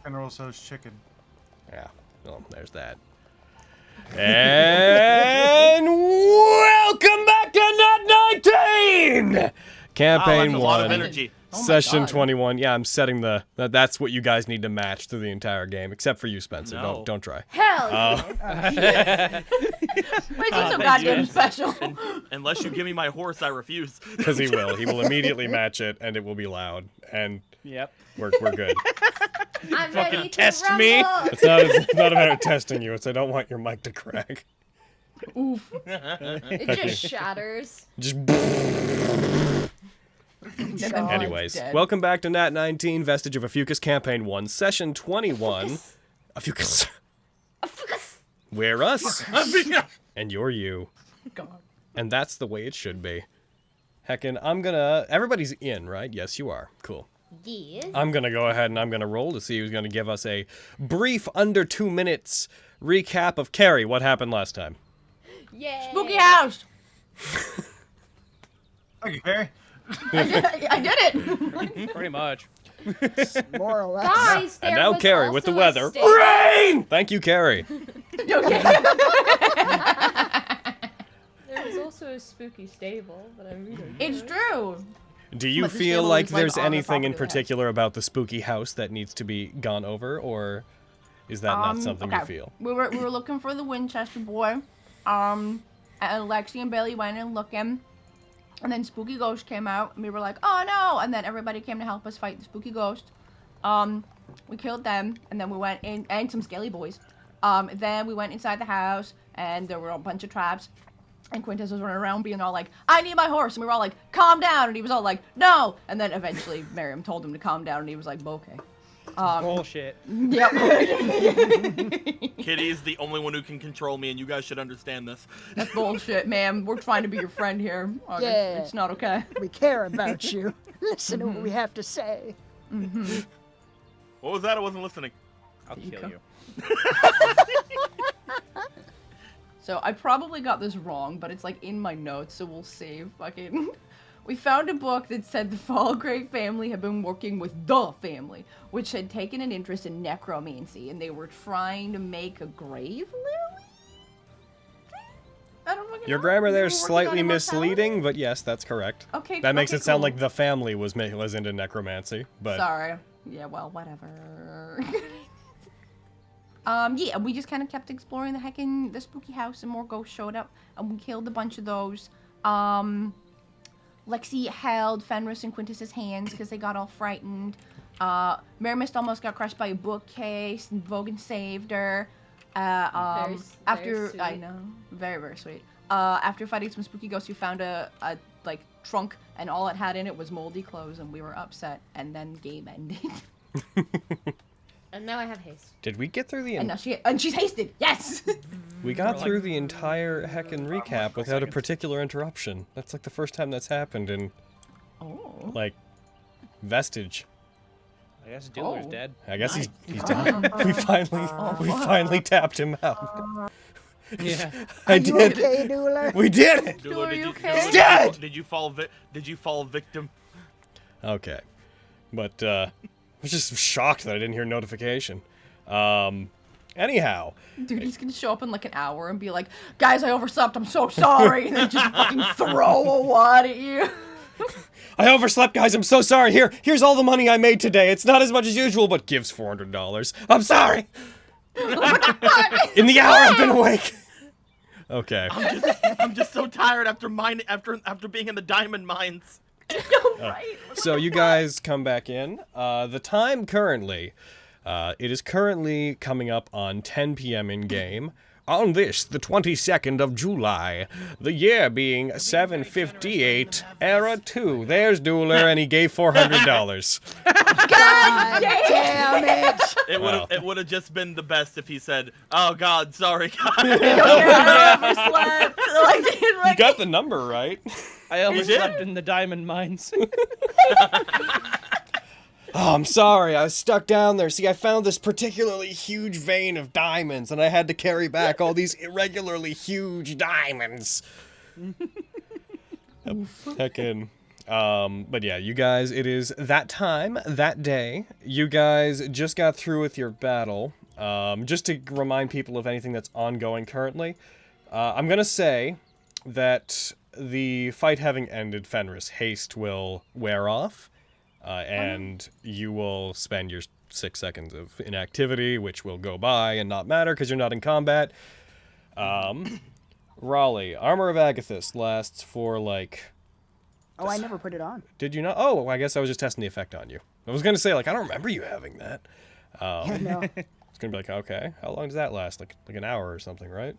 General So's chicken. Yeah, well, there's that. And welcome back to Nat19! Campaign that's a 1. lot of energy. Session 21. Yeah, I'm setting the... That's what you guys need to match through the entire game. Except for you, Spencer. No. Don't try. Hell yeah. Why is it so goddamn special? Unless you give me my horse, I refuse. Because he will. He will immediately match it, and it will be loud. And Yep. we're good. I'm Fucking ready to test rumble. me. It's not about testing you. It's I don't want your mic to crack. Oof. It just shatters. Just... Sean's Anyways, dead. welcome back to Nat19, Vestige of Ophiuchus, Campaign 1, Session 21. Ophiuchus. We're us. And you're you. God. And that's the way it should be. Heckin', I'm gonna... Everybody's in, right? Yes, you are. Cool. Yes. I'm gonna go ahead and I'm gonna roll to see who's gonna give us a brief, under 2 minutes recap of Carrie. What happened last time? Yay. Spooky house. Thank you, Barry. I did it. Pretty much. More or less. Guys, there And now was Carrie with the also a weather. stable- Rain! Thank you, Carrie. Okay. There was also a spooky stable, but I really don't It's know. true. Do you But the feel stable like is, like, there's on the anything in property line. particular about the spooky house that needs to be gone over, or is that not something you feel? We were looking for the Winchester boy. And Lexi and Bailey went and looking. And then Spooky Ghost came out, and we were like, oh no! And then everybody came to help us fight the Spooky Ghost. We killed them, and then we went in, and some skelly boys. Then we went inside the house, and there were a bunch of traps. And Quintez was running around being all like, I need my horse! And we were all like, calm down! And he was all like, no! And then eventually Miriam told him to calm down, and he was like, okay. Bullshit. Yep. Kitty is the only one who can control me, and you guys should understand this. That's bullshit, ma'am. We're trying to be your friend here. Yeah. It's not okay. We care about you. Listen to what we have to say. What was that? I wasn't listening. I'll kill you. So I probably got this wrong, but it's like in my notes, so we'll see. Fucking. We found a book that said the Falgrave family had been working with the family, which had taken an interest in necromancy, and they were trying to make a grave lily? I don't fucking Your know. grammar there is They were working on slightly immortality? misleading, but yes, that's correct. Okay, That makes okay, it sound cool. like the family was into necromancy, but Sorry. Yeah, well, whatever. Yeah, we just kind of kept exploring the spooky house, and more ghosts showed up, and we killed a bunch of those. Lexi held Fenris and Quintus's hands because they got all frightened. Marimist almost got crushed by a bookcase, and Vogan saved her. Very After I sweet. know, very very sweet. After fighting some spooky ghosts, we found a like trunk, and all it had in it was moldy clothes, and we were upset. And then game ended. And now I have haste. did we get through the... And now she's hasted. Yes. We got through the entire heckin' recap without a particular interruption. That's like the first time that's happened in, Oh. like, Vestige. I guess Diller's Oh. dead. I guess he's dead. we finally tapped him out. Yeah. I You did. okay, Dooler? We did it. Dula, are you okay? Dula, Dead! Did you fall victim? Okay, but I was just shocked that I didn't hear notification. Anyhow, Dude, he's gonna show up in like an hour and be like, guys, I overslept, I'm so sorry, and then just fucking throw a wad at you. I overslept, guys. I'm so sorry. Here's all the money I made today. It's not as much as usual, but gives $400. I'm sorry. In the hour I've been awake. Okay. I'm just so tired after being in the diamond mines. Right? So you guys come back in. The time currently, it is currently coming up on 10 p.m. in game. On this, the 22nd of July, the year being 758, Era 2. There's Dueler, and he gave $400. God damn it! It would have just been the best if he said, "Oh God, sorry, God." I overslept. You got the number right. I overslept did? in the diamond mines. Oh, I'm sorry. I was stuck down there. See, I found this particularly huge vein of diamonds, and I had to carry back all these irregularly huge diamonds. Heckin'. But yeah, you guys, it is that time, that day. You guys just got through with your battle. Just to remind people of anything that's ongoing currently, I'm gonna say that the fight having ended, Fenris, haste will wear off, and you will spend your 6 seconds of inactivity, which will go by and not matter because you're not in combat. Raleigh, Armor of Agathis lasts for like... Oh, I never put it on. Did you not? Oh, I guess I was just testing the effect on you. I was gonna say, like, I don't remember you having that. Yeah, no. It's gonna be like, okay, how long does that last? Like an hour or something, right?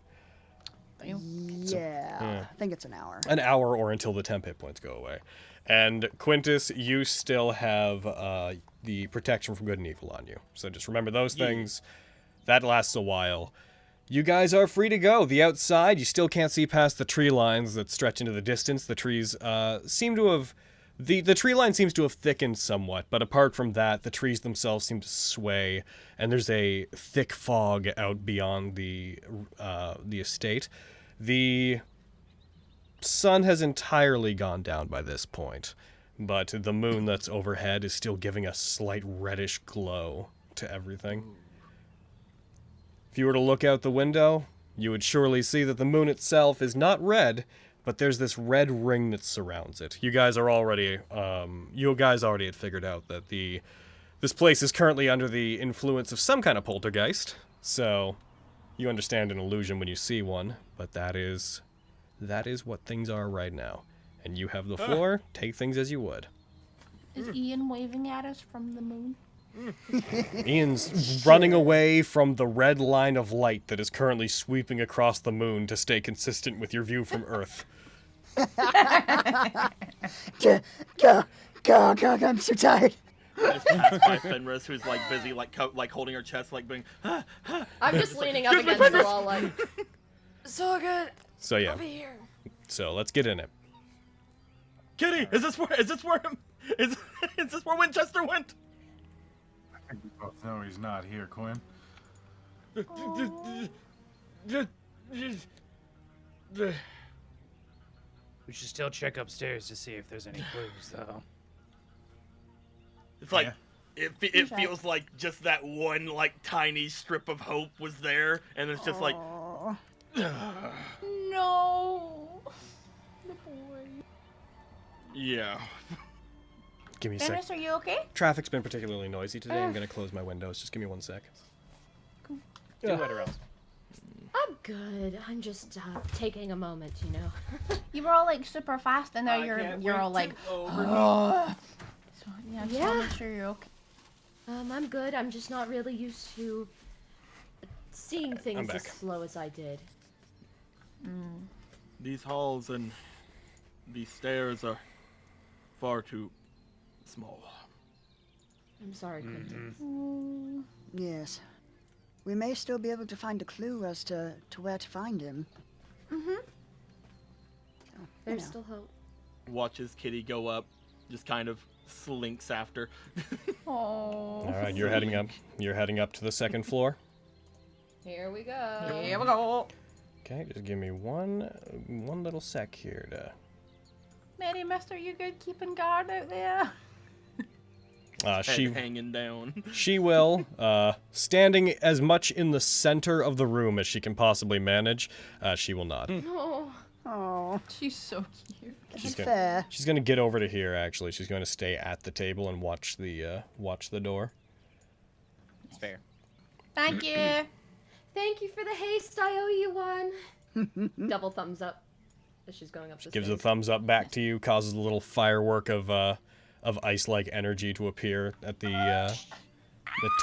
Yeah, I think it's an hour. An hour or until the temp hit points go away. And Quintus, you still have the protection from good and evil on you. So just remember those things. That lasts a while. You guys are free to go. The outside, you still can't see past the tree lines that stretch into the distance. The trees seem to have... The tree line seems to have thickened somewhat, but apart from that, the trees themselves seem to sway, and there's a thick fog out beyond the estate. The sun has entirely gone down by this point, but the moon that's overhead is still giving a slight reddish glow to everything. If you were to look out the window, you would surely see that the moon itself is not red, but there's this red ring that surrounds it. You guys already had figured out that this place is currently under the influence of some kind of poltergeist, so you understand an illusion when you see one, but that is what things are right now. And you have the floor, take things as you would. Is Ian waving at us from the moon? Ian's running away from the red line of light that is currently sweeping across the moon to stay consistent with your view from Earth. Go, I'm so tired. I just passed by Fenris, who's like busy, like holding her chest, like being. I'm just leaning up "Excuse me, against the Fenris!" wall, like, so good. So yeah, I'll be here. so let's get in it. Kitty, is this where Winchester went? I think we both know he's not here, Quinn. We should still check upstairs to see if there's any clues, though. It's like Yeah. it feels like just that one like tiny strip of hope was there, and it's just like. Aw. No. The boy. Yeah. Give me a sec. Dennis, are you okay? Traffic's been particularly noisy today. I'm gonna close my windows. Just give me 1 sec. Do it around. I'm good. I'm just taking a moment, you know. You were all like super fast, and now you're all like, oh. So yeah, just wanna make sure you're okay. I'm good. I'm just not really used to seeing things as back. slow as I did. These halls and these stairs are far too small. I'm sorry, Quentin. Yes. We may still be able to find a clue as to where to find him. Mm-hmm. So, There's you know. still hope. Watches Kitty go up, just kind of slinks after. Oh. All right, you're heading up. You're heading up to the second floor. Here we go. Here we go. Okay, just give me one little sec here to. Mary, mister, you good keeping guard out there? Head hanging down. She will, standing as much in the center of the room as she can possibly manage, she will not. Oh, Oh, She's so cute. She's that's gonna, fair. she's gonna get over to here, actually. She's going to stay at the table and watch the door. It's fair. Thank you. thank you for the haste. I owe you one. Double thumbs up. As she's going up the Gives a stairs. thumbs up back to you, causes a little firework of ice-like energy to appear at the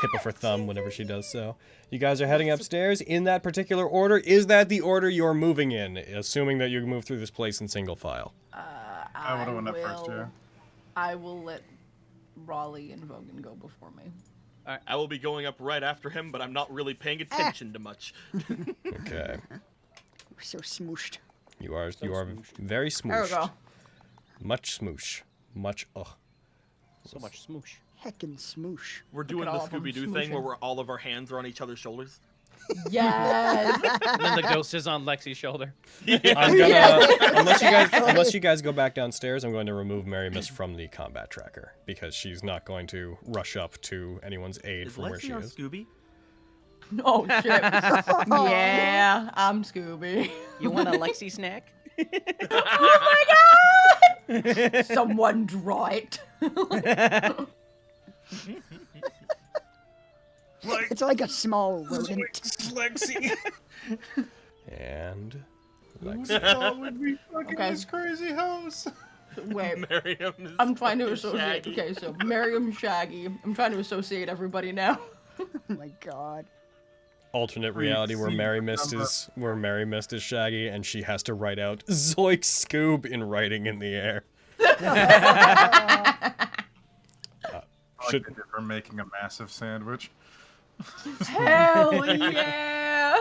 tip of her thumb whenever she does so. You guys are heading upstairs in that particular order. Is that the order you're moving in, assuming that you move through this place in single file? I would have went up first, yeah. I will let Raleigh and Vogan go before me. I will be going up right after him, but I'm not really paying attention to much. Okay. We're so smooshed. You are smooshed. very There we smooshed. go. Much smoosh. Much ugh. So much smoosh. Heckin' smoosh. We're doing at the all of them Scooby-Doo thing where smooshing. all of our hands are on each other's shoulders. Yes. And then the ghost is on Lexi's shoulder. I'm gonna, unless you guys go back downstairs, I'm going to remove Mary Miss from the combat tracker because she's not going to rush up to anyone's aid Is from where Lexi she on is. Scooby? Oh shit. Yeah, I'm Scooby. You want a Lexi snack? Oh my god! Someone draw it. It's like a small rodent. Lexi. And Who Lexi. thought would be fucking Okay. this crazy house? Wait, Miriam is I'm trying to associate. Shaggy. Okay, so Miriam, Shaggy. I'm trying to associate everybody now. Oh my god. Alternate reality where Mary Mist is Shaggy and she has to write out Zoik Scoob in writing in the air. Should- Fucking for making a massive sandwich. Hell yeah!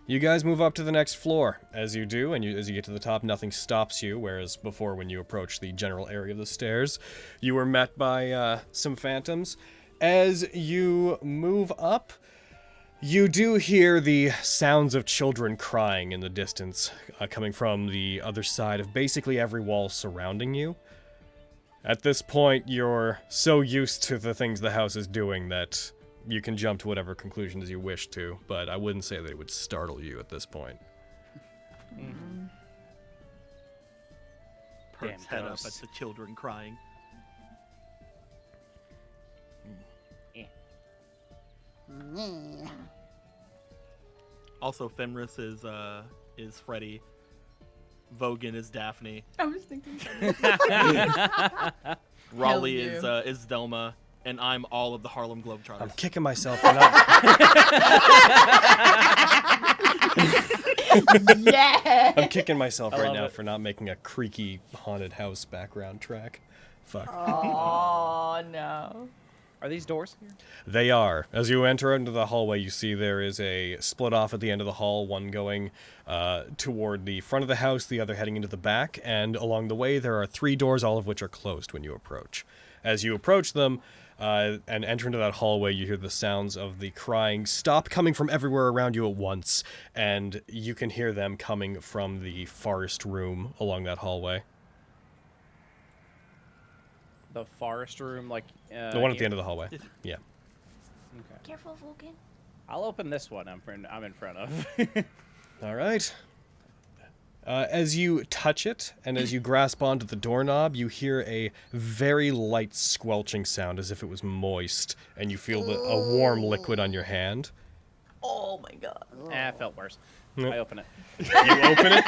You guys move up to the next floor. As you do, and as you get to the top, nothing stops you, whereas before when you approach the general area of the stairs, you were met by some phantoms. As you move up, you do hear the sounds of children crying in the distance, coming from the other side of basically every wall surrounding you. At this point, you're so used to the things the house is doing that you can jump to whatever conclusions you wish to, but I wouldn't say that it would startle you at this point. Perks Damn head up ghosts. at the children crying. Yeah. Also, Fenris is Freddy. Vogan is Daphne. I was thinking. Raleigh yeah. is Delma, and I'm all of the Harlem I'm Globetrotters. kicking myself for not... Yeah. I'm kicking myself I right love now it. for not making a creaky haunted house background track. Fuck. Oh no. Are these doors here? They are. As you enter into the hallway, you see there is a split off at the end of the hall, one going toward the front of the house, the other heading into the back, and along the way there are 3 doors, all of which are closed when you approach. As you approach them and enter into that hallway, you hear the sounds of the crying stop coming from everywhere around you at once, and you can hear them coming from the farthest room along that hallway. The forest room, like The one at the end of the hallway. Yeah. Okay. Careful, Vulcan. I'll open this one. I'm in front of. All right. As you touch it and as you grasp onto the doorknob, you hear a very light squelching sound as if it was moist, and you feel a warm liquid on your hand. Oh my god. It felt worse. Nope. I open it. You open it?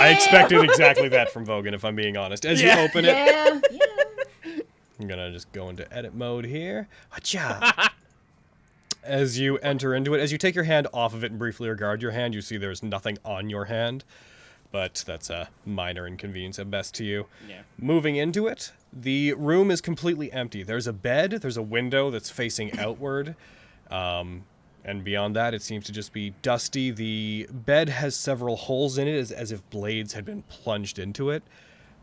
I expected exactly that from Vogan, if I'm being honest. As you open it, Yeah. Yeah. I'm gonna just go into edit mode here. Hacha! As you enter into it, as you take your hand off of it and briefly regard your hand, you see there's nothing on your hand. But that's a minor inconvenience at best to you. Yeah. Moving into it, the room is completely empty. There's a bed, there's a window that's facing outward, and beyond that, it seems to just be dusty. The bed has several holes in it, as if blades had been plunged into it,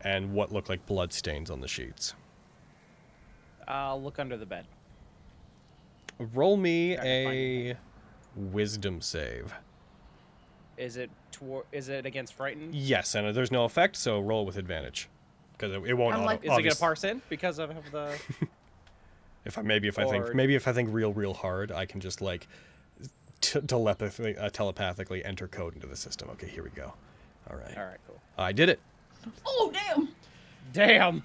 and what look like blood stains on the sheets. I'll look under the bed. Roll me Trying to find a wisdom save. Is it against frightened? Yes, and there's no effect, so roll with advantage. Because it won't I'm auto- like- Is it gonna obvious- parse in because of the? If I Or- think real hard, I can just like telepathically enter code into the system. Okay, here we go. All right. All right, cool. I did it. Oh damn. Damn.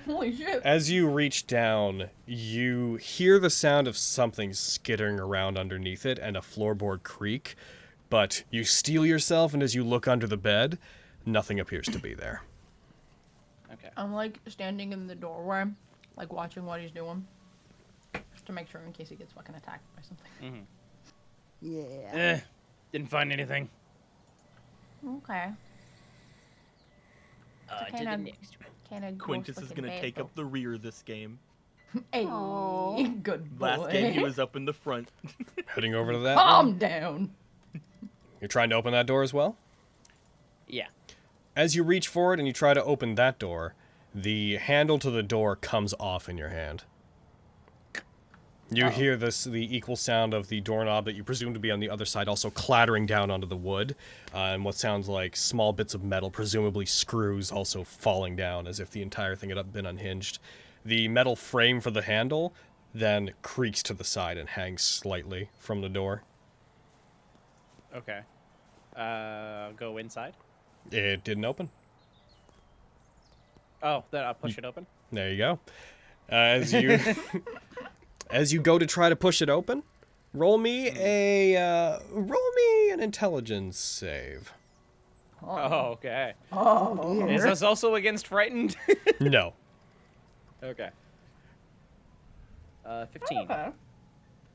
Holy shit. As you reach down, you hear the sound of something skittering around underneath it and a floorboard creak, but you steel yourself, and as you look under the bed, nothing appears to be there. Okay. I'm like standing in the doorway, like watching what he's doing, to make sure in case he gets fucking attacked by something. Yeah. Didn't find anything. Okay. To the next one. Kind of. Quintus is gonna take up the rear this game. Hey, Aw. good boy. Last game he was up in the front. Heading over to that. Calm down. You're trying to open that door as well? Yeah. As you reach forward and you try to open that door, the handle to the door comes off in your hand. You hear the equal sound of the doorknob that you presume to be on the other side also clattering down onto the wood, and what sounds like small bits of metal, presumably screws, also falling down as if the entire thing had been unhinged. The metal frame for the handle then creaks to the side and hangs slightly from the door. Okay. Go inside. It didn't open. Oh, then I'll push it open. There you go. As you as you go to try to push it open, roll me an intelligence save. Oh, okay. Oh, Is this also against frightened? No. Okay. 15. Okay.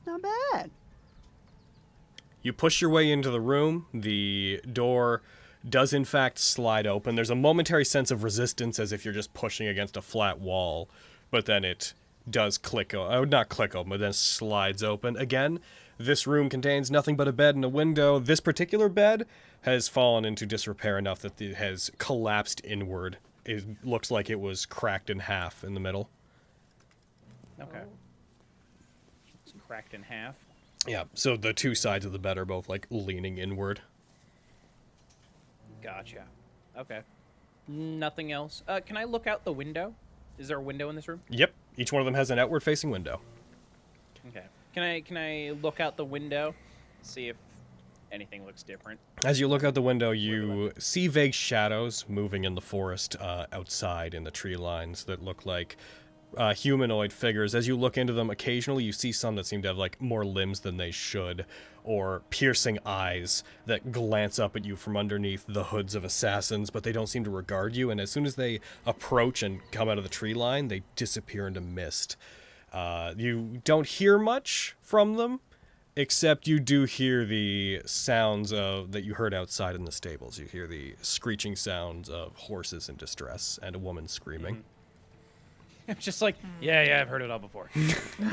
Not bad. You push your way into the room. The door does in fact slide open. There's a momentary sense of resistance as if you're just pushing against a flat wall, but then it does not click open, but then slides open. Again, this room contains nothing but a bed and a window. This particular bed has fallen into disrepair enough that it has collapsed inward. It looks like it was cracked in half in the middle. Okay. It's cracked in half. Yeah, so the two sides of the bed are both like leaning inward. Gotcha. Okay. Nothing else. Can I look out the window? Is there a window in this room? Yep, each one of them has an outward-facing window. Okay. Can I look out the window, see if anything looks different? As you look out the window, you see vague shadows moving in the forest outside in the tree lines that look like humanoid figures. As you look into them, occasionally you see some that seem to have like more limbs than they should, or piercing eyes that glance up at you from underneath the hoods of assassins, but they don't seem to regard you, and as soon as they approach and come out of the tree line, they disappear into mist. You don't hear much from them, except you do hear the sounds that you heard outside in the stables. You hear the screeching sounds of horses in distress and a woman screaming. Mm-hmm. I'm just like, yeah, I've heard it all before.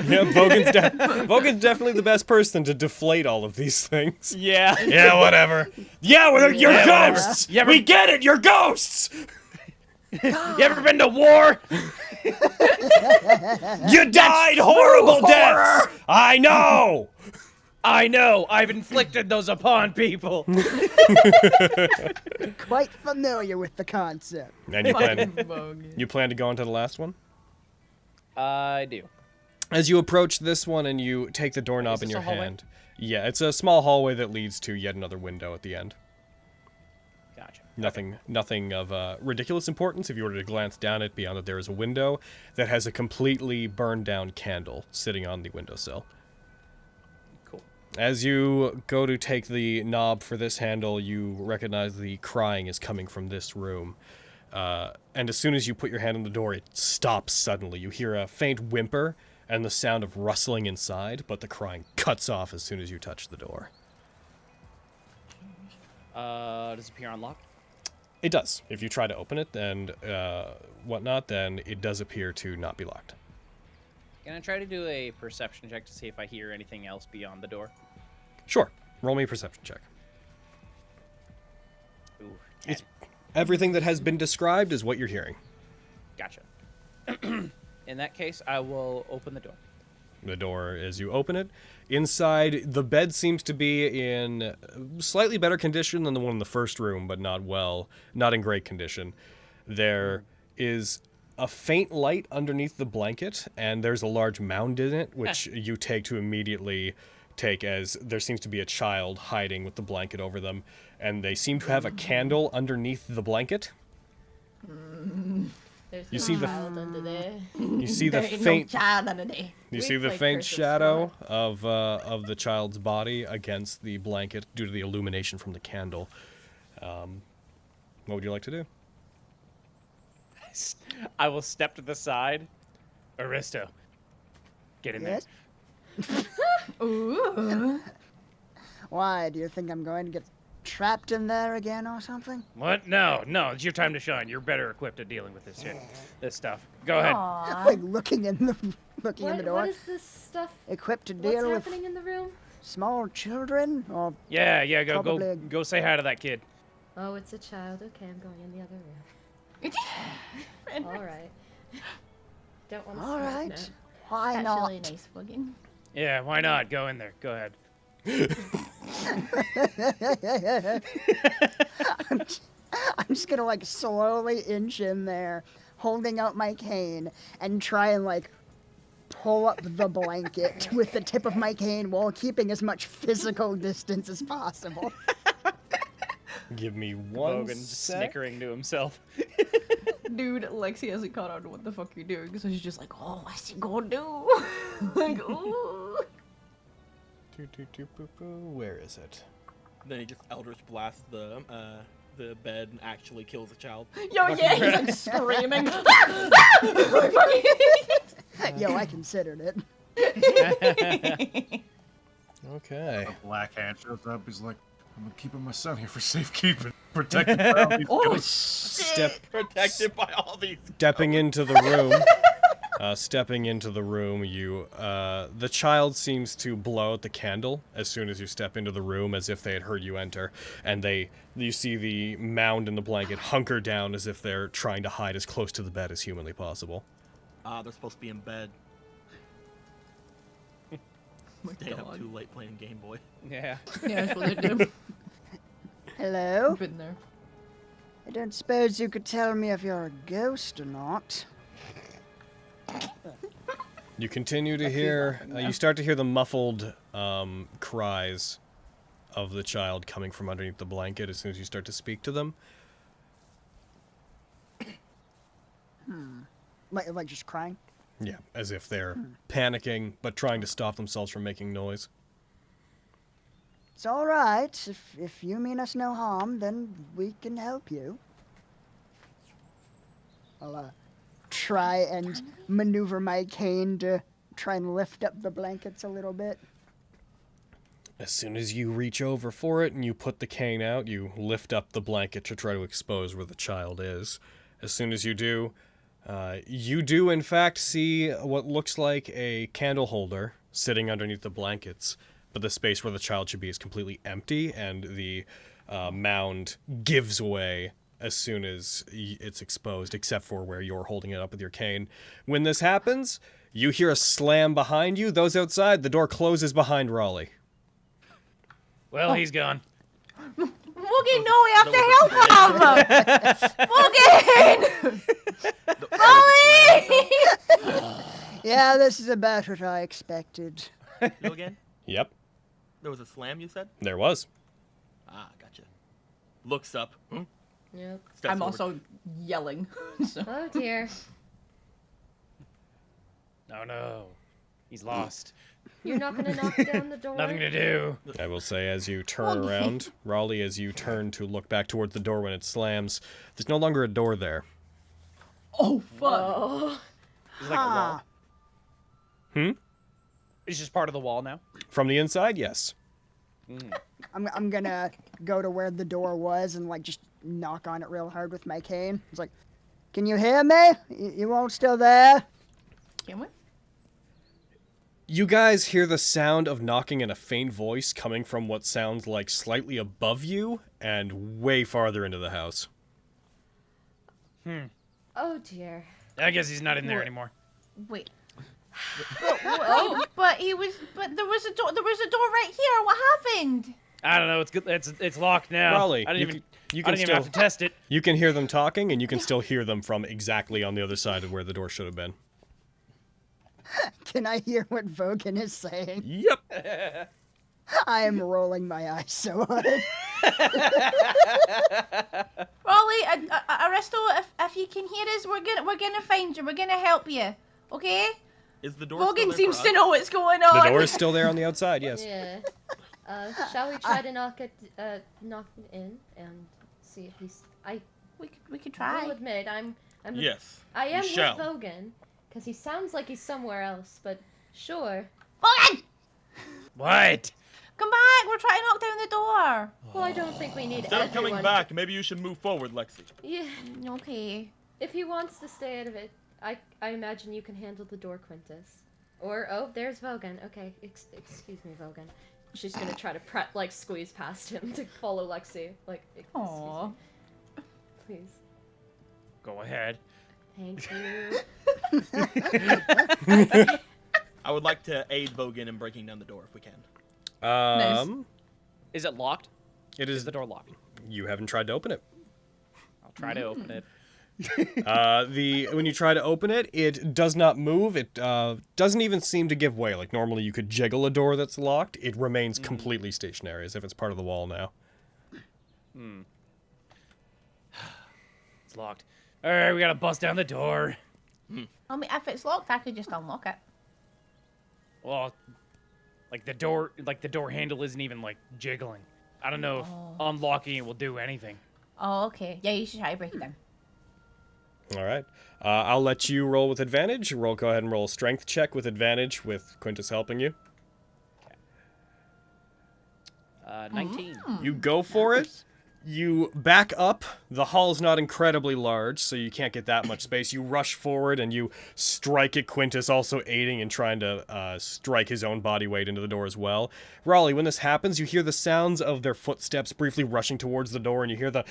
Yeah, Vogan's definitely the best person to deflate all of these things. Yeah. Yeah, whatever. Yeah, you're ghosts! We get it, you're ghosts! You ever been to war? You died horrible deaths! I know! I've inflicted those upon people. Quite familiar with the concept. And you plan to go into the last one? I do. As you approach this one and you take the doorknob in your hand. Yeah, it's a small hallway that leads to yet another window at the end. Gotcha. Nothing of ridiculous importance if you were to glance down it, beyond that there is a window that has a completely burned down candle sitting on the windowsill. Cool. As you go to take the knob for this handle, you recognize the crying is coming from this room. And as soon as you put your hand on the door, it stops suddenly. You hear a faint whimper and the sound of rustling inside, but the crying cuts off as soon as you touch the door. Does it appear unlocked? It does. If you try to open it and whatnot, then it does appear to not be locked. Can I try to do a perception check to see if I hear anything else beyond the door? Sure. Roll me a perception check. Ooh, 10. Everything that has been described is what you're hearing. Gotcha. In that case, I will open the door. The door, as you open it, inside, the bed seems to be in slightly better condition than the one in the first room, but not in great condition. There is a faint light underneath the blanket, and there's a large mound in it, which you take to immediately take as there seems to be a child hiding with the blanket over them, and they seem to have a candle underneath the blanket. There's You no see the- child under there. You see the There ain't faint no child under there. You We see the play faint Curse of shadow of the child's body against the blanket due to the illumination from the candle. What would you like to do? I will step to the side. Aristo, get in Yes? Ooh. Why, do you think I'm going to get trapped in there again or something? What? No, it's your time to shine. You're better equipped at dealing with this shit, this stuff. Go ahead. Aw. Like looking in the door. What is this stuff? Equipped to What's deal with happening in the room? small children or Yeah, Probably- go say hi to that kid. Oh, it's a child. Okay, I'm going in the other room. All right. Don't want to all right. That. Why That's not? really nice, Boogan. Yeah, why not? Go in there. Go ahead. I'm just gonna like slowly inch in there, holding out my cane, and try and like pull up the blanket with the tip of my cane while keeping as much physical distance as possible. Give me one Vogan sec. snickering to himself. Dude, Lexi hasn't caught on to what the fuck you're doing, so she's just like, oh, what's he gonna do? Like, ooh. Where is it? Then he just Eldritch blasts the bed and actually kills a child. Yo, yeah, he's like screaming. Yo, I considered it. Okay. A black hand shows up. He's like, I'm gonna keep my son here for safekeeping, protected by all these Oh, ghosts." shit. Protected by all these. Stepping into the room. Stepping into the room, the child seems to blow out the candle as soon as you step into the room, as if they had heard you enter, and you see the mound in the blanket hunker down as if they're trying to hide as close to the bed as humanly possible. They're supposed to be in bed. Stayed up too late playing Game Boy. Yeah. Yeah, that's what they do. Hello? Been there. I don't suppose you could tell me if you're a ghost or not. You continue to hear, you start to hear the muffled cries of the child coming from underneath the blanket as soon as you start to speak to them. Like just crying? Yeah, as if they're panicking, but trying to stop themselves from making noise. It's all right. If you mean us no harm, then we can help you. I'll try and maneuver my cane to try and lift up the blankets a little bit. As soon as you reach over for it and you put the cane out, you lift up the blanket to try to expose where the child is. As soon as you do in fact see what looks like a candle holder sitting underneath the blankets, but the space where the child should be is completely empty, and the mound gives away as soon as it's exposed, except for where you're holding it up with your cane. When this happens, you hear a slam behind you. Those outside, the door closes behind Raleigh. Well, he's gone. Morgan, no, we have to help him! Morgan! Molly! Yeah, this is about what I expected. You again? Yep, There was a slam, you said? there was. Ah, gotcha. Looks up. Yep. Steps I'm forward. also yelling. So. Oh dear. Oh no. He's lost. You're not gonna knock down the door? Nothing to do. I will say, as you turn around, Raleigh, as you turn to look back towards the door when it slams, there's no longer a door there. Oh, fuck. Oh. It's like a wall. Hmm? It's just part of the wall now. From the inside, yes. I'm gonna go to where the door was and like just knock on it real hard with my cane. It's like, can you hear me? You all still there? Can we? You guys hear the sound of knocking in a faint voice coming from what sounds like slightly above you and way farther into the house. Oh dear. I guess he's not in there anymore. Wait. But he was. But there was a door. There was a door right here. What happened? I don't know. It's good. It's locked now. Raleigh, I you didn't can even still have to test it. You can hear them talking, and you can still hear them from exactly on the other side of where the door should have been. Can I hear what Vogan is saying? Yep. I am rolling my eyes so hard. Raleigh, Aristo, if you can hear us, we're gonna find you. We're gonna help you. Okay? Is the door still Vogan there seems for to us? know what's going on. The door is still there on the outside, yes. Yeah. Shall we try to knock it in and see if he's? We could I try. will admit, I am Yes. with shall. Vogan, because he sounds like he's somewhere else. But sure. Vogan, What? come back. We're trying to knock down the door. Well, I don't think we need Instead of everyone. coming back, maybe you should move forward, Lexi. Yeah. Okay. If he wants to stay out of it, I imagine you can handle the door, Quintus. Or there's Vogan. Okay, excuse me, Vogan. She's gonna try to squeeze past him to follow Lexi. Like, excuse Aw. me. Please. Go ahead. Thank you. I I would like to aid Vogan in breaking down the door if we can. Is it locked? It Is is. the door locked? You haven't tried to open it. I'll try to open it. When you try to open it, it does not move. It doesn't even seem to give way. Like normally you could jiggle a door that's locked. It remains completely stationary, as if it's part of the wall now. It's locked. All right, we gotta bust down the door. I mean, if it's locked, I could just unlock it. Well, like the door handle isn't even like jiggling. I don't know if unlocking it will do anything. Oh, okay. Yeah, you should try to break it down. All right. I'll let you roll with advantage. Go ahead and roll a strength check with advantage with Quintus helping you. 19. You go for it. You back up. The hall's not incredibly large, so you can't get that much space. You rush forward and you strike at Quintus, also aiding and trying to strike his own body weight into the door as well. Raleigh, when this happens, you hear the sounds of their footsteps briefly rushing towards the door, and you hear the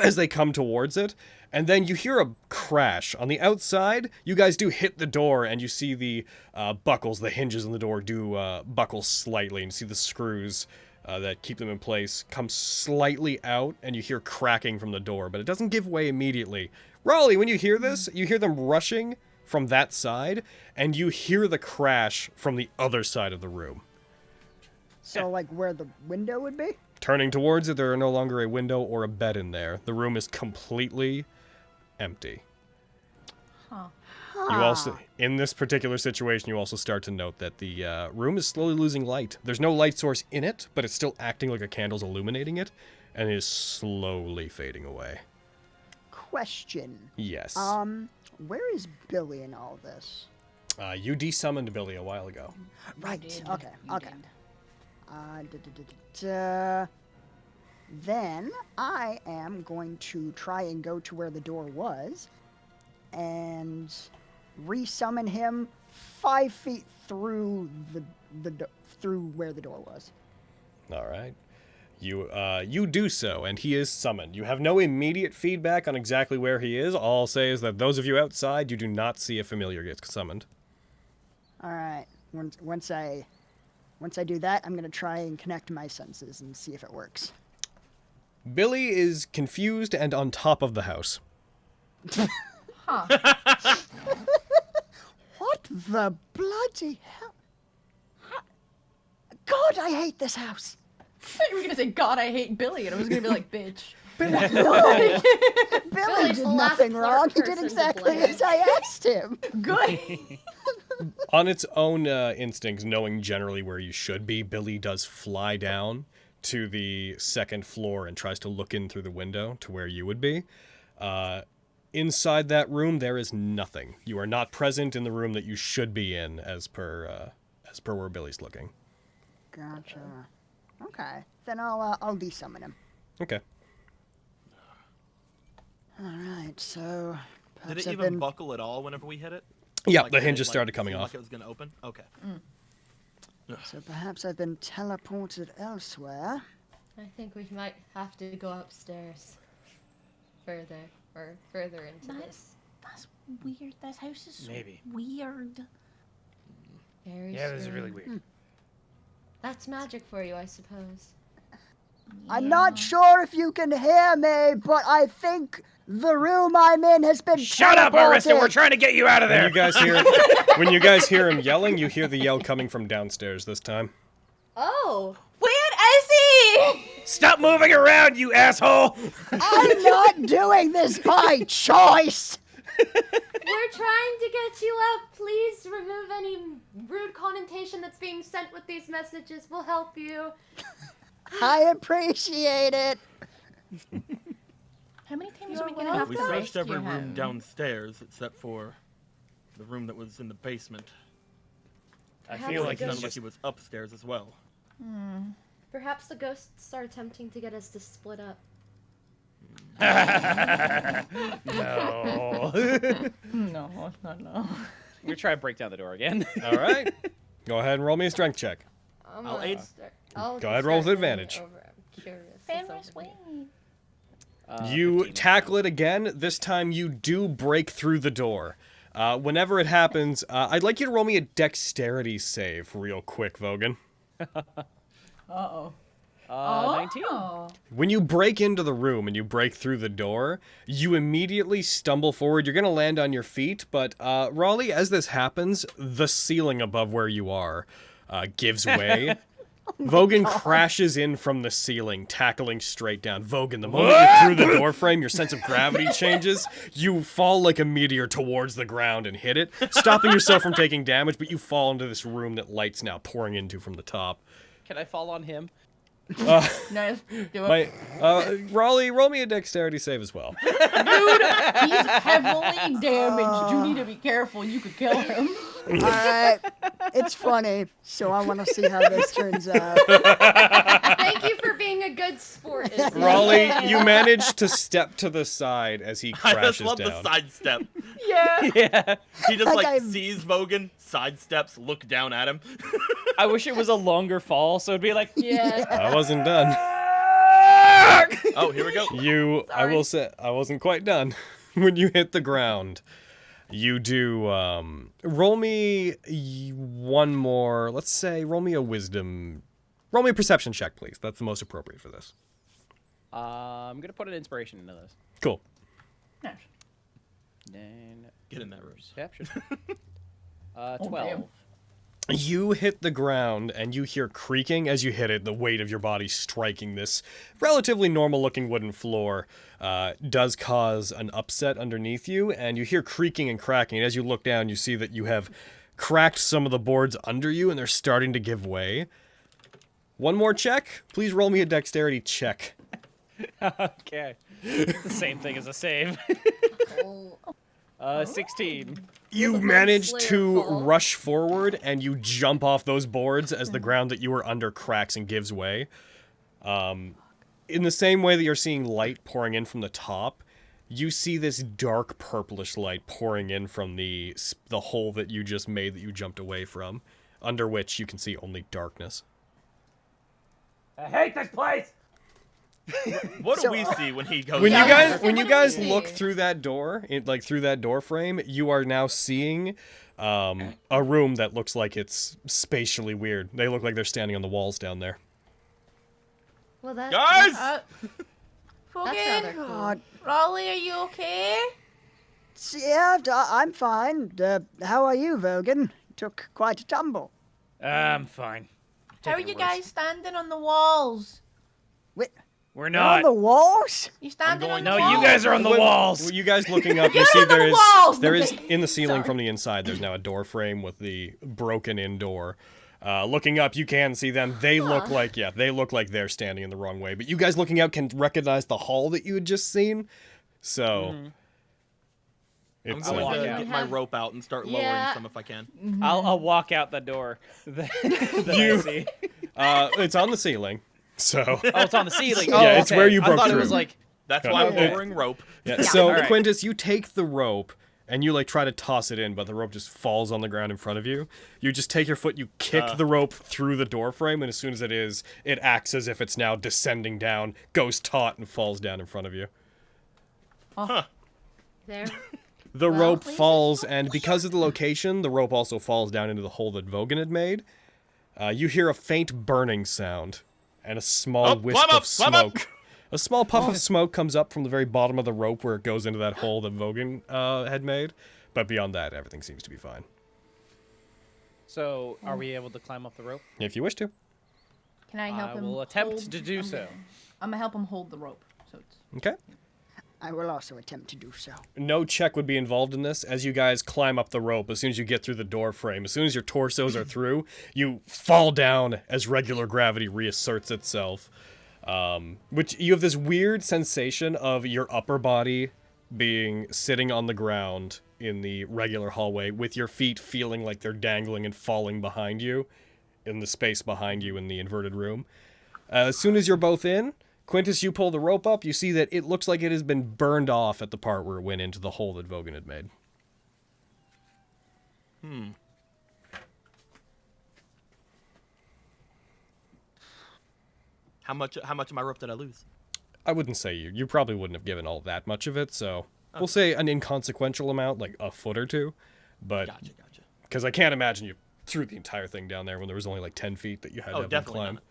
as they come towards it. And then you hear a crash. On the outside, you guys do hit the door, and you see the buckles, the hinges on the door do buckle slightly, and you see the screws that keep them in place come slightly out, and you hear cracking from the door, but it doesn't give way immediately. Raleigh, when you hear this, you hear them rushing from that side, and you hear the crash from the other side of the room. So, like, where the window would be? Turning towards it, there are no longer a window or a bed in there. The room is completely empty. Huh. You also, in this particular situation, you also start to note that the room is slowly losing light. There's no light source in it, but it's still acting like a candle's illuminating it, and is slowly fading away. Question. Yes. Where is Billy in all this? You desummoned Billy a while ago. Right. Okay. Then I am going to try and go to where the door was, and resummon him 5 feet through through where the door was. All right. You do so, and he is summoned. You have no immediate feedback on exactly where he is. All I'll say is that those of you outside, you do not see a familiar get summoned. All right. Once I do that, I'm gonna try and connect my senses and see if it works. Billy is confused and on top of the house. What the bloody hell? God, I hate this house. I thought you were gonna say, God, I hate Billy, and I was gonna be like, bitch. Billy Billy's did the last nothing wrong. He did person to exactly blame. as I asked him. Good. On its own instincts, knowing generally where you should be, Billy does fly down to the second floor and tries to look in through the window to where you would be. Inside that room, there is nothing. You are not present in the room that you should be in, as per where Billy's looking. Gotcha. Okay, then I'll desummon him. Okay. All right, so Did it I've even been... buckle at all whenever we hit it? Yeah, Like, the did it, hinges like, started coming seem off. Like it was gonna open. Okay. So perhaps I've been teleported elsewhere. I think we might have to go upstairs. Further into this. That's weird. This house is so Maybe. weird. Very Yeah, this is really strange. weird. That's magic for you, I suppose. I'm not sure if you can hear me, but I think the room I'm in has been Shut up, teleported. Arista! We're trying to get you out of When there. you guys hear him yelling, you hear the yell coming from downstairs this time. Oh! Where is he? Stop moving around, you asshole! I'm not doing this by choice. We're trying to get you up. Please remove any rude connotation that's being sent with these messages. We'll help you. I appreciate it. How many times You're are we gonna welcome. have We to searched rescue every room him? downstairs except for the room that was in the basement. I Perhaps feel the like It he's sounded like just... he was upstairs as well. Perhaps the ghosts are attempting to get us to split up. No. No. I'm gonna try to break down the door again. All right. Go ahead and roll me a strength check. I'll aid. Go ahead, roll with advantage. I'm curious. Fenris way. You 15. tackle it again. This time you do break through the door. Whenever it happens, I'd like you to roll me a dexterity save real quick, Vogan. Uh-oh. 19. When you break into the room and you break through the door, you immediately stumble forward. You're going to land on your feet, but Raleigh, as this happens, the ceiling above where you are gives way. Vogan crashes in from the ceiling, tackling straight down. Vogan, the moment you're through the doorframe, your sense of gravity changes. You fall like a meteor towards the ground and hit it, stopping yourself from taking damage, but you fall into this room that light's now pouring into from the top. Can I fall on him? Nice. Do it. Raleigh, roll me a dexterity save as well. Dude, he's heavily damaged. You need to be careful. You could kill him. Alright, it's funny, so I want to see how this turns out. Thank you for being a good sport. Izzy. Raleigh, you manage to step to the side as he I crashes just love down. the sidestep. Yeah. Yeah. He just like I'm- sees Vogan, sidesteps, look down at him. I wish it was a longer fall, so it'd be like, Yeah. I wasn't done. Oh, here we go. I will say, I wasn't quite done. When you hit the ground, you do, roll me one more, let's say, roll me a perception check, please. That's the most appropriate for this. I'm gonna put an inspiration into this. Cool. Nice. Then Get in that room. perception. Oh, 12. damn. You hit the ground, and you hear creaking as you hit it, the weight of your body striking this relatively normal-looking wooden floor does cause an upset underneath you, and you hear creaking and cracking, and as you look down, you see that you have cracked some of the boards under you, and they're starting to give way. One more check. Please roll me a dexterity check. okay. It's the same thing as a save. 16. You manage to rush forward, and you jump off those boards as the ground that you were under cracks and gives way. In the same way that you're seeing light pouring in from the top, you see this dark purplish light pouring in from the hole that you just made that you jumped away from, under which you can see only darkness. I hate this place! What do we see when he goes? When you out? guys when you What do we guys see? look through that door, through that door frame, you are now seeing a room that looks like it's spatially weird. They look like they're standing on the walls down there. Well, that. Guys! That's rather Fucking cool. God. Raleigh, are you okay? Yeah, I'm fine. How are you, Vogan? Took quite a tumble. I'm fine. How are you guys standing on the walls? Wait, We're on not. the walls? You standing on going the No, walls? you guys are on the walls. Well, you guys looking up, you Get see on the there is walls! there is Okay. in the ceiling Sorry. from the inside. There's now a door frame with the broken in door. Looking up, you can see them. They look like they're standing in the wrong way. But you guys looking out can recognize the hall that you had just seen. So I'm it's going walk to out. get my rope out and start lowering Yeah. some if I can. I'll walk out the door. that I see. it's on the ceiling. So Oh, it's on the ceiling. Yeah, Oh, it's okay. where you I broke thought through. it was like, That's Got why it. I'm lowering rope. yeah. So All right. Quintus, you take the rope and you like try to toss it in, but the rope just falls on the ground in front of you. You just take your foot, you kick the rope through the door frame, and as soon as it acts as if it's now descending down, goes taut and falls down in front of you. There. The rope please, falls, and because of the location, the rope also falls down into the hole that Vogan had made. You hear a faint burning sound, and a small Oh, wisp climb up, of climb up! smoke. A small puff of smoke comes up from the very bottom of the rope where it goes into that hole that Vogan had made. But beyond that, everything seems to be fine. so are we able to climb up the rope? If you wish to. Can I help I him? will attempt hold- to do so. I'm gonna help him hold the rope. So it's Okay. I will also attempt to do so. No check would be involved in this. As you guys climb up the rope, as soon as you get through the door frame, as soon as your torsos are through, you fall down as regular gravity reasserts itself. Which you have this weird sensation of your upper body being sitting on the ground in the regular hallway with your feet feeling like they're dangling and falling behind you in the space behind you in the inverted room. As soon as you're both in, Quintus, you pull the rope up, you see that it looks like it has been burned off at the part where it went into the hole that Vogan had made. How much of my rope did I lose? I wouldn't say you probably wouldn't have given all that much of it, so we'll say an inconsequential amount, like a foot or two. but Gotcha. because I can't imagine you threw the entire thing down there when there was only like 10 feet that you had to have them definitely climb. not.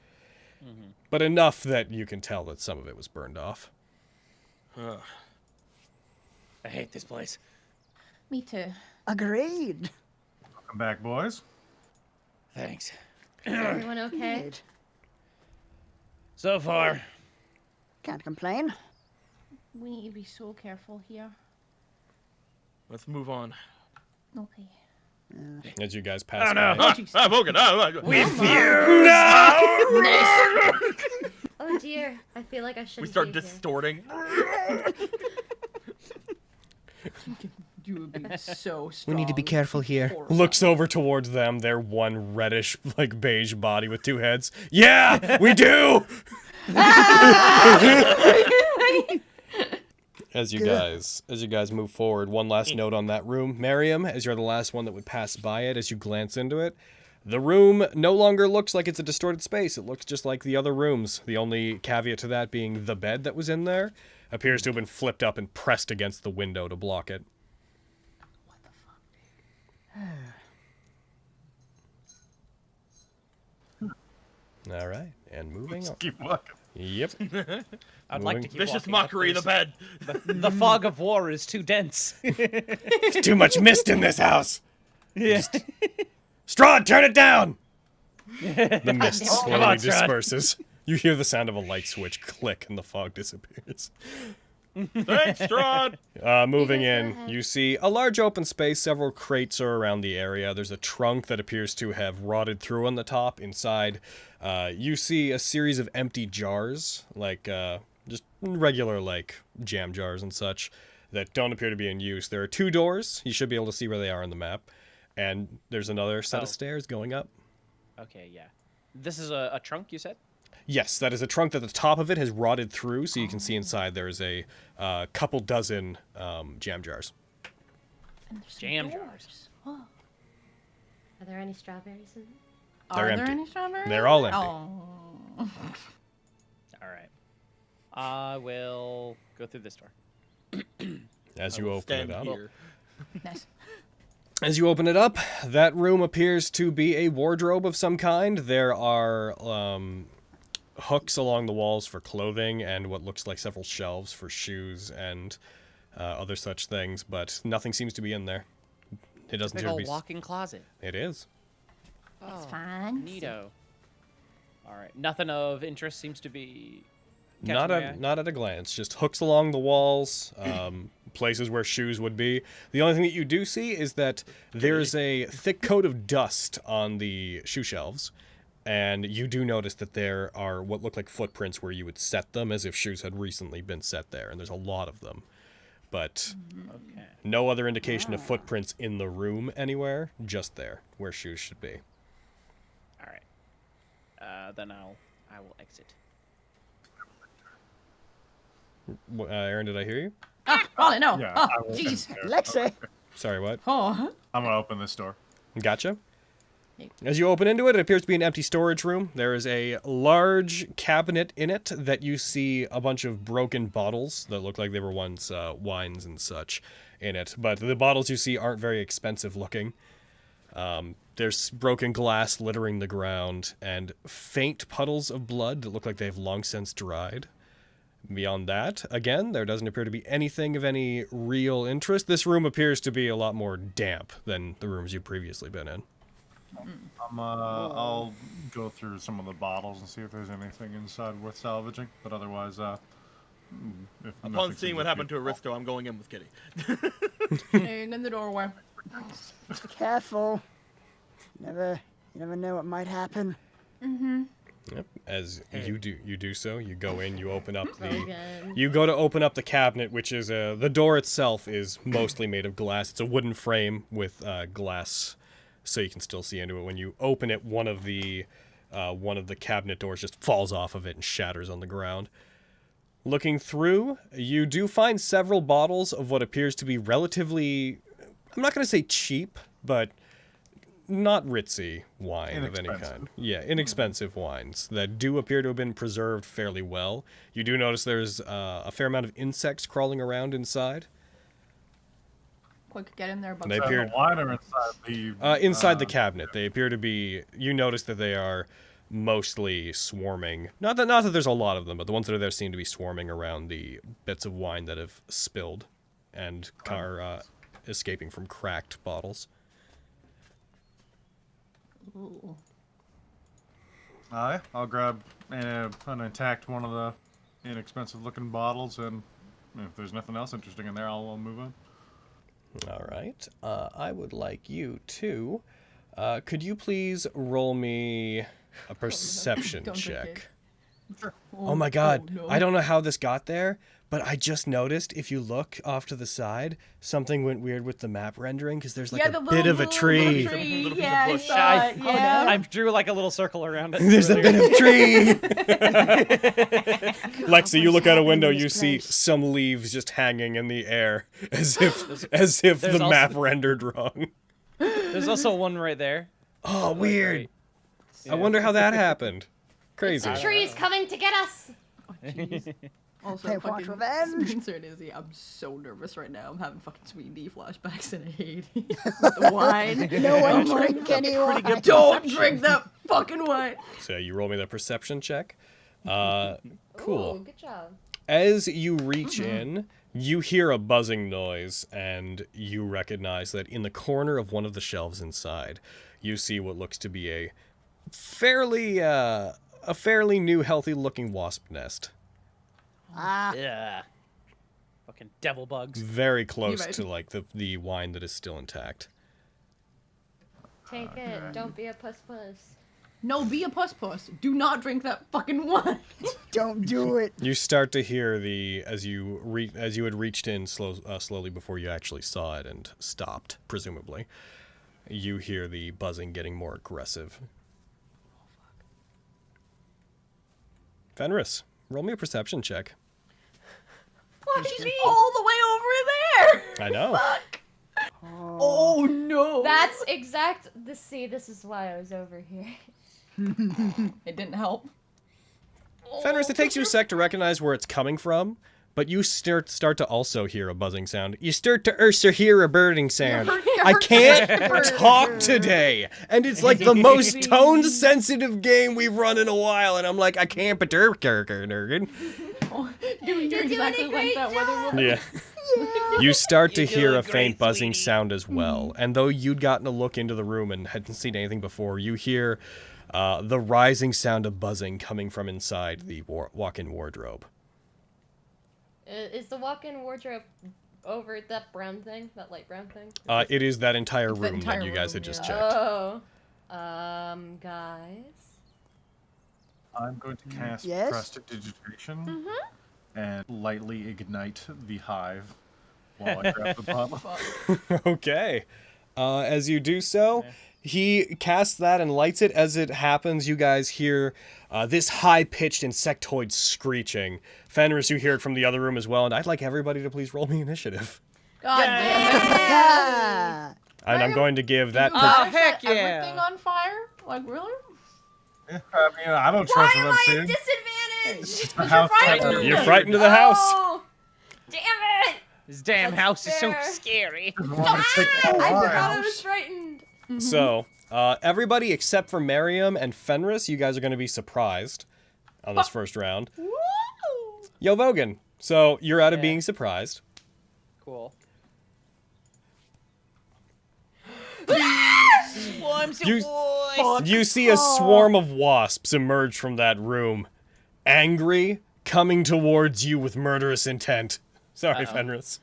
But enough that you can tell that some of it was burned off. Ugh. I hate this place. Me too. Agreed. Welcome back, boys. Thanks. Is everyone okay? Agreed. So far. Can't complain. We need to be so careful here. Let's move on. Okay. As you guys pass Oh, no. by. Vulcan. We Oh dear, I feel like I shouldn't We start be here. distorting. You would be so strong. We need to be careful here. Horrifying. Looks over towards them, their one reddish, like beige body with two heads. Yeah, we do. As you guys move forward, one last note on that room, Miriam, as you're the last one that would pass by it, as you glance into it, the room no longer looks like it's a distorted space. It looks just like the other rooms. The only caveat to that being the bed that was in there appears to have been flipped up and pressed against the window to block it. All right, and moving on. Keep walking. Yep. I'd like to keep Vicious walking, mockery in but the bed. the fog of war is too dense. Too much mist in this house. Yeah. Strahd, turn it down! The mist Come slowly on, Strahd. disperses. You hear the sound of a light switch click and the fog disappears. Thanks, Strahd. Moving You guys go in, ahead. you see a large open space. Several crates are around the area. There's a trunk that appears to have rotted through on the top. Inside, you see a series of empty jars, like just regular like jam jars and such, that don't appear to be in use. There are two doors. You should be able to see where they are on the map. And there's another set of Oh. stairs going up. Okay, yeah. This is a trunk, you said? Yes, that is a trunk that the top of it has rotted through, so you can see inside there's a couple dozen jam jars. And there's some Jam doors. jars. Whoa. Are there any strawberries in there? They're Are there empty. any strawberries? They're all empty. Oh. All right. I will go through this door. As I you will open it stand up. here. Nice. As you open it up, that room appears to be a wardrobe of some kind. There are hooks along the walls for clothing and what looks like several shelves for shoes and other such things, but nothing seems to be in there. It doesn't Big appear to old be. walk-in closet. It is. It's Oh, fine. neato. All right. Nothing of interest seems to be. Not catching my eye. not at a glance. Just hooks along the walls, places where shoes would be. The only thing that you do see is that there's a thick coat of dust on the shoe shelves, and you do notice that there are what look like footprints where you would set them as if shoes had recently been set there, and there's a lot of them. But Okay. no other indication of footprints in the room anywhere, just there, where shoes should be. All right. Then I will exit. Aaron, did I hear you? Ah, Raleigh, no. Yeah, Oh, I will jeez. stand there. Let's say. Sorry, what? Oh. I'm gonna open this door. Gotcha. As you open into it, it appears to be an empty storage room. There is a large cabinet in it that you see a bunch of broken bottles that look like they were once wines and such in it. But the bottles you see aren't very expensive looking. There's broken glass littering the ground and faint puddles of blood that look like they've long since dried. Beyond that, again, there doesn't appear to be anything of any real interest. This room appears to be a lot more damp than the rooms you've previously been in. I'll go through some of the bottles and see if there's anything inside worth salvaging. But otherwise, if Upon seeing what happened to Aristo, I'm going in with Kitty. Hang in the doorway. Careful. You never know what might happen. Yep. As you do so, you go in, you open up the Again. you go to open up the cabinet, which is the door itself is mostly made of glass. It's a wooden frame with glass, so you can still see into it. When you open it, one of the cabinet doors just falls off of it and shatters on the ground. Looking through, you do find several bottles of what appears to be relatively, I'm not going to say cheap, but not ritzy wine of any kind. Yeah, inexpensive wines that do appear to have been preserved fairly well. You do notice there's a fair amount of insects crawling around inside. quick get in there. Bug They spray. appeared- The wine or inside the cabinet. They appear to be. You notice that they are mostly swarming. Not that there's a lot of them, but the ones that are there seem to be swarming around the bits of wine that have spilled and are escaping from cracked bottles. Ooh. Aye, I'll grab an intact one of the inexpensive-looking bottles, and if there's nothing else interesting in there, I'll move on. All right. I would like you to. Could you please roll me a perception Don't drink check? it. Oh my god. no. I don't know how this got there, but I just noticed if you look off to the side, something went weird with the map rendering because there's like Yeah, a the bit little- of a little tree. Little piece of Yeah, I bush. saw it. Yeah. I drew like a little circle around it. There's a earlier. bit of tree. Lexi, you look out a window, happening in you this see place? some leaves just hanging in the air as if there's the map also- rendered wrong. There's also one right there. Oh, Like, weird. right- I wonder how that happened. Crazy. The tree's coming to get us. Also, They want revenge. Spencer and Izzy, I'm so nervous right now. I'm having fucking sweet D flashbacks and I hate it. With the wine. No one I'm like, drink any wine. don't drink that fucking wine. So you roll me the perception check. Cool. Ooh, good job. As you reach in, you hear a buzzing noise, and you recognize that in the corner of one of the shelves inside, you see what looks to be a fairly new, healthy-looking wasp nest. Ah, Yeah. Fucking devil bugs. Very close right. to like the wine that is still intact. Take it. Don't be a puss puss. No, be a puss puss. Do not drink that fucking wine. don't do it. You start to hear as you had reached in slowly before you actually saw it and stopped, presumably. You hear the buzzing getting more aggressive. Fenris, roll me a perception check. What? She's all the way over there. I know. Oh no. That's exact. This is why I was over here. It didn't help. Fenris, it takes you a sec to recognize where it's coming from, but you start to also hear a buzzing sound. You start to also hear a birding sound. I can't talk today, and it's like the most tone-sensitive game we've run in a while, and I'm like, I can't Nergin. You're exactly doing a like great that weather job. woman. Yeah. You start to You're hear doing a faint great, buzzing sweetie. sound as well, and though you'd gotten a look into the room and hadn't seen anything before, you hear the rising sound of buzzing coming from inside the walk-in wardrobe. Is the walk-in wardrobe over that brown thing? That light brown thing? It is that entire It's the room entire that you guys room, had just yeah. checked. Oh. Guys. I'm going to cast Yes? Prestidigitation and lightly ignite the hive while I grab the bottle. Okay. As you do so, he casts that and lights it. As it happens, you guys hear this high-pitched insectoid screeching. Fenris, you hear it from the other room as well, and I'd like everybody to please roll me initiative. God damn it. Yeah. And I'm going to give that... You Oh, guys heck set yeah. everything on fire? Like, really? Yeah, I mean, I don't trust what I'm seeing. disadvantage? The house frightened. You're frightened of the house. Oh, damn it! This damn That's house is so fair. scary. doesn't want me to take the I wine. forgot I was frightened. So, everybody except for Miriam and Fenris, you guys are going to be surprised on this first round. Woo! Yo, Vogan. So, you're out of Yeah. being surprised. Cool. You see a swarm of wasps emerge from that room, angry, coming towards you with murderous intent. Sorry, Fenris.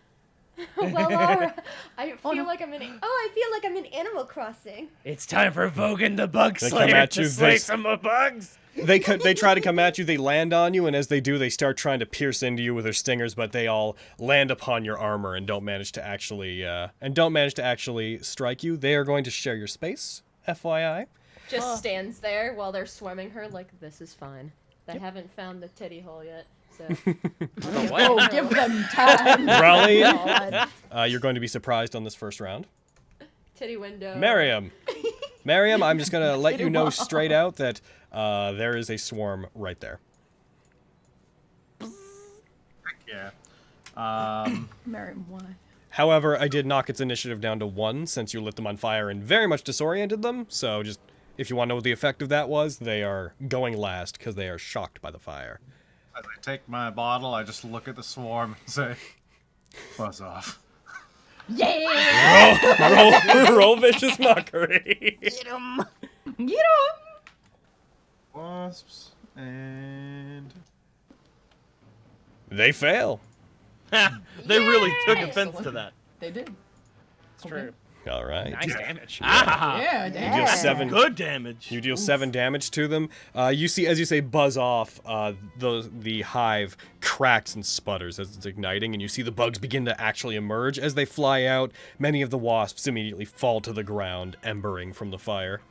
Well, Laura, I feel like I'm in. I feel like I'm in Animal Crossing. It's time for Vogan the Bug They come Slayer at to you, slay they- some more bugs. They try to come at you, they land on you, and as they do, they start trying to pierce into you with their stingers, but they all land upon your armor and don't manage to actually strike you. They are going to share your space, FYI. Just stands there while they're swarming her like, this is fine. They haven't found the titty hole yet, so... Oh, give them time. Raleigh, God. you're going to be surprised on this first round. Titty window. Miriam, I'm just going to let you know straight out that there is a swarm right there. Yeah. Miriam, why? However, I did knock its initiative down to 1 since you lit them on fire and very much disoriented them. So just, if you want to know what the effect of that was, they are going last because they are shocked by the fire. As I take my bottle, I just look at the swarm and say, buzz off. Yeah! Roll vicious mockery. Get him. Get him! Wasps and... They fail. They really took offense to that. They did. It's true. All right. Nice damage. Ah, Yeah, You damn. deal 7. good damage. You deal 7 damage to them. You see, as you say, buzz off, the hive cracks and sputters as it's igniting, and you see the bugs begin to actually emerge. As they fly out, many of the wasps immediately fall to the ground, embering from the fire.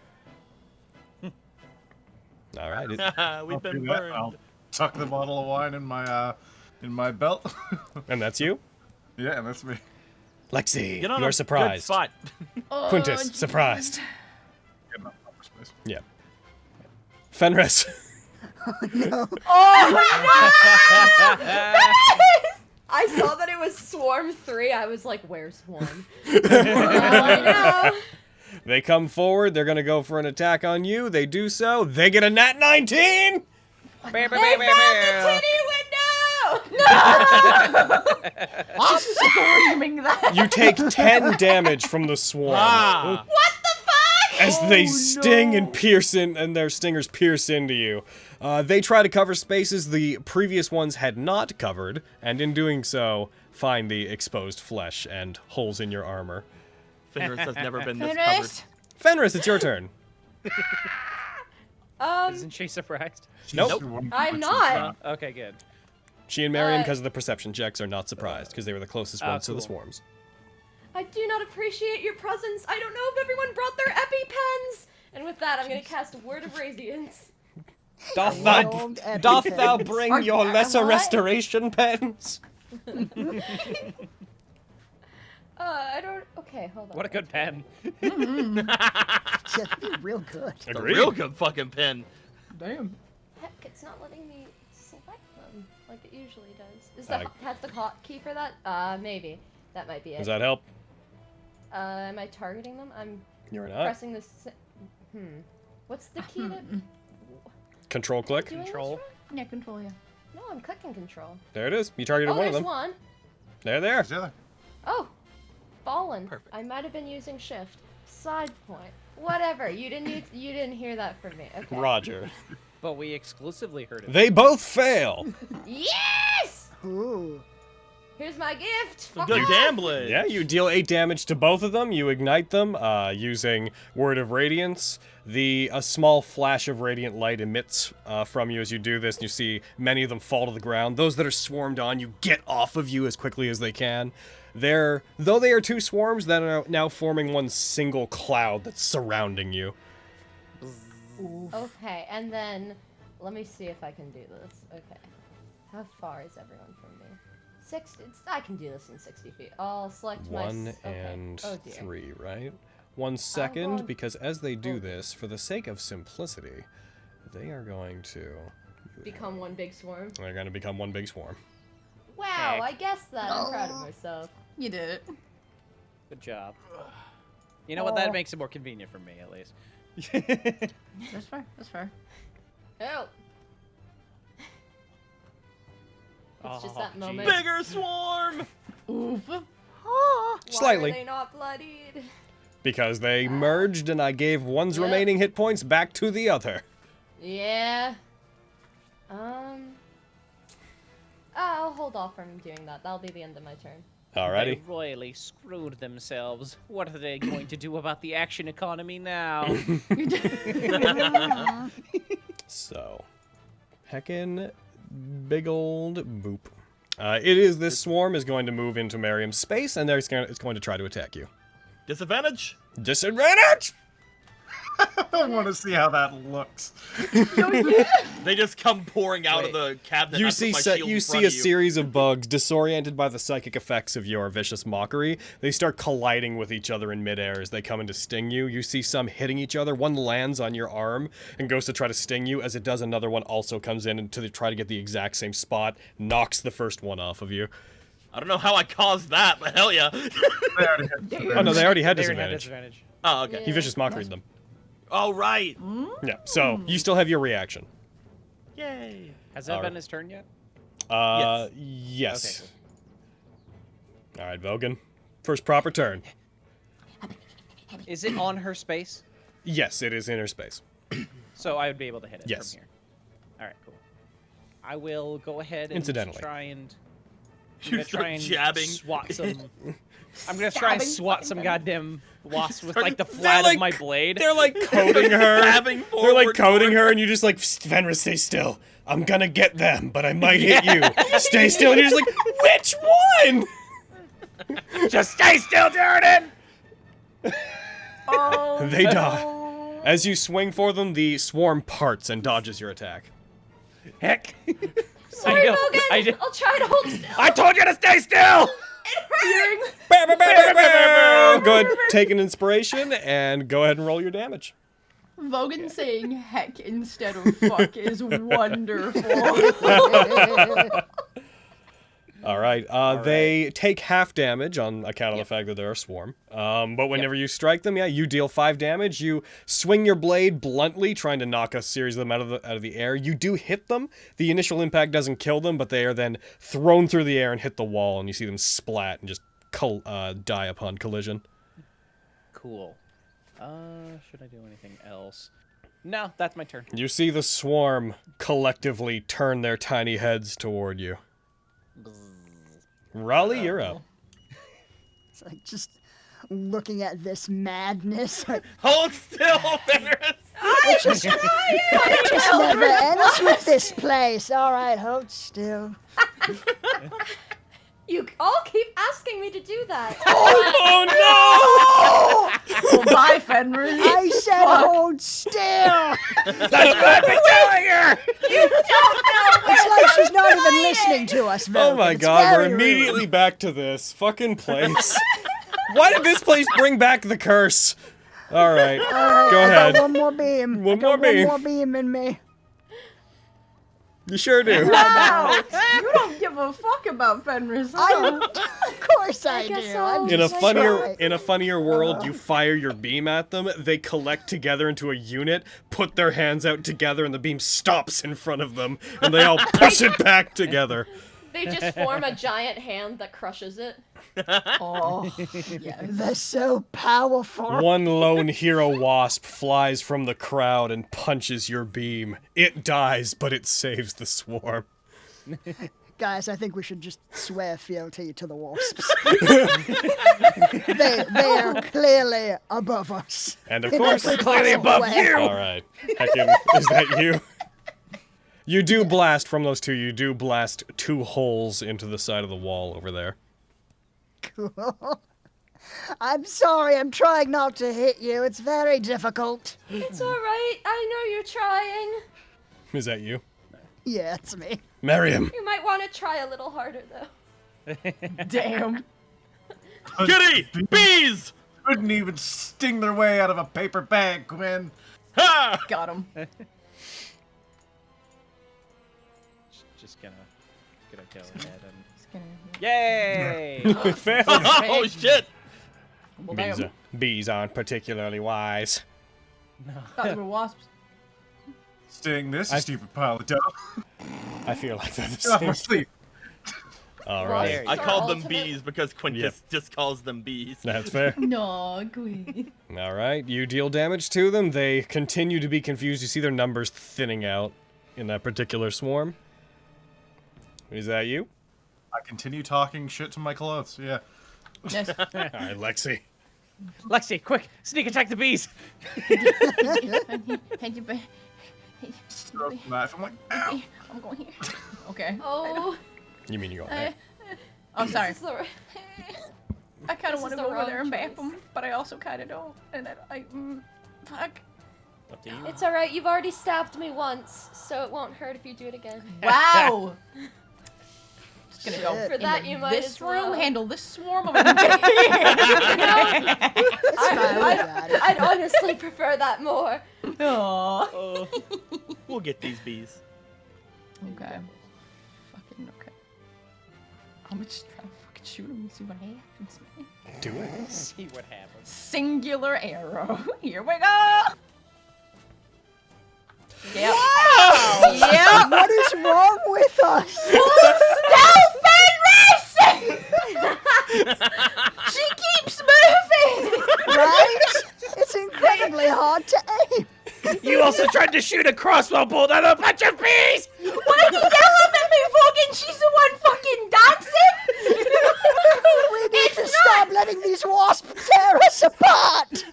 All right. We've been Do that. burned. I'll tuck the bottle of wine in my belt. And that's you? Yeah, that's me. Lexi, Get on you a are surprised. Good spot. Oh, Quintus, geez. surprised. Get in my proper space. Yeah. Fenris. I saw that it was Swarm 3. I was like, where's 1? I know. They come forward. They're going to go for an attack on you. They do so. They get a Nat19! They found the titty window! I'm screaming that. You take 10 damage from the swarm. Ah. What the fuck? As they sting and pierce in, and their stingers pierce into you. They try to cover spaces the previous ones had not covered, and in doing so, find the exposed flesh and holes in your armor. Fenris has never been this covered. Fenris. Fenris, it's your turn. Isn't she surprised? Nope. I'm not. Okay, good. She and Marion, because of the perception checks, are not surprised, because they were the closest ones to the cool. swarms. I do not appreciate your presence. I don't know if everyone brought their EpiPens. And with that, I'm going to cast a Word of Radiance. Doth Wild thou EpiPens. bring your lesser what? restoration pens? I don't... Okay, hold on. What a good pen. Yeah, real good. It's a real good fucking pen. Damn. Heck, it's not letting me select them like it usually does. Is that has the hotkey for that? Maybe. That might be it. Does that help? Am I targeting them? I'm You're not. pressing this. What's the key to Control click. doing this Control. right? Yeah, control you. No, I'm clicking control. There it is. You targeted Oh, one of there's them. one. There they are. Where's the other? Oh, fallen. Perfect. I might have been using shift. Side point. Whatever. You didn't hear that from me. Okay. Roger. But we exclusively heard it. They both fail. Yes! Ooh. Here's my gift. Some good gambling. Yeah, you deal 8 damage to both of them. You ignite them using Word of Radiance. A small flash of radiant light emits from you as you do this, and you see many of them fall to the ground. Those that are swarmed on, you get off of you as quickly as they can. Though they are 2 swarms that are now forming one single cloud that's surrounding you. Okay, and then let me see if I can do this. Okay. How far is everyone from me? 60. I can do this in 60 feet. I'll select my... 1 okay. and Oh, dear. 3, right? 1 second, going- because as they do Oh. this, for the sake of simplicity, they are going to... Become one big swarm. They're going to become one big swarm. Wow, Heck. I guess that. I'm proud of myself. You did it. Good job. You know what? That makes it more convenient for me, at least. That's fair. That's fair. Help! It's just that Oh, moment. geez. Bigger swarm. Oof. Why Slightly. are they not bloodied? Because they merged and I gave one's Yep. remaining hit points back to the other. Yeah. I'll hold off from doing that. That'll be the end of my turn. Alrighty. They royally screwed themselves. What are they going to do about the action economy now? So, heckin' big old boop. This swarm is going to move into Miriam's space, and it's going to try to attack you. Disadvantage. Disadvantage! I want to see how that looks. They just come pouring out of the cabinet. You I see, put my shield you in see front a of you. series of bugs disoriented by the psychic effects of your vicious mockery. They start colliding with each other in midair as they come in to sting you. You see some hitting each other. One lands on your arm and goes to try to sting you. As it does, another one also comes in and to try to get the exact same spot, knocks the first one off of you. I don't know how I caused that, but hell yeah. They already had Oh no, they already had They already had disadvantage. disadvantage. Oh, okay. He vicious mockered them. Oh, right. Yeah, so you still have your reaction. Yay. Has that Alright. been his turn yet? Yes. Okay, All right, Vogan. First proper turn. Is it on her space? Yes, it is inner space. So I would be able to hit it Yes. from here. All right, cool. I will go ahead and Incidentally. try and You I'm gonna start try and jabbing. swat some. I'm gonna try and Stabbing swat some fucking goddamn wasp with Start- like the They're flat like- of my blade. They're like coating her. Stabbing They're like forward coating toward her, and you just like, Fenris, stay still. I'm gonna get them, but I might hit you. Stay still, and you're just like, which one? Just stay still, Darren. Oh, They die. As you swing for them, the swarm parts and dodges your attack. Heck. Sorry, know, Logan. I did- I'll try to hold still. I told you to stay still. Go ahead, take an inspiration, and go ahead and roll your damage. Vogan saying heck instead of fuck is wonderful. All right. They take half damage on account of the fact that they're a swarm. But whenever you strike them, you deal 5 damage. You swing your blade bluntly, trying to knock a series of them out of the air. You do hit them. The initial impact doesn't kill them, but they are then thrown through the air and hit the wall, and you see them splat and just die upon collision. Cool. Should I do anything else? No, that's my turn. You see the swarm collectively turn their tiny heads toward you. Raleigh, you're up. It's like just looking at this madness. Like, Hold still, Fenris. it just never ends with this place. All right, hold still. You all keep asking me to do that. Oh Well, bye, Fenris. I said hold still. That's what I've been telling her. It's like she's not even listening to us. no! Oh Vogan. my It's god, we're very rude. immediately back to this fucking place. Why did this place bring back the curse? All right, All right, go I ahead. got one more beam. One I got more beam. One more beam in me. You sure do. Wow. You don't give a fuck about Fenris. huh? Of course I guess do. so. I'm In a just funnier trying. in a funnier world, you fire your beam at them, they collect together into a unit, put their hands out together, and the beam stops in front of them, and they all push it back together. They just form a giant hand that crushes it. Oh, yes. They're so powerful. One lone hero wasp flies from the crowd and punches your beam. It dies, but it saves the swarm. Guys, I think we should just swear fealty to the wasps. they are clearly above us. And of In course, every possible way. all right. Heckin, is that you? You do blast from those two. You do blast 2 holes into the side of the wall over there. Cool. I'm sorry, I'm trying not to hit you. It's very difficult. It's alright. I know you're trying. Is that you? Yeah, it's me. Miriam. You might want to try a little harder, though. Damn. Kitty, bees. Couldn't even sting their way out of a paper bag, Gwen. Ha! Got him. Just gonna go ahead and. Just gonna- Yay! Fail. Oh shit! Well, Bees, damn. bees aren't particularly wise. Thought they were wasps. Sting this, you stupid pile of dough. I feel like they're the Get off my same. sleeve. All Well, right. there I It's our called them ultimate- bees because Quintus Yep. just calls them bees. That's fair. No, Gwen. All right. You deal damage to them. They continue to be confused. You see their numbers thinning out in that particular swarm. Is that you? I continue talking shit to my clothes. Yeah. Yes. All right, Lexi. Lexi, quick, sneak attack the bees. Stroke the knife. I'm like, ow. I'm going here. Okay. Oh, You mean you go? I'm sorry. this is the I kind this of want is to the go over there wrong and bap choice. them, but I also kind of don't. And fuck. Up to you. It's alright, you've already stabbed me once, so it won't hurt if you do it again. Wow. Just gonna go For that, into you might this as room, well. handle this swarm of It's fine, we got it. I'd honestly prefer that more. Aww. We'll get these bees. Okay. Fucking okay. I'm just trying to fucking shoot him and see what happens, man. Do it. See what happens. Singular arrow. Here we go. Yep. Yep. What is wrong with us? Stealth and racing. She keeps moving. Right? It's incredibly hard to aim. You also tried to shoot a crossbow bolt at a bunch of bees! Why are you yelling at me, fucking? She's the one fucking dancing. We need to stop letting these wasps tear us apart.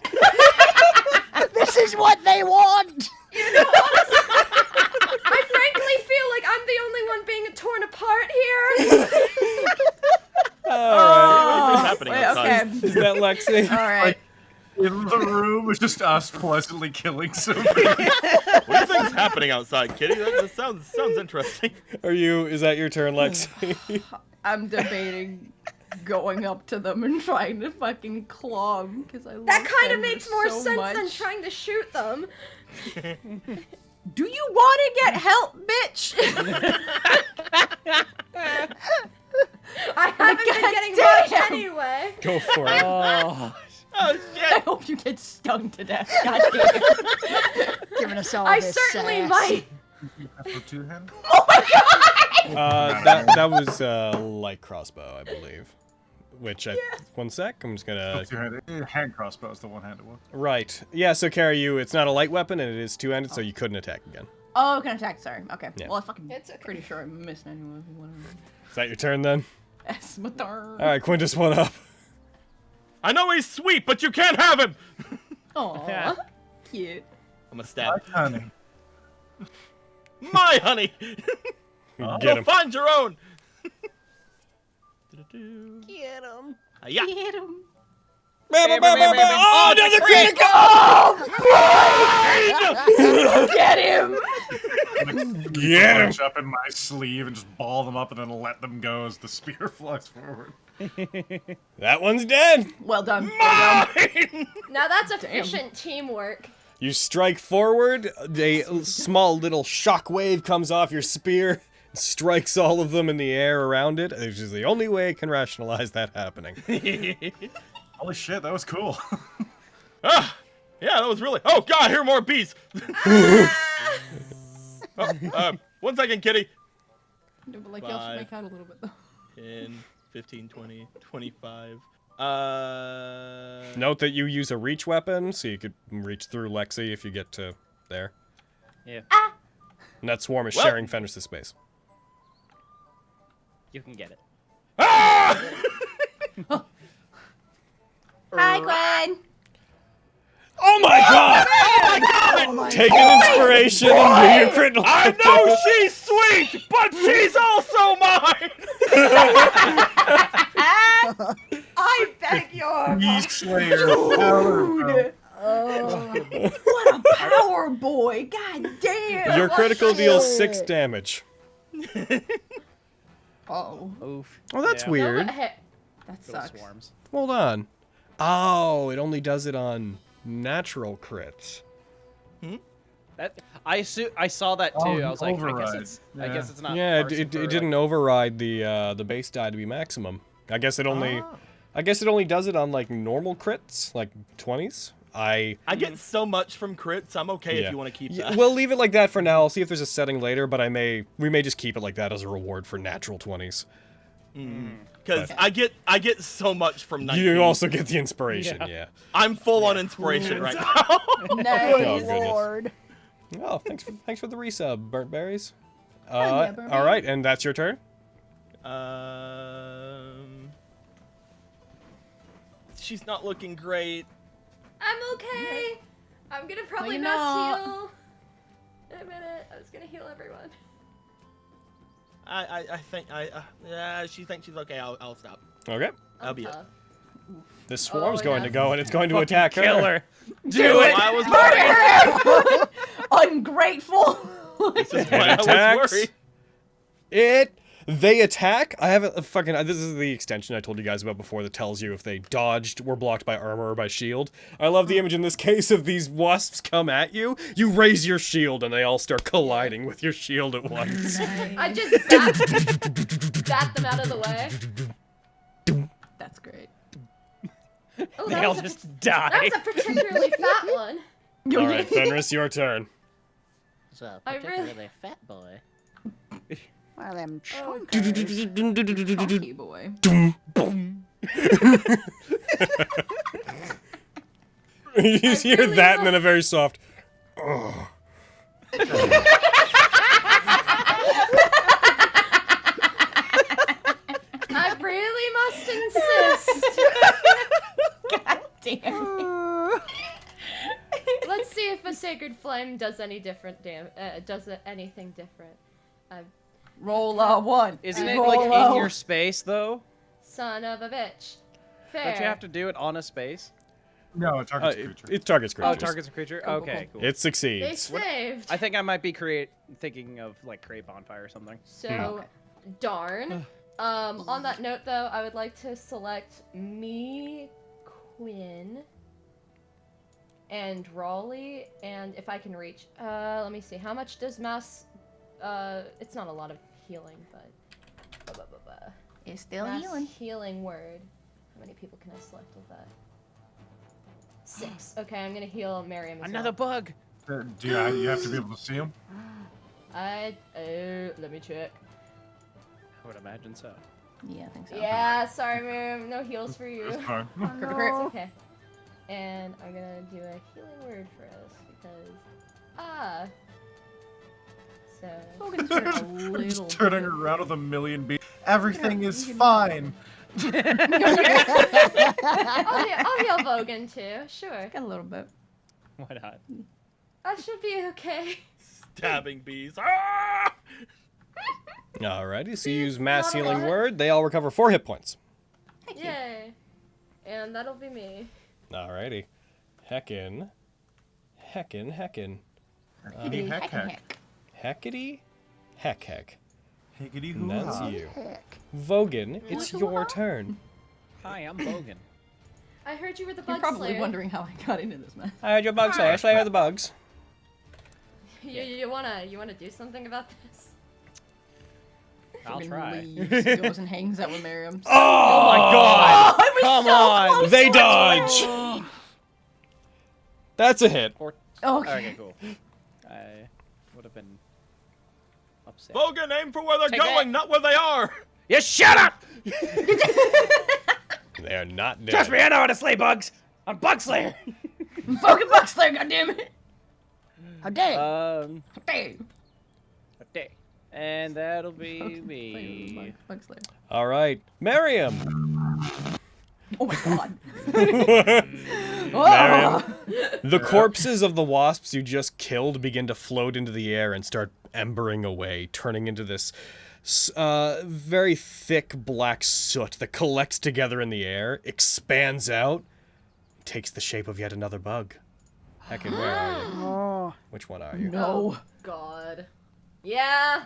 This is what they want. You know, honestly, I frankly feel like I'm the only one being torn apart here. What's happening Wait, outside? okay. Is that Lexi? All right. In the room was just us pleasantly killing somebody. What do you think's happening outside, Kitty? That sounds interesting. Is that your turn, Lexi? I'm debating going up to them and trying to fucking claw them because I love That kind of them makes more so sense much. than trying to shoot them. Do you want to get help, bitch? I haven't been God getting damn. much anyway. Go for it. Oh. Oh I shit! hope you get stung to death. God damn. Giving us all I this certainly sass. might. For two-hand? That was light crossbow, I believe. Which one sec. I'm just gonna. Two-handed. Hand crossbow is the one-handed one. Right. Yeah. So carry you. It's not a light weapon, and it is two-handed, so you couldn't attack again. Oh, can attack. Sorry. Okay. Yeah. Well, I fucking It's okay. pretty sure I missed anyway. Is that your turn then? That's my turn. All right, Quintus, one up. I know he's sweet, but you can't have him. Aw, cute. I'm gonna stab. Honey. My honey. Get Go him. find your own. Get him. Yeah. Get him. Oh, another critical! Get him. Get him! Punch up in my sleeve and just ball them up and then let them go as the spear flies forward. That one's dead. Well done. Now that's efficient teamwork. You strike forward. A small little shock wave comes off your spear, strikes all of them in the air around it. Which is the only way I can rationalize that happening. Holy shit, that was cool. Ah, yeah, that was really. Oh God, here are more bees. 1 second, Kitty. No, but like, y'all should 5, make out a little bit though. 10, 15, 20, 25. Note that you use a reach weapon, so you could reach through Lexi if you get to there. Yeah. And that swarm is Well- sharing Fenris's space. You can get it. Hi, Gwen. Oh my god! Take an inspiration and do your critical. I know she's sweet, but she's also mine. I beg your Beast Slayer. Power. What a power boy. God damn. Your critical deals 6 damage. Oh, Oof. Oh, that's Yeah. weird. that Those sucks. swarms. Hold on. Oh, it only does it on natural crits. That I saw that too. Oh, I was like, override. I guess it's not. Yeah, parsing it for, didn't override the base die to be maximum. I guess it only does it on like normal crits, like 20s. I get so much from crits. I'm okay Yeah. if you want to keep Yeah, that. we'll leave it like that for now. I'll see if there's a setting later, but we may just keep it like that as a reward for natural 20s. Because I get so much from 19. You also get the inspiration, yeah. I'm full on inspiration right now. Nice. Oh, goodness. Lord. Oh, thanks for the resub, Burnt Berries. yeah, Burnt All right, and that's your turn. She's not looking great. I'm okay. I'm gonna probably you're mass not. heal. In a minute, I was gonna heal everyone. I think yeah, she thinks she's okay. I'll stop. Okay. That'll be it. Tough. This swarm's Oh, going yeah. to go, and it's going to attack her. Kill her. Do it. I was Ungrateful. This is It why I was attacks. worried. It They attack. I haven't fucking. This is the extension I told you guys about before that tells you if they dodged, were blocked by armor or by shield. I love the image in this case of these wasps come at you. You raise your shield and they all start colliding with your shield at once. I just bat them out of the way. That's great. Oh, They that all was, just die. that was a particularly fat one. All right, Fenris, your turn. So, I really- particularly fat boy. Well, them Oh, chunkers. Chunky boy. You just hear really that and then a very soft. I really must insist. God damn it. Let's see if a sacred flame does any different. Anything different. Roll a 1. Isn't it Roll like a- in your space though? Son of a bitch. Fair. Don't you have to do it on a space? No, it targets a creature. It targets creatures. Oh, targets a creature. Cool, Okay, cool, cool. It They succeeds. saved. I think I might be thinking of like create bonfire or something. So, darn. On that note, though, I would like to select me, Quinn, and Raleigh, and if I can reach, let me see. How much does mass? It's not a lot of healing, but. It's still Mass healing. healing word. How many people can I select with that? 6. Okay, I'm gonna heal Miriam as Another well. bug. Do you have to be able to see him? Let me check. I would imagine so. Yeah, I think so. Yeah, sorry, Miriam. No heals for you. It's fine. It's okay. And I'm gonna do a healing word for us because so Logan's hurt a little Just turning bit. around with a million bees. Everything is fine. I'll heal Vogan too. Sure, Got a little bit. Why not? that should be okay. Stabbing bees. Ah! Alrighty, so you use mass Not a healing lot. word. They all recover 4 hit points. Yay! And that'll be me. Alrighty. Heckin. Hickety heck heck. Heckity. Heck. Hickety And that's hoo-ha. you. Heck. Vogan, it's your turn. Hi, I'm Bogan. I heard you were the You're bug probably slayer. wondering how I got into this mess. I heard your bug slayer. Slayer the bugs. You wanna do something about this? I'll Friggin' try. leaves, goes and hangs out with Miriam. Oh my god! Come on! They dodge! That's a hit. Okay. Cool. I would have been upset. Bogan, aim for where they're Take going, not where they are. You shut up! They are not dead. Trust me, I know how to slay bugs. I'm Bug Slayer. Fucking Bug Slayer, goddammit! How dare you? Hey! Okay. And that'll be me. Bug Slayer. All right, Miriam. Oh my god. Miriam. The corpses of the wasps you just killed begin to float into the air and start embering away, turning into this very thick black soot that collects together in the air, expands out, takes the shape of yet another bug. Heckin', where are you? Oh, Which one are you? No. God. Yeah.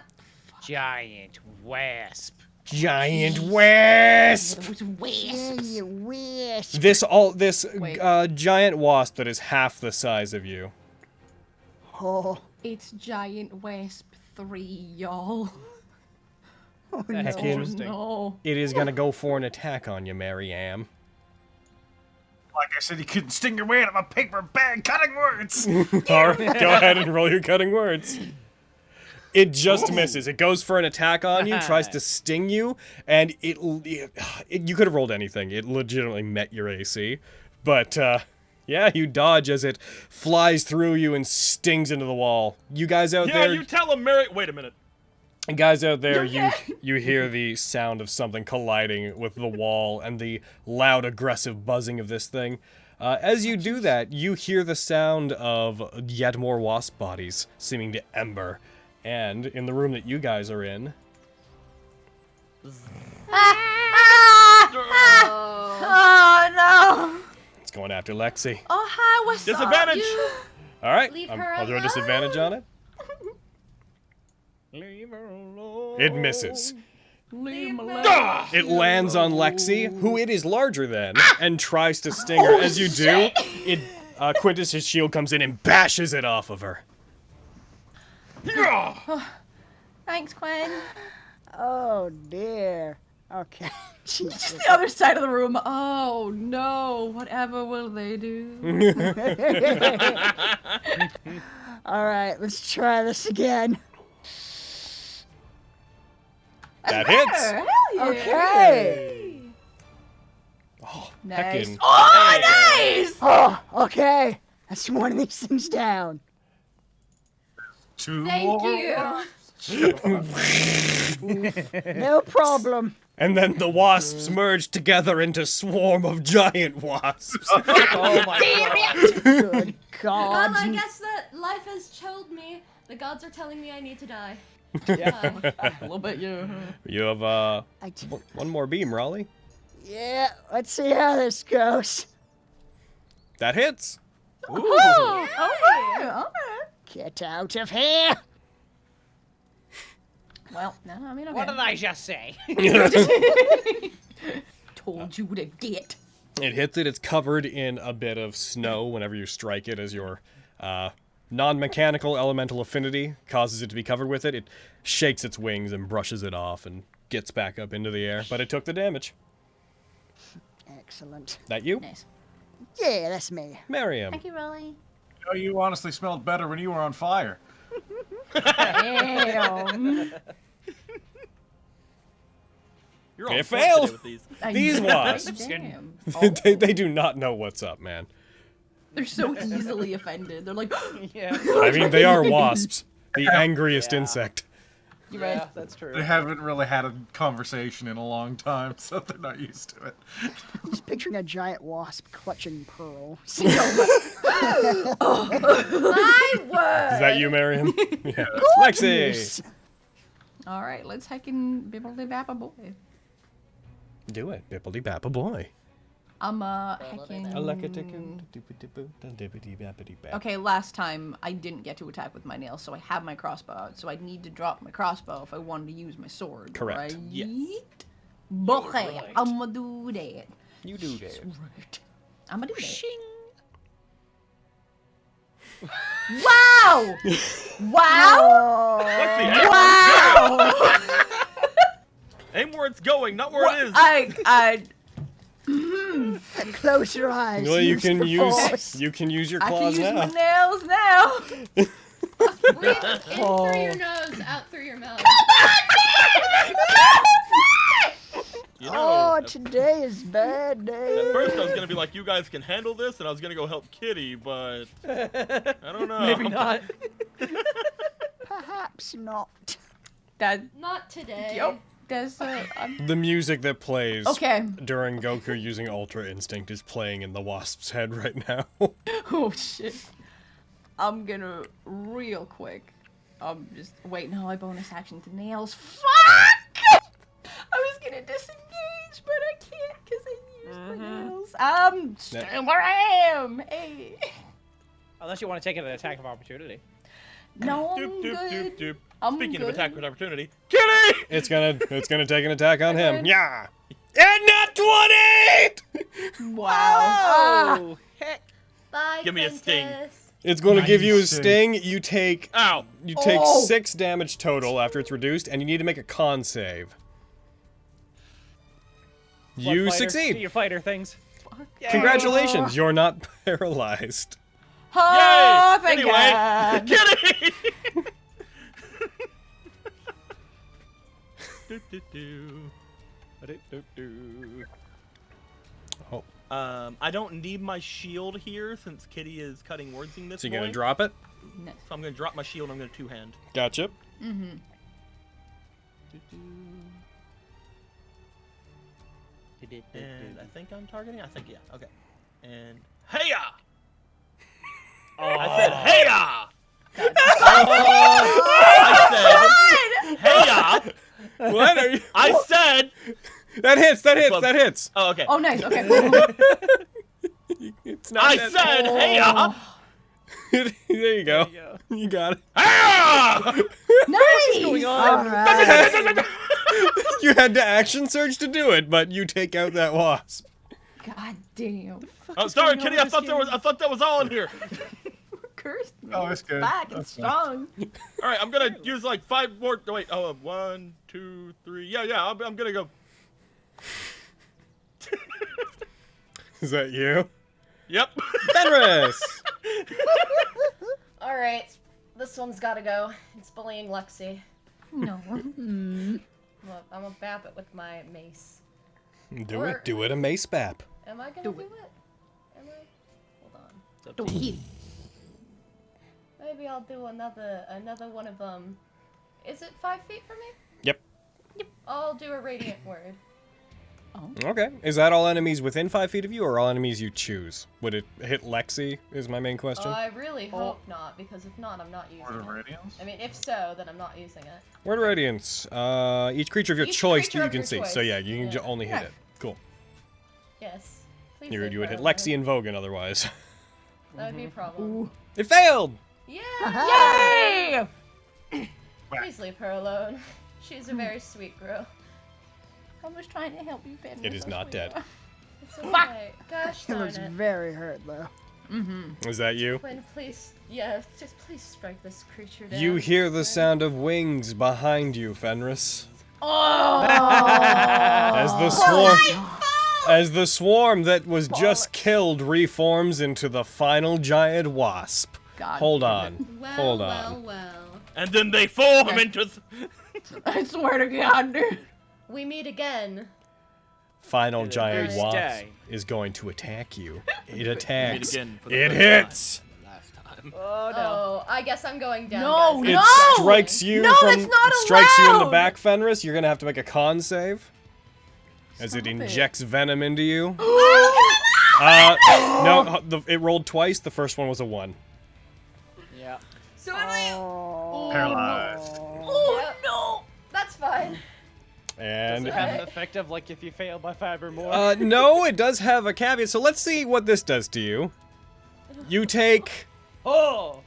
Giant wasp. Giant wasp! yeah, you wish. This Wait. giant wasp that is half the size of you. Oh, It's Giant Wasp 3, y'all. That's Heckin'. interesting. No. It is gonna go for an attack on you, Miriam. Like I said, you couldn't sting your way out of a paper bag cutting words. All right, go ahead and roll your cutting words. It just misses. It goes for an attack on you, tries to sting you, and you could have rolled anything. It legitimately met your AC. But, yeah, you dodge as it flies through you and stings into the wall. You guys out Yeah, there... you tell him, Mary. Wait a minute. Guys out there, you hear the sound of something colliding with the wall and the loud, aggressive buzzing of this thing. As you do that, you hear the sound of yet more wasp bodies seeming to ember. And in the room that you guys are in, Oh. Oh no! it's going after Lexi. Oh hi, what's up? Disadvantage. All right, Leave her I'll do a alone. disadvantage on it. Leave her alone. It misses. Leave my Leave legs. It lands on Lexi, who it is larger than, and tries to sting her. As you do, Quintus's shield comes in and bashes it off of her. Thanks, Quinn. Oh dear. Okay. Jesus. Just the other side of the room. Oh no, whatever will they do? All right, let's try this again. That hits. Hell yeah. Okay. Oh, Nice. heckin'. Oh, nice! Oh, okay. That's one of these things down. 2 Thank more. you. No problem. And then the wasps merge together into swarm of giant wasps. Oh my god. Good God. Well, I guess that life has told me. The gods are telling me I need to die. A little bit, yeah. You have one more beam, Raleigh. Yeah, let's see how this goes. That hits. Oh, okay, okay. Get out of here. Well, no, I mean, okay. What did I just say? Told you to get. It hits it. It's covered in a bit of snow whenever you strike it, as your non-mechanical elemental affinity causes it to be covered with it. It shakes its wings and brushes it off and gets back up into the air, but it took the damage. Excellent. That you? Nice. Yeah, that's me. Miriam. Thank you, Rolly. Oh, you honestly smelled better when you were on fire. Damn. You're all It fucked today failed. with these. These wasps. Damn. they do not know what's up, man. They're so easily offended. They're like, Yeah. I mean, they are wasps. The angriest Yeah. insect. you Yeah, right. that's true. They haven't really had a conversation in a long time, so they're not used to it. Just picturing a giant wasp clutching Pearl. My word. Is that you, Miriam? Yeah. Lexi. All right, let's heckin' bibbly bap a boy. Do it, bippity bappa boy. I'm heckin'. Okay, last time I didn't get to attack with my nails, so I have my crossbow out. So I'd need to drop my crossbow if I wanted to use my sword. Correct. Right? Yes. Okay, right. I'ma do that. You do that. I'ma do that. Wow! Wow! Let's see. Wow! Aim where it's going, not where it is. Close your eyes. Well, you can the force. use your I can claws use my now. nails now. Breathe in through your nose, out through your mouth. You Oh, know, today is bad day. at first I was gonna be like, you guys can handle this, and I was gonna go help Kitty, but I don't know. Maybe not. Perhaps not. That Not today. yep. There's The music that plays okay. during Goku using Ultra Instinct is playing in the wasp's head right now. Oh shit. I'm gonna real quick. Just wait. No, I bonus action to nails. Fuck! I was gonna disengage, but I can't because I used my nails. Stay where I am. Hey. Unless you want to take an attack of opportunity. No, I'm Doop, doop, good. doop, doop. I'm Speaking good. of attack with opportunity, Kitty! It's gonna take an attack on him. Good. Yeah. And not 20! Wow. Oh, heck. Bye, Give me a sting. Quintus. It's going to give you a Nice. sting. You take Ow! 6 damage total after it's reduced, and you need to make a con save. You What, fighter? succeed. Do your fighter things. Congratulations, you're not paralyzed. Oh, Yay! thank Anyway, God. Kitty! Do, do, do. Oh, I don't need my shield here since Kitty is cutting words in this so you're gonna point. drop it? So I'm gonna drop my shield. I'm gonna two-hand. Gotcha. Mm-hmm. And I think I'm targeting. I think yeah. Okay. And heya! Oh. I said heya! I said heya! What are you? I said. That hits. Club. That hits. Oh, okay. Oh, nice. Okay. It's not. I said heya! There you go. You got it. Heya! Nice. All right. You had to action surge to do it, but you take out that wasp. God damn. Oh, sorry, Kitty. I thought that was all in here. Cursed me. Oh, it's good. Back and That's fine. strong. All right, I'm gonna use like 5 more. Oh, wait. Oh, 1, 2, 3. Yeah. I'm gonna go. Is that you? Yep. Fenris! Alright, this one's gotta go. It's bullying Lexi. No. I'm gonna bap it with my mace. Do it a mace bap. Am I gonna do it? Am I? Hold on. Don't hit. Maybe I'll do another one of them. Is it 5 feet for me? Yep. I'll do a radiant word. Okay. Is that all enemies within 5 feet of you, or all enemies you choose? Would it hit Lexi, is my main question. I really hope not, because if not, I'm not using Word of it. Radiance? I mean, if so, then I'm not using it. Word of Radiance. Each creature of your Each choice creature you of can your see. choice. So yeah, you can Yeah. only hit Yeah. it. Cool. Yes. Please You say would hit Pearl. Lexi and Vogan otherwise. That would be a problem. It failed! Yeah! Yay! Please leave her alone. She's a very sweet girl. I was trying to help you, Fenris. It is not dead. It's okay. Gosh It darn was it. very hurt, though. Is that you? Quinn, please, just please strike this creature down. You hear the Quinn. sound of wings behind you, Fenris. Oh! As the swarm that was just killed reforms into the final giant wasp. God Hold damn on. Well, Hold on. well. And then they form into. I swear to God, dude. We meet again. Final the giant first wasp day. is going to attack you. It attacks. again for the It first hits. Last time. Oh no. Oh, I guess I'm going down. No, guys. It No! strikes you No, from that's not strikes you in the allowed! back, Fenris. You're gonna have to make a con save as Stop it it. injects venom into you. Oh, No, it rolled twice. The first one was a 1. Yeah. So am I. Oh. Paralyzed. Oh, no! That's fine. And Does it have an Right. effect of like if you fail by 5 or more? no, it does have a caveat. So let's see what this does to you. You take Oh!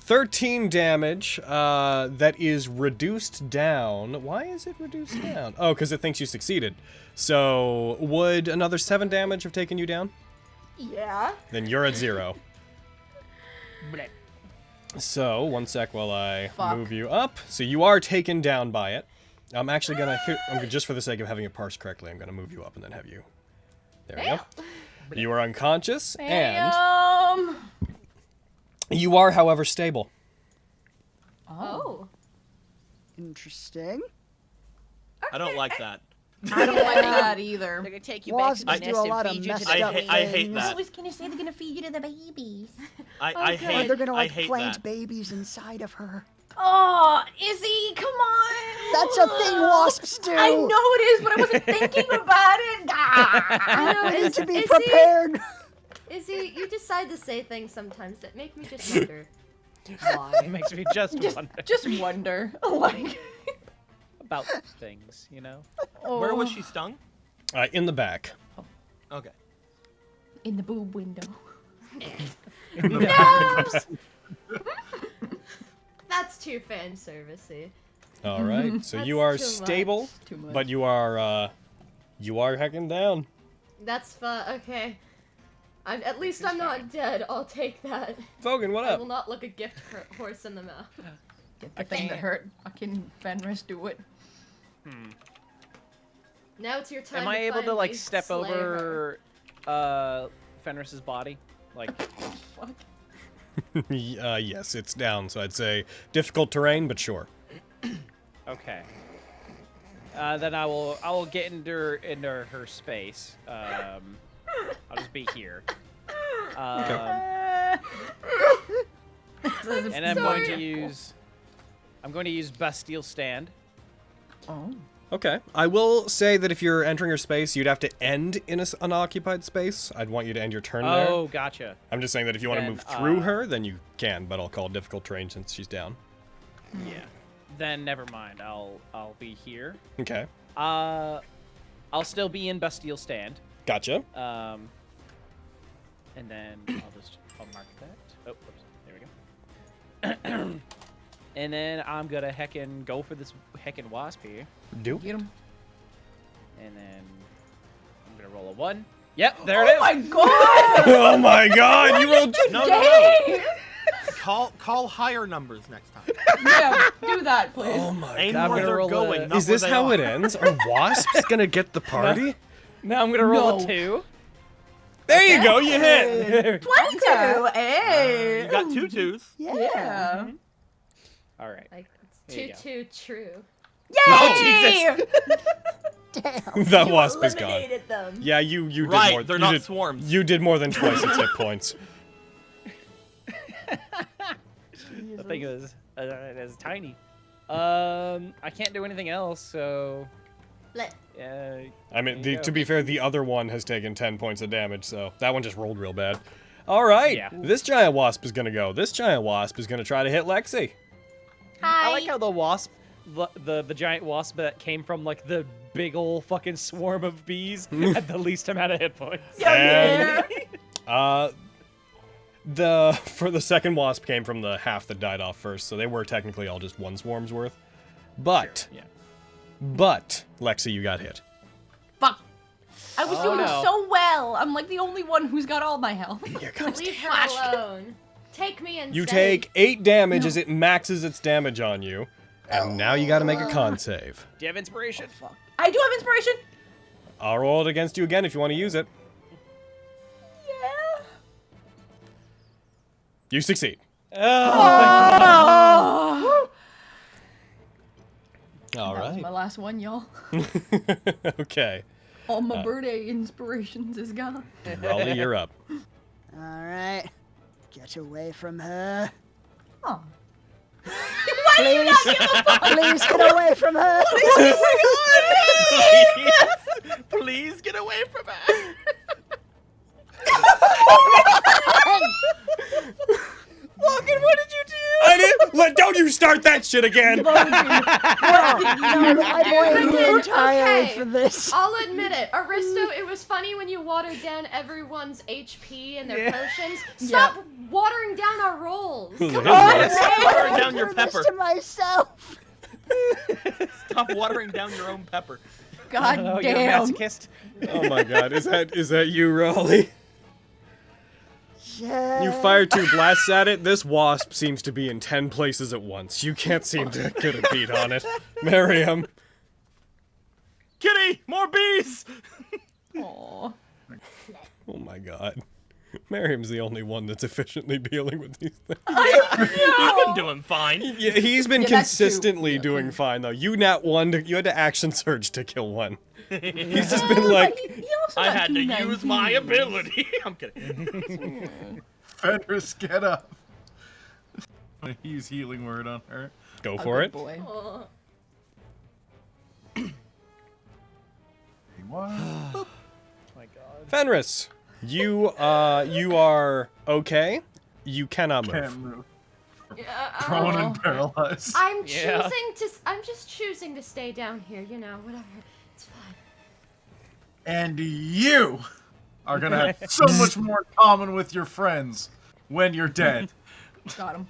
13 damage that is reduced down. Why is it reduced down? Oh, because it thinks you succeeded. So would another 7 damage have taken you down? Yeah. Then you're at 0. Bleh. So, one sec while I Fuck. move you up. So you are taken down by it. I'm actually gonna, just for the sake of having it parsed correctly, I'm gonna move you up and then have you. There we go. You are unconscious, and you are, however, stable. Oh. Interesting. I don't like that. I don't like that either. They're gonna take you back to the Wasps nest do a and lot of feed you to messed the up I hate things. that. was gonna say they're gonna feed you to the babies. I Or hate. they're gonna I like hate plant that. babies inside of her. Oh, Izzy, come on! That's a thing wasps do. I know it is, but I wasn't thinking about it. I know. You need to be Izzy, prepared. Izzy, you decide to say things sometimes that make me just wonder. It Why? makes me just wonder Just wonder, like. about things, you know? Where was she stung? In the back. Okay. In the boob window. That's too fan servicey. All right. So you That's are too stable, much. Too much. but you are hacking down. That's fun. Okay. At least I'm not dead. I'll take that. Vogan, what I up? will not look a gift horse in the mouth. Get the thing that hurt. Fucking Fenris, do it. Now it's your time. Am I able to like finally step slay her. over Fenris's body? Like Fuck. Yes, it's down. So I'd say difficult terrain, but sure. okay. Then I will get into her space. I'll just be here. And I'm going to use Bastille Stand. Oh. Okay. I will say that if you're entering her space, you'd have to end in an unoccupied space. I'd want you to end your turn there. Oh, gotcha. I'm just saying that if you want to Then, move through her, then you can, but I'll call it difficult terrain since she's down. Yeah. Then never mind. I'll be here. Okay. I'll still be in Bastille Stand. Gotcha. And then I'll mark that. Oh, whoops. There we go. And then I'm gonna heckin' go for this heckin' wasp here. Do. Get him. And then I'm gonna roll a 1. Yep, there it is. Oh my god! Oh my god, you rolled. No. Call higher numbers next time. Yeah, do that, please. Oh my Aim god. where gonna they're roll going. a- not Is this where they how are. it ends? Are wasps gonna get the party? Now I'm gonna roll No. a 2. There you go, you hit. 22. Hey. You got 2 2s. Yeah. All right. Like it's There you too true. Yay! Damn. That wasp is gone. Eliminated them. Yeah, you did Right, more. they're you not did, swarms. You did more than twice its hit points. The thing is, it's tiny. I can't do anything else, so. Let. I mean, There you to go. be fair, the other one has taken 10 points of damage, so that one just rolled real bad. All right, Yeah. this giant wasp is gonna go. This giant wasp is gonna try to hit Lexi. I like how the wasp, the giant wasp that came from like the big ol' fucking swarm of bees had the least amount of hit points. And, for the second wasp came from the half that died off first, so they were technically all just one swarm's worth. But, Yeah. but Lexi, you got hit. Fuck. I was Oh, doing no. so well. I'm like the only one who's got all my health. Here comes Leave her alone. Take me instead. You take 8 damage as it maxes its damage on you, and now you got to make a con save. Do you have inspiration? I do have inspiration. I'll roll it against you again if you want to use it. Yeah. You succeed. Oh. All That was right. my last one, y'all. Okay. All my birthday inspirations is gone. Raleigh, you're up. All right. Get away from her. Oh. Please, please get away from her. Please get away from her. Logan, what did you do? I didn't. Don't you start that shit again. No, I blame you entirely Okay. for this. I'll admit it. Aristo, it was funny when you watered down everyone's HP and their potions. Stop watering down our rolls. Come Yes. on, Watering I down your do this pepper. to myself. Stop watering down your own pepper. God Oh, you're a damn. masochist. Oh my god, is that you, Raleigh? Yeah. You fire 2 blasts at it. This wasp seems to be in 10 places at once. You can't seem to get a beat on it. Miriam. Kitty, more bees. Aw. Oh my god. Miriam's the only one that's efficiently dealing with these things. You've been doing fine. Yeah, he's been Yeah, that's true. consistently doing fine though. You nat 1, you had to action surge to kill one. He's just been like, He also I got had to 219. use my ability. I'm kidding. Fenris, get up. Use healing word on her. go Oh, for good it. Boy. Oh, What? Oh my god. Fenris, you are okay. You cannot move. Can't move. yeah, Prone oh. and paralyzed. I'm Yeah. choosing to. I'm just choosing to stay down here. You know, whatever. It's fine. And you are gonna have so much more in common with your friends when you're dead. Got him.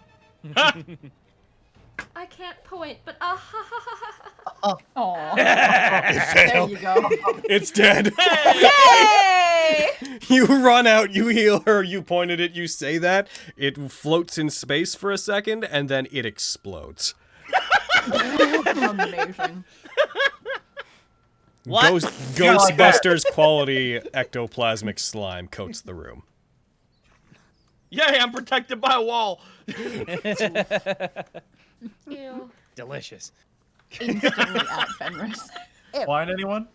I can't point, but ha ha ha ha. Aw. It There failed. you go. It's dead. Yay! You run out, you heal her, you point at it, you say that. It floats in space for a second, and then it explodes. Amazing. Ghostbusters quality ectoplasmic slime coats the room. Yay, I'm protected by a wall. Ew. Delicious. Instantly at Fenris. Wine anyone?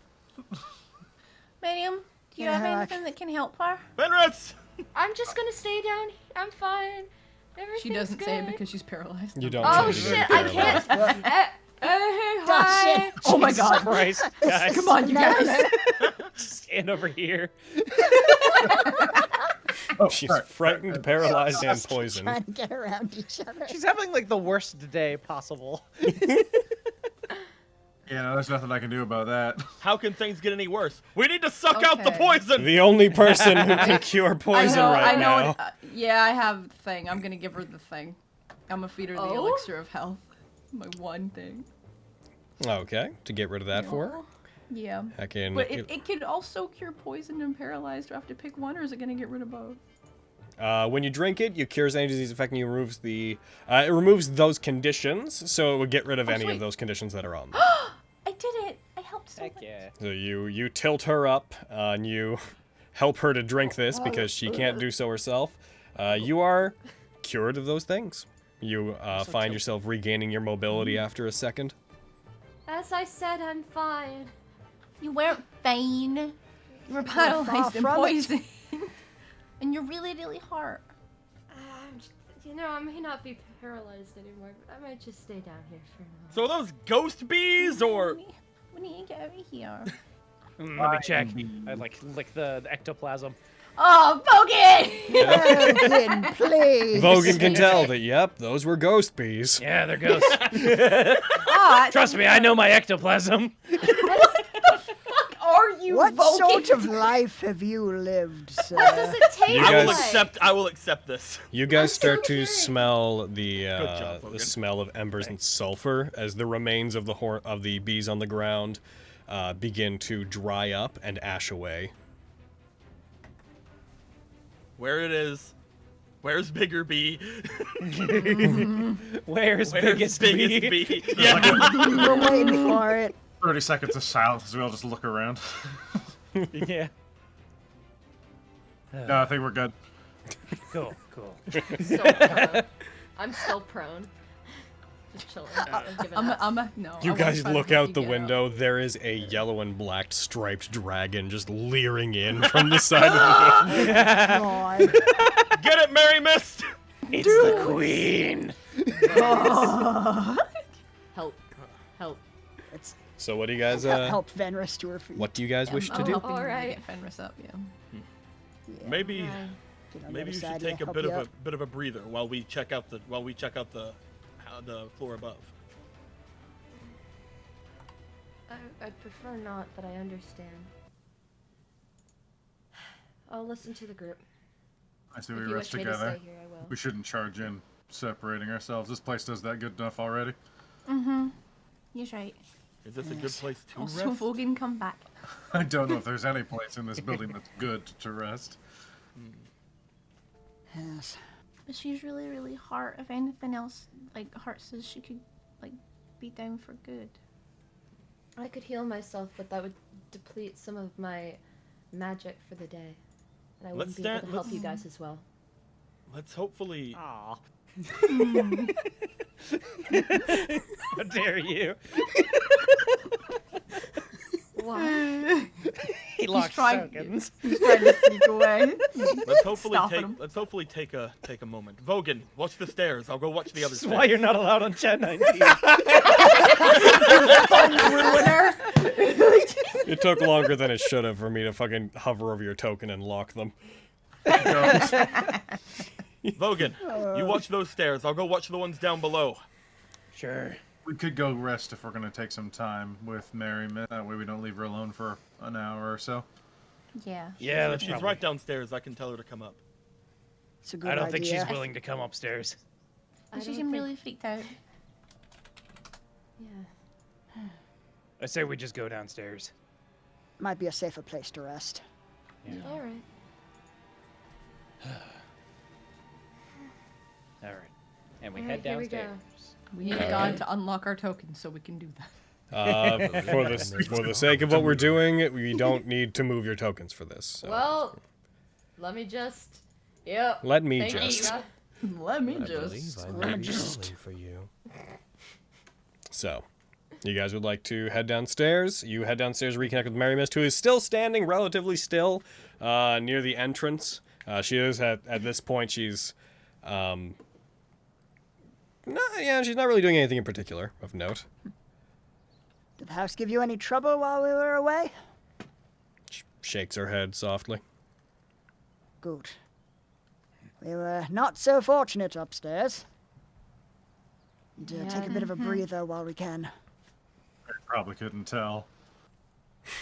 Miriam, do you Yeah, have I- anything that can help her? Fenris. I'm just gonna stay down. I'm fine. Everything's She doesn't good. say it because she's paralyzed. You don't Oh say shit! you're I can't. Hey, Oh, hi. shit. Oh my god. Christ, guys. Come on, you guys. Stand over here. Oh, She's sorry. frightened, paralyzed, and Just poisoned. Trying to get around each other. She's having like the worst day possible. Yeah, no, there's nothing I can do about that. How can things get any worse? We need to suck out the Okay. poison. The only person who can cure poison right I know. now. Yeah, I have the thing. I'm gonna give her the thing. I'm gonna feed her the Oh? elixir of health. My one thing. Okay, to get rid of that for her. Yeah. Heck in. But it could also cure poisoned and paralyzed. Do I have to pick one, or is it gonna get rid of both? When you drink it, you cures any disease affecting you. Removes the. It removes those conditions, so it would get rid of any sweet. of those conditions that are on there. I did it! I helped so Heck much. yeah. So you tilt her up, and you help her to drink this because she can't do so herself. You are cured of those things. You find yourself regaining your mobility after a second. As I said, I'm fine. You weren't fine. You were far paralyzed and from it. poisoned. And you're really, really hard. You know, I may not be paralyzed anymore, but I might just stay down here for now. So are those ghost bees or? We need to get over here. Let me check. I like lick the ectoplasm. Oh, Bogan! Vogan, please. Vogan can tell that, yep, those were ghost bees. Yeah, they're ghosts. Oh, Trust me, I know my ectoplasm. are you What Vogan? sort of life have you lived, sir? What does it taste You I will guys- like? I will accept this. You guys so start to curious. smell the job, the Logan. smell of embers and sulfur as the remains of the bees on the ground begin to dry up and ash away. Where it is? Where's Bigger Bee? Where's Where's biggest bee? Bee? Yeah. We're waiting for it. 30 seconds of silence as we all just look around. Yeah. No, I think we're good. Cool. Still prone. I'm still prone. Just chilling. Giving up. No. You I guys wanna look try to out help the you get window. There is a yellow and black striped dragon just leering in from the side of the building. God. Get it, Mary Mist. It's the queen. Help. Help. It's So what do you guys help Venris to her feet. what do you guys wish to I'm do? helping you Alright. get Fenris up, yeah. Yeah, Maybe Right. get on the maybe other you should side, take yeah, a help bit you of out. a breather while we check out the floor above. I'd prefer not, but I understand. I'll listen to the group. I say If we you rest wish me to together. stay here, I will. We shouldn't charge in separating ourselves. This place does that good enough already. Mm-hmm. You're right. Is this a good Yes. place to Also, rest? Vogan, come back. I don't know if there's any place in this building that's good to rest. Yes. But she's really, really hard. If anything else, like, Heart says she could, like, be down for good. I could heal myself, but that would deplete some of my magic for the day. And I wouldn't Let's be able stand- to help let's- you guys as well. Let's hopefully. Aw. How dare you? Why? He locks trying- tokens. He's trying to sneak away. Let's hopefully Stopping take. him. Let's hopefully take a moment. Vogan, watch the stairs. I'll go watch the other That's stairs. why you're not allowed on Chat 19. Ruiner. It took longer than it should have for me to fucking hover over your token and lock them. Vogan, you watch those stairs. I'll go watch the ones down below. Sure. We could go rest if we're going to take some time with Mary. That way we don't leave her alone for an hour or so. Yeah. Yeah, If that's she's probably. right downstairs, I can tell her to come up. It's a good I don't think idea. she's willing to come upstairs. I She don't seemed think- really freaked out. Yeah. I say we just go downstairs. Might be a safer place to rest. All right. All right. And we All head right, here we go. downstairs. We need God to unlock our tokens so we can do that. For the sake of what we're doing, we don't need to move your tokens for this. So. Well, let me just. Yep. Let me Thank just. you. Let me I just. believe I may be calling for you. So, you guys would like to head downstairs. You head downstairs, reconnect with Mary Mist, who is still standing relatively still near the entrance. She is at this point. She's she's not really doing anything in particular of note. Did the house give you any trouble while we were away? Shakes her head softly. Good. We were not so fortunate upstairs. Need to take a bit of a breather while we can. I probably couldn't tell.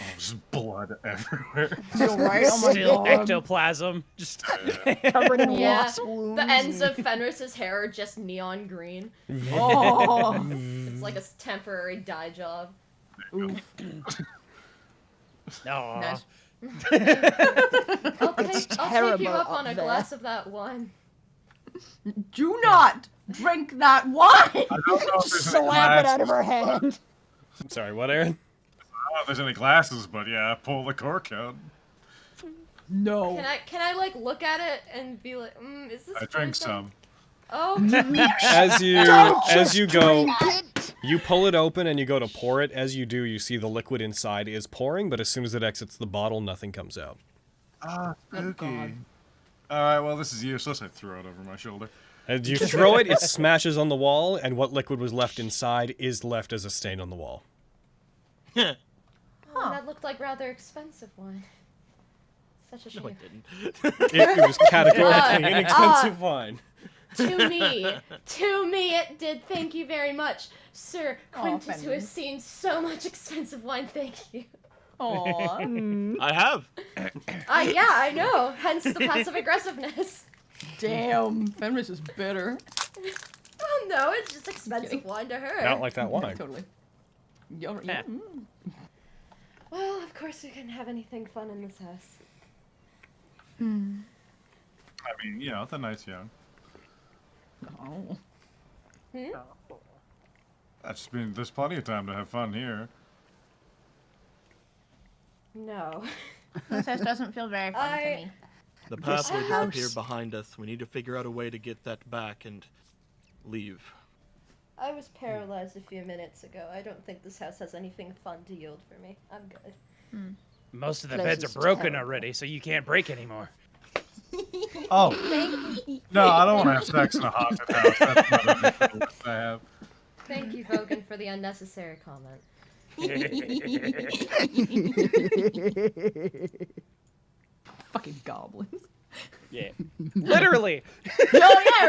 Oh, just blood everywhere. You're right. Oh my Still god. ectoplasm. Just Covered in Yeah, wasp wounds. the ends of Fenris's hair are just neon green. Oh. It's like a temporary dye job. Oof. no. Nice. I'll take you terrible up up on a there. glass of that wine. Do not drink that wine. I don't know if there's any Slap it out of glasses. her hand. I'm sorry, what, Aaron? I don't know if there's any glasses, but yeah, pull the cork out. No. Can I like look at it and be like, is this? I drank poison? some. Oh. As you go, Drink it. you pull it open and you go to pour it. As you do, you see the liquid inside is pouring, but as soon as it exits the bottle, nothing comes out. Ah, God. spooky. Alright, well, this is useless. I throw it over my shoulder. As you throw it, it smashes on the wall, and what liquid was left inside is left as a stain on the wall. Oh, that looked like rather expensive wine. Such a shame. No, it didn't. It was categorically inexpensive wine. To me, it did. Thank you very much, Sir Quintus, who has Fenris. seen so much expensive wine. Thank you. Aw. I have. Yeah, I know. Hence the passive aggressiveness. Damn. Fenris is bitter. Oh no, it's just expensive wine to her. Not like that wine. Totally. Yeah. Well, of course we couldn't have anything fun in this house. I mean, you know, the night's young. Oh. I just mean, there's plenty of time to have fun here. No. This house doesn't feel very fun to me. The pathway house- disappeared behind us. We need to figure out a way to get that back and leave. I was paralyzed a few minutes ago. I don't think this house has anything fun to yield for me. I'm good. Most of the Place beds is are broken terrible. already, so you can't break anymore. Oh, no, I don't want to have sex in a haunted house. That's not a good list I have. Thank you, Vogan, for the unnecessary comment. Fucking goblins. Yeah. Literally. Oh yeah,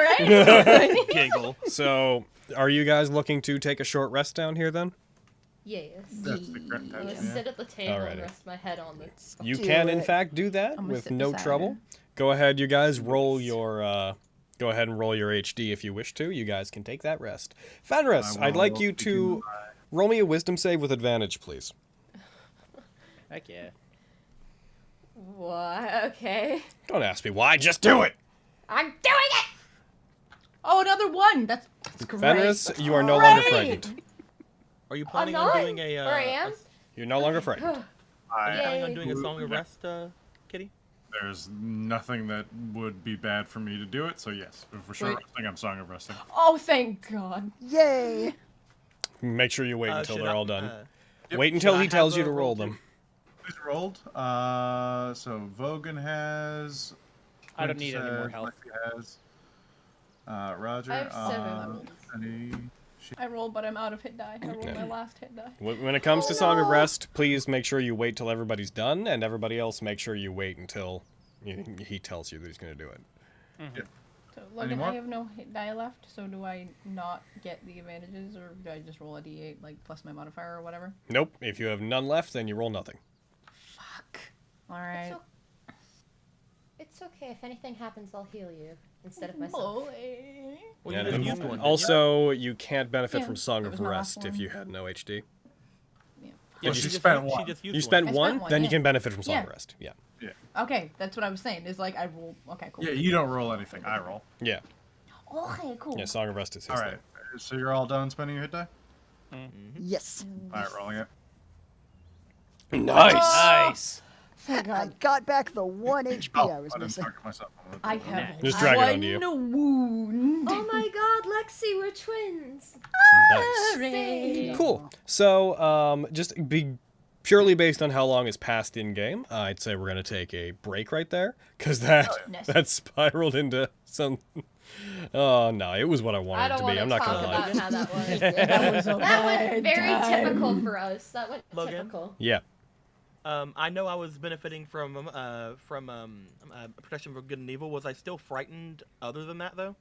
right? Giggle. So, are you guys looking to take a short rest down here then? Yes. That's the correct I'm gonna intention, yeah. sit at the table and Alrighty. rest my head on the. You Do can, in it. fact, do that gonna with sit no beside trouble. her. Go ahead, you guys, roll your, go ahead and roll your HD if you wish to. You guys can take that rest. Fenris, I I'd like will you to begin roll me a wisdom save with advantage, please. Heck yeah. What? Okay. Don't ask me why, just do it! I'm doing it! Oh, another one. That's great. Fenris, you are no longer Great. frightened. Are you I'm planning not. on doing a? Or I am. You're no longer frightened. I, Planning on Yay. doing a song of rest, Kitty? there's nothing that would be bad for me to do it, so yes. But for sure, Wait. resting, I'm Song of Resting. Oh, thank God. Yay. Make sure you wait until Should they're I- all done. Yep. Wait until Should I he tells have you to a roll roll them. Who's rolled? So Vogan has. I don't need any more Quintus health. has, Lexi has. Roger. I have 7 Penny, I rolled, but I'm out of hit die. I rolled Yeah. my last hit die. When it comes Oh, to Song of no. Rest, please make sure you wait till everybody's done, and everybody else make sure you wait until he tells you that he's going to do it. So, Logan, Any more? I have no hit die left, so do I not get the advantages, or do I just roll a d8, like, plus my modifier or whatever? Nope. If you have none left, then you roll nothing. Fuck. Alright. It's okay. If anything happens, I'll heal you instead of myself. Boy. Well, And you just used one. didn't you? also, you can't benefit Yeah, from Song that of was my last Rest if one. you had no HD. Yeah, she just spent used- one. She just used You one. spent I one, spent one, then you yeah. can benefit from Song Yeah. of Rest. Yeah. Okay, that's what I was saying, is like, I roll. Okay, cool. Yeah, you don't roll anything. I roll. Yeah. Okay, cool. Yeah, Song of Rest is his All right. thing. So you're all done spending your hit die? Yes. All right, rolling it. Nice! Nice. Thank I God. got back the 1 HP Oh, I was I didn't missing. target myself. I have Just drag it onto you. one wound. Oh my God, Lexi, we're twins. Nice. Hooray. Cool. So, just be purely based on how long has passed in game, I'd say we're gonna take a break right there, because Nice. that spiraled into some. Oh no, it was what I I wanted it don't to want be. to I'm not talk gonna lie. about how that went. That was a That went bad very time. typical for us. That went Logan? typical. Yeah. I know I was benefiting from protection from good and evil. Was I still frightened other than that, though?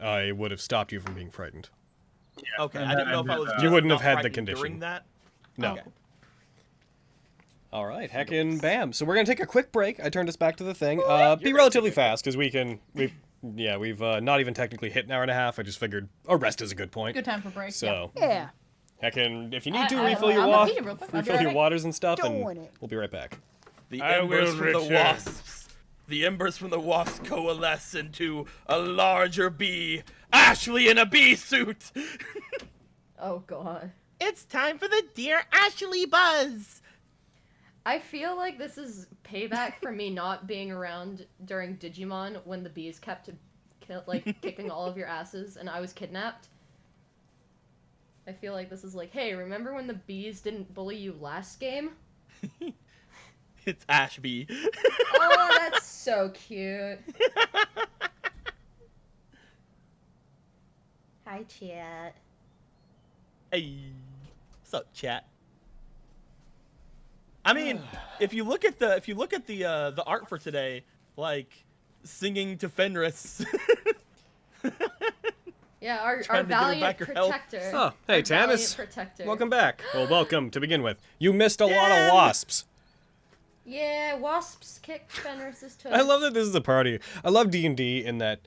I would have stopped you from being frightened. Okay, and I didn't that know if I ended, was uh, just You wouldn't have not had the frightened condition. during that. No. Okay. All right, heckin' bam. So we're gonna take a quick break. I turned us back to the thing. Be relatively fast, because we've not even technically hit an hour and a half. I just figured a rest is a good point. Good time for break. So Yeah. heckin', if you need to I- refill your I'm water, repeating real quick. I'll be refill right your back. waters and stuff, and Doing it. we'll be right back. The I embers will from the return. wasps. The embers from the wasps coalesce into a larger bee. Ashley in a bee suit. Oh god. It's time for the Dear Ashley buzz. I feel like this is payback for me not being around during Digimon when the bees kept kicking all of your asses and I was kidnapped. I feel like this is like, hey, remember when the bees didn't bully you last game? It's Ashby. Oh, that's so cute. Hi, chat. Hey, what's up, chat? I mean, if you look at the art for today, like singing to Fenris. Yeah, our Trying to give her valiant back her health. protector. Oh, hey, Our valiant Tanis. protector. Welcome back. Well, welcome to begin with. You missed a lot of wasps. Yeah, wasps kicked Fenris's toes. I love that this is a party. I love D&D in that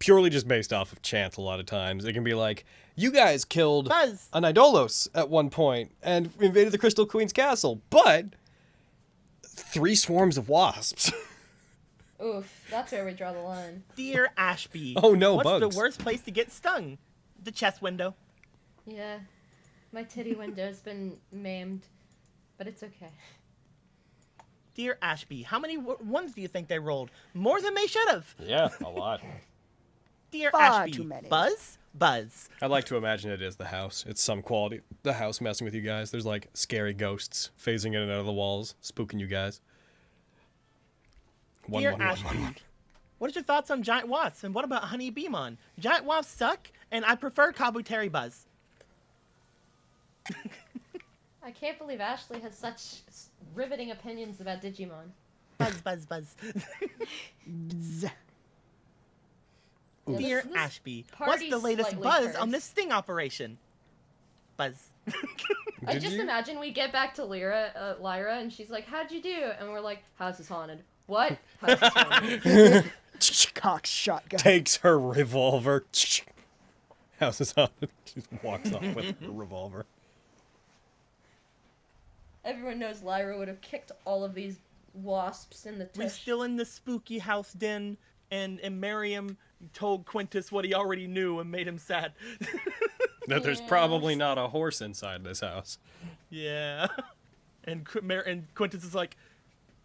purely just based off of chance a lot of times. It can be like, you guys killed Buzz. an Idolos at one point and invaded the Crystal Queen's castle, but 3 swarms of wasps. Oof, that's where we draw the line. Dear Ashby. Oh, no, what's bugs. the worst place to get stung? The chest window. Yeah, my titty window's been maimed, but it's okay. Dear Ashby, how many ones do you think they rolled? More than they should have. Yeah, a lot. Dear Far Ashby, too many. Buzz? Buzz. I like to imagine it is the house. It's some quality. The house messing with you guys. There's like scary ghosts phasing in and out of the walls, spooking you guys. Dear Ashby, what are your thoughts on giant wasps? And what about honey beemon? Giant wasps suck, and I prefer Kabuteri Buzz. I can't believe Ashley has such riveting opinions about Digimon. Buzz, buzz, buzz. Bzz. Yeah, Dear this Ashby, what's party's the latest slightly buzz on cursed. this sting operation? Buzz. I Did just you? imagine we get back to Lyra, and she's like, "How'd you do?" And we're like, "House is haunted." What? House is haunted. Cock shotgun. Takes her revolver. House is on. Just walks off with her revolver. Everyone knows Lyra would have kicked all of these wasps in the We're tush. still in the spooky house den, and Miriam told Quintus what he already knew and made him sad. That there's probably not a horse inside this house. Yeah. And Quintus is like,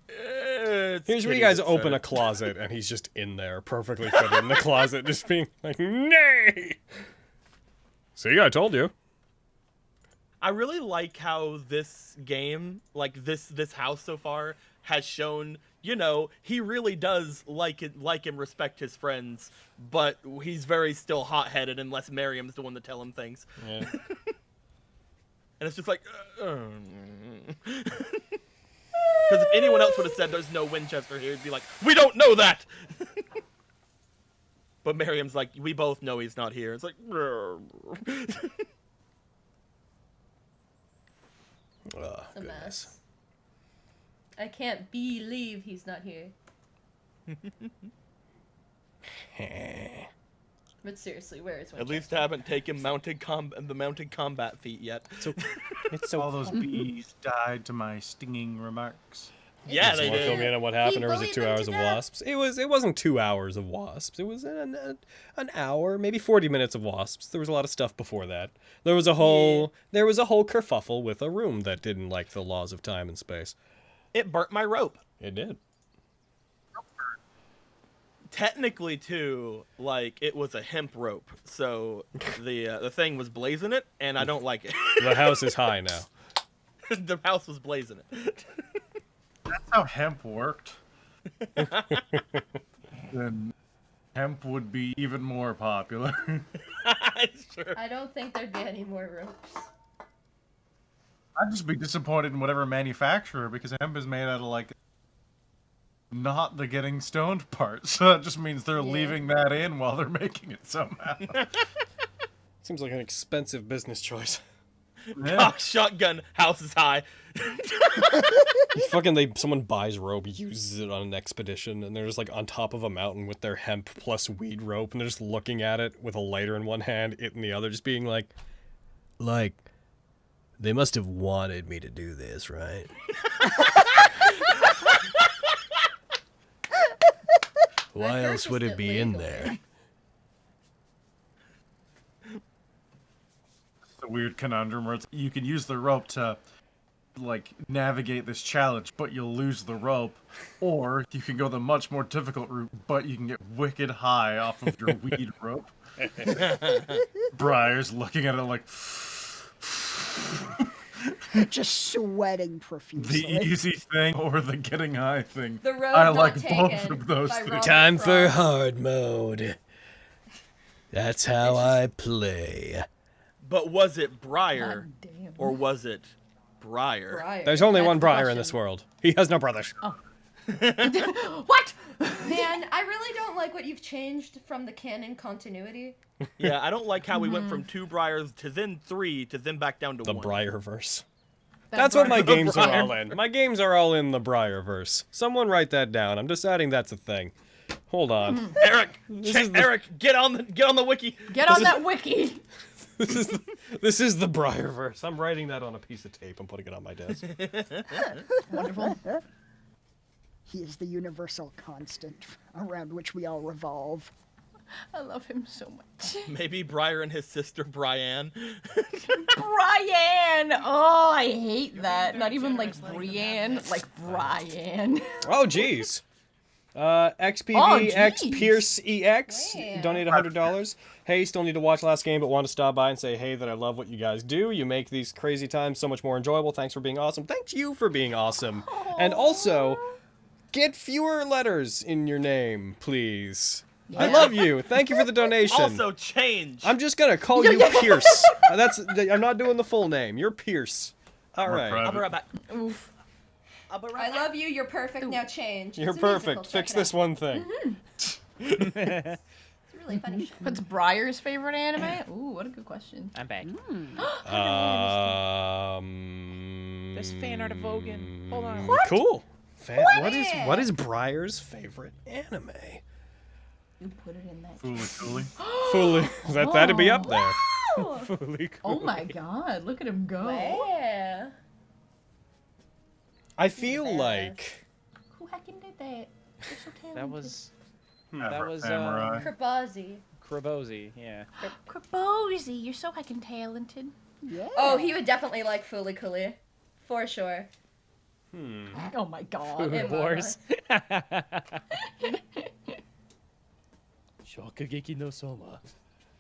it's Here's where you Kitty guys that open said a it." closet and he's just in there, perfectly fitted in the closet, just being like, nay! See, I told you. I really like how this game, like this house so far, has shown, you know, he really does like and respect his friends, but he's very still hot-headed unless Miriam's the one to tell him things. Yeah. And it's just like, because if anyone else would have said there's no Winchester here, it'd be like, we don't know that! But Miriam's like, we both know he's not here. It's like, Oh, It's a goodness. mess. I can't believe he's not here. But seriously, where is At least Winchester? I haven't taken the mounted combat feat yet. It's so All those bees died to my stinging remarks. Yeah, So they wanna fill me did. in on what happened, He or was it bullied 2 them hours to of death. wasps? It wasn't 2 hours of wasps. It was an hour, maybe 40 minutes of wasps. There was a lot of stuff before that. There was a whole kerfuffle with a room that didn't like the laws of time and space. It burnt my rope. It did. Technically, too, like it was a hemp rope, so the thing was blazing it, and I don't like it. The house is high now. The house was blazing it. That's how hemp worked. Then hemp would be even more popular. Sure. I don't think there'd be any more ropes. I'd just be disappointed in whatever manufacturer, because hemp is made out of, like, not the getting stoned part. So that just means they're Yeah. leaving that in while they're making it somehow. Seems like an expensive business choice. Cock shotgun, house is high. Someone buys rope, uses it on an expedition, and they're just like on top of a mountain with their hemp plus weed rope, and they're just looking at it with a lighter in one hand, it in the other, just being like, they must have wanted me to do this, right? Why else would it be in there? It's a weird conundrum where you can use the rope to, like, navigate this challenge, but you'll lose the rope. Or you can go the much more difficult route, but you can get wicked high off of your weed rope. Briar's looking at it like... Just sweating profusely. The easy thing or the getting high thing. The road I not like taken both of those by things. Robert Time for Frost. hard mode. That's how I play. But was it Briar God damn. or was it Briar? Briar. There's only That's one the Briar in question. this world. He has no brothers. What? Man, I really don't like what you've changed from the canon continuity. Yeah, I don't like how we went from 2 Briars to then 3 to then back down to The 1. Briarverse. That's what my Briar- games are all in. My games are all in the Briarverse. Someone write that down. I'm deciding that's a thing. Hold on. Eric, Eric, get on the wiki. Get on that wiki. This is the Briarverse. I'm writing that on a piece of tape. I'm putting it on my desk. Wonderful. He is the universal constant around which we all revolve. I love him so much. Maybe Briar and his sister Brienne. Brian! Oh, I hate that. Not even like Brienne, like Brian. Oh, jeez. XPV Oh, X jeez. Pierce EX Yeah. donate $100. Hey, still need to watch last game, but want to stop by and say, hey, that I love what you guys do. You make these crazy times so much more enjoyable. Thanks for being awesome. Thanks you for being awesome. And also, get fewer letters in your name, please. I love you. Thank you for the donation. Also, change. I'm just gonna call you Pierce. I'm not doing the full name. You're Pierce. All right. I'll be right back. Oof. I'll be I right back. love you. You're perfect. Now change. You're It's a musical, perfect. check Fix it this out. one thing. It's a really funny show. What's Briar's favorite anime? Ooh, what a good question. I'm back. There's fan art of Vogan. Hold on. Cool. What is Briar's favorite anime? You put it in that. Fooly cooly. Fully. That'd be up there. Fully Oh my god, look at him go. Yeah. I feel like Who heckin' did that? You're so talented. That was Samurai. Krabazi. Krabozy, yeah. Krabozy, you're so heckin' talented. Yeah. Oh, he would definitely like Fooly Cooly. For sure. Oh my god. Food Emma. Wars. Shokugeki no Soma.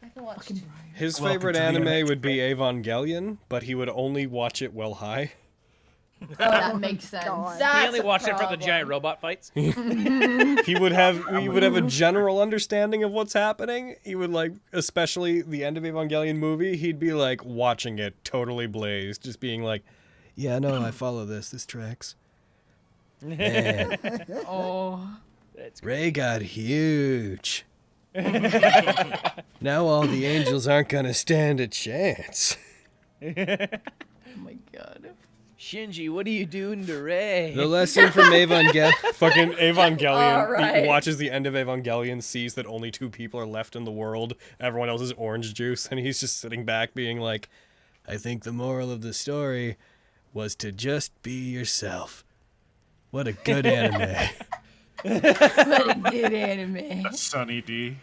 I haven't watched. his Welcome favorite to the anime United would be Evangelion, but he would only watch it while high. Oh, that makes sense. God. That's He only a watched it for the problem. giant robot fights. He would have a general understanding of what's happening. He would like, especially the end of Evangelion movie, he'd be like watching it totally blazed, just being like, yeah, no, I follow this. This tracks. Man, Oh. That's Ray got huge. Now all the angels aren't gonna stand a chance. Oh my god. Shinji, what are you doing to Ray? The lesson from fucking Evangelion. Alright. He watches the end of Evangelion, sees that only 2 people are left in the world. Everyone else is orange juice, and he's just sitting back being like, I think the moral of the story was to just be yourself. What a good anime. What a good anime. Sunny D.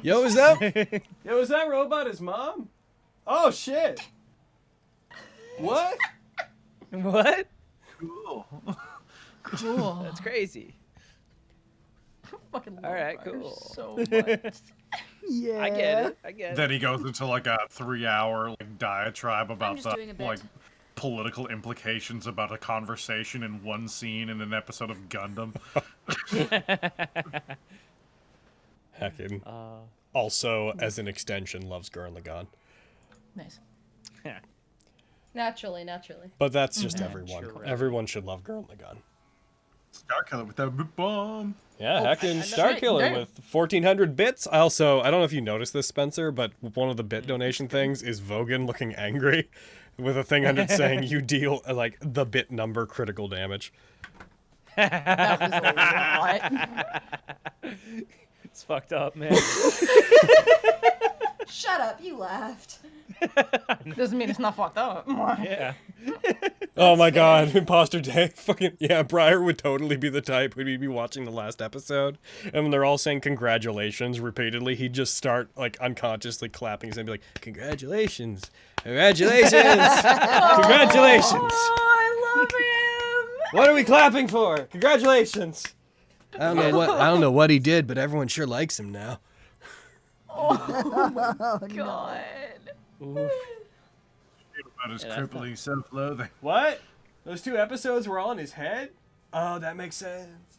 Yo, is that robot his mom? Oh shit. What? What? Cool. Cool. That's crazy. Fucking love All right, Briar cool. so much. Yeah. I get it. Then he goes into like a 3-hour like diatribe about just the doing a bit. like political implications about a conversation in one scene in an episode of Gundam. Heckin. Also, as an extension, loves Gurren Lagann. Nice. Naturally. But that's just everyone. Sure. Everyone should love Gurren Lagann. Starkiller with that boop bomb. Yeah, Heckin' shit, Starkiller damn. with 1,400 bits. I don't know if you noticed this, Spencer, but one of the bit donation things is Vogan looking angry. with a thing under it saying you deal like the bit number critical damage. That was a lot. It's fucked up, man. Shut up, you laughed. Doesn't mean it's not fucked up. Yeah. Oh my god, Imposter Day. Fucking, yeah, Briar would totally be the type who'd be watching the last episode, and when they're all saying congratulations repeatedly, he'd just start, like, unconsciously clapping his hand and be like, congratulations, congratulations, congratulations. Oh, I love him. What are we clapping for? Congratulations. I don't know what he did, but everyone sure likes him now. Oh, God. About his crippling self-loathing. What? Those 2 episodes were all in his head? Oh, that makes sense.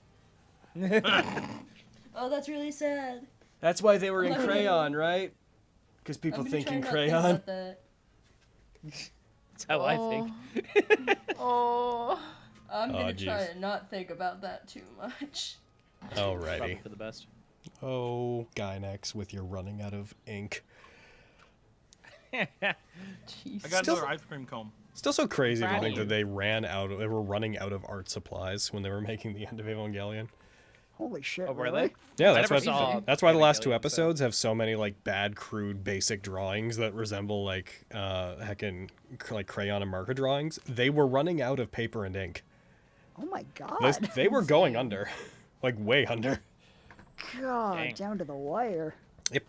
Oh, that's really sad. That's why they were in crayon, right? Because people think in crayon. That's how I think. Oh. I'm gonna Oh, try jeez. and not think about that too much. Alrighty. Probably for the best. Oh, Gynex with your running out of ink. I got another ice cream cone. Still so crazy to think that they were running out of art supplies when they were making the end of Evangelion. Holy shit! Oh, were really? they? Yeah, I that's never why. saw That's why the last 2 Evangelion, so- episodes have so many like bad, crude, basic drawings that resemble like heckin' like crayon and marker drawings. They were running out of paper and ink. Oh my god! They were going under, like way under. God, Dang. down to the wire. Yep.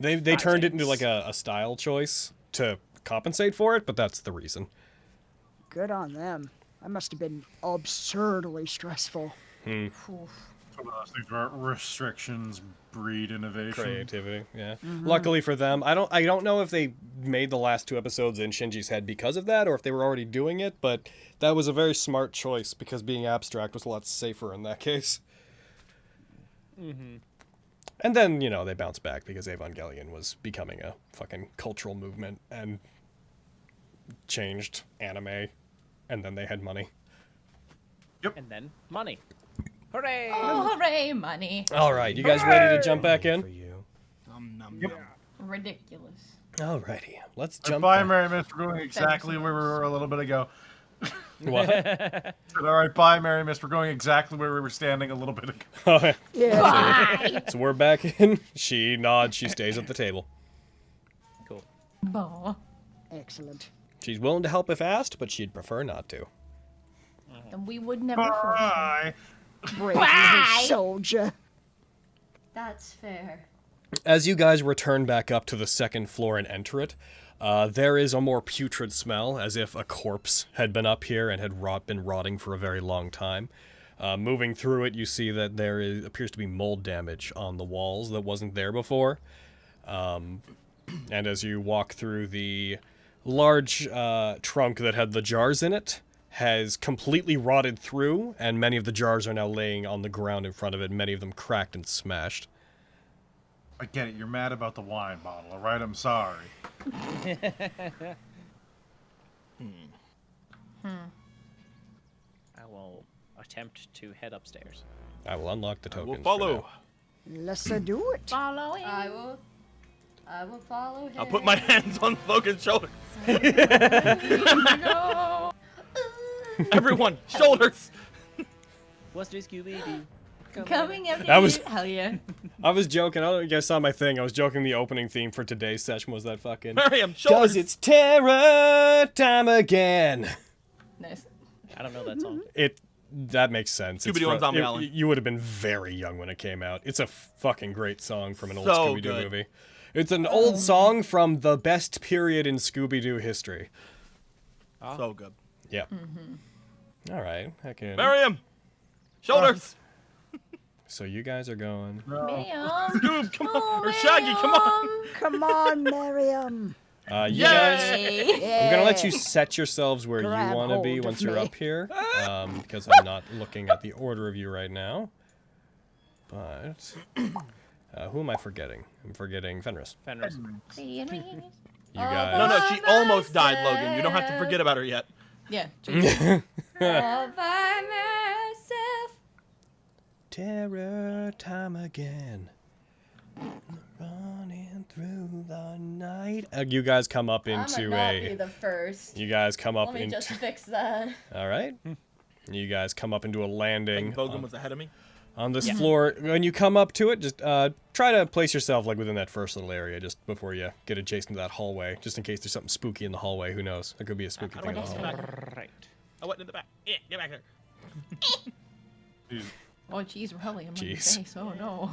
They turned it into like a style choice to compensate for it, but that's the reason. Good on them. That must have been absurdly stressful. Some of those things where restrictions breed innovation. Creativity, yeah. Luckily for them, I don't know if they made the last 2 episodes in Shinji's head because of that, or if they were already doing it, but that was a very smart choice because being abstract was a lot safer in that case. And then, you know, they bounced back because Evangelion was becoming a fucking cultural movement and changed anime, and then they had money. And then money. Hooray! Oh, hooray, money. All right, you guys ready to jump back in? Ridiculous. Alrighty, let's Jump jump by, back. Mary Mist. We're going exactly where we were a little bit ago. What? All right, bye, Mary Mist. We're going exactly where we were standing a little bit ago. Oh, Yeah. so we're back in. She nods, she stays at the table. Cool. Bah. Excellent. She's willing to help if asked, but she'd prefer not to. And we would never force her. Bye. Brave little soldier. That's fair. As you guys return back up to the 2nd floor and enter it, there is a more putrid smell, as if a corpse had been up here and had been rotting for a very long time. Moving through it, you see that there appears to be mold damage on the walls that wasn't there before. And as you walk through, the large trunk that had the jars in it has completely rotted through, and many of the jars are now laying on the ground in front of it, many of them cracked and smashed. I get it. You're mad about the wine bottle, all right? I'm sorry. I will attempt to head upstairs. I will unlock the tokens. We'll for follow. now. Let's do it. Following. I will follow him. I'll put my hands on Logan's shoulders. No. Everyone, shoulders. What's this, Scooby-Doo? Coming after That was- you. Hell yeah. I was joking. I don't know if you guys saw my thing. I was joking the opening theme for today's session was that fucking... Miriam, shoulders. Cause it's terror time again. Nice. I don't know that song. That makes sense. It's Scooby-Doo on Zombie Island. You would have been very young when it came out. It's a fucking great song from an old So Scooby-Doo good. movie. It's an old song from the best period in Scooby-Doo history. So good. Yeah. All right. Heck yeah. Miriam, shoulders. So you guys are going. Miriam. Scoob, come on. Or Shaggy, come on. Come on, Miriam. You guys... Yay. I'm gonna let you set yourselves where Grab you want to be hold of once you're me. up here, because I'm not looking at the order of you right now. But who am I forgetting? I'm forgetting Fenris. Fenris. You No, guys. no, she almost died, Logan. You don't have to forget about her yet. Yeah. All by myself. Terror time again. Running through the night. You guys come up into I'ma not be the first. You guys come up Let me into. just fix that. All right. You guys come up into a landing. Vogan was ahead of me. On this floor, when you come up to it, just try to place yourself like within that first little area just before you get adjacent to that hallway, just in case there's something spooky in the hallway. Who knows? There could be a spooky thing in the hallway. Right. I went in the back. Yeah, get back there. Oh, jeez, really? I'm Jeez. face. Oh, no.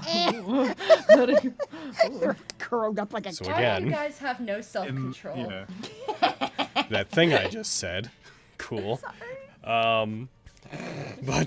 They're curled up like a So cat. Why do again, you guys have no self-control? Yeah. that thing I just said. Cool. But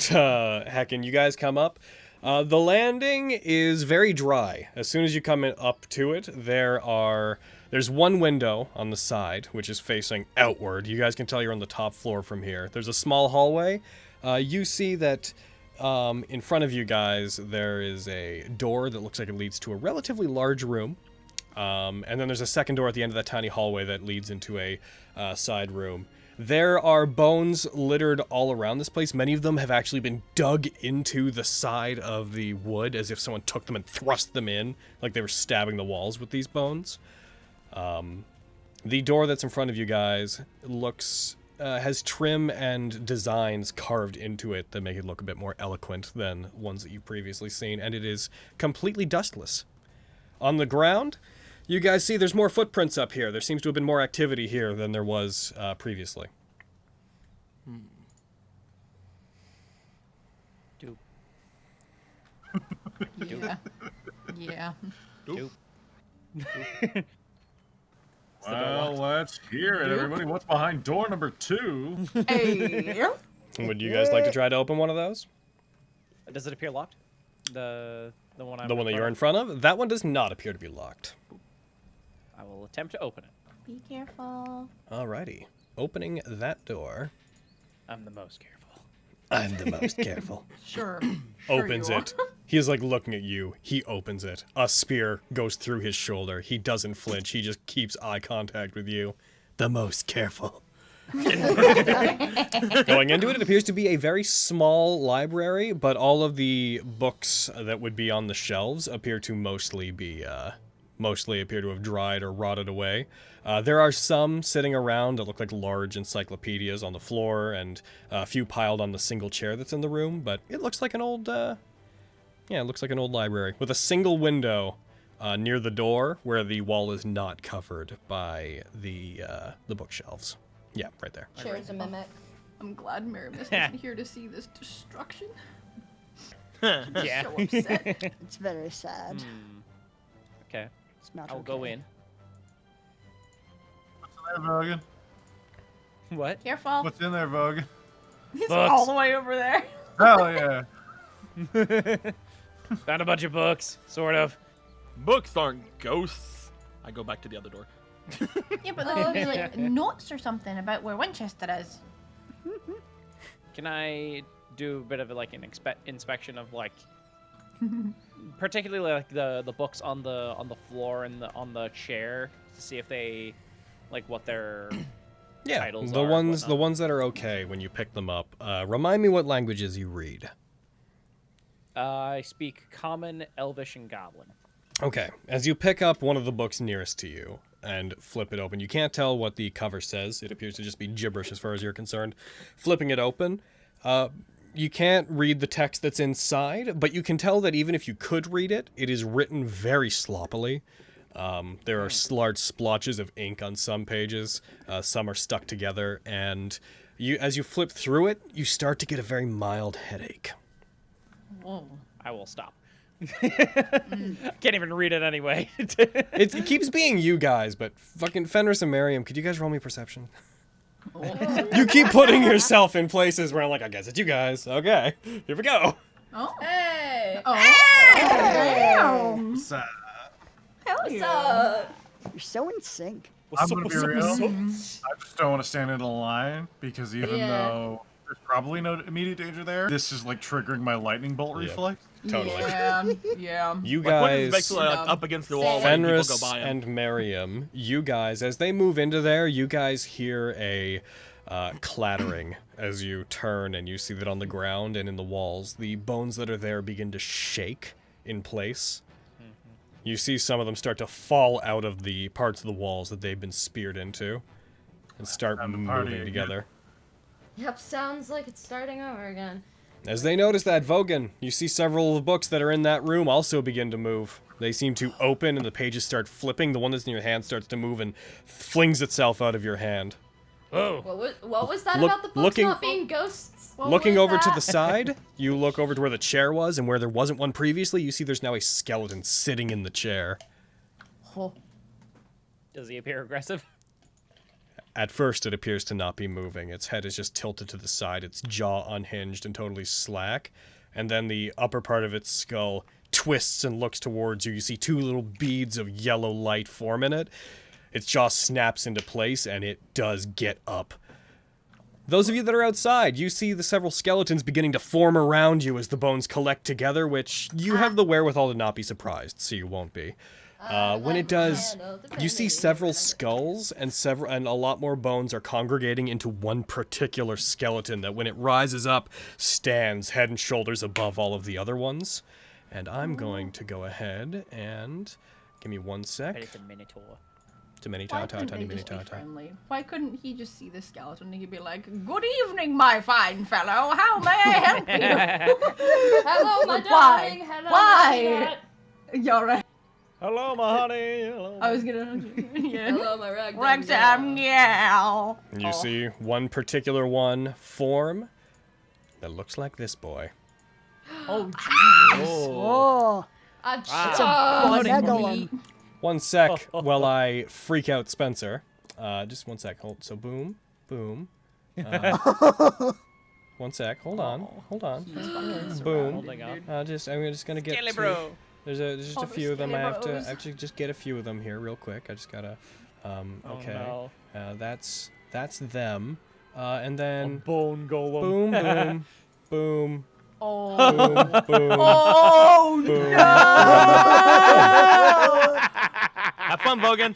heckin', you guys come up. The landing is very dry. As soon as you come up to it, there's one window on the side, which is facing outward. You guys can tell you're on the top floor from here. There's a small hallway. You see that in front of you guys, there is a door that looks like it leads to a relatively large room. And then there's a second door at the end of that tiny hallway that leads into a side room. There are bones littered all around this place. Many of them have actually been dug into the side of the wood as if someone took them and thrust them in, like they were stabbing the walls with these bones. The door that's in front of you guys has trim and designs carved into it that make it look a bit more eloquent than ones that you've previously seen, and it is completely dustless. On the ground, you guys see there's more footprints up here. There seems to have been more activity here than there was previously. Doop. Yeah. Yeah. Doop. Well, let's hear it, everybody. What's behind door number 2? Hey. Would you guys like to try to open one of those? Does it appear locked? The one I'm The one that you're in front of? That one does not appear to be locked. I will attempt to open it. Be careful. Alrighty. Opening that door. I'm the most careful. I'm the most careful. Sure. Opens you are. it. He is like looking at you. He opens it. A spear goes through his shoulder. He doesn't flinch. He just keeps eye contact with you. The most careful. Going into it, it appears to be a very small library, but all of the books that would be on the shelves appear to mostly appear to have dried or rotted away. There are some sitting around that look like large encyclopedias on the floor, and a few piled on the single chair that's in the room. But it looks like an old, it looks like an old library with a single window near the door where the wall is not covered by the bookshelves. Yeah, right there. Chair's a mimic. I'm glad Miramis isn't here to see this destruction. Yeah. So upset. It's very sad. Okay. It's not I'll go in. What's in there, Vogan? What? Careful. What's in there, Vogan? He's Books. all the way over there. Hell yeah. Found a bunch of books, sort of. Books aren't ghosts. I go back to the other door. Yeah, but there could be like notes or something about where Winchester is. Can I do a bit of like an inspection of like, particularly like the books on the floor and on the chair to see if they, like what their titles the are and the ones that are okay when you pick them up. Remind me what languages you read. I speak Common, Elvish, and Goblin. Okay, as you pick up one of the books nearest to you and flip it open, you can't tell what the cover says. It appears to just be gibberish as far as you're concerned. Flipping it open, you can't read the text that's inside, but you can tell that even if you could read it, it is written very sloppily. There are large splotches of ink on some pages. Some are stuck together, and as you flip through it, you start to get a very mild headache. Whoa. I will stop. Can't even read it anyway. It keeps being you guys, but fucking Fenris and Miriam, could you guys roll me perception? You keep putting yourself in places where I'm like, I guess it's you guys. Okay, here we go. Oh. Hey! Oh. Damn. What's that? Hell What's yeah. up? You're so in sync. I'm gonna be real. I just don't want to stand in a line because even Yeah. though there's probably no immediate danger there, this is like triggering my lightning bolt Yeah. reflex. Totally. Yeah. Yeah. You Like, when it's guys, basically like, up against the wall, letting people go Fenris by 'em. and Miriam, you guys, as they move into there, you guys hear a clattering as you turn and you see that on the ground and in the walls, the bones that are there begin to shake in place. You see some of them start to fall out of the parts of the walls that they've been speared into and start Time to moving party again. together. Yep, sounds like it's starting over again. As they notice that, Vogan, you see several of the books that are in that room also begin to move. They seem to open and the pages start flipping. The one that's in your hand starts to move and flings itself out of your hand. Oh. What was that Look- about the books looking- not being ghosts? Looking over to the side, you look over to where the chair was, and where there wasn't one previously, you see there's now a skeleton sitting in the chair. Oh. Does he appear aggressive? At first, it appears to not be moving. Its head is just tilted to the side, its jaw unhinged and totally slack. And then the upper part of its skull twists and looks towards you. You see two little beads of yellow light form in it. Its jaw snaps into place, and it does get up. Those of you that are outside, you see the several skeletons beginning to form around you as the bones collect together, which you have the wherewithal to not be surprised, so you won't be. When it does, you see several skulls and a lot more bones are congregating into one particular skeleton that when it rises up, stands head and shoulders above all of the other ones. And I'm going to go ahead and give me 1 sec. But it's a minotaur. It's a mini Why ta-ta, couldn't tiny they mini just be ta-ta. friendly? Why couldn't he just see the skeleton and he'd be like, "Good evening, my fine fellow. How may I help you?" Hello, my Why? darling. Hello, Why? You're right. Hello, my honey. Hello. I was gonna. Yeah. Hello, my ragdoll. Rexham, yeah. You see one particular one form that looks like this boy. Oh, jeez. Oh, I'm it's a Oh, Megalum. 1 sec while I freak out Spencer. Just 1 sec. Hold. So boom, boom. 1 sec. Hold on. Hold on. Boom. Holding up. I'm just gonna get. Skelly to- bro. There's just All a the few of them. I have to Skelly Bros. actually just get a few of them here real quick. I just gotta. Okay. Oh, That's them. And no. then Bone golem. boom, boom, boom, Oh. boom, boom. Oh Boom. no! Have fun, Vogan.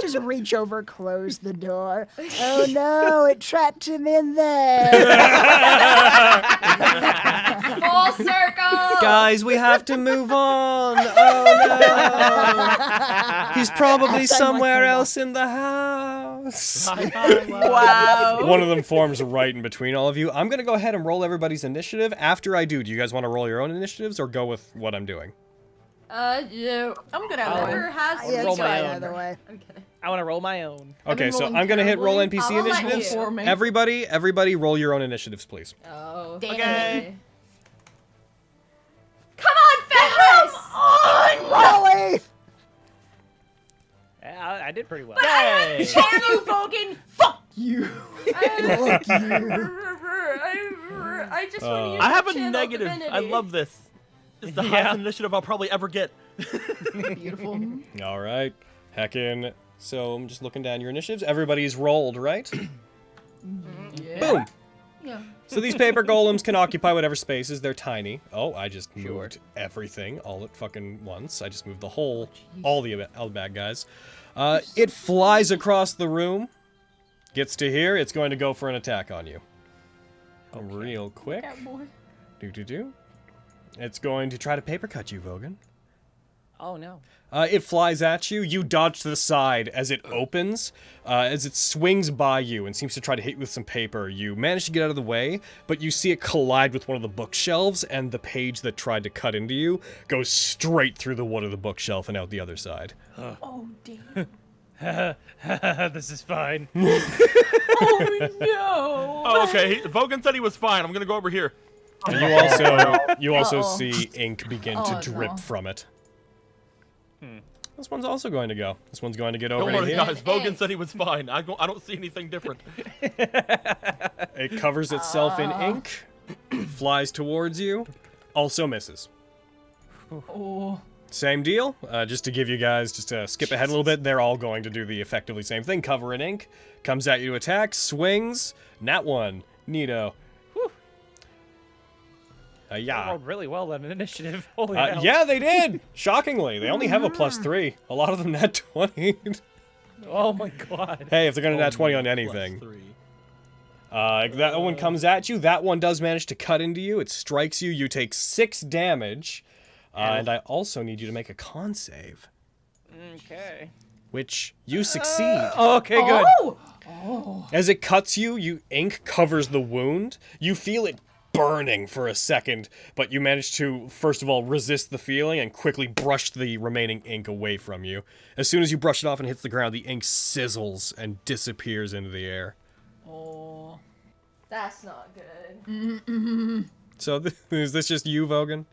Just reach over, close the door. Oh no, it trapped him in there. Full circle. Guys, we have to move on. Oh no. He's probably somewhere else in the house. Wow. One of them forms right in between all of you. I'm going to go ahead and roll everybody's initiative. After I do you guys want to roll your own initiatives or go with what I'm doing? Yeah. I'm good at Whoever that. has Yeah, roll it's my fine own. either way. I'm kidding. I want to roll my own. Okay, been so rolling I'm going to hit roll terribly. NPC I'll let initiatives. you. For me. Everybody roll your own initiatives, please. Oh. Okay. Come on, Fenris! Rolly! I did pretty well. Yay! Can you, Vogan? Fuck you. I just want to use I have the a channel negative. I divinity. love this. It's the Yeah. highest initiative I'll probably ever get. Beautiful. All right. Heckin'. So I'm just looking down your initiatives. Everybody's rolled, right? Yeah. Boom. Yeah. So these paper golems can occupy whatever spaces. They're tiny. Oh, I just moved everything all at fucking once. I just moved the whole, all the bad guys. It flies across the room. Gets to here. It's going to go for an attack on you. Real quick. Cat boy. Do. It's going to try to paper cut you, Vogan. Oh no. It flies at you. You dodge to the side as it opens. As it swings by you and seems to try to hit you with some paper. You manage to get out of the way, but you see it collide with one of the bookshelves, and the page that tried to cut into you goes straight through the wood of the bookshelf and out the other side. Oh, damn. This is fine. Oh, no. Oh, okay. Vogan said he was fine. I'm gonna go over here. And you also Uh-oh. see ink begin Oh, to drip no. from it. This one's also going to go. This one's going to get over Don't to worry, here. guys. Vogan said he was fine. I don't see anything different. It covers itself in ink, flies towards you, also misses. Oh. Same deal. Just to give you guys, just to skip ahead a little bit, they're all going to do the effectively same thing. Cover in ink, comes at you to attack, swings, nat 1, neato. I Yeah. rolled really well on an initiative. Holy hell. Yeah, they did. Shockingly, they only have a +3. A lot of them nat 20. Oh my god. Hey, if they're gonna nat 20 on anything. That one comes at you. That one does manage to cut into you. It strikes you. You take 6 damage. And I also need you to make a con save, Okay. which you succeed. Okay, good. Oh! As it cuts you, ink covers the wound. You feel it burning for a second, but you manage to, first of all, resist the feeling and quickly brush the remaining ink away from you. As soon as you brush it off and hits the ground, the ink sizzles and disappears into the air. Oh. That's not good. So is this just you, Vogan?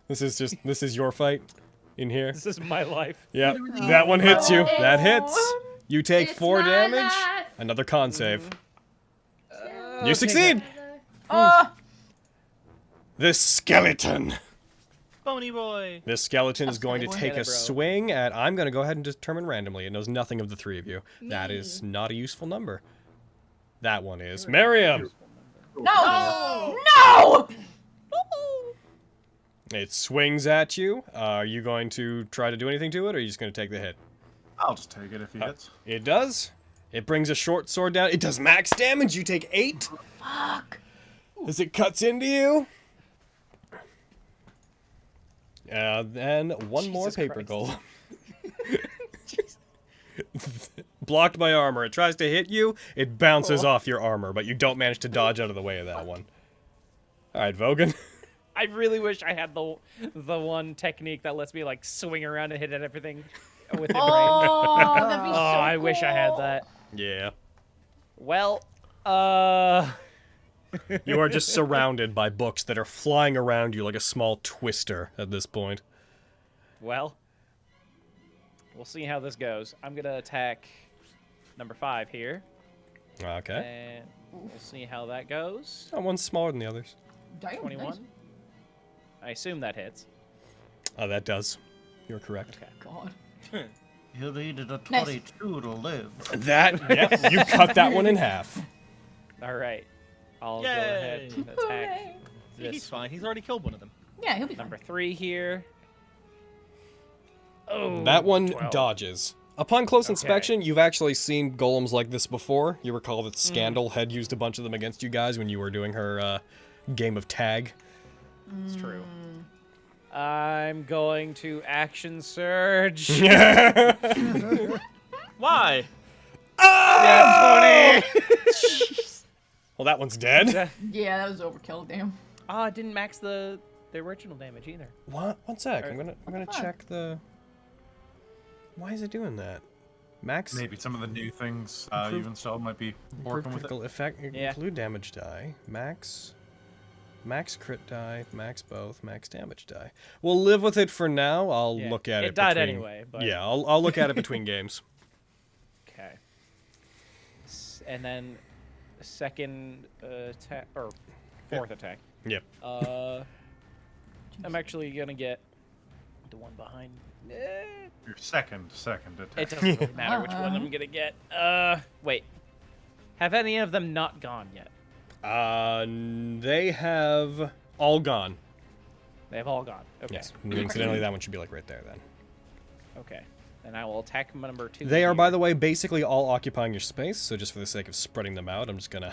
This is your fight in here? This is my life. Yep. That one hits you. That hits. You take It's 4 my damage. life. Another con save. You succeed. Oh! The skeleton. Bony boy. This skeleton is going to take Get a it, bro. swing at. I'm going to go ahead and determine randomly. It knows nothing of the three of you. That is not a useful number. That one is Miriam. No! No! It swings at you. Are you going to try to do anything to it, or are you just going to take the hit? I'll just take it if he hits. It does. It brings a short sword down. It does max damage. You take 8. Fuck. As it cuts into you. Then one more Jesus paper Christ. golem. Blocked by armor. It tries to hit you. It bounces off your armor, but you don't manage to dodge out of the way of that one. All right, Vogan. I really wish I had the one technique that lets me like swing around and hit at everything within range. Oh, that'd be Oh, so I wish I had cool. that. Yeah. Well, You are just surrounded by books that are flying around you like a small twister at this point. well, we'll see how this goes. I'm gonna attack number 5 here, Okay. and we'll see how that goes. Oh, one's smaller than the others. Damn, 21. nice. I assume that hits. Oh, that does. You're correct. Okay. God. You needed a Nice. 22 to live. That, yeah, you cut that one in half. All right. I'll go Yay. ahead and attack He's this fine. He's already killed one of them. Yeah, he'll be fine. number 3 here. Oh, That one 12. dodges. Upon close Okay. inspection, you've actually seen golems like this before. You recall that Scandal had used a bunch of them against you guys when you were doing her game of tag. It's true. I'm going to action surge. Why? Yeah, 20. Well, that one's dead. Yeah, that was overkill, damn. Oh, I didn't max the original damage either. What? One sec. I'm gonna fuck? check the. Why is it doing that? Max. Maybe some of the new things you've installed might be working with it. Critical effect. Yeah. Include damage die. Max crit die. Max both. Max damage die. We'll live with it for now. I'll Yeah, look at it. it died between- anyway, but- Yeah, I'll look at it between games. Okay. And then second attack or fourth attack. Yep. I'm actually gonna get the one behind. Your second attack. It doesn't really matter which one I'm gonna get. Wait. Have any of them not gone yet? They have all gone. They have all gone. Okay. Yes. Incidentally, that one should be like right there then. Okay. And I will attack number 2. They are, by the way, basically all occupying your space. So just for the sake of spreading them out, I'm just gonna.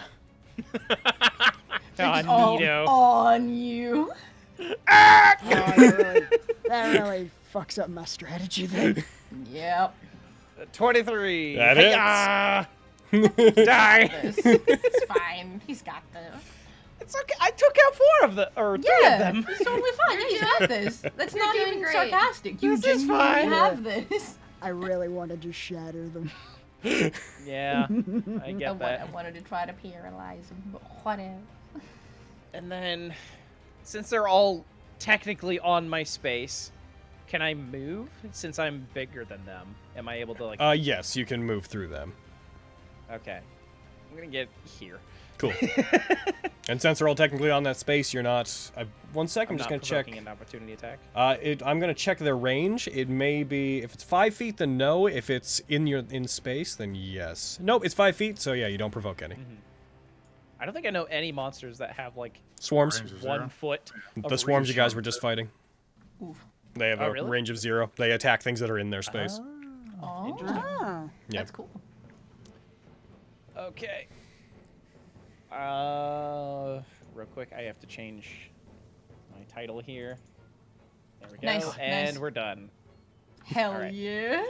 All neato. on you. Oh, that really fucks up my strategy then. Yep. 23. That Hi-ya! Die. This. It's fine. He's got this. It's okay. I took out 4 of the 3 Yeah, of them. it's totally fine. Yeah, you got this. That's not doing even great. sarcastic. You This is genuinely fine. have this. I really wanted to shatter them. Yeah, I get I that. wanted to try to paralyze him, but whatever. And then, since they're all technically on my space, can I move? Since I'm bigger than them, am I able to like? Yes, you can move through them. Okay, I'm gonna get here. Cool. And since they're all technically on that space, you're not. One sec, I'm just not gonna check. provoking an opportunity attack. I'm gonna check their range. It may be if it's 5 feet, then no. If it's in space, then yes. Nope, it's 5 feet, so yeah, you don't provoke any. I don't think I know any monsters that have like Swarms. Range of 1 zero. foot. of The swarms you reach. guys were just fighting. Oof. They have Oh, a really? range of 0. They attack things that are in their space. Oh, Ah, Yeah. that's cool. Okay. Real quick, I have to change my title here. There we go. Nice, And nice. we're done. Hell Alright. yeah.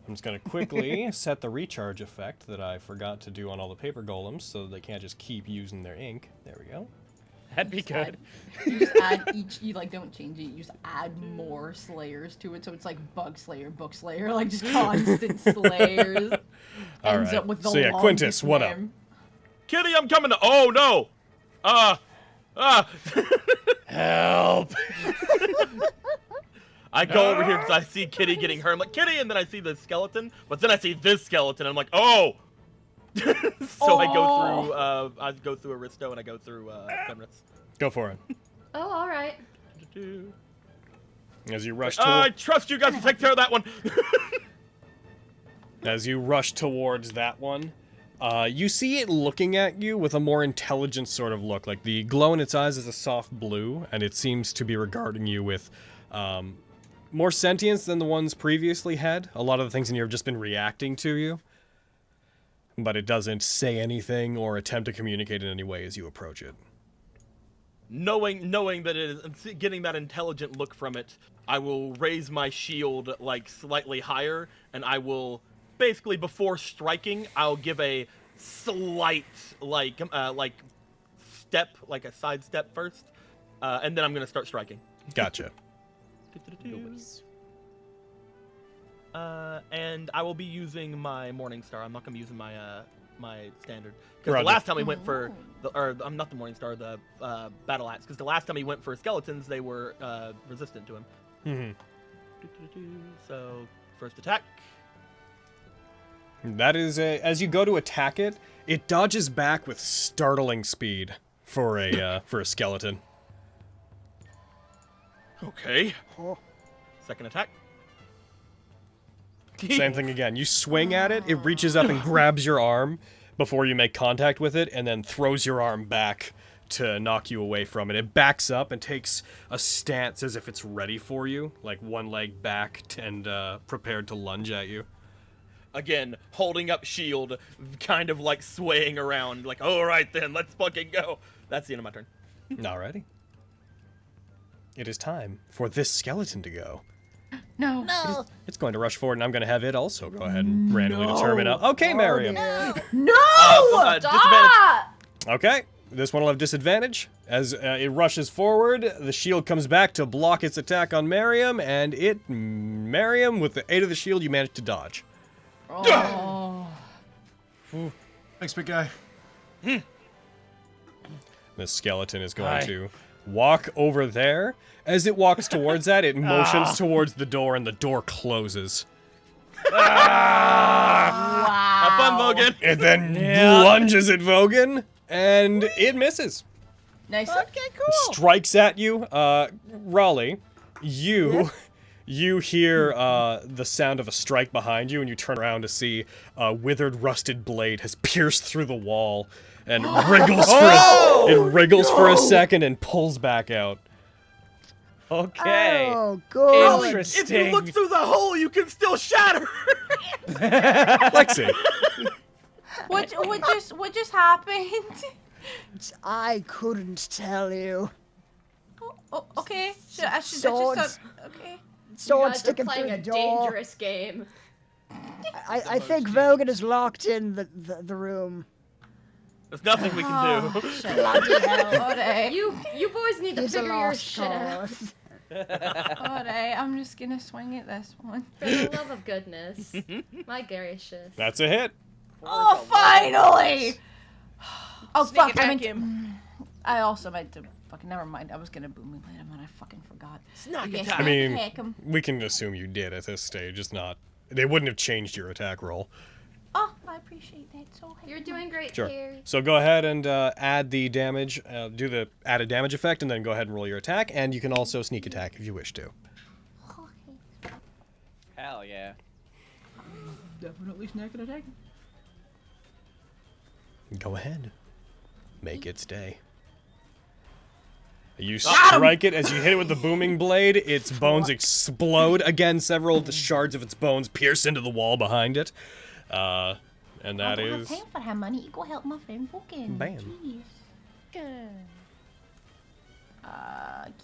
I'm just going to quickly set the recharge effect that I forgot to do on all the paper golems so they can't just keep using their ink. There we go. That'd be good. You just add you like don't change it, you just add more slayers to it, so it's like bug slayer, book slayer, like just constant slayers. All Ends right. up with the So yeah, Quintus, longest what up? name. Kitty, I'm coming to. Oh no! Help! I go over here because I see Kitty getting hurt. I'm like, Kitty, and then I see the skeleton, but then I see this skeleton, and I'm like, oh! So I go through Aristo, and I go through Fenris. Go for it. Oh, all right. As you rush I trust you guys to take care of that one. As you rush towards that one, you see it looking at you with a more intelligent sort of look. Like the glow in its eyes is a soft blue, and it seems to be regarding you with more sentience than the ones previously had. A lot of the things in here have just been reacting to you. But it doesn't say anything or attempt to communicate in any way as you approach it. Knowing that it is getting that intelligent look from it, I will raise my shield like slightly higher, and I will basically before striking, I'll give a slight like step, like a side step first, and then I'm gonna start striking. Gotcha. And I will be using my Morning Star. I'm not gonna be using my my standard because the Roger. last time we went for I'm not the Morning Star, the Battle Axe. Because the last time he went for skeletons, they were resistant to him. So first attack. That is as you go to attack it, it dodges back with startling speed for a skeleton. Okay. Oh. Second attack. Same thing again. You swing at it, it reaches up and grabs your arm before you make contact with it, and then throws your arm back to knock you away from it. It backs up and takes a stance as if it's ready for you, like one leg back and prepared to lunge at you. Again, holding up shield, kind of like swaying around, like, all right then, let's fucking go. That's the end of my turn. Alrighty. It is time for this skeleton to go. No. No. It's going to rush forward, and I'm going to have it also go ahead and randomly determine. Okay, Miriam. No! Disadvantage. Okay, this one will have disadvantage. As it rushes forward, the shield comes back to block its attack on Miriam, and Miriam, with the aid of the shield, you manage to dodge. Oh. Thanks, big guy. The skeleton is going to walk over there. As it walks towards that, it motions towards the door, and the door closes. Wow. Have fun, Vogan. It then lunges at Vogan, and it misses. Nice. Okay, cool. Strikes at you. Raleigh, you hear the sound of a strike behind you, and you turn around to see a withered, rusted blade has pierced through the wall and wriggles for a second and pulls back out. Okay. Oh, good. Interesting. If you look through the hole, you can still shatter. Lexi. What just happened? I couldn't tell you. Oh, okay. I should Swords. okay. Sword You guys are sticking through playing the a door. dangerous game. I think Vogan is locked in the room. There's nothing we can do. Bloody hell. Alright. You boys need to He's a figure your lost shit out. cause. Alright, I'm just gonna swing at this one. For the love of goodness. My gracious. That's a hit. Oh, finally! Oh, Sneak fuck, attack him. I also meant to... Fucking never mind, I was gonna boom him and I fucking forgot. Snack Okay, attack. I mean, attack him. we can assume you did at this stage. It's not. They wouldn't have changed your attack roll. Oh, I appreciate that so You're doing great, Sure. Carrie. So go ahead and add the damage, do the added damage effect, and then go ahead and roll your attack. And you can also sneak attack if you wish to. Hell yeah. Definitely snack and attack. Go ahead. Make its day. You strike it as you hit it with the booming blade. Its bones explode. Again, several of the shards of its bones pierce into the wall behind it. And that I don't is... have time for her money. Go help my friend Vulcan. Bam. Jeez.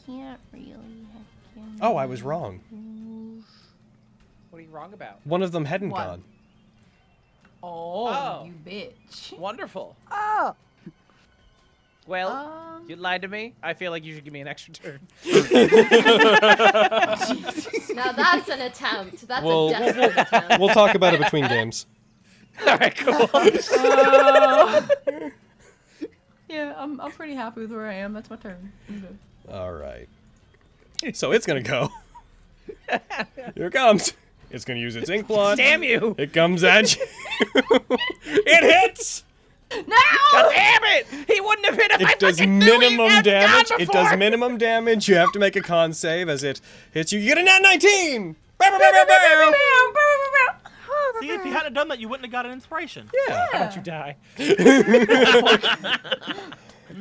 Can't really. Oh, I was wrong. What are you wrong about? One of them hadn't What? gone. Oh, you bitch. Wonderful. Oh, Well, you lied to me. I feel like you should give me an extra turn. Now that's an attempt. That's Well, a desperate attempt. We'll talk about it between games. All right, cool. Yeah, I'm pretty happy with where I am. That's my turn. I'm good. All right. So it's gonna go. Here it comes. It's gonna use its ink blot. Damn you! It comes at you. It hits. God damn it! He wouldn't have hit if I It does fucking knew he minimum had damage. gone It does before. minimum damage. You have to make a con save as it hits you. You get a nat 19. Bow, bow, bow, bow, bow. See, if you hadn't done that, you wouldn't have got an inspiration. Yeah. How about you die?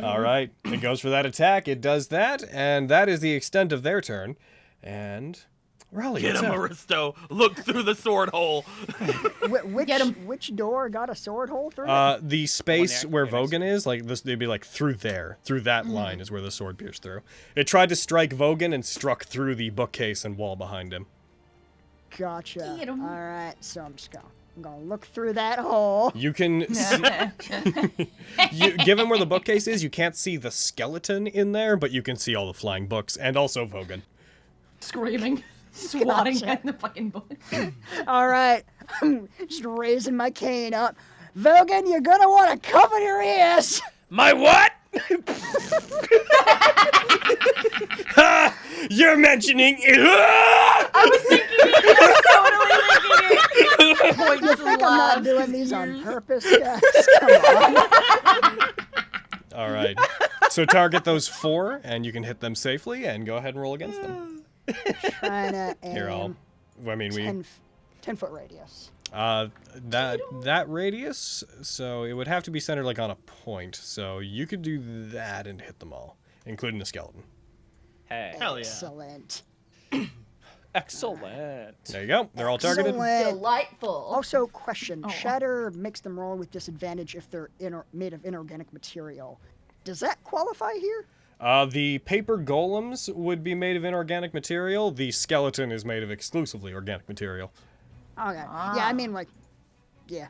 All right. It goes for that attack. It does that, and that is the extent of their turn. And Raleigh, Get what's him, up? Aristo. Look through the sword hole. which door got a sword hole through it? The space neck, where yeah, next Vogan is, like this, they'd be like through there. Through that line is where the sword pierced through. It tried to strike Vogan and struck through the bookcase and wall behind him. Gotcha. Get 'em. All right, so I'm gonna look through that hole. You can see, given where the bookcase is, you can't see the skeleton in there, but you can see all the flying books and also Vogan. Screaming, swatting Gotcha. at the fucking book. All right, I'm just raising my cane up. Vogan, you're gonna want to cover your ears. My what? You're mentioning it. I was thinking it. Totally thinking it. You think I'm not doing these on purpose, guys? Come on. All right. So target those 4, and you can hit them safely, and go ahead and roll against them. Trying to aim Here, I mean, 10-foot radius. That radius, so it would have to be centered like on a point. So you could do that and hit them all, including the skeleton. Hey. Hell yeah. Excellent. Excellent. There you go. They're all targeted. Excellent. Delightful. Also, question: Oh. Shatter makes them roll with disadvantage if they're made of inorganic material. Does that qualify here? The paper golems would be made of inorganic material. The skeleton is made of exclusively organic material. Okay. Yeah, I mean, like, yeah.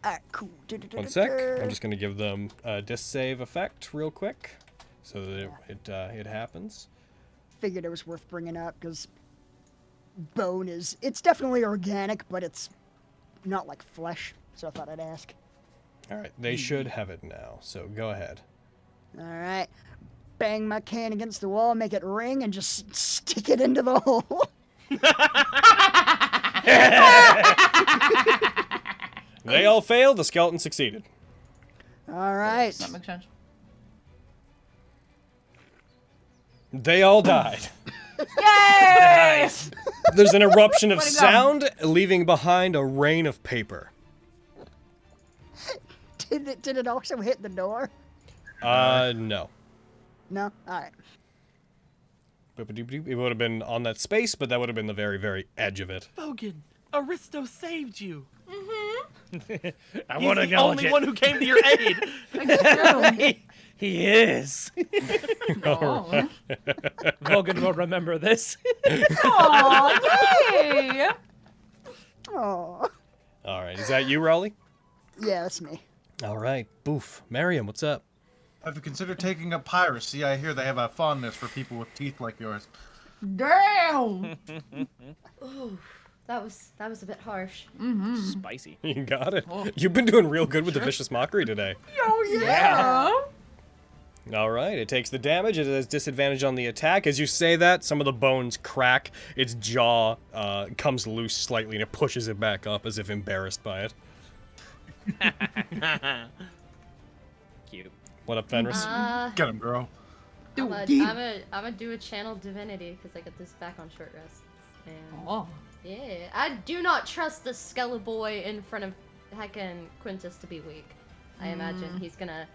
All right, cool. One sec. I'm just gonna give them a dis save effect real quick, so that it happens. Figured it was worth bringing up because bone it's definitely organic, but it's not like flesh. So I thought I'd ask. All right, they should have it now. So go ahead. All right. Bang my can against the wall, make it ring, and just stick it into the hole. They all failed. The skeleton succeeded. All right. That makes sense. They all died. Yay! There's an eruption of Way to go. sound, leaving behind a rain of paper. Did it also hit the door? No. No? Alright. It would have been on that space, but that would have been the very, very edge of it. Vogan, Aristo saved you. I He's want to the acknowledge only it. one who came to your aid. He is. Oh. Vogan will remember this. Aw, yay! Oh. All right, is that you, Raleigh? Yeah, that's me. All right, Boof. Miriam, what's up? Have you considered taking up piracy? I hear they have a fondness for people with teeth like yours. Damn! Ooh, that was a bit harsh. Spicy. You got it. You've been doing real good with the vicious mockery today. Oh yeah! All right, it takes the damage. It has disadvantage on the attack. As you say that, some of the bones crack. Its jaw comes loose slightly, and it pushes it back up as if embarrassed by it. Cute. What up, Fenris? Get him, girl. I'm gonna do a channel divinity because I get this back on short rests. And Oh. yeah, I do not trust the Skeleboy in front of heckin' Quintus to be weak. I imagine he's gonna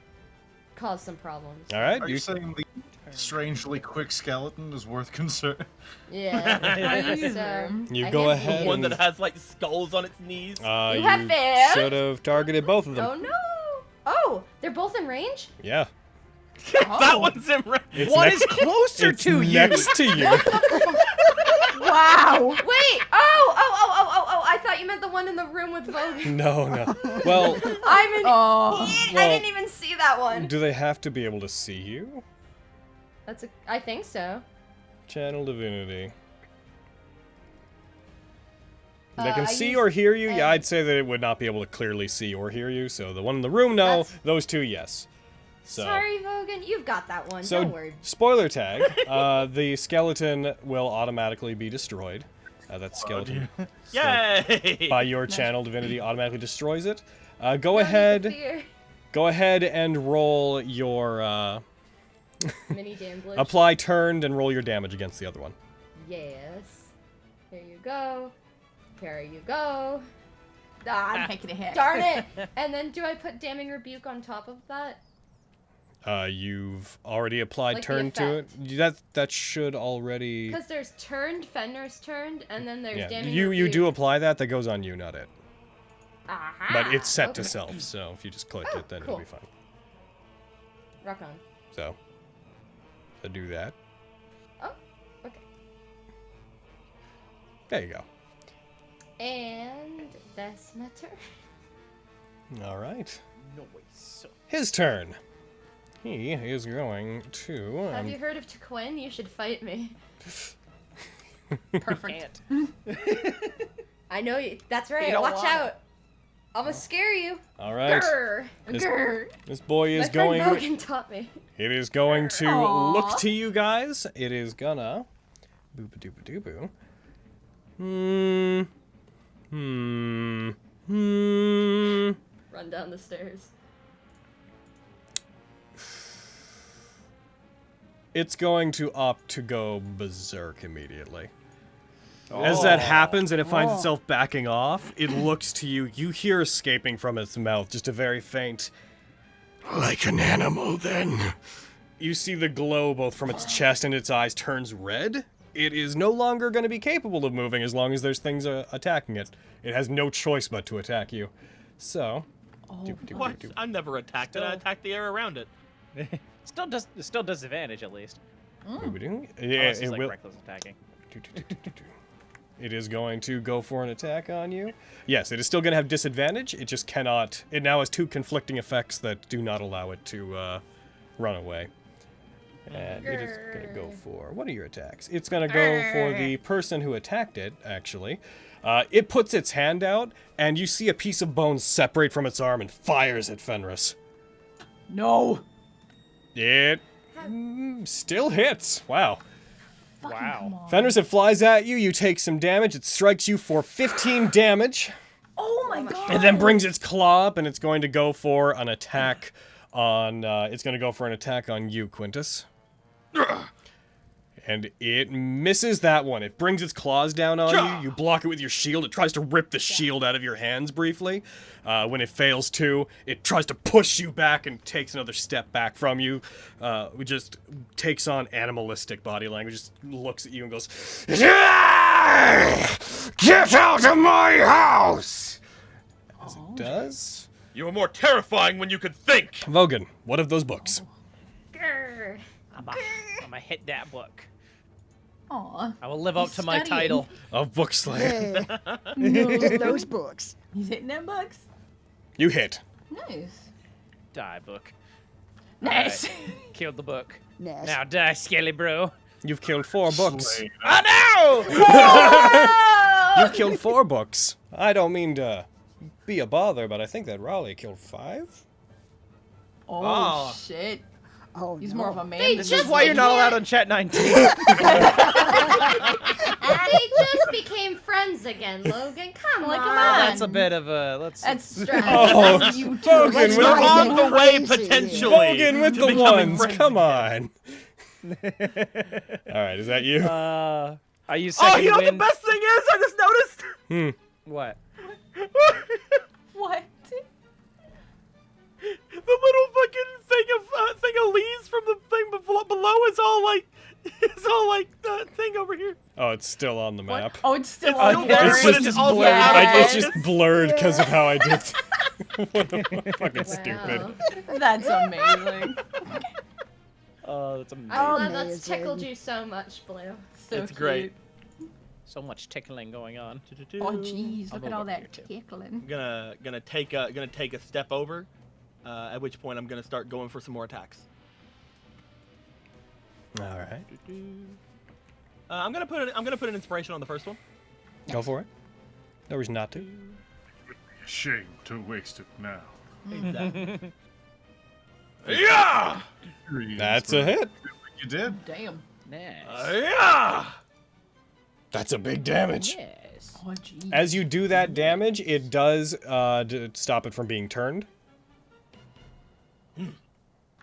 cause some problems. All right, Are you saying the strangely quick skeleton is worth concern? Yeah. So, You I go have ahead. the- One that has like skulls on its knees. You have fair. should have targeted both of them. Oh no! Oh, they're both in range? Yeah. That one's in red. It's One next- is closer it's to you. next to you. Wow. Wait! Oh! I thought you meant the one in the room with Vogue. No. Well, I'm an Oh. idiot. I Well- didn't even see that one. do they have to be able to see you? I think so. Channel divinity. They can I see used or hear you. Yeah, N. I'd say that it would not be able to clearly see or hear you. So the one in the room, no. That's- Those two, yes. So, Sorry, Vogan. You've got that one. so Don't worry. spoiler tag. The skeleton will automatically be destroyed. That skeleton Yay! by your channel divinity automatically destroys it. Go No need to ahead. fear. Go ahead and roll your Mini damage. apply turned and roll your damage against the other one. Yes. Here you go. Here you go. I'm taking a hit. Darn it! And then do I put damning rebuke on top of that? You've already applied Like the turn to it. effect. That should already. Because there's turned, Fenrir's turned, and then there's Yeah, damning you rebuke. do apply that. That goes on you, not it. Aha! But it's set to Okay. self, so if you just click Oh, it, then cool. it'll be fine. Rock on. So do that. Oh, okay. There you go. And that's my turn. All right. Noise. His turn. He is going to. Have you heard of Tequin? You should fight me. Perfect. I know you. That's right. You don't Watch wanna. out. I'm gonna scare you. All right. Grr. This- Grr. This boy is My friend going. Vogan taught me. It is going to Aw. look to you guys. It is gonna. Boop a doop a doo boo. Run down the stairs. It's going to opt to go berserk immediately. As that happens and it finds itself backing off, it looks to you. You hear escaping from its mouth just a very faint, like an animal then. You see the glow both from its chest and its eyes turns red. It is no longer going to be capable of moving as long as there's things attacking it. It has no choice but to attack you. So, What? I never attacked it. I attacked the air around it. Still does advantage at least. Boop-a-doo. Unless Yeah, it's it like will. reckless attacking. It is going to go for an attack on you. Yes, it is still going to have disadvantage. It just cannot. It now has two conflicting effects that do not allow it to run away. And it is going to go for. What are your attacks? It's going to go for the person who attacked it, actually. It puts its hand out, and you see a piece of bone separate from its arm and fires at Fenris. No. It still hits. Wow. Wow. Fenris, it flies at you. You take some damage. It strikes you for 15 damage. Oh my god. And then brings its claw up, and it's going to go for an attack on. It's going to go for an attack on you, Quintus. And it misses that one. It brings its claws down on you. You block it with your shield. It tries to rip the shield out of your hands briefly. When it fails to, it tries to push you back and takes another step back from you. It just takes on animalistic body language. Just looks at you and goes, "Get out of my house!" As it does. You were more terrifying when you could think. Vogan, what of those books? Grr. I'm gonna hit that book. Aw. I will live up He's to my studying. title. Of Book Slayer. Hey, hit those books. He's hitting them books. You hit. Nice. Die, book. Nice. Killed the book. Nice. Now die, skelly bro. You've killed 4 books. Oh no! You've killed 4 books. I don't mean to be a bother, but I think that Raleigh killed 5. Oh, Oh. shit. Oh, He's no. more of a man. They than This just is why you're not became- allowed on Chat 19. They just became friends again, Logan. Come Like, on. come on. That's a bit of a That's Stress. Oh, that's you too. Vogan Let's with not We're get on the way crazy. potentially. Vogan with to the becoming ones. friends Come again. on. All right, is that you? I use Oh, second you know what the wind. best thing is? I just noticed. What? What? The little fucking thing of leaves from the thing below is all like the thing over here. Oh, it's still on the map. Oh, it's still It's on still there. there, It's but just it's also blurred. out of It's focus. just blurred because of how I did. What the fucking Wow. stupid. That's amazing. Oh, that's amazing. I'm glad that's Amazing. tickled you so much, Blue. So It's great. So much tickling going on. Oh jeez, I'll look at move all over that here, too. tickling. Gonna take a step over, at which point I'm gonna start going for some more attacks. All right. I'm gonna put an inspiration on the first one. Go for it. No reason not to. Shame to waste it now. Exactly. Yeah! That's a hit. You did. Damn. Nice. Yeah! That's a big damage. Yes. Oh jeez. As you do that damage, it does stop it from being turned.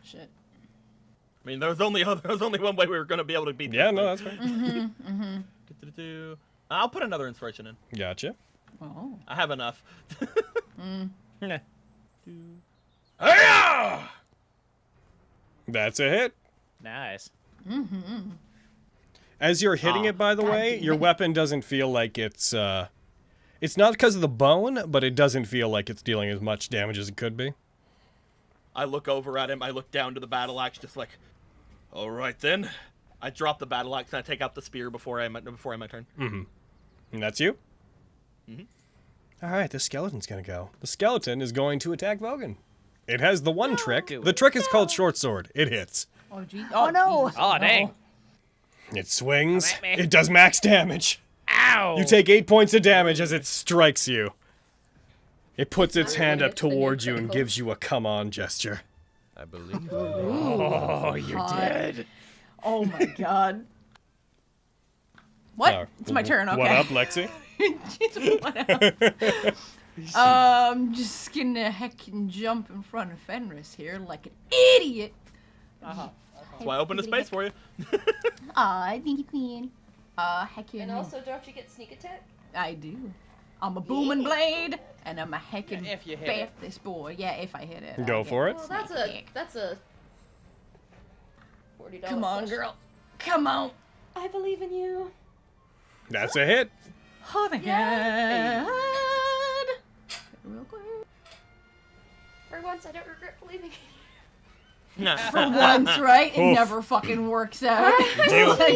Shit. I mean, there was only one way we were gonna be able to beat. Yeah, this no, thing. that's fair. I'll put another inspiration in. Gotcha. Oh. I have enough. Nah. Yeah! That's a hit. Nice. As you're hitting it, by the way, your weapon doesn't feel like it's not because of the bone, but it doesn't feel like it's dealing as much damage as it could be. I look over at him. I look down to the battle axe, just like, all right then. I drop the battle axe and I take out the spear before I my turn. And that's you? All right, the skeleton's going to go. The skeleton is going to attack Vogan. It has the one trick. The trick is called short sword. It hits. Oh jeez. Oh, no. jeez. Oh, dang. It swings. Come at me. It does max damage. Ow! You take 8 points of damage as it strikes you. It puts its hand up towards you and gives you a come on gesture. I believe. Oh, you're dead. Oh my god. What? It's my turn, okay. What up, Lexi? Jeez, what up? Just gonna heckin' jump in front of Fenris here like an idiot. That's why I opened a space for you. Aw, thank you, Queen. Heckin'. And also, don't you get sneak attack? I do. I'm a booming blade, and I'm a heckin' If you hit bat it. this boy. Yeah, if I hit it. Go I'll for get it. Well, sneak that's a $40. Come on, question. girl. Come on. I believe in you. That's a hit. Oh my god. Real quick. For once, I don't regret believing in you. For once, right? It Oof. never fucking works out. Deal God,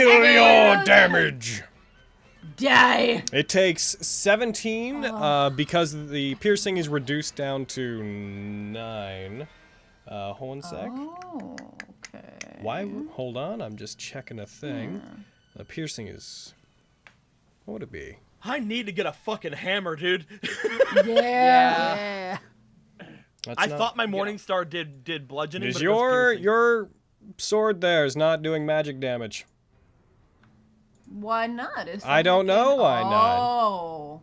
your damage. Die. It takes 17 because the piercing is reduced down to 9. Hold on a sec. Oh, okay. Why? Hold on, I'm just checking a thing. The piercing is. What would it be? I need to get a fucking hammer, dude. Yeah. That's I not- thought my Morning Star did bludgeoning. Is but it was piercing. your sword there is not doing magic damage? Why not? It's I don't know why not. Oh.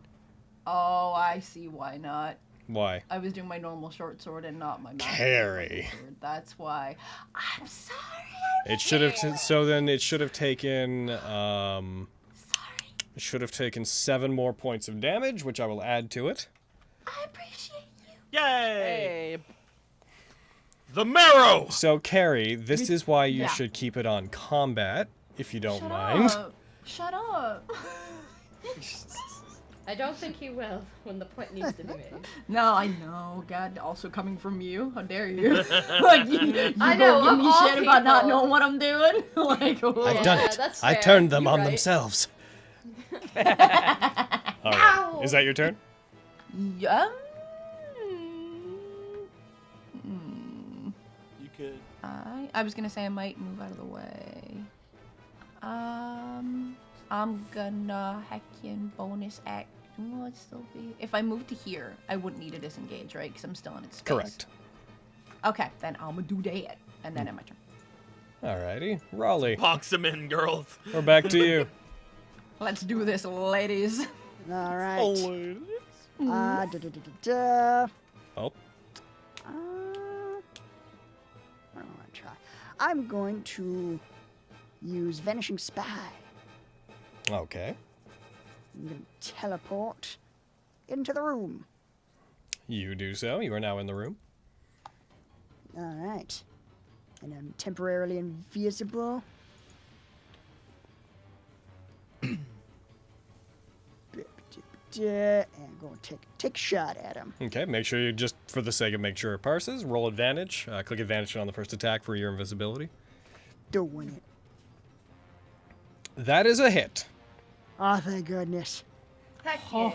Oh, I see why not. Why? I was doing my normal short sword and not my master Carry. sword. That's why. I'm sorry. It should have. So then it should have taken. Sorry. It should have taken 7 more points of damage, which I will add to it. I appreciate you. Yay! Hey. The marrow. So Carrie, this is why you Yeah. should keep it on combat, if you don't Shut mind. up. Shut up. I don't think you will when the point needs to be made. No, I know. God, also coming from you. How dare you? Like you I know, go give of me all shit about not people. knowing what I'm doing. Like, I've done Yeah, it. that's I fair. turned them You're on right. themselves. All Ow. right. Is that your turn? Yeah. You could. I was gonna say I might move out of the way. I'm gonna heckin' bonus act. Will it still be? If I move to here, I wouldn't need to disengage, right? Because I'm still in its space. Correct. Okay, then I'm gonna do that, and then end my turn. Alrighty. Raleigh, Box them in, girls. we're back to you. Let's do this, ladies. All right. Oh, Da, da, da, da, da. Oh, What do I want to try? I'm going to use Vanishing Spy. okay. I'm going to teleport into the room. You do so. You are now in the room. All right. And I'm temporarily invisible. And go and take a shot at him. Okay. Make sure you just, for the sake of make sure it parses, roll advantage. Click advantage on the first attack for your invisibility. doing it. That is a hit. Oh, thank goodness. Heck yeah.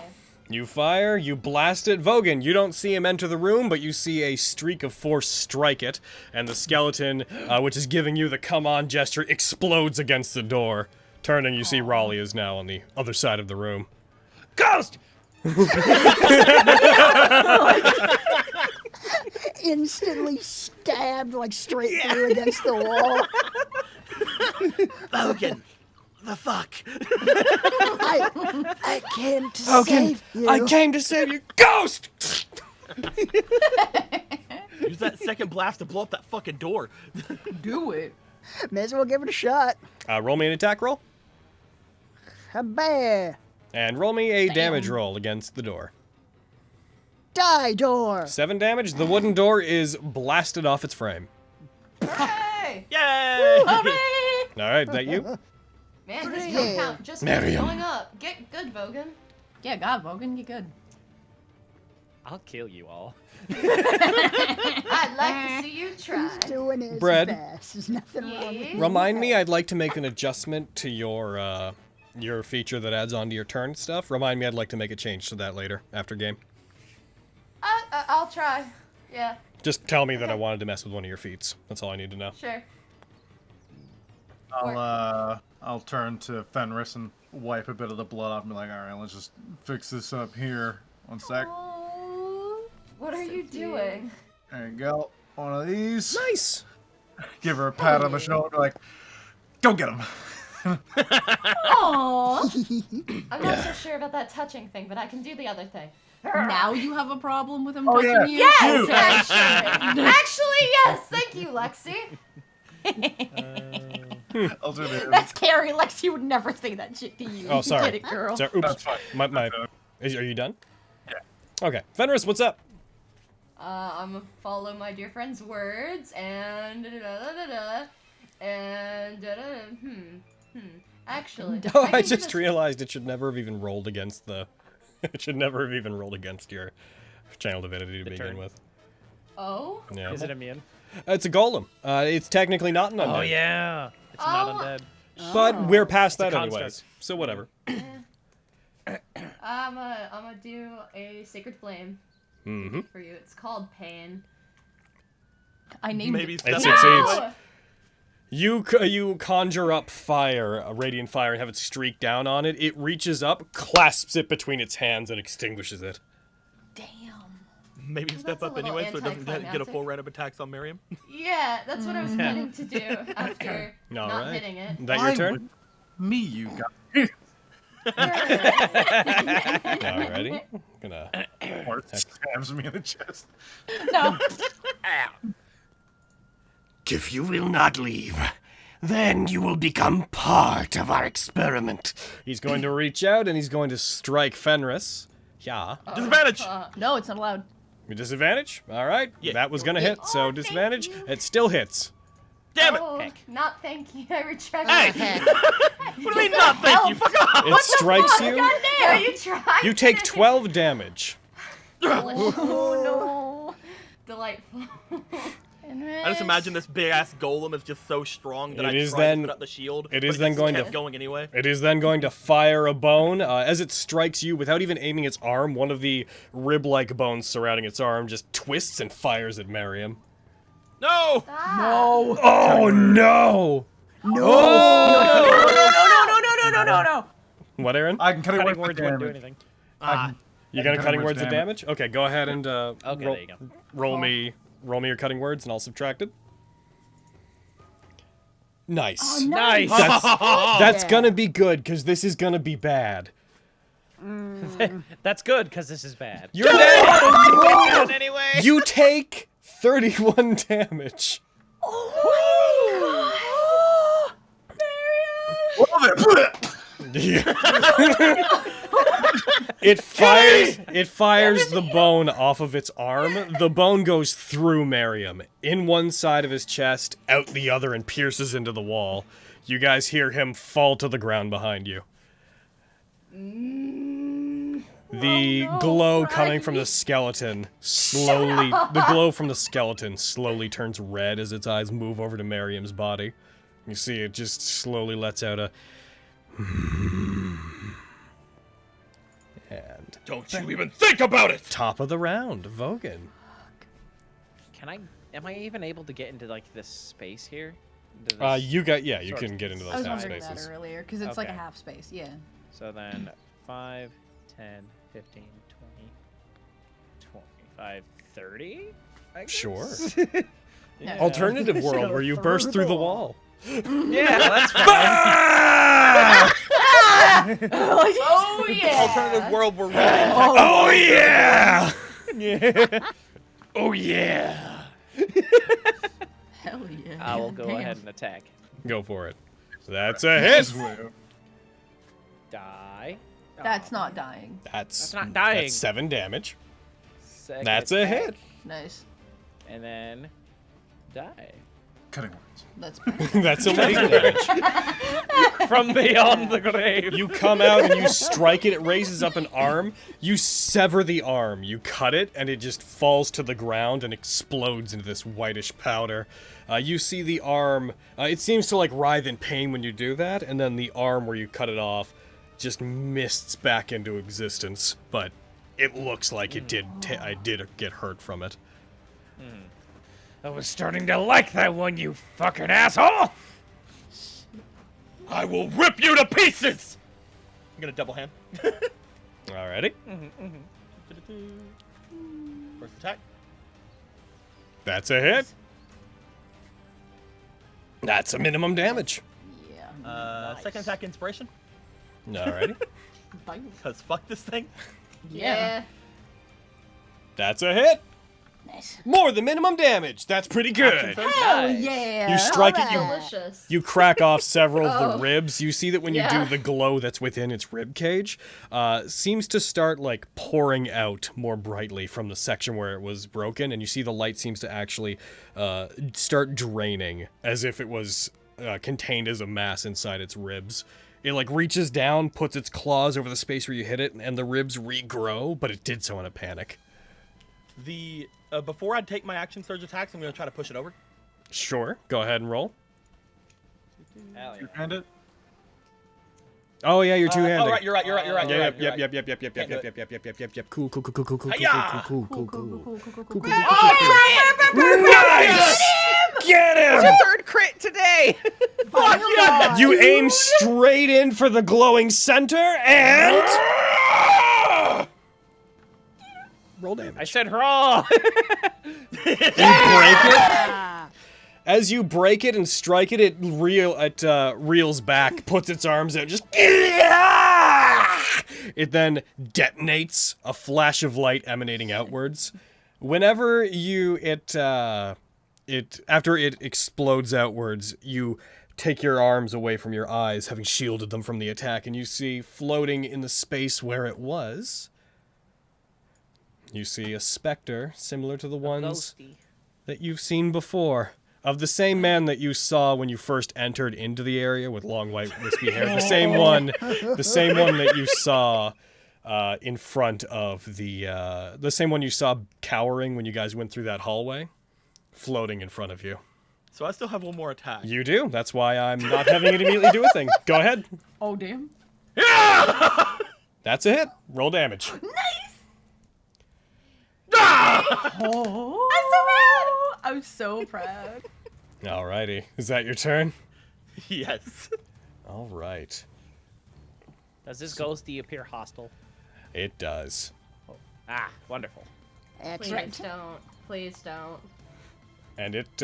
You fire, you blast it. Vogan, you don't see him enter the room, but you see a streak of force strike it, and the skeleton, which is giving you the come on gesture, explodes against the door. Turning, you see Raleigh is now on the other side of the room. Ghost! Instantly stabbed like straight through against the wall. Logan, the fuck? I came to Vogan, save you. I came to save you. Ghost! Use that second blast to blow up that fucking door. Do it. May as well give it a shot. Roll me an attack roll, A bear. and roll me a damage roll against the door. Die door. 7 damage. The wooden door is blasted off its frame. Hey! Yay! All right, is that you? Man, his Yeah. kill count just keeps Miriam. going up. Get good, Vogan. Yeah, God, Vogan, you good. I'll kill you all. I'd like to see you try. He's doing his Bread. best. There's nothing wrong with Yeah. Remind me, I'd like to make an adjustment to your feature that adds onto your turn stuff. Remind me, I'd like to make a change to that later, after game. I'll try. Yeah, Just tell me that I wanted to mess with one of your feats. That's all I need to know. sure. I'll turn to Fenris and wipe a bit of the blood off and be like, all right, let's just fix this up here. One sec. What are you doing? There you go. One of these. Nice. Give her a pat on the shoulder, like, go get him. Aww. I'm not so sure about that touching thing, but I can do the other thing. Now you have a problem with him Oh, touching yeah. you? Yes, actually. Actually, yes. Thank you, Lexi. I'll do the That's Carrie. Lexi would never say that shit to you. Oh, sorry. Get it, girl. Sorry. Oops. That's fine. Are you done? Yeah. Okay. Fenris, what's up? I'm gonna follow my dear friend's words and Actually, Oh, I can do just this- realized it should never have even rolled against the... It should never have even rolled against your channel divinity to begin turn. with. Oh. Yeah. Is it immune? It's a golem. It's technically not an undead. Oh, yeah. It's Oh. not undead. But we're past It's a that anyways. construct. So whatever. I'm gonna do a sacred flame Mm-hmm. for you. It's called pain. I named Maybe it. step succeeds. No! You conjure up fire, a radiant fire, and have it streak down on it. It reaches up, clasps it between its hands, and extinguishes it. Damn. Maybe Well, step that's a up little anyway so it doesn't get a anticlimactic. full round of attacks on Miriam. Yeah, that's what I was planning to do after All not right. hitting it. Is that your turn? Me, you got Alrighty. Gonna. or stabs me in the chest. No. If you will not leave, then you will become part of our experiment. He's going to reach out and he's going to strike Fenris. Yeah. Disadvantage! No, it's not allowed. Disadvantage? Alright. Yeah. That was gonna hit, so Oh, disadvantage. thank you. It still hits. Damn it! Oh, not thank you. I retract. Hey! What do you mean not thank you? Fuck off! It strikes you. No, you tried. You take 12 damage. Oh, Delightful. no. I just imagine this big ass golem is just so strong that It I is tried then- to put up the shield. it but is then just going kept to- going anyway. It is then going to fire a bone. As it strikes you, without even aiming its arm, one of the rib-like bones surrounding its arm just twists and fires at Miriam. No! No. Oh no! No. What, Aaron? I can cut it Cutting with words wouldn't do damage. anything. You got a cutting cutting words words of damage? Okay, go ahead and Okay, roll, there you go. roll me your cutting words, and I'll subtract it. Nice. Nice. That's gonna be good, because this is gonna be bad. That's good, because this is bad. You're dead! Good anyway. You take 31 damage. It fires the bone off of its arm. The bone goes through Miriam, in one side of his chest, out the other, and pierces into the wall. You guys hear him fall to the ground behind you. The glow coming from the skeleton slowly turns red as its eyes move over to Miriam's body. You see it just slowly lets out a... And Don't you even think about it! top of the round, Vogan. Am I even able to get into, like, this space here? You sort can of get into I those was half wondering spaces. that earlier, because it's like a Okay. half space, yeah. So then 5, 10, 15, 20, 25, 30? I guess? Sure. Yeah. Alternative world where you burst through the wall. Yeah, that's fine. Oh yeah! Alternative world where Oh yeah! Yeah. Oh yeah. Hell yeah! I will go Damn. ahead and attack. Go for it. So that's a hit. Die. That's not dying. That's not dying. That's 7 damage. Second That's a attack, hit. Nice. And then die. Cutting words. That's That's 11 damage. From beyond the grave. You come out and you strike it. It raises up an arm. You sever the arm. You cut it, and it just falls to the ground and explodes into this whitish powder. You see the arm. It seems to like writhe in pain when you do that, and then the arm where you cut it off just mists back into existence. But it looks like it did. I did get hurt from it. I was starting to like that one, you fucking asshole! I will rip you to pieces! I'm gonna double hand. Alrighty. First attack. That's a hit. That's a minimum damage. yeah. Second attack inspiration. Alrighty. Because fuck this thing. Yeah. That's a hit. Nice. More than minimum damage. That's pretty good. Hell yeah! You strike it, Delicious. you crack off several of the Oh. ribs. You see that when you Yeah. do the glow that's within its rib cage, seems to start like pouring out more brightly from the section where it was broken, and you see the light seems to actually start draining as if it was contained as a mass inside its ribs. It like reaches down, puts its claws over the space where you hit it, and the ribs regrow, but it did so in a panic. The before I take my action surge attacks, I'm gonna try to push it over. Sure, go ahead and roll. Hell yeah. Two-handed? Oh yeah, you're two-handed. Oh, right, you're right. Yep. Can't do it. Cool. Hi-ya! Nice! Get him! Third crit today! Fuck yeah! You aim straight in for the glowing center and roll damage. I said hurrah! You break it. As you break it and strike it, it reels back, puts its arms out, just. It then detonates, a flash of light emanating outwards. Whenever after it explodes outwards, you take your arms away from your eyes, having shielded them from the attack, and you see floating in the space where it was. You see a specter similar to the ones that you've seen before. Of the same man that you saw when you first entered into the area with long white wispy hair. The same one that you saw in front of the same one you saw cowering when you guys went through that hallway, floating in front of you. So I still have one more attack. You do. That's why I'm not having it immediately do a thing. Go ahead. Oh damn! That's a hit. Roll damage. Oh, I'm so proud. Alrighty. Is that your turn? Yes. All right. Does this ghosty appear hostile? It does. Ah, wonderful. Excellent. Please don't. Please don't. And it,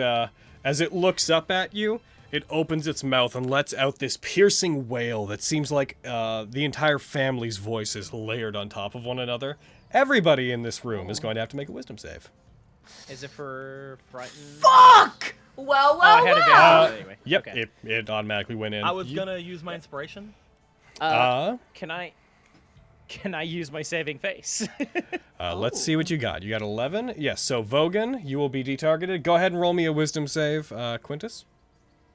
as it looks up at you, it opens its mouth and lets out this piercing wail that seems like the entire family's voice is layered on top of one another. Everybody in this room is going to have to make a wisdom save. Is it for frightened? Fuck! Well, I had advantage anyway. Yep, Okay. it automatically went in. I was gonna use my inspiration. Can I use my saving face? Let's see what you got. You got 11? Yes, so Vogan, you will be detargeted. Go ahead and roll me a wisdom save, Quintus.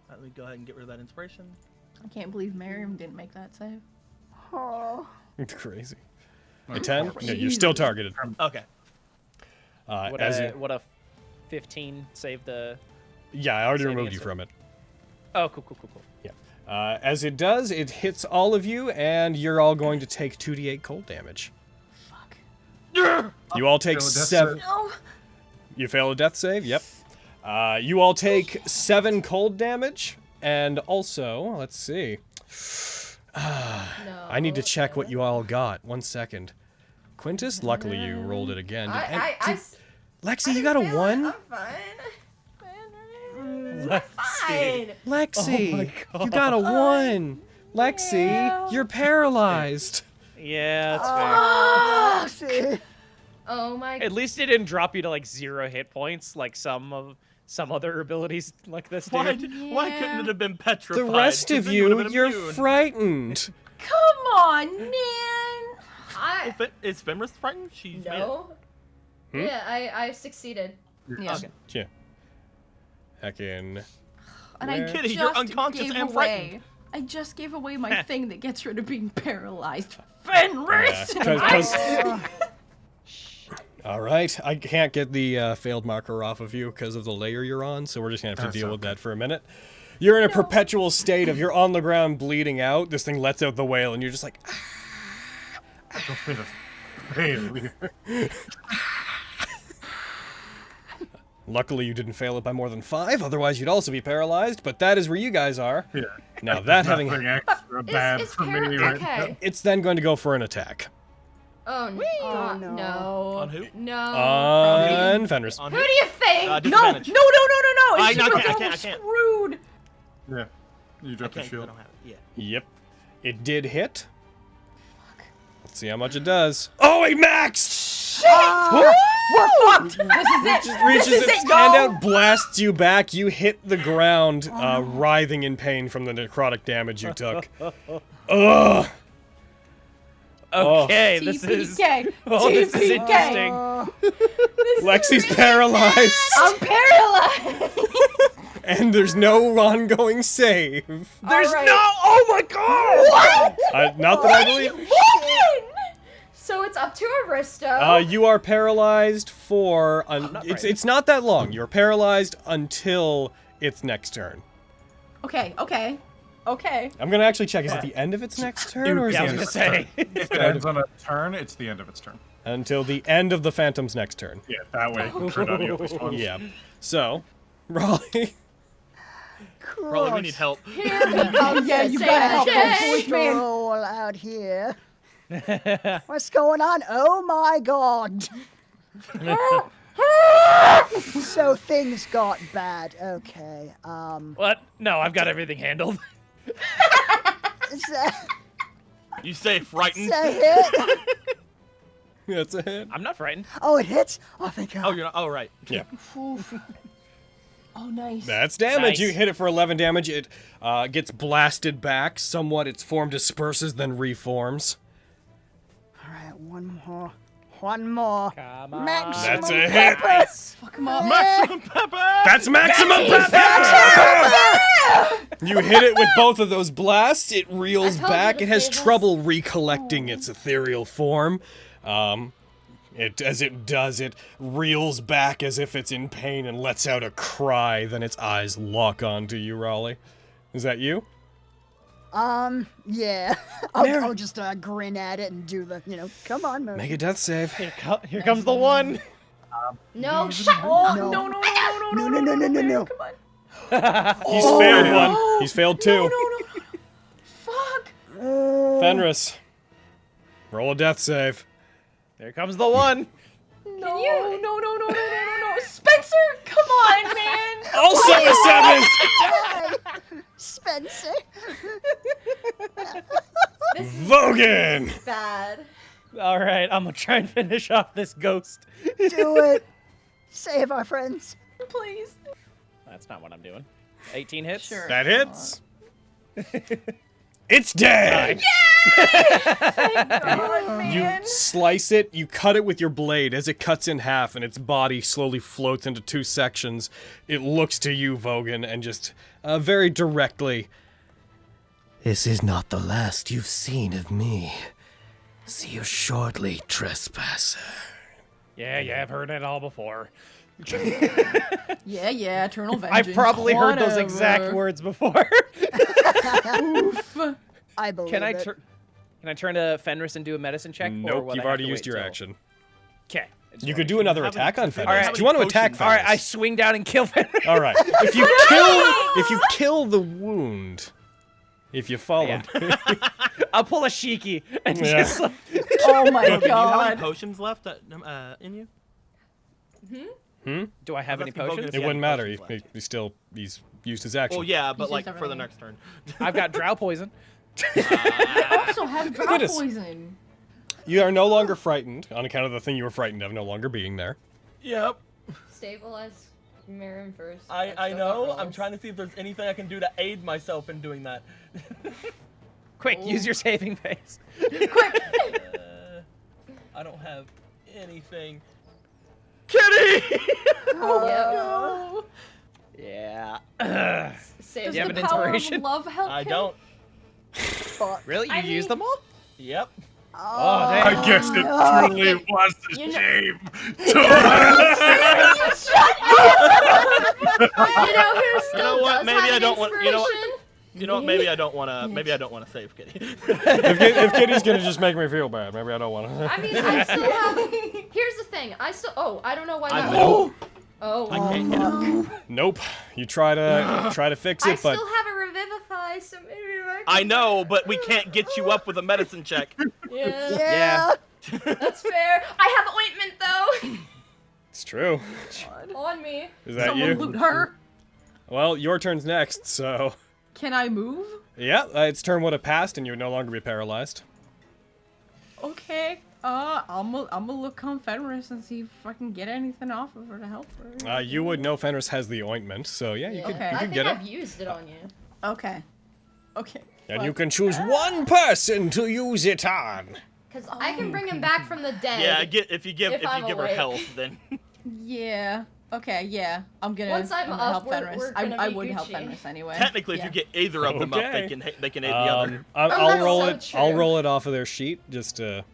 Let me go ahead and get rid of that inspiration. I can't believe Miriam didn't make that save. Oh. It's crazy. A 10? No, you're still targeted. Okay. Would a 15 save the? Yeah, I already Saving removed you it, from it. Oh, cool. Yeah. As it does, it hits all of you, and you're all going to take 2d8 cold damage. Fuck. You all take Fail a death 7. save. No. You fail a death save. Yep. You all take 7 cold damage, and also, let's see. I need to check what you all got. 1 second. Quintus, luckily you rolled it again. Lexi, you got a 1? I'm fine. Fine. Lexi, Oh my God. you got a 1. Lexi, you're paralyzed. Yeah, that's fair. See? Oh my. At least it didn't drop you to like 0 hit points, like some other abilities like this Why did. why couldn't it have been petrified? The rest 'Cause of then you would've you, been you're immune. frightened. Come on, man. Is Fenris frightened? She's No. Yeah, I succeeded. Yeah. Okay. Yeah. Heckin'. And I Where- Kitty, you're just unconscious gave and away. frightened. I just gave away my thing that gets rid of being paralyzed. Fenris. All right, I can't get the failed marker off of you because of the layer you're on, so we're just gonna have to deal with that for a minute. You're in a perpetual state of you're on the ground bleeding out. This thing lets out the wail, and you're just like, Failure. Luckily, you didn't fail it by more than 5. Otherwise, you'd also be paralyzed. But that is where you guys are. Yeah. Now that having, Nothing extra bad Is for me right now. okay. it's then going to go for an attack Oh no. Oh, no. No. On who? No. on Fenris. On Who do you think? No, disadvantage. no. I It's can't. screwed. Yeah. You I dropped the can't. I shield. don't have it. Yeah. Yep, it did hit. Let's see how much it does. Oh, it maxed! We're fucked. This is it. Reaches This is its it, hand y'all. out, blasts you back. You hit the ground, writhing in pain from the necrotic damage you took. Ugh. Okay, this is TPK. oh, this is interesting. Lexi's paralyzed, I'm paralyzed. and there's no ongoing save. There's Alright. no. Oh my god! What? Not that I believe. So it's up to Aristo. You are paralyzed for. not It's not that long. You're paralyzed until its next turn. Okay. I'm gonna actually check. Is it the end of its next turn, or is Yeah, I was it gonna say. If it ends on a turn, it's the end of its turn. until the end of the Phantom's next turn? Yeah, that way. Credania responds. Yeah. So, Raleigh. Probably we need help. Here we go. Oh yeah, you gotta help those boys, man. Stroll out here. What's going on? Oh my god. So things got bad. Okay. What? No, I've got everything handled. Is that, You say frightened? is that hit? That's a hit. I'm not frightened. Oh, it hits? Oh, thank god. Oh, you're not. Oh, right. Yeah. Oof. Oh, nice. That's damage. Nice. You hit it for 11 damage. It gets blasted back somewhat. Its form disperses, then reforms. Alright, one more. One more. Come on. Maximum That's a hit. pepper. Fuck him up. Maximum pepper! That's maximum pepper! You hit it with both of those blasts. It reels I told you back. to It has save us. trouble recollecting its ethereal form. As it does, it reels back as if it's in pain and lets out a cry. Then its eyes lock onto you, Raleigh. Is that you? Yeah. I'll just grin at it and do the, come on, motion. Make a death save. Here comes the one. No, shut Oh, No. no. No. Come on. He's failed one. He's failed two. No. Fuck. Fenris, roll a death save. Here comes the one. No. Spencer, come on, man. Also a 7. Spencer. Vogan. bad. All right, I'm gonna try and finish off this ghost. Do it. Save our friends. Please. That's not what I'm doing. 18 hits. Sure. That hits. It's dead. God, You man. slice it, you cut it with your blade. As it cuts in half and its body slowly floats into 2 sections, it looks to you, Vogan, and just very directly. This is not the last you've seen of me. See you shortly, trespasser. Yeah, I've heard it all before. Yeah, eternal I've vengeance. probably heard those exact whatever. words before. Oof. I believe Can I it. can I turn to Fenris and do a medicine check? or Nope, will I you've have already to used wait your till- action. Okay. You could do another attack on Fenris. Alright, Do you want to attack potions. Fenris? All right, I swing down and kill Fenris. All right. If you kill the wound, if you fall Yeah. him, I'll pull a Shiki and Yeah. just like, Oh my Do you have any god. potions left in you? do I have any That's the potions? focus. it Yeah, wouldn't matter. potions left. He's used his action. Well, yeah, but He's like just for the everything. next turn. I've got drow poison. I also have drought Goodness. poison. You are no longer frightened on account of the thing you were frightened of no longer being there. Yep. Stabilize Marin first. I know. I'm trying to see if there's anything I can do to aid myself in doing that. Quick, use your saving phase. I don't have anything. Kitty! No. Yeah. Save Does you have the an power inspiration? of love help I him? don't. Fuck. Really? You I use mean- them all? Yep. Oh, I damn. guess it truly was a You know- shame. You know who still know what? does Maybe have I an don't want- you know what? inspiration? You know what? Maybe I don't wanna. Maybe I don't wanna save Kitty. If Kitty's gonna just make me feel bad, maybe I don't want to. I mean, I still have. Here's the thing. Oh, I don't know why that. know. Oh, I can't. Nope. You try to fix I it, but still have a revivify, so maybe I can. I know, but we can't get you up with a medicine check. Yeah, Yeah. that's fair. I have ointment though. it's true. On me. Is that Someone you? loot her. Well, your turn's next, so Can I move? yeah, its turn would have passed, and you would no longer be paralyzed. Okay. I'm gonna look on Fenris and see if I can get anything off of her to help her. You would know Fenris has the ointment, so yeah, you Yeah. could Okay. you I could think get I've it, used it on you. Okay. Okay. and Fuck. you can choose one person to use it on. Cause I can bring him back from the dead. Yeah, if you give I'm her awake. health, then Yeah. Okay. Yeah. I'm gonna. Once I'm gonna up, help we're- Fenris. we're I gonna be would help Gucci. Fenris anyway. technically, Yeah. if you get either of them up, Okay. they can aid the other. I'll that's roll so it. true. I'll roll it off of their sheet just to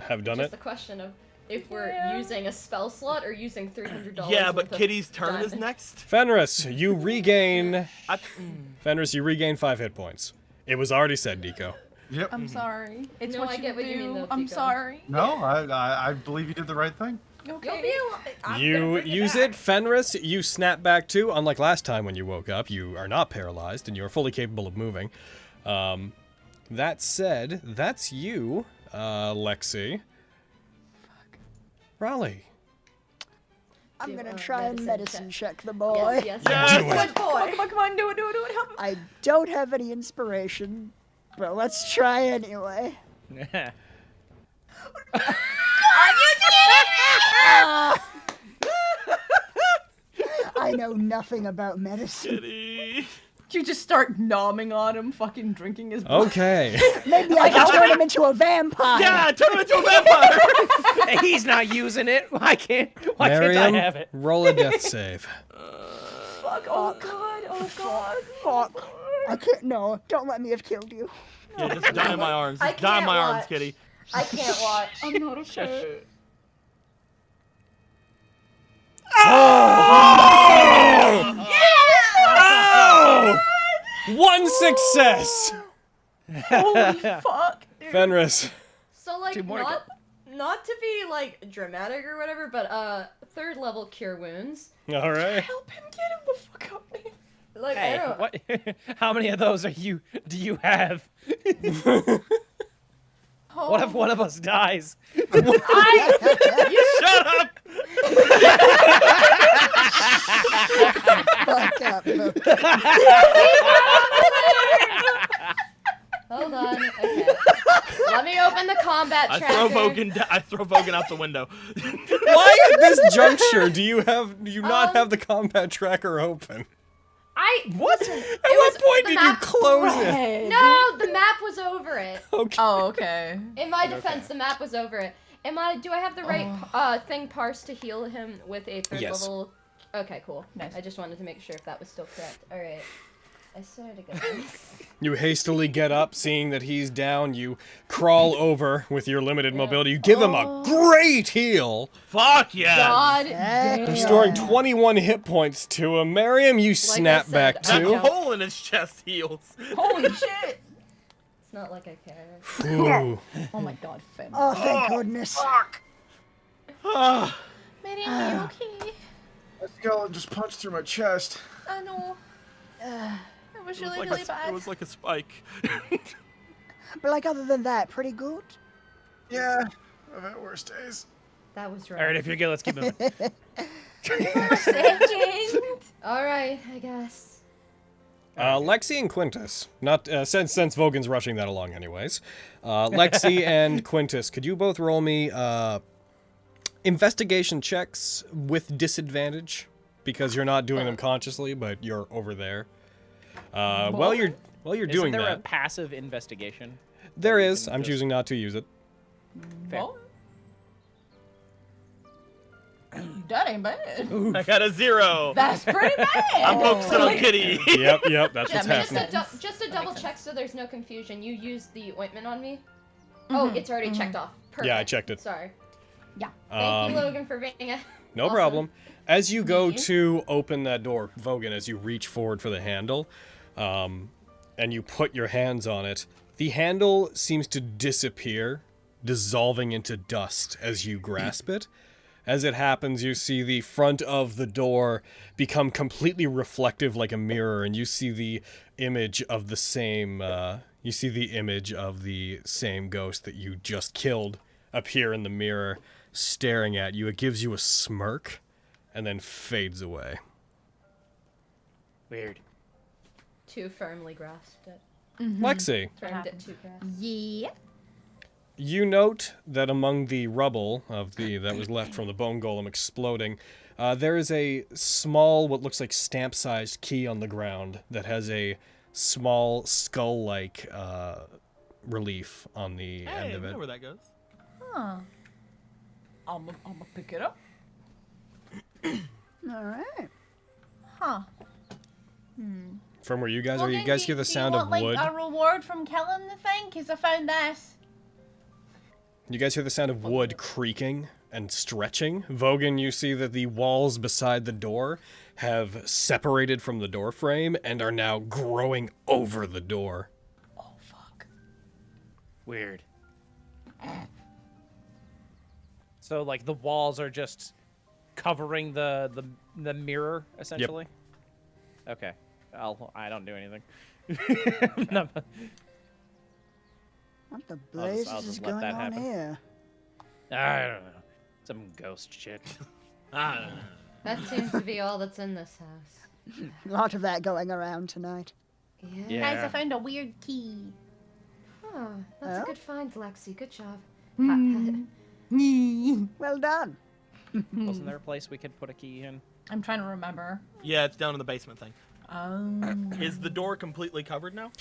have done Just it. the question of if we're using a spell slot or using $300. Yeah, but worth of Kitty's turn is diamond. next. Fenris, you regain. I, Fenris, you regain 5 hit points. It was already said, Nico. Yep. I'm sorry. It's No, what I you get what do. you mean, though, I'm Pico. sorry. No, I believe you did the right thing. You'll be Okay. You use it, Fenris. You snap back too. Unlike last time when you woke up, you are not paralyzed and you are fully capable of moving. That said, that's you, Lexi. Raleigh. I'm Do, gonna try and medicine medicine check the boy. Yes, Yes! Good boy. Come on, do it, help him. I don't have any inspiration, but let's try anyway. I know nothing about medicine. Kitty. You just start nomming on him, fucking drinking his blood. Okay. Maybe I can turn him into a vampire. Yeah, turn him into a vampire. He's not using it. Why can't I have Miriam, it? roll a death save. Fuck, oh god, oh god. Fuck. I can't. No, don't let me have killed you. Yeah, just die in my arms. I Just die in can't my arms, watch. Kitty. I can't watch. I'm not okay. Oh! One success! Holy fuck, dude. Fenris. So like Two more to not to be like dramatic or whatever, but 3rd level cure wounds. Alright. Help him, get him the fuck up, man. Like I Hey, don't. what? How many of those do you have? Oh. What if one of us dies? Shut up. Fuck up. Hold on. Okay. Let me open the combat I tracker. throw Vogan out the window. Why at this juncture do you not have the combat tracker open? What? At what point did you close it? Red. No, the map was over it. Okay. Oh, okay. In my defense, the map was over it. Do I have the right thing parsed to heal him with a 3rd Yes. level? Okay, cool. Nice. I just wanted to make sure if that was still correct. All right. I swear to goodness. You hastily get up, seeing that he's down. You crawl over with your limited mobility. You give him a great heal. Fuck yeah! God Yeah. damn. Restoring 21 hit points to him. Miriam, you snap said, back I That too. hole in his chest heals. Holy shit. It's not like I care. Ooh. Oh my god, Finn. Oh, thank goodness. Miriam, are you okay? A skeleton just punched through my chest. I know. It was really, Like really it bad. was like a spike. But like other than that, pretty good. Yeah, I've had worse days. That was right. All right, if you're good, let's keep moving. All right, I guess. Lexi and Quintus. Not since Vogan's rushing that along, anyways. Lexi and Quintus, could you both roll me investigation checks with disadvantage because you're not doing them consciously, but you're over there. While you're doing Isn't there a that, passive investigation? there you is. can I'm just- choosing not to use it. Fair. Well, that ain't bad. I got a 0. That's pretty bad. I'm focusing on Kitty. Yep, that's what's makes happening. Just to double makes check so there's no confusion, you used the ointment on me? Oh, it's already checked off. Perfect. Yeah, I checked it. Sorry. Yeah. Thank you, Logan, for being a... No Awesome. problem. As you go to open that door, Vogan, as you reach forward for the handle, and you put your hands on it, the handle seems to disappear, dissolving into dust as you grasp it. As it happens, you see the front of the door become completely reflective like a mirror, and you see the image of the same, ghost that you just killed appear in the mirror, staring at you. It gives you a smirk, and then fades away. Weird. Too firmly grasped it. Lexi, Turned it too fast. Yeah. you note that among the rubble that was left from the bone golem exploding, there is a small, what looks like stamp-sized key on the ground that has a small skull-like relief on the Hey, end of I it. know where that goes. Huh. I'm gonna pick it up. All right. Huh. From where you guys Well, are, you then guys do- hear the do sound you of want, wood. like, a reward from killing the thing? Because I found this. You guys hear the sound of wood creaking and stretching. Vogan, you see that the walls beside the door have separated from the door frame and are now growing over the door. Oh, fuck. Weird. So like the walls are just covering the mirror essentially. Okay. I don't do anything. No, What the I'll blazes just is let going that on happen. here? I don't know. Some ghost shit. Ah, That seems to be all that's in this house. A lot of that going around tonight. Yeah. Yeah. Guys, I found a weird key. Oh, that's Oh? a good find, Lexi. Good job. Well done. Wasn't there a place we could put a key in? I'm trying to remember. yeah, it's down in the basement thing. Um. Is the door completely covered now?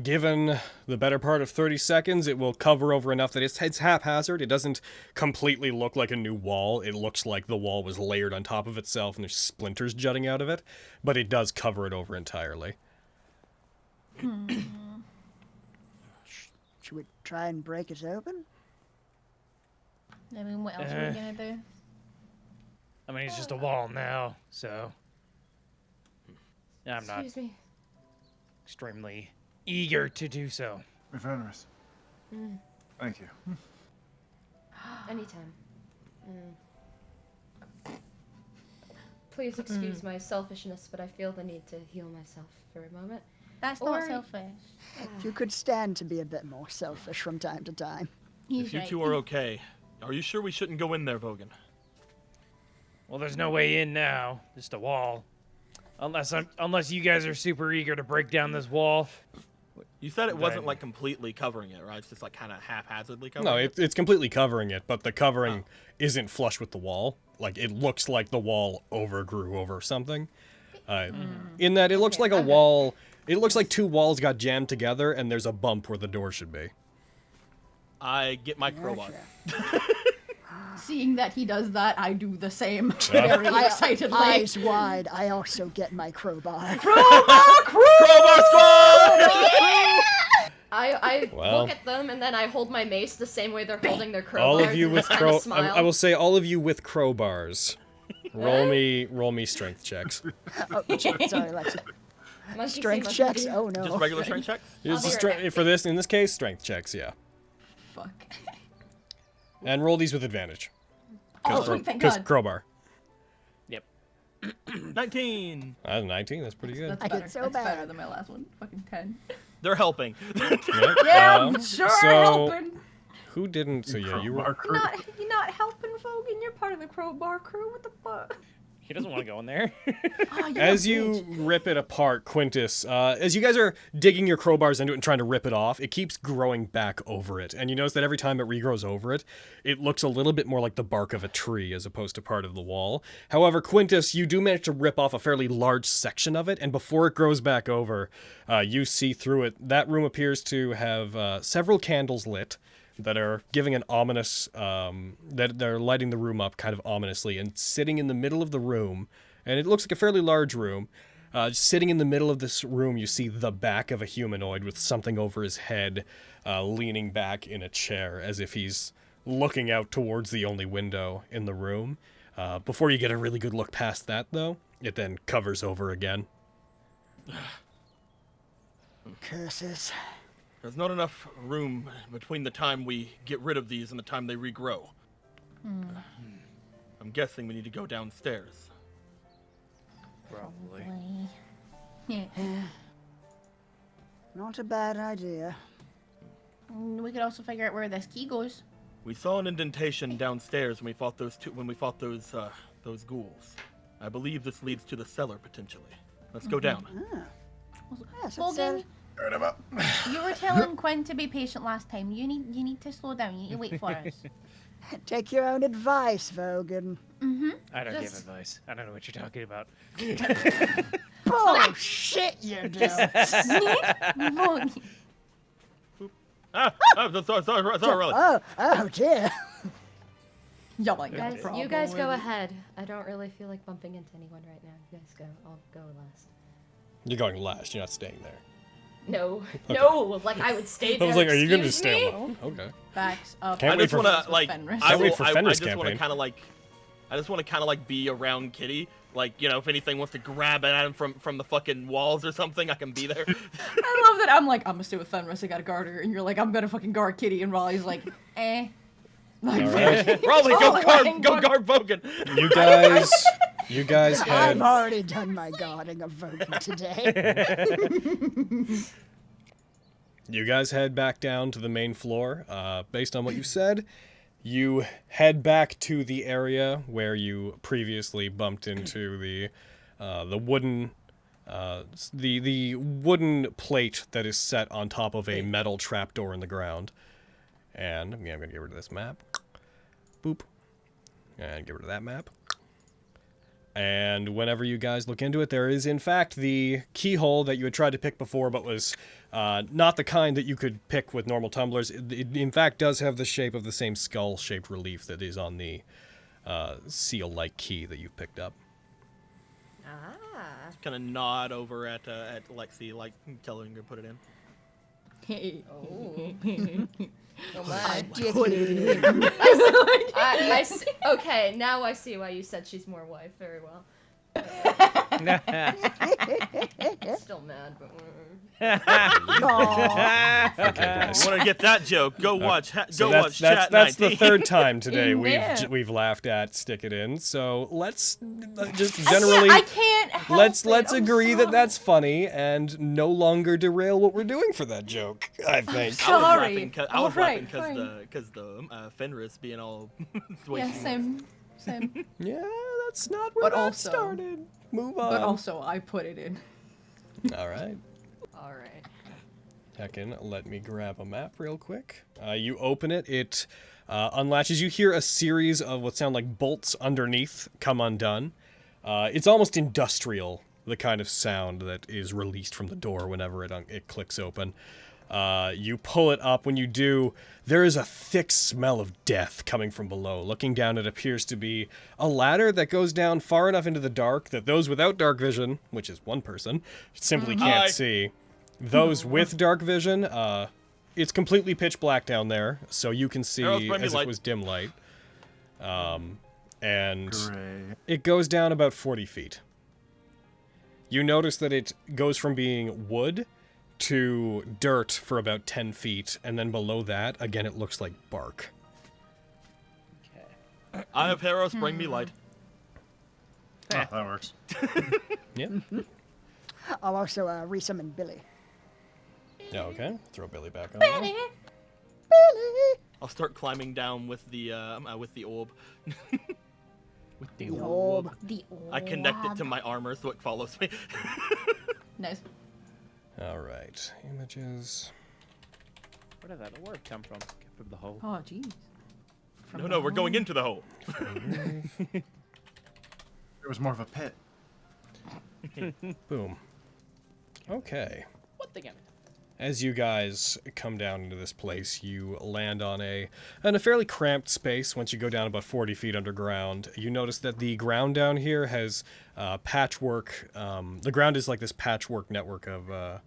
Given the better part of 30 seconds, it will cover over enough that it's haphazard. It doesn't completely look like a new wall. It looks like the wall was layered on top of itself and there's splinters jutting out of it, but it does cover it over entirely. Should we try and break it open? I mean, what else are we gonna do? I mean, it's just a wall now, so I'm not Excuse me. extremely eager to do so. Fenris. Thank you. Anytime. Please excuse my selfishness, but I feel the need to heal myself for a moment. That's Or- not selfish. You could stand to be a bit more selfish from time to time. He's If you right. two are okay, are you sure we shouldn't go in there, Vogan? Well, there's no way in now. Just a wall. Unless you guys are super eager to break down this wall. You said it wasn't Then- like completely covering it, right? It's just like kind of haphazardly covering No, it. it's completely covering it, but the covering isn't flush with the wall. Like, it looks like the wall overgrew over something. In that, it looks like a wall... It looks like two walls got jammed together, and there's a bump where the door should be. I get my crowbar. Gotcha. Seeing that he does that, I do the same very excitedly. Eyes wide, I also get my crowbar. Crowbar squad! I Well. look at them and then I hold my mace the same way they're holding their crowbars. All of you and with just kinda I smile. will say all of you with crowbars. Roll me strength checks. Oh, sorry, Lexi. Monkey see, Strength monkey checks? do. Oh no. Just regular strength checks? It's be a right for this in this case, strength checks, yeah. Fuck. And roll these with advantage. Oh, sweet, thank Because God. crowbar. 19. That's 19. That's pretty good. That's I better. get so That's better bad. than my last one. Fucking 10. They're helping. Yep, Yeah, um, sure so helping. who didn't? So yeah, you were. You're not helping, Fogan. You're part of the crowbar crew. What the fuck? He doesn't want to go in there. Oh, you're As a you bitch. rip it apart, Quintus, as you guys are digging your crowbars into it and trying to rip it off, it keeps growing back over it. And you notice that every time it regrows over it, it looks a little bit more like the bark of a tree as opposed to part of the wall. However, Quintus, you do manage to rip off a fairly large section of it, and before it grows back over, you see through it. That room appears to have several candles lit that are giving an ominous, that they're lighting the room up kind of ominously, and sitting in the middle of the room, and it looks like a fairly large room, sitting in the middle of this room, you see the back of a humanoid with something over his head, leaning back in a chair as if he's looking out towards the only window in the room. Before you get a really good look past that, though, it then covers over again. Curses. There's not enough room between the time we get rid of these and the time they regrow. I'm guessing we need to go downstairs. Probably. Yeah. Not a bad idea. We could also figure out where this key goes. We saw an indentation downstairs when we fought those ghouls. I believe this leads to the cellar potentially. Let's go down. Yes, Logan, you were telling Quinn to be patient last time. You need to slow down. You need to wait for us. take your own advice, Vogan. I don't give Just- advice. I don't know what you're talking about. Bullshit, you do. Sorry, really. Oh dear. Yo, my God, Guys, you guys go ahead. I don't really feel like bumping into anyone right now. You guys go. I'll go last. You're going last, you're not staying there. No, no, like I would stay there. I was like, are you going to excuse stay me? alone? Okay. Backs up. Can't I wait just for- want to like. Fenris. I Can't wait will- for I Fenris just want to campaign. kind of like. I just want to kind of like be around Kitty. Like, you know, if anything wants to grab at him from the fucking walls or something, I can be there. I love that. I'm like, I'm gonna stay with Fenris. I gotta guard her, and you're like, I'm gonna fucking guard Kitty, and Raleigh's like, eh. Like, All right. Probably Oh, go guard Vogan. You guys head. I've already done my guarding of Vogan today. You guys head back down to the main floor. Based on what you said, you head back to the area where you previously bumped into the wooden the wooden plate that is set on top of a metal trapdoor in the ground. And I'm gonna get rid of this map. Boop. And get rid of that map. And whenever you guys look into it, there is in fact the keyhole that you had tried to pick before, but was not the kind that you could pick with normal tumblers. It in fact does have the shape of the same skull-shaped relief that is on the seal-like key that you picked up. Ah. Kind of nod over at Lexi, like telling her to put it in. hey. Oh my. Dicky. I see. Okay, now I see why you said she's more wife. Very well. Still mad, but. Aw. Okay, guys. Want to get that joke? Go watch. So Go watch that's Chat the 19. third time today Yeah. we've laughed at Stick It In. So let's just generally I can't help let's it. I'm agree that sorry. that's funny and no longer derail what we're doing for that joke. I think. Sorry. I was laughing Alright, because the Fenris being all. the way Yeah, she was. same. Yeah, that's not where But that also- started. Move on. But also, I put it in. All right. All right. Heckin', let me grab a map real quick. You open it, it unlatches. You hear a series of what sound like bolts underneath come undone. It's almost industrial, the kind of sound that is released from the door whenever it clicks open. You pull it up. When you do, there is a thick smell of death coming from below. Looking down, it appears to be a ladder that goes down far enough into the dark that those without dark vision, which is one person, simply can't see. Those with dark vision, it's completely pitch black down there, so you can see as if it was dim light. And it goes down about 40 feet. You notice that it goes from being wood to dirt for about 10 feet, and then below that, again, it looks like bark. Okay. I have heroes, bring me light. Oh, that works. Yeah. I'll also resummon Billy. Yeah, okay. Throw Billy back on. Billy! I'll start climbing down with the orb. With the orb. The orb. I connect it to my armor so it follows me. Nice. All right. Images. Where did that orb come from? From the hole. Oh, jeez. No, we're going into the hole. It was more of a pit. Boom. Okay. What thing? As you guys come down into this place, you land on a fairly cramped space. Once you go down about 40 feet underground, you notice that the ground down here has patchwork. The ground is like this patchwork network of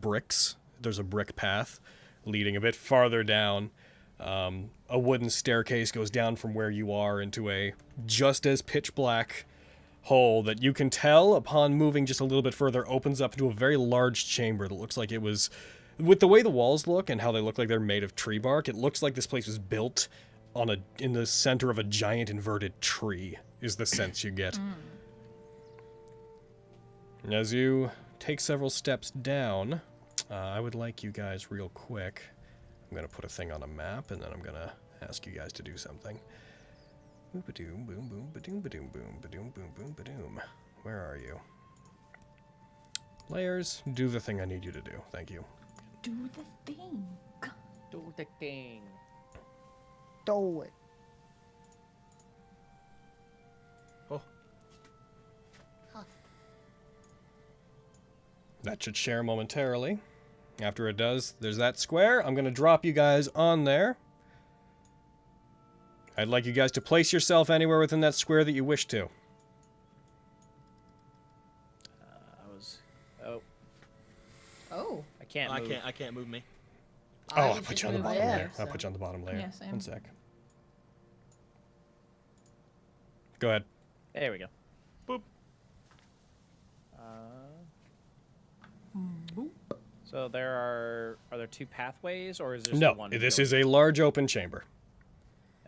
bricks. There's a brick path leading a bit farther down. A wooden staircase goes down from where you are into a just as pitch black hole that you can tell upon moving just a little bit further opens up into a very large chamber that looks like it was, with the way the walls look and how they look like they're made of tree bark, it looks like this place was built in the center of a giant inverted tree, is the sense you get. And as you take several steps down, I would like you guys real quick, I'm going to put a thing on a map and then I'm going to ask you guys to do something. Boom, boom, boom, ba-doom, ba-doom, boom, ba-doom, boom, boom, ba-doom. Where are you? Layers, do the thing I need you to do. Thank you. Do the thing. Do the thing. Do it. Oh. That should share momentarily. After it does, there's that square. I'm going to drop you guys on there. I'd like you guys to place yourself anywhere within that square that you wish to. Oh. I can't move. I can't move me. I'll put you on the bottom layer, layer. I'll put you on the bottom layer. Yeah, same. One sec. Go ahead. There we go. Boop. So are there two pathways, or is there No, just one? this is a large open chamber.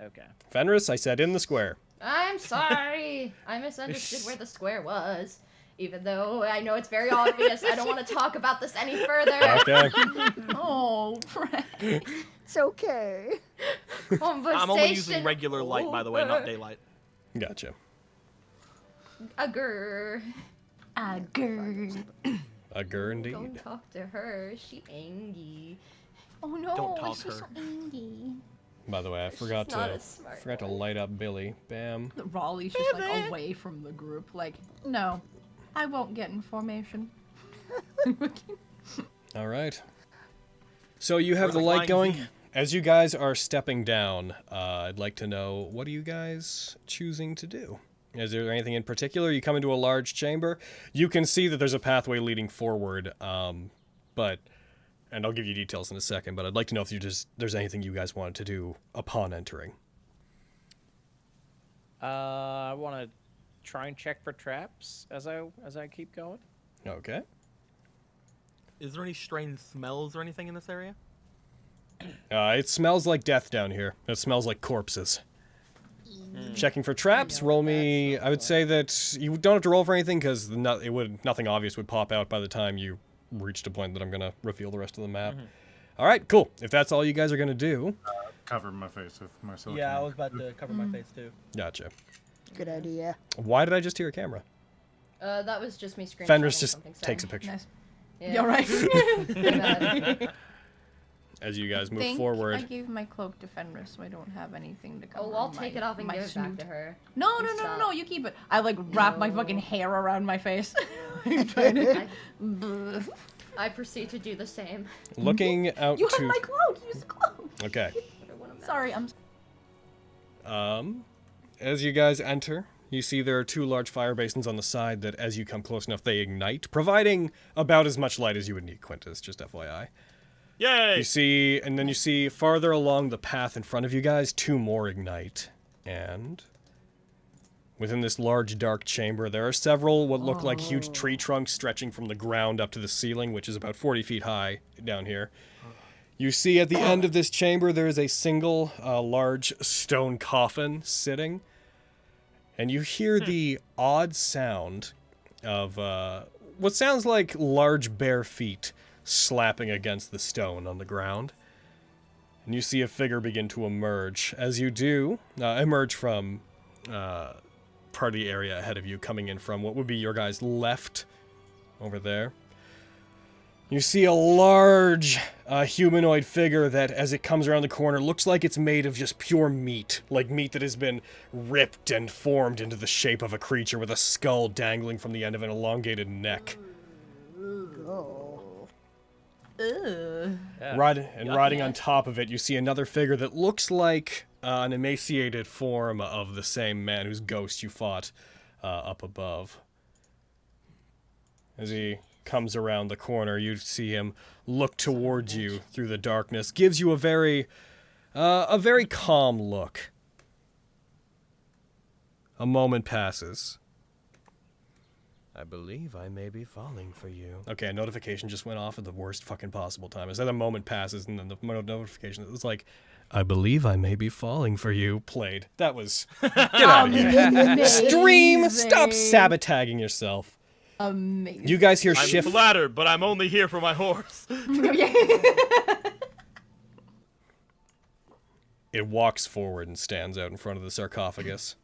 Okay. Fenris, I said in the square. I'm sorry. I misunderstood where the square was. Even though I know it's very obvious, I don't want to talk about this any further. Okay. Oh, Fred. It's okay. I'm only using regular light, by the way, not daylight. Gotcha. Agger. Agger. Agger indeed. Don't talk to her. She angry. Oh no, Don't talk she's her. so angry. By the way, I forgot not to a smart light up Billy. Bam. Raleigh's just like away from the group. Like, no, I won't get in formation. All right. So you have Where's the the light flying going. V? As you guys are stepping down, I'd like to know, what are you guys choosing to do? Is there anything in particular? You come into a large chamber. You can see that there's a pathway leading forward, and I'll give you details in a second, but I'd like to know if there's anything you guys wanted to do upon entering. I want to try and check for traps as I keep going. Okay. Is there any strange smells or anything in this area? It smells like death down here. It smells like corpses. Checking for traps, roll me. I would say that you don't have to roll for anything because nothing obvious would pop out by the time you reached a point that I'm gonna reveal the rest of the map. All right, cool. If that's all you guys are gonna do, Cover my face with my silicone. Yeah, I was about to cover my face too. gotcha. Good idea. Why did I just hear a camera? That was just me screaming. Fenris just takes a picture. Nice. Yeah. You're right. As you guys move I forward. gave my cloak to Fenris, so I don't have anything to cover. Oh, I'll take it off and my give it back snoot. to her. No, Stop. you keep it. I like wrap my fucking hair around my face. I'm trying to. I proceed to do the same. Looking out You to... have my cloak. Use the cloak. Okay. Sorry, I'm. As you guys enter, you see there are 2 large fire basins on the side that, as you come close enough, they ignite, providing about as much light as you would need, Quintus, just FYI. Yay! You see, and then you see farther along the path in front of you guys, 2 more ignite. And within this large dark chamber, there are several what look like huge tree trunks stretching from the ground up to the ceiling, which is about 40 feet high down here. You see at the end of this chamber, there is a single large stone coffin sitting. And you hear the odd sound of what sounds like large bare feet slapping against the stone on the ground. And you see a figure begin to emerge. As you do, emerge from part of the area ahead of you, coming in from what would be your guys' left over there. You see a large humanoid figure that, as it comes around the corner, looks like it's made of just pure meat. Like meat that has been ripped and formed into the shape of a creature with a skull dangling from the end of an elongated neck. Riding on top of it, you see another figure that looks like an emaciated form of the same man whose ghost you fought up above. As he comes around the corner, you see him look towards you through the darkness. Gives you a very calm look. A moment passes. I believe I may be falling for you. Okay, a notification just went off at the worst fucking possible time. I said a moment passes, and then the notification, it was like, I believe I may be falling for you, played. That was... Get out of here. Stream! Stop sabotaging yourself. Amazing. You guys hear I'm shift... flattered, but I'm only here for my horse. It walks forward and stands out in front of the sarcophagus.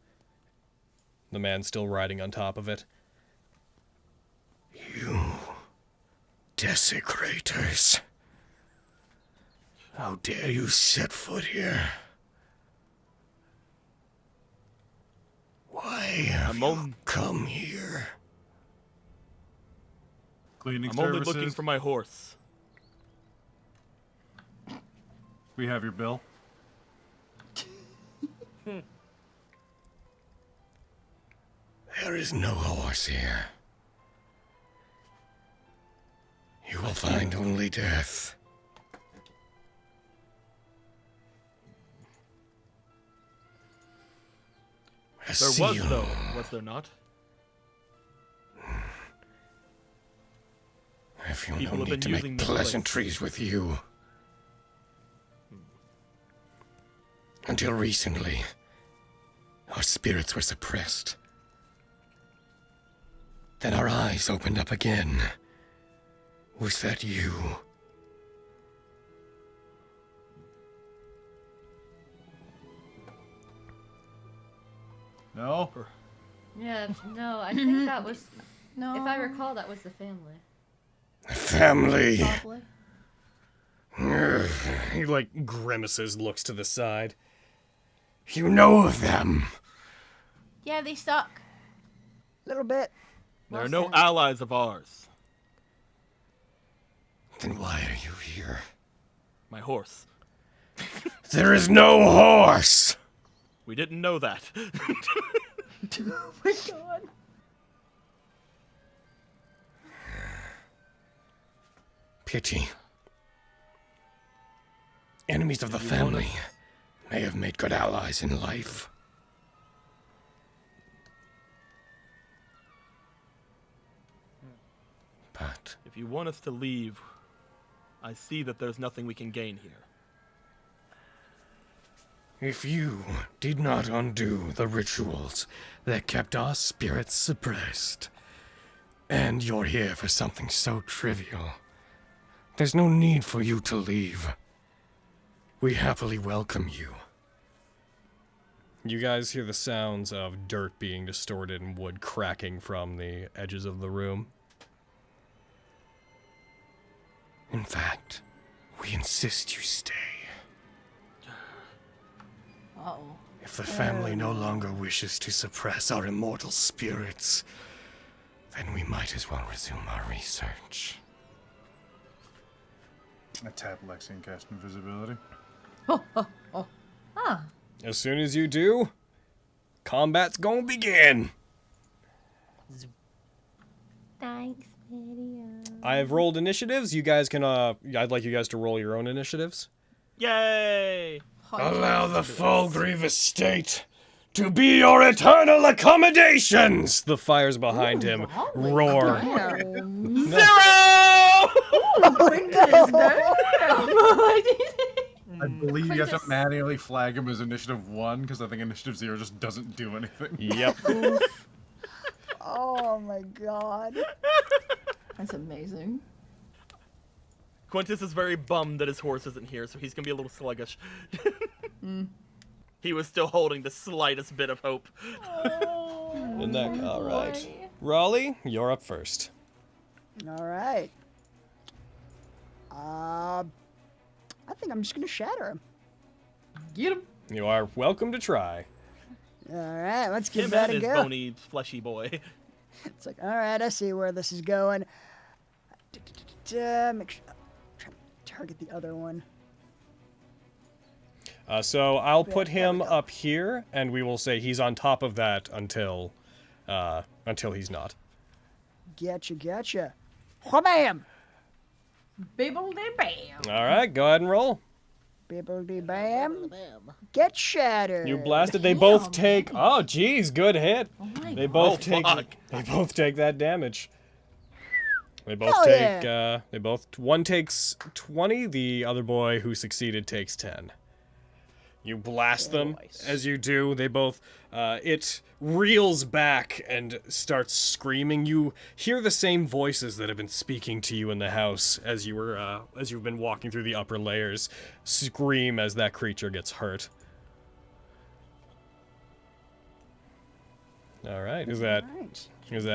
The man still riding on top of it. You desecrators. How dare you set foot here? Why have you come here? Cleaning I'm services. only looking for my horse. We have your bill. There is no horse here. You will find only death. There was, though, was there not? I feel People no have need to been make using this pleasantries with you. Until recently, our spirits were suppressed. Then our eyes opened up again. Was that you? No? Yeah, no, I think that was... No. If I recall, that was the family. Family. Probably. He, like, grimaces, looks to the side. You know of them. Yeah, they suck. Little bit. There are no allies of ours. Then why are you here? My horse. There is no horse! We didn't know that. Oh my god. Pity. Enemies of the family may have made good allies in life. But If you want us to leave, I see that there's nothing we can gain here. if you did not undo the rituals that kept our spirits suppressed, and you're here for something so trivial, there's no need for you to leave. We happily welcome you. You guys hear the sounds of dirt being distorted and wood cracking from the edges of the room. In fact, we insist you stay. Uh-oh. If the family no longer wishes to suppress our immortal spirits, then we might as well resume our research. I tap Lexi and cast invisibility. Ah. As soon as you do, combat's gonna begin. Thanks, video. I have rolled initiatives. You guys can, I'd like you guys to roll your own initiatives. Yay! Allow the Fulgreave estate to be your eternal accommodations! The fires behind him roar. Zero! I believe you have to manually flag him as initiative 1 because I think initiative 0 just doesn't do anything. Yep. Oh my god. That's amazing. Quintus is very bummed that his horse isn't here, so he's gonna be a little sluggish. He was still holding the slightest bit of hope. All right. Raleigh, you're up first. All right. I think I'm just gonna shatter him. Get him. You are welcome to try. All right, let's give Him that and a his go. bony, fleshy boy. It's like, all right, I see where this is going. Make sure, try to target the other one. So I'll put him up here, and we will say he's on top of that until he's not. Gotcha. Wha-bam! Bibbledy-bam. All right, go ahead and roll. Bibbidi-bam. Get shattered. You blasted. They both take. Oh, geez, good hit. They both take. fuck. They both take that damage. They both Hell take. yeah. They both. One takes 20. The other boy who succeeded takes 10. You blast them. As you do, they both. It reels back and starts screaming. You hear the same voices that have been speaking to you in the house as you were as you've been walking through the upper layers. Scream as that creature gets hurt. All right, is that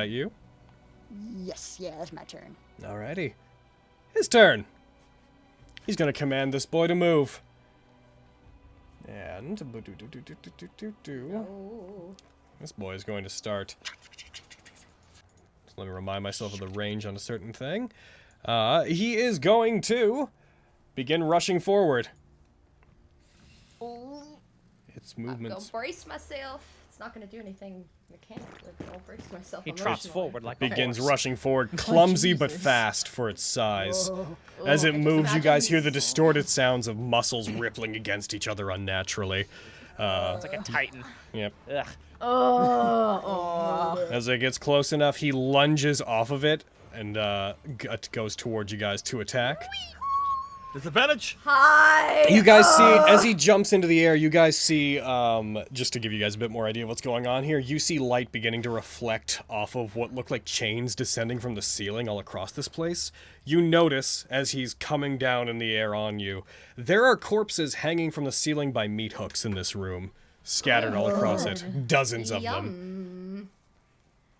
you? Yes, yeah, that's my turn. Alrighty. His turn. He's gonna command this boy to move. And this boy is going to start. So let me remind myself of the range on a certain thing. He is going to begin rushing forward. Its movements. Go brace myself. It's not gonna do anything mechanically. I'll brace myself. He trots emotionally. forward like a Begins horse. rushing forward, clumsy but fast for its size. As it moves, you guys hear the distorted sounds of muscles rippling against each other unnaturally. It's like a titan. Yep. Ugh. As it gets close enough, he lunges off of it and goes towards you guys to attack. Disadvantage. Hi. You guys see, as he jumps into the air, you guys see, just to give you guys a bit more idea of what's going on here, you see light beginning to reflect off of what look like chains descending from the ceiling all across this place. You notice, as he's coming down in the air on you, there are corpses hanging from the ceiling by meat hooks in this room, scattered all across it. Dozens of them.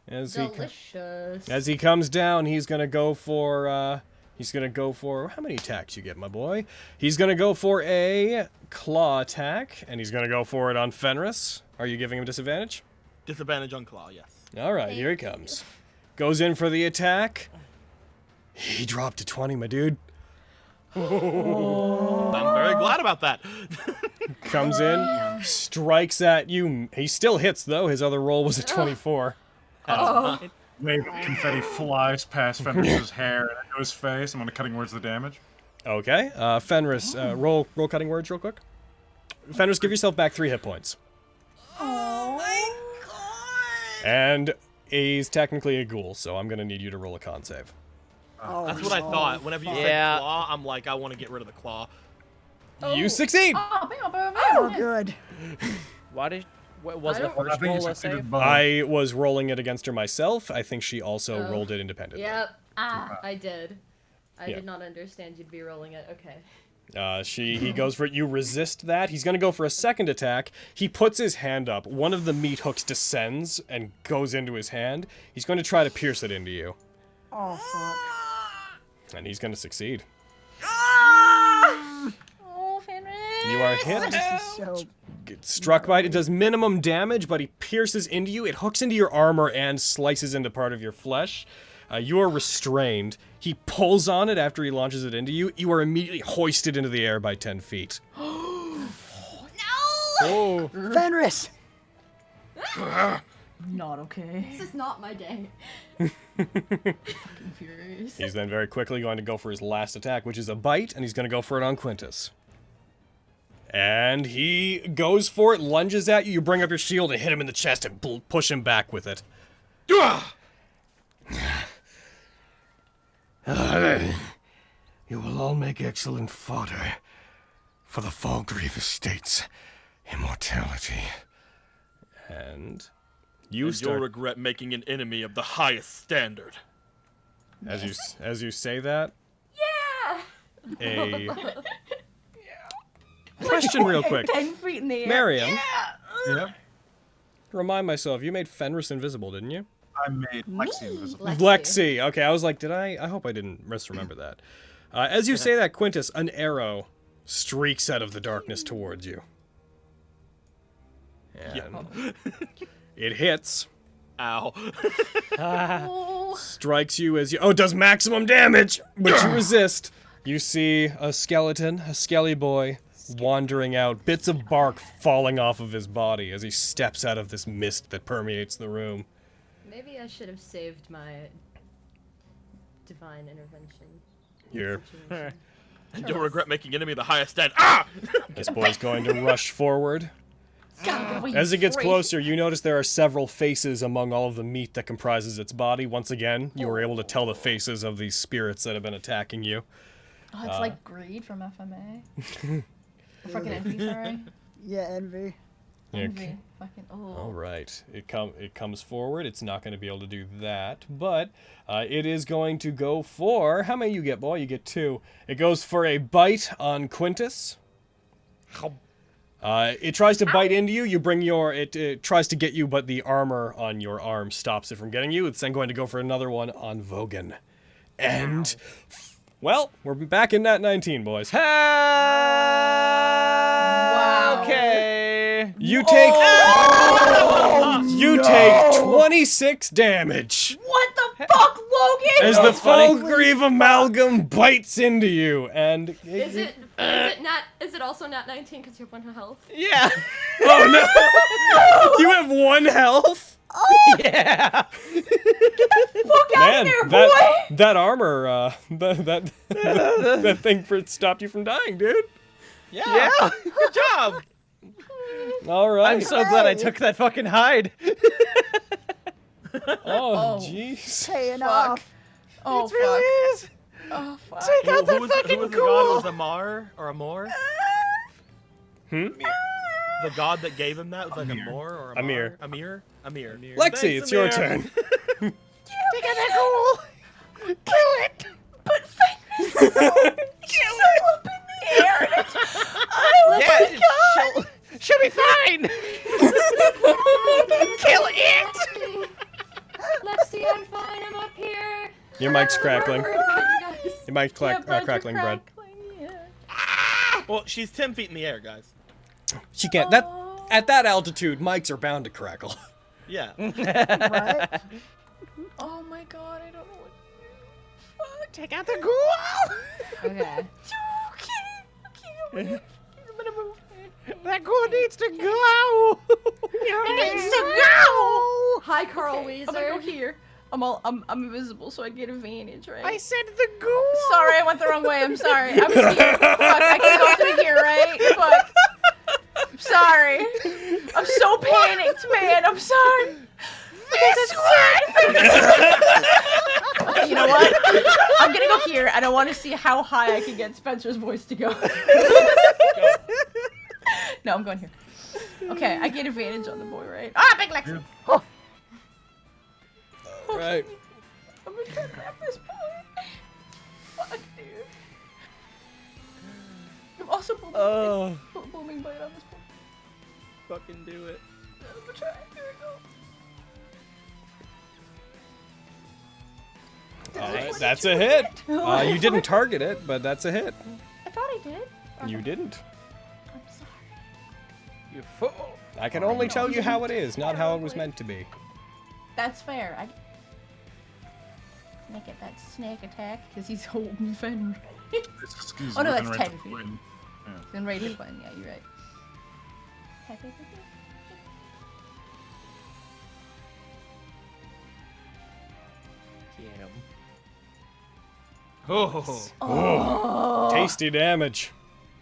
Delicious. As he comes down, he's gonna go for, how many attacks you get, my boy? He's gonna go for a claw attack, and he's gonna go for it on Fenris. Are you giving him disadvantage? Disadvantage on claw, yes. Alright, here he comes. Goes in for the attack. He dropped to 20, my dude. I'm very glad about that. Comes in, strikes at you. He still hits, though. His other roll was a 24. Wave of confetti flies past Fenris's hair and into his face. I'm gonna cutting words the damage. Okay, Fenris, roll cutting words real quick. Fenris, give yourself back 3 hit points. Oh my god. And he's technically a ghoul, so I'm gonna need you to roll a con save. Oh, That's what I thought. Whenever you say Yeah. claw, I'm like, I want to get rid of the claw. You succeed! Oh, good. What was the I first think you roll a succeeded save? both. I was rolling it against her myself. I think she also rolled it independently. Yep. I did. I Yeah. did not understand you'd be rolling it. Okay. He goes for it. You resist that. He's gonna go for a second attack. He puts his hand up. One of the meat hooks descends and goes into his hand. He's going to try to pierce it into you. Oh, fuck. And he's gonna succeed. Oh, Fenris. You are hit. This is so... Gets struck by it. It does minimum damage, but he pierces into you. It hooks into your armor and slices into part of your flesh. You are restrained. He pulls on it after he launches it into you. You are immediately hoisted into the air by 10 feet. No! Oh. Fenris! Not okay. This is not my day. Fucking furious. He's then very quickly going to go for his last attack, which is a bite, and he's going to go for it on Quintus. And he goes for it, lunges at you. You bring up your shield and hit him in the chest and push him back with it. You will all make excellent fodder for the Falgrieve Estate's immortality. And You'll regret making an enemy of the highest standard. As you say that, Yeah! a question real quick. 10 feet in the air. Miriam, Yeah. remind myself, you made Fenris invisible, didn't you? I made Lexi invisible. Lexi. Okay, I was like, I hope I didn't misremember that. As you say that, Quintus, an arrow streaks out of the darkness towards you. And it hits. Ow. Strikes you as you... Oh, it does maximum damage! But you resist. You see a skeleton, a skelly boy, wandering out, bits of bark falling off of his body as he steps out of this mist that permeates the room. Maybe I should have saved my divine intervention. You're... And you'll regret making enemy of the highest standard. Ah! This boy's going to rush forward. As it gets closer, you notice there are several faces among all of the meat that comprises its body. Once again, you were able to tell the faces of these spirits that have been attacking you. Oh, it's like Greed from FMA. Or fucking Envy, sorry. Yeah, Envy. Envy. Fucking, oh. All right, it comes forward. It's not going to be able to do that, but it is going to go for... How many you get, boy? You get 2. It goes for a bite on Quintus. It tries to bite into you. You bring your... It tries to get you, but the armor on your arm stops it from getting you. It's then going to go for another one on Vogan. And... Well, we're back in Nat19, boys. Wow. Okay. You take... You take 26 damage. What the fuck, Logan? As the Falgrieve Amalgam bites into you, and... Is it also Nat19 because you have 1 health? Yeah. Oh no! You have 1 health? Yeah. Fuck out of there, boy! That armor, that thing stopped you from dying, dude. Yeah. Good job. All right. I'm so glad I took that fucking hide. Oh, jeez. Paying Fuck. off. Oh, It really is. Oh, fuck. Take out that Who fucking was the ghoul. god? It was Amar or Amor? Hmm? The god that gave him that was like Amor or Amar? Amir. Amir. Lexi, Thanks, it's your Amir. turn. Take out that ghoul. Kill it. But Fenris is all up in the air. And it's, Yeah, she'll be fine. Kill it. Lexi, I'm fine. I'm up here. Your mic's crackling. Worried about you guys. Your mic's crackling, Brad. Well, she's 10 feet in the air, guys. She can't. At that altitude, mics are bound to crackle. Yeah. Right? Oh my god, I don't know what. Fuck. Take out the ghoul. Okay. Okay. I'm gonna move. That ghoul needs to go. It needs to go. Hi, Carl I'm gonna go Weezer. here. I'm invisible, so I get advantage, right? I said the ghoul. Sorry, I went the wrong way. I'm sorry. I'm here. Fuck, I can go through here, right? Fuck. I'm sorry. I'm so panicked, man. I'm sorry. This one. Okay, you know what? I'm gonna go here, and I want to see how high I can get Spencer's voice to go. No, I'm going here. Okay, I get advantage on the boy, right? Ah, big Lexi. Oh. Right. I'm gonna try to grab this boy. Fuck, dude. I'm also booming bite on this boy. Fucking do it. I'm gonna try. Here we go. Alright, that's a hit. You didn't target it, but that's a hit. I thought I did. You didn't. I'm sorry. You fool. I can only tell you how it is, not how it was meant to be. That's fair. Can I get that snake attack? Because he's holding Fenrir. Excuse Oh no, me, that's right 10 to feet. win. Then right hit button, yeah, you're right. Happy birthday. Get him. Oh. Oh, Tasty damage.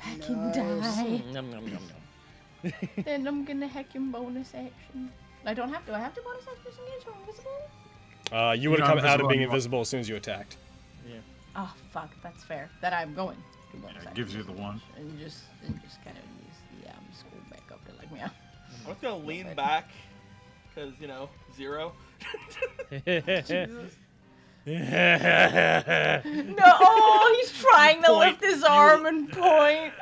I can die. Nom, nom, nom, nom. Then I'm gonna heck him bonus action. I don't have to. I have to bonus action disengage or invisible? You would have come out of being invisible. invisible as soon as you attacked. Oh fuck, that's fair. Then I'm going to bonus Yeah, it action gives you the one. and just kind of use. Yeah, I'm just going back up to like meow. I'm just gonna lean back, cause you know 0. No, oh, he's trying to Point. lift his arm and point.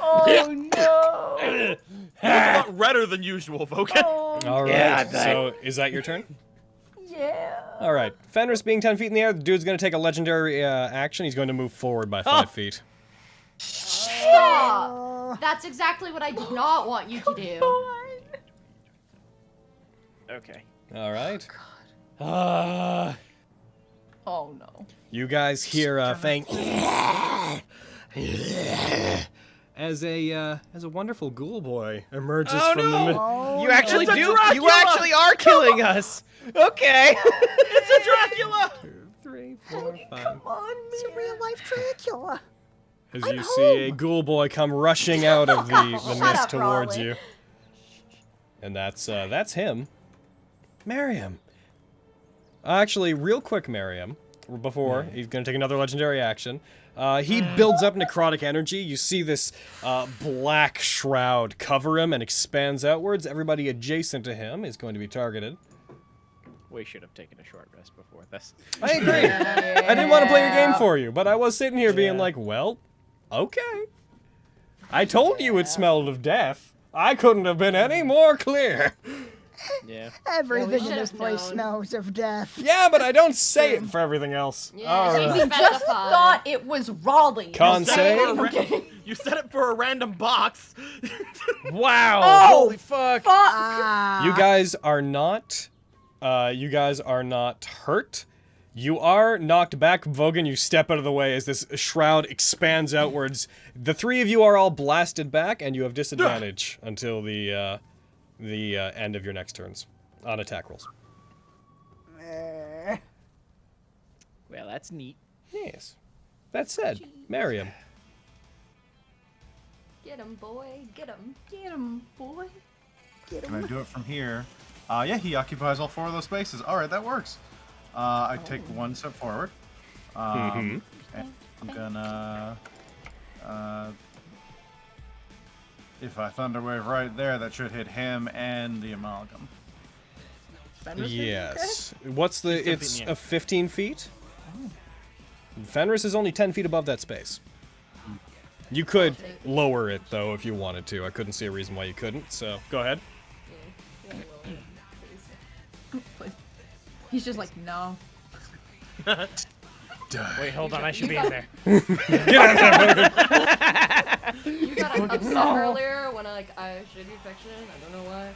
Oh no. Looks a lot redder than usual, Vogan. Oh, All right. Yeah, I bet. So is that your turn? yeah. All right. Fenris being 10 feet in the air, the dude's going to take a legendary action. He's going to move forward by 5 feet. Stop! That's exactly what I did not want you to do. Okay. All right. Oh no. You guys hear Fang as a wonderful ghoul boy emerges from the mid. Oh, You actually It's a do. You Dracula! actually are killing us. Okay. It's a Dracula. 3, 4, 5. Come on, it's a real life Dracula. As you see a ghoul boy come rushing out of the Shut mist up, towards Raleigh. you. And that's him. Miriam. Actually, real quick, Miriam, before he's going to take another legendary action. He builds up necrotic energy. You see this black shroud cover him and expands outwards. Everybody adjacent to him is going to be targeted. We should have taken a short rest before this. I agree. I didn't want to play your game for you, but I was sitting here being like, well, okay. I told you it smelled of death. I couldn't have been any more clear. Yeah. Everything in should this have place known. smells of death. Yeah, but I don't say it for everything else. Yeah, All you right. Just specified. thought it was Raleigh. Con Set it save. for a you set it for a random box. Wow. Oh, Holy fuck. Fuck. Ah. You guys are not hurt. You are knocked back, Vogan. You step out of the way as this shroud expands outwards. The three of you are all blasted back, and you have disadvantage until the end of your next turns on attack rolls. Well, that's neat. Yes. That said, Miriam. Get him, boy. Get him. Get him, boy. Can I do it from here? Yeah, he occupies all 4 of those spaces. All right, that works. I take 1 step forward. And I'm gonna... if I Thunderwave right there, that should hit him and the Amalgam. Yes. What's the... 15 It's feet, yeah. 15 feet? Fenris is only 10 feet above that space. You could lower it, though, if you wanted to. I couldn't see a reason why you couldn't, so go ahead. He's just like, no. Wait, hold on. I should be in there. You got upset earlier when I should be affectionate. I don't know why.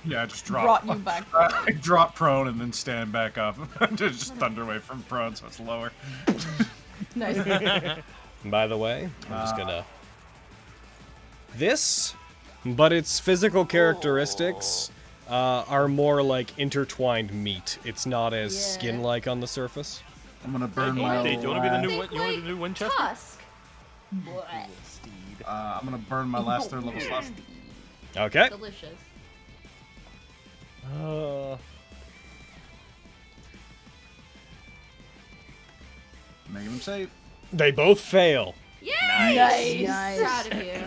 Yeah, I just drop. Brought you back. I drop prone and then stand back up. Just Thunderwave from prone, so it's lower. Nice. By the way, I'm just gonna... This, but its physical characteristics are more like intertwined meat. It's not as skin-like on the surface. I'm gonna burn my. Hey, do you want to be the new? Think You want to be like the new Winchester? Tusk. I'm gonna burn my last 3rd level slot. Okay. Delicious. Making him safe. They both fail. Yay! Nice. Proud of you.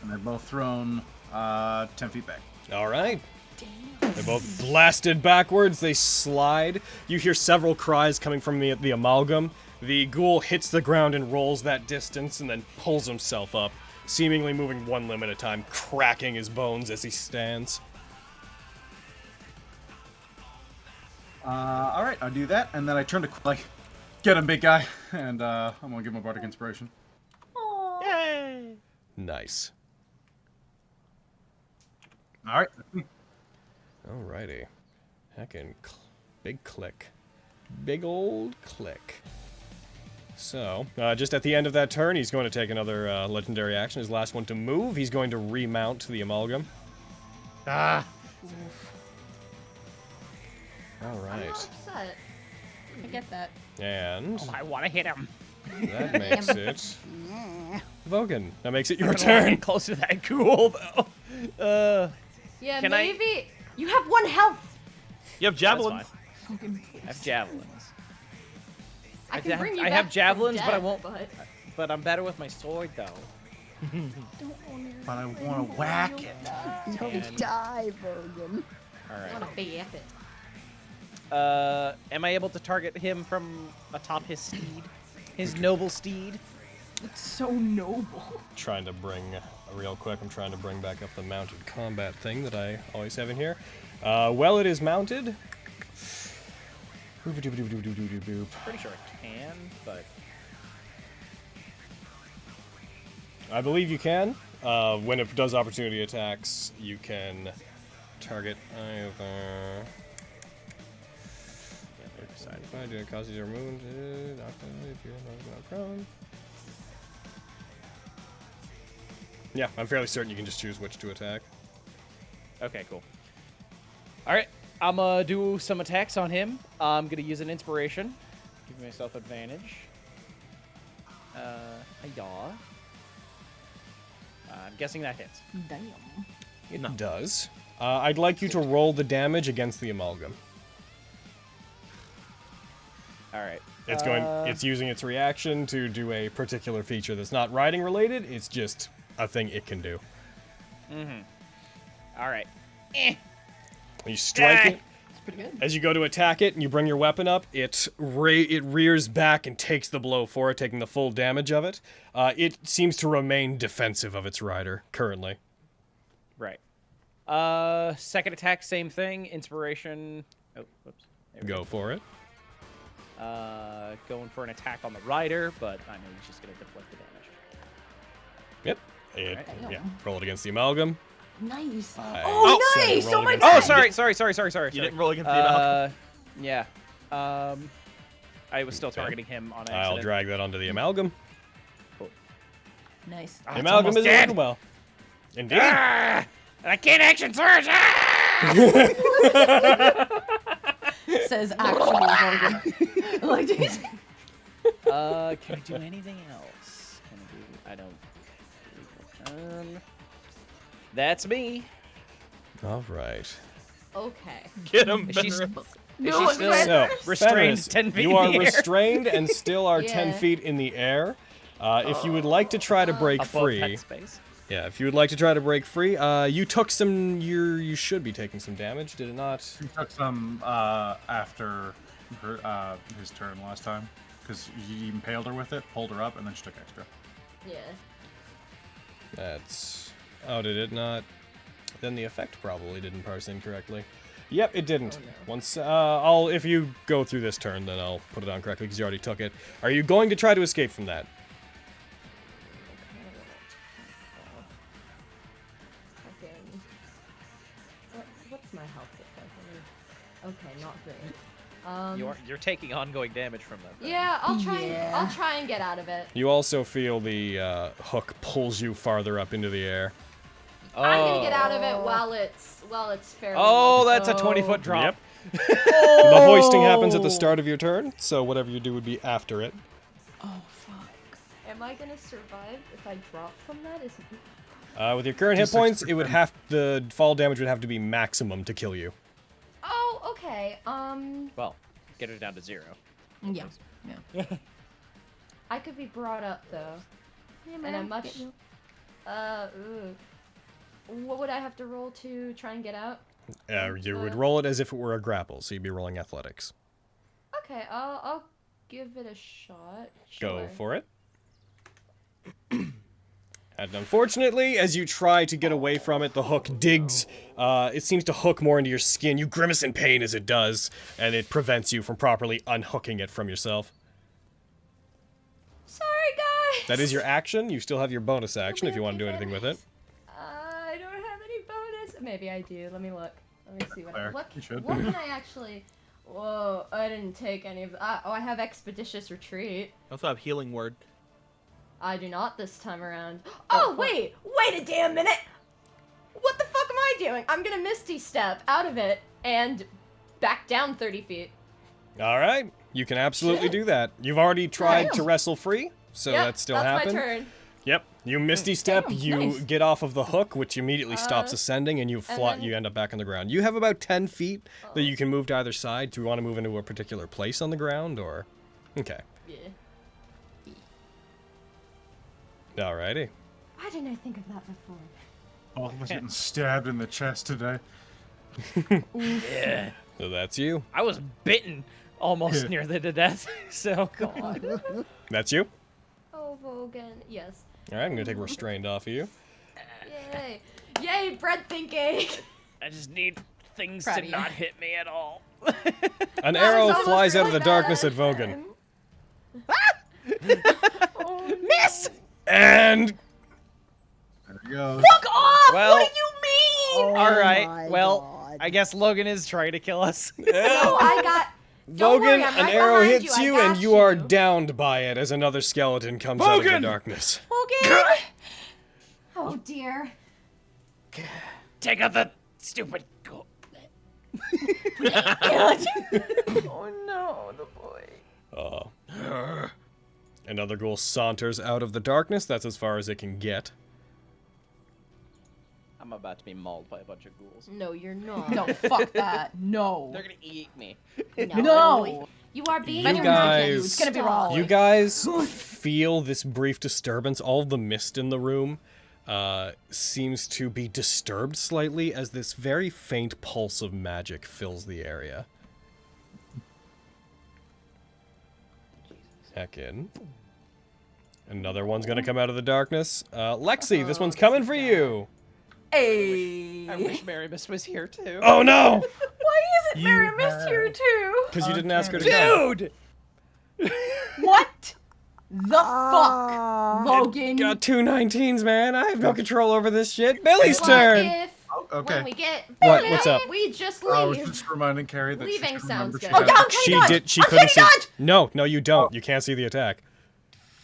And they're both thrown 10 feet back. All right. They're both blasted backwards. They slide. You hear several cries coming from the amalgam. The ghoul hits the ground and rolls that distance and then pulls himself up, seemingly moving 1 limb at a time, cracking his bones as he stands. All right, I'll do that, and then I turn to like, get him, big guy, and I'm gonna give him a bardic inspiration. Yay! Nice. All right. Alrighty. Heckin' big click. Big old click. So, just at the end of that turn, he's going to take another legendary action. His last one to move. He's going to remount the Amalgam. Ah! All I'm right. not upset. I get that. And Oh, I want to hit him. that makes it Yeah. Vogan. That makes it your I don't wanna turn. get close to that ghoul, though. Yeah, Can I- maybe. You have 1 health! You have That's javelins. fine. I have javelins. I can bring you I back have from javelins, but I death, won't. But... But I'm better with my sword, though. But I want to whack it. You'll And- die, Vogan. All I right. want to BF it. Am I able to target him from atop his steed? His noble steed? It's so noble. Trying to bring, real quick, I'm trying to bring back up the mounted combat thing that I always have in here. Well, it is mounted. Boop-a-doop-a-doop-a-doop-a-doop. Pretty sure I can, but I believe you can. When it does opportunity attacks, you can target either. Fine, do it causes your wound. If you're not prone. Yeah, I'm fairly certain you can just choose which to attack. okay, cool. All right, I'm gonna do some attacks on him. I'm gonna use an inspiration, give myself advantage. Yaw. I'm guessing that hits. Damn. It does. I'd like you to roll the damage against the Amalgam. All right. It's it's using its reaction to do a particular feature that's not riding related. It's just a thing it can do. All right. You strike it. It's pretty good. As you go to attack it and you bring your weapon up, it rears back and takes the blow for it, taking the full damage of it. It seems to remain defensive of its rider currently. Right. Second attack, same thing. Inspiration. Oh, whoops. There we Go for it. Going for an attack on the rider, but I know he's just gonna deflect the damage. Yep. Alright. Yeah. Roll it against the Amalgam. Nice. I Oh, said nice! roll Oh my against god! Oh, sorry. You didn't roll against the Amalgam. Yeah. I was still targeting him on accident. I'll drag that onto the Amalgam. Nice. The Amalgam is doing well. Indeed. I can't action surge. Says actually Vogan. Like, jeez. Can I do anything else? I don't. That's me. All right. Okay. Get him, Is she, Fenris. is No, she still So, restrained Fenris, 10 feet you in are the air? restrained and still are 10 Yeah. feet in the air. If you would like to try to break Above free, that space? yeah, if you would like to try to break free, you took some. You should be taking some damage, did it not? He took some after his turn last time, because you impaled her with it, pulled her up, and then she took extra. Yeah. That's. Oh, did it not? Then the effect probably didn't parse incorrectly. Yep, it didn't. Oh, no. Once if you go through this turn, then I'll put it on correctly because you already took it. Are you going to try to escape from that? Fucking. What's my health look like? Okay, not great. You're taking ongoing damage from that thing. Yeah, I'll try. Yeah. I'll try and get out of it. You also feel the hook pulls you farther up into the air. I'm gonna get out of it while it's fairly. Oh, low. that's a 20-foot drop. Yep. The hoisting happens at the start of your turn, so whatever you do would be after it. Oh, fuck. Am I gonna survive if I drop from that? Is With your current hit points, it would have the fall damage would have to be maximum to kill you. Oh, okay. Well, get her down to 0. Yeah. Yeah. I could be brought up though, and I'm much. Ooh. What would I have to roll to try and get out? You would roll it as if it were a grapple, so you'd be rolling athletics. Okay, I'll give it a shot. Go Sure. for it. And unfortunately, as you try to get away from it, the hook digs. It seems to hook more into your skin. You grimace in pain as it does, and it prevents you from properly unhooking it from yourself. Sorry, guys. That is your action. You still have your bonus action if you want to do anything with it. I don't have any bonus. Maybe I do. Let me look. Let me see what Fair. what, You should. what can I actually. Whoa, I didn't take any of that. Oh, I have Expeditious Retreat. I also have healing word. I do not this time around. Oh, wait a damn minute! What the fuck am I doing? I'm gonna Misty Step out of it and back down 30 feet. All right, you can absolutely do that. You've already tried to wrestle free, so Yep, that still that's happened. my turn. Yep, you Misty Step, you nice. get off of the hook, which immediately stops ascending, and you then- you end up back on the ground. You have about 10 feet that you can move to either side. Do you want to move into a particular place on the ground, or? Okay. Yeah. Alrighty. Why didn't I think of that before? All of us getting stabbed in the chest today. Yeah. So that's you. I was bitten almost nearly to death. So God. That's you. Oh, Vogan. Yes. All right, I'm gonna take restrained off of you. Yay. Yay, bread thinking. I just need things Proud to of you. not hit me at all. An arrow almost flies out of really the darkness bad. at Vogan. Miss! And There we go. Fuck off! Well- What do you mean? Oh All right. my Well, God. I guess Logan is trying to kill us. Oh, I got. Don't Vogan, worry, I'm an right arrow behind hits I you, got and you are downed by it as another skeleton comes out of the Vogan! darkness. Okay. Oh dear. Take out the stupid. Oh no, the boy. Another ghoul saunters out of the darkness. That's as far as it can get. I'm about to be mauled by a bunch of ghouls. No, you're not. No, fuck that. No. They're gonna eat me. No. You are being. You guys- It's gonna be wrong. You guys feel this brief disturbance. All of the mist in the room seems to be disturbed slightly as this very faint pulse of magic fills the area. Heck in. Another one's gonna come out of the darkness. Lexi, this one's coming for you. Hey. I wish Mary Miss was here too. Oh no! Why isn't Mary Miss here too? Because you didn't ask her to come. Dude! What the Ah. fuck, Logan? Got two 19s, man. I have no control over this shit. Billy's What turn. if Okay. when we get What? What's up? we just I was leave? just reminding Carrie that Leaving she should sounds remember she good. Oh, had down, She Kenny did. dodge! She I'm couldn't see. Kenny dodge! No, you don't. You can't see the attack.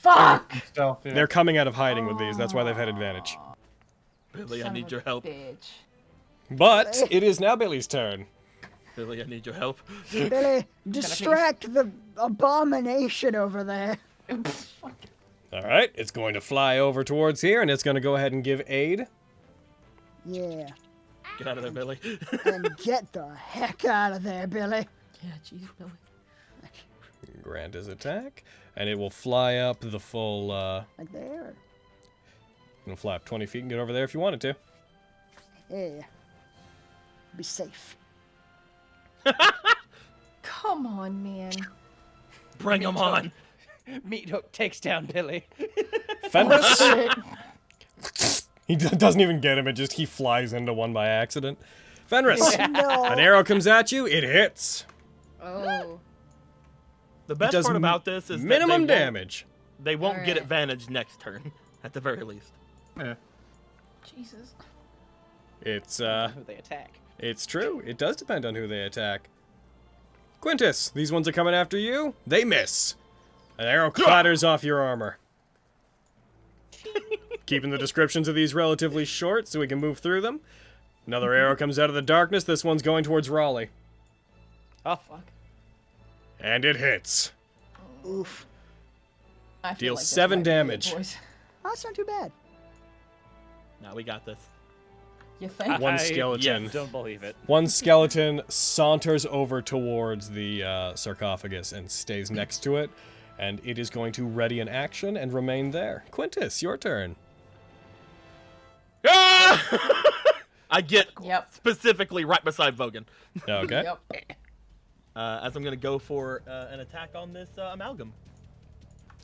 Fuck. stealth, yeah. They're coming out of hiding with these. That's why they've had advantage. Billy, I Son need of your a help. Bitch. But it is now Billy's turn. Billy, I need your help. Billy, distract the abomination over there. All right, it's going to fly over towards here, and it's going to go ahead and give aid. Yeah. Get out of there, Billy. And get the heck out of there, Billy. Yeah, jeez, Billy. Grant his attack, and it will fly up the full. Like there. It'll fly up 20 feet and get over there if you wanted to. Yeah. Be safe. Come on, man. Bring him on. Meat Hook takes down Billy. Fenris. He doesn't even get him. He flies into one by accident. Fenris. No. An arrow comes at you. It hits. Oh. The best does part about this is minimum that they damage. They won't get Alright. advantage next turn, at the very least. Yeah. Jesus. It's Who they attack. It's true. It does depend on who they attack. Quintus, these ones are coming after you. They miss. An arrow clatters off your armor. Keeping the descriptions of these relatively short so we can move through them. Another arrow comes out of the darkness. This one's going towards Raleigh. Oh fuck. And it hits. Oof. I feel Deals like this 7 might be it, damage. boys. Oh, that's not too bad. Now we got this. You think? One I skeleton. don't believe it. One skeleton saunters over towards the sarcophagus and stays next to it. And it is going to ready an action and remain there. Quintus, your turn. Ah! I get Yep. specifically right beside Vogan. Okay. Yep. As I'm going to go for an attack on this amalgam,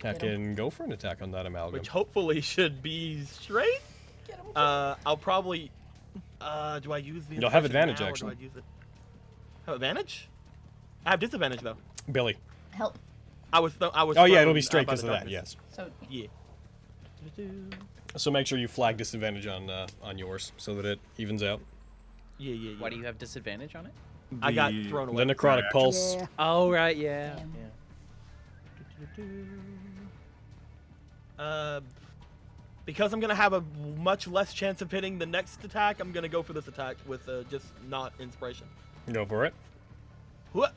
I can go for an attack on that amalgam. which hopefully should be straight. Get him. I'll probably. Do I use the? You'll have inspiration advantage, now, or actually. Do I use it? Have advantage? I have disadvantage though. Billy. Help. I was. Oh yeah, it'll thrown, be straight by because the of that. darkness. Yes. So Yeah. So make sure you flag disadvantage on yours so that it evens out. Yeah. Why do you have disadvantage on it? I got The- thrown away. The necrotic pulse. Yeah. Oh, right, yeah. Because I'm gonna have a much less chance of hitting the next attack, I'm gonna go for this attack with just not inspiration. Go for it. What?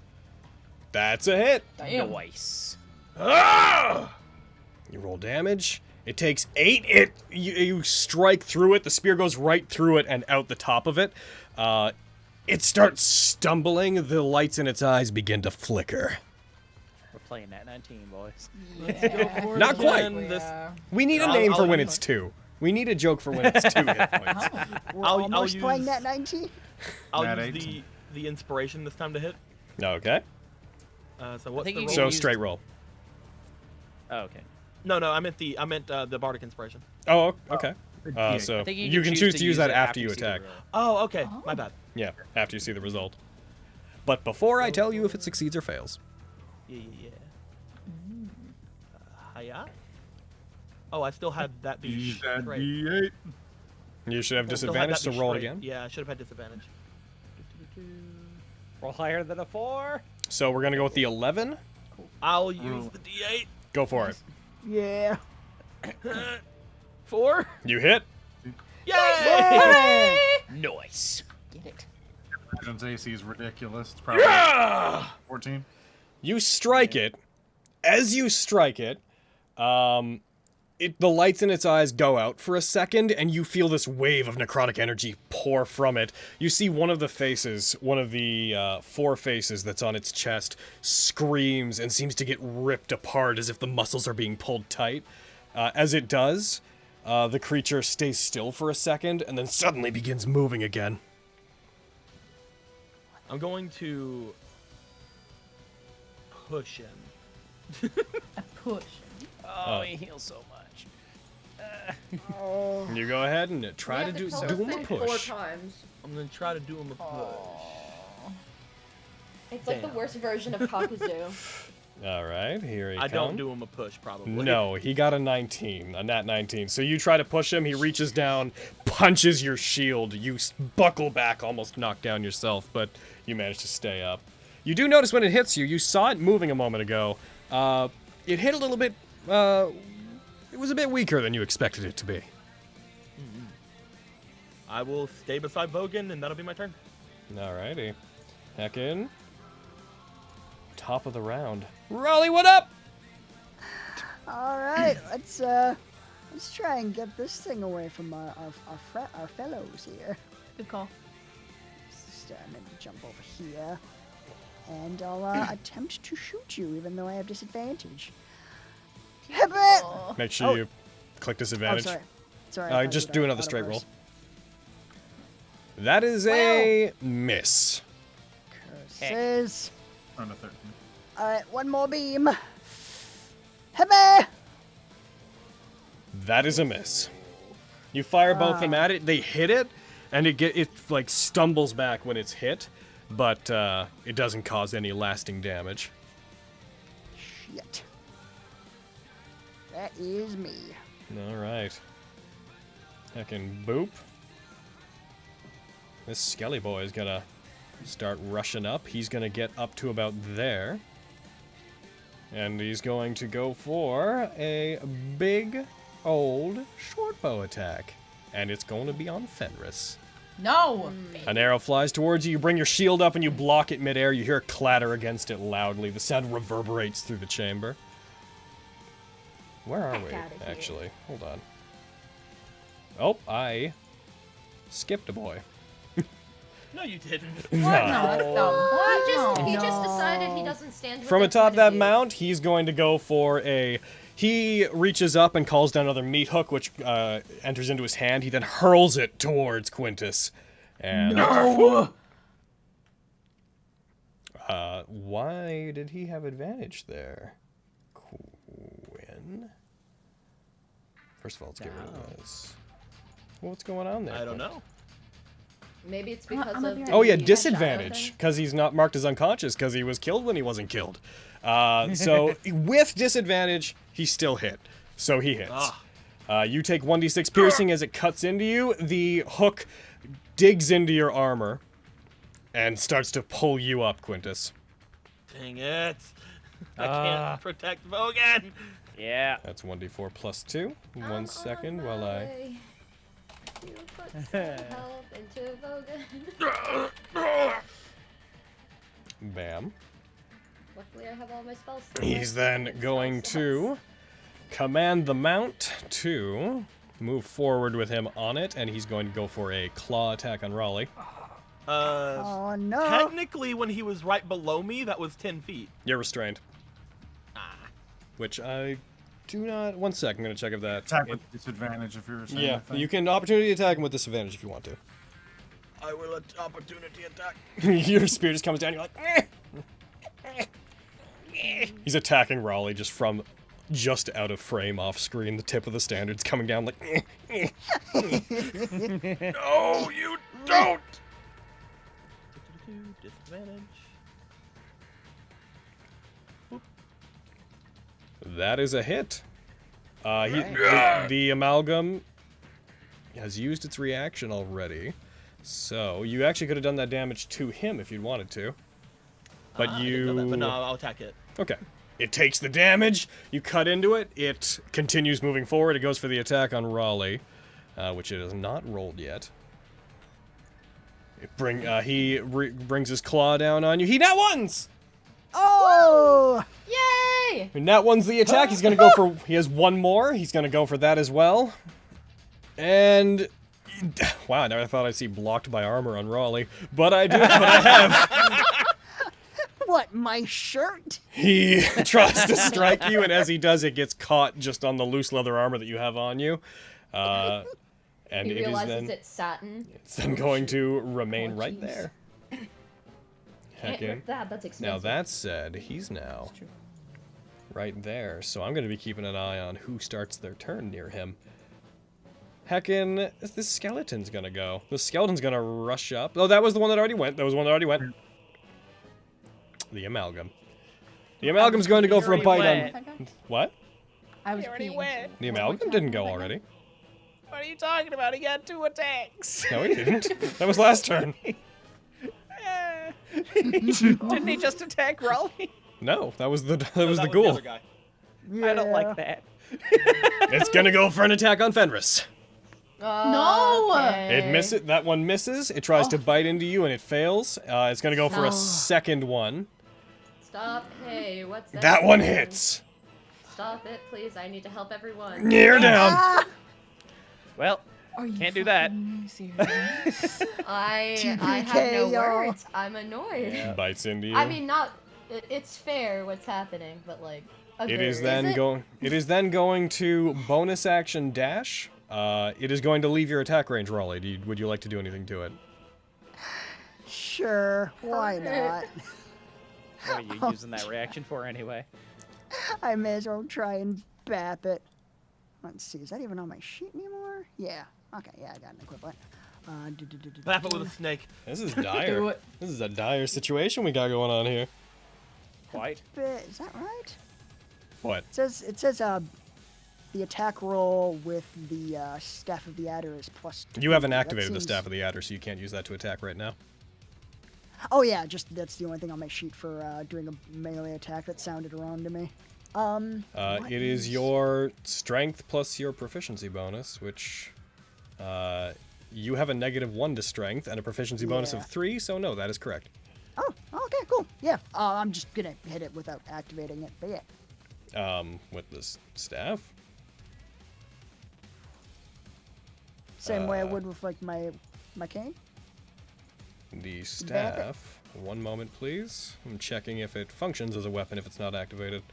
That's a hit. Damn. Nice. You roll damage. It takes 8. You strike through it. The spear goes right through it and out the top of it. It starts stumbling. The lights in its eyes begin to flicker. We're playing Nat19, boys. Let's go for it Not quite. again. This, We need a I'll- name for I'll when use it's 2. We need a joke for when it's 2 hit points. We're I'll almost playing use- that 19. I'll Nat use 18. the inspiration this time to hit. Okay. So what's think the you roll? So used- straight roll. Oh, okay. No, I meant the bardic inspiration. Oh, okay. So I think you can choose to use that it after you see the attack. roll. Oh, okay. My bad. Yeah, after you see the result. But before I tell you if it succeeds or fails. Yeah. Hiya. Oh, I still had that be Use that straight. D8. You should have I still had disadvantage that to be roll it straight. again. Yeah, I should have had disadvantage. Roll higher than a 4. So we're going to go with the 11. I'll use the D8. Go for it. Yeah. 4. You hit. Yay! Nice. Get it. Agent's AC is ridiculous. It's probably 14. You strike it. As you strike it, the lights in its eyes go out for a second, and you feel this wave of necrotic energy pour from it. You see one of the faces, one of the 4 faces that's on its chest, screams and seems to get ripped apart as if the muscles are being pulled tight. As it does, the creature stays still for a second and then suddenly begins moving again. I'm going to push him. A push. Oh, he heals so much. You go ahead and try to do him a push. 4 times. I'm gonna try to do him a push. It's like the Damn. worst version of Cockazoo. All right, here he I comes. don't do him a push, probably. No, he got a 19, a nat 19. So you try to push him, he reaches down, punches your shield. You buckle back, almost knock down yourself, but you manage to stay up. You do notice when it hits you, you saw it moving a moment ago. It hit a little bit, it was a bit weaker than you expected it to be. I will stay beside Vogan, and that'll be my turn. Alrighty. Heck in. Top of the round. Raleigh, what up? All right, let's try and get this thing away from our fellows here. Good call. Just maybe jump over here, and I'll attempt to shoot you, even though I have disadvantage. Hip it! Make sure Oh. you click Oh, disadvantage. sorry. I thought Just you'd do done another straight roll. auto-burst. That is a miss. Curses. On a 13. All right, one more beam. Hit me! That is a miss. You fire both of them at it. They hit it, and it like stumbles back when it's hit, but it doesn't cause any lasting damage. Shit. That is me. All right. Heckin' boop. This Skelly boy is gonna start rushing up. He's gonna get up to about there. And he's going to go for a big, old short bow attack. And it's going to be on Fenris. No! An arrow flies towards you. You bring your shield up and you block it midair. You hear a clatter against it loudly. The sound reverberates through the chamber. Where are we, outta here. actually? Hold on. Oh, I skipped a boy. No, you didn't. What? No, that's dumb. What? He No. just decided he doesn't stand with From their atop point that of view. mount, he's going to go for a... He reaches up and calls down another meat hook, which enters into his hand. He then hurls it towards Quintus. And No! why did he have advantage there? Quinn? First of all, let's get rid of this. What's going on there? I don't know. Maybe it's because I'm of a the Oh yeah, shadow disadvantage, thing. because he's not marked as unconscious, because he was killed when he wasn't killed. So with disadvantage, he still hit. So he hits. Ah. You take 1d6 piercing as it cuts into you. The hook digs into your armor and starts to pull you up, Quintus. Dang it. I can't protect Vogan. Yeah. That's 1d4 plus 2. 1 second while I... You put some help into Vogan. Bam. Luckily, I have all my spells. still He's left. then going to command the mount to move forward with him on it, and he's going to go for a claw attack on Raleigh. Oh no. Technically, when he was right below me, that was 10 feet. You're restrained. Which I do not... 1 sec, I'm going to check if that... Attack with disadvantage if you're restrained. Yeah, I think. you can opportunity attack him with disadvantage if you want to. I will opportunity attack. Your spear just comes down, you're like... He's attacking Raleigh just from just out of frame off screen. The tip of the standard's coming down like... No, you don't! Disadvantage. That is a hit. The Amalgam has used its reaction already. So, you actually could have done that damage to him if you'd wanted to. But I didn't know that, but no, I'll attack it. Okay. It takes the damage, you cut into it, it continues moving forward, it goes for the attack on Raleigh, which it has not rolled yet. He brings his claw down on you. He nat ones! Oh! Yay! Nat one's the attack. He's gonna go for. He has one more. He's gonna go for that as well. And wow, I never thought I'd see blocked by armor on Raleigh, but I do. But I have. What, my shirt? He tries to strike you, and as he does, it gets caught just on the loose leather armor that you have on you. And He it is realizes then. it's satin. It's then going to remain right jeez. there. Can't Heck yeah. rip that. That's expensive. Now that said, he's now right there, so I'm going to be keeping an eye on who starts their turn near him. Heckin', this skeleton's going to go. The skeleton's going to rush up. Oh, that was the one that already went. That was the one that already went. The Amalgam. The Amalgam's going to go for a bite on... What? I was already peeing, went. so The one more Amalgam time. didn't go already. What are you talking about? He got 2 attacks. No, he didn't. That was last turn. Didn't he just attack Raleigh? No, that was the No, the that ghoul. was the other guy. I don't like that. It's gonna go for an attack on Fenris. No! It misses. That one misses. It tries to bite into you and it fails. It's gonna go for a second one. Stop. Hey, what's that? That one hits. Stop it, please. I need to help everyone. Near down. Ah! Well, can't do that. I have no TPK, y'all. words. I'm annoyed. Bites into you. I mean, not. It's fair what's happening, but like. It is then going. It is then going to bonus action dash. It is going to leave your attack range, Raleigh. Would you like to do anything to it? Sure, why not? What are you using that reaction for anyway? I may as well try and bap it. Let's see, is that even on my sheet anymore? Yeah. Okay, yeah, I got an equivalent. Bap it with a snake. This is dire. This is a dire situation we got going on here. Quite. Is that right? What? It says the attack roll with the Staff of the Adder is +2. You haven't That activated the seems- Staff of the Adder, so you can't use that to attack right now. Oh yeah, just that's the only thing on my sheet for doing a melee attack that sounded wrong to me. What It is your strength plus your proficiency bonus, which you have a -1 to strength and a proficiency bonus of Yeah. 3, so no, that is correct. Oh, okay, cool. Yeah, I'm just gonna hit it without activating it, but yeah. With this staff. Same way I would with like my cane. The staff. One moment, please. I'm checking if it functions as a weapon if it's not activated.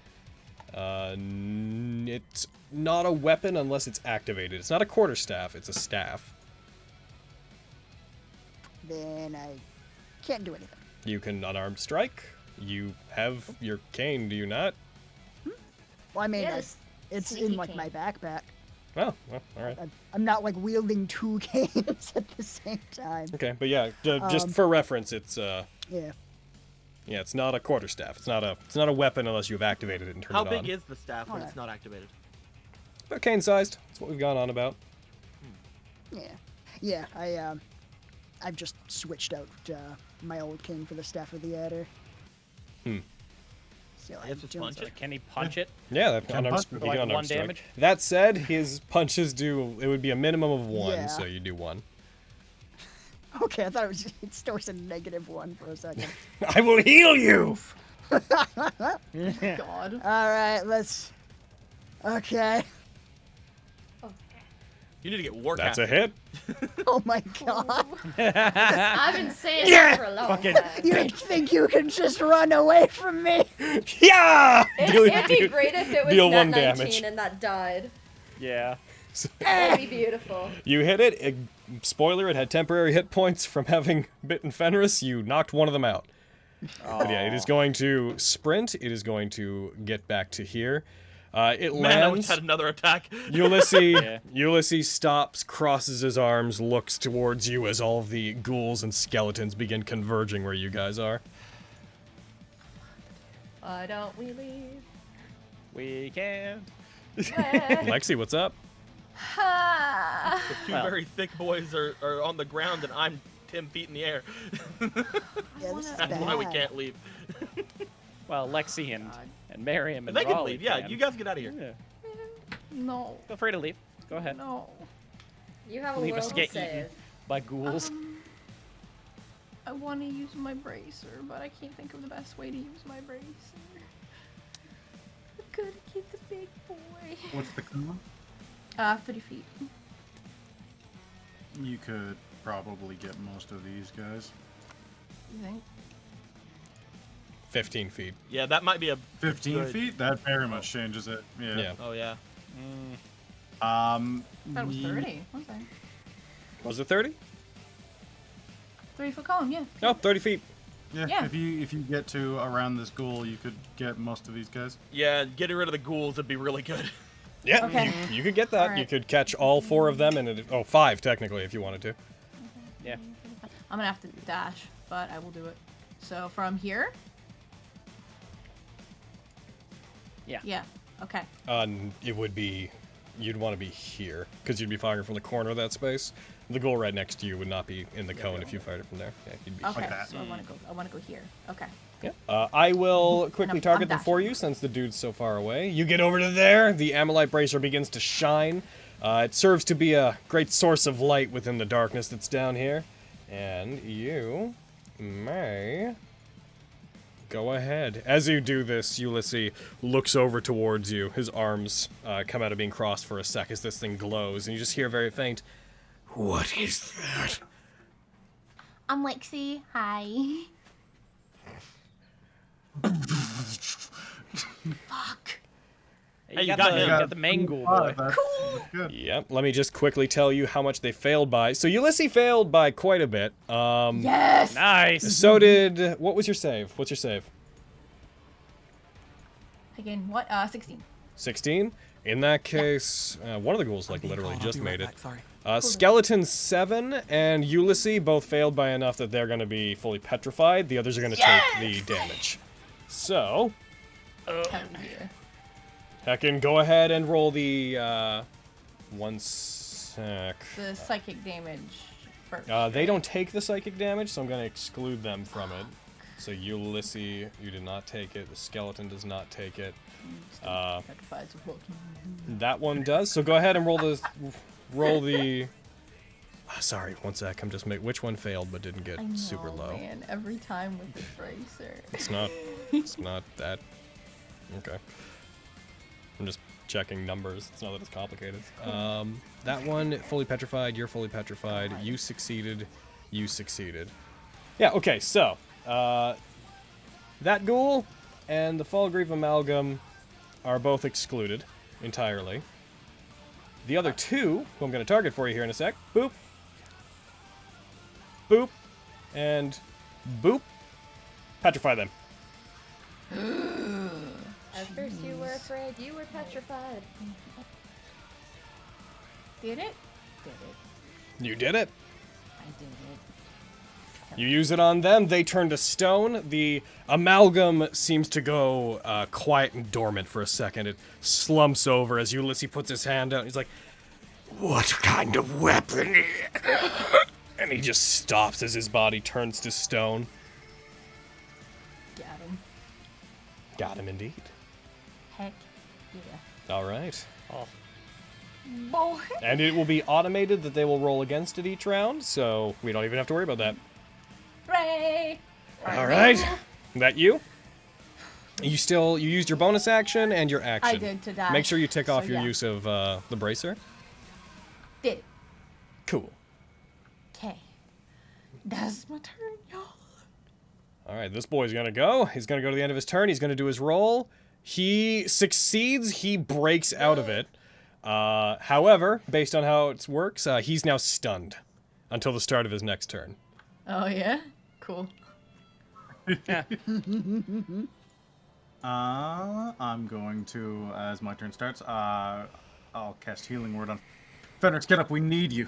It's not a weapon unless it's activated. It's not a quarterstaff, it's a staff. Then I can't do anything. You can unarmed strike. You have your cane, do you not? Well, I mean, Yes, it's sneaky in like cane. my backpack. Oh, well, alright. I'm not like wielding 2 canes at the same time. Okay, but yeah, just for reference, it's Yeah. yeah, it's not a quarterstaff. It's not a weapon unless you've activated it and turned How it on. big is the staff when Okay. it's not activated? About cane sized. That's what we've gone on about. Yeah. Yeah, I've just switched out my old king for the Staff of the Adder. So I Yes, just don't- punch it. Can he punch it? Yeah, that Can punch you for, like, can 1 strike. damage? That said, his punches do, it would be a minimum of 1, Yeah. so you do 1. Okay, I thought it still was a -1 for a second. I will heal you! God. All right, let's. Okay. You need to get Warcast. That's a hit. Oh my god. I've been saying that for a long time. You think you can just run away from me? Yeah! It'd be great if it was deal Nat 1 19 damage. and that died. Yeah. That'd be beautiful. You hit it. Spoiler, it had temporary hit points from having bitten Fenris. You knocked one of them out. But yeah, it is going to sprint. It is going to get back to here. It Man, I wish lands. I had another attack. Ulysses stops, crosses his arms, looks towards you as all of the ghouls and skeletons begin converging where you guys are. Why don't we leave? We can. Lexi, what's up? The two Well. very thick boys are on the ground, and I'm 10 feet in the air. Yeah, this is That's bad. why we can't leave. Well, Lexi and Miriam and They can Raleigh leave. Yeah, can. you guys get out of here. Yeah. No. Feel free to leave. Go ahead. No. You have a Leave us world to to get eaten save. by ghouls. I want to use my bracer, but I can't think of the best way to use my bracer. I gotta get the big boy. What's the cooldown? 30 feet. You could probably get most of these guys. You think? 15 feet. Yeah, that might be a 15 good- feet? That very much changes it. Yeah. Yeah. Oh yeah. I thought it was ye- 30. One second. Was it 30? 3-foot column, yeah. No, 30 feet. Yeah, Yeah. if you get to around this ghoul, you could get most of these guys. Yeah, getting rid of the ghouls would be really good. Yeah, Okay. you could get that. You Alright. could catch all 4 of them, and 5 technically if you wanted to. Yeah. I'm gonna have to dash, but I will do it. So from here? Yeah. Yeah. Okay. It would be, you'd want to be here because you'd be firing from the corner of that space. The goal right next to you would not be in the cone if you fired it from there. Yeah, you'd be Okay. here. that. So I wanna go here. Okay. Yeah. I will quickly I'm target them for dashing. you since the dude's so far away. You get over to there. The Amalite Bracer begins to shine. It serves to be a great source of light within the darkness that's down here. And you may go ahead. As you do this, Ulysses looks over towards you. His arms come out of being crossed for a sec as this thing glows. And you just hear very faint, "What is that?" I'm Lexi. Hi. Fuck. Hey, you got him. you got the main ghoul boy. That's good. Yep, let me just quickly tell you how much they failed by. So Ulysses failed by quite a bit. Yes. Nice. So did, what was your save? What's your save? Again, what? 16. 16? In that case, one of the ghouls like literally just made it. Sorry. Skeleton 7 and Ulysses both failed by enough that they're going to be fully petrified. The others are going to take the damage. So, Hell yeah. Heckin, go ahead and roll the, one sec. The psychic damage first. They don't take the psychic damage, so I'm going to exclude them from it. So Ulysses, you did not take it. The skeleton does not take it. Petrified, so fuck you. That one does. So go ahead and roll the. Sorry, one sec. I'm just which one failed but didn't get I know, super low. man. Every time with the bracer. It's not. It's not that. Okay. I'm just checking numbers. It's not that it's complicated. That one fully petrified. You're fully petrified. You succeeded. You succeeded. Yeah. Okay. So that ghoul and the Fallgrieve Amalgam are both excluded entirely. The other two, who I'm going to target for you here in a sec, boop, boop, and boop, petrify them. At first you were afraid, you were petrified. Did it? Did it. You did it. I did it. You use it on them, they turn to stone. The amalgam seems to go quiet and dormant for a second. It slumps over as Ulysses puts his hand out. He's like, "What kind of weapon?" And he just stops as his body turns to stone. Got him. Got him indeed. Heck yeah. All right. Boy. And it will be automated that they will roll against it each round, so we don't even have to worry about that. Hooray! All right. That you? You used your bonus action and your action. I did to die. Make sure you tick off So, your yeah. use of the bracer. Did. Cool. Okay. That's my turn, y'all. All right, this boy's gonna go. He's gonna go to the end of his turn. He's gonna do his roll. He succeeds. He breaks out of it. However, based on how it works, he's now stunned until the start of his next turn. Oh, yeah? Cool. I'm going to, as my turn starts, I'll cast Healing Word on Fenris. Get up, we need you.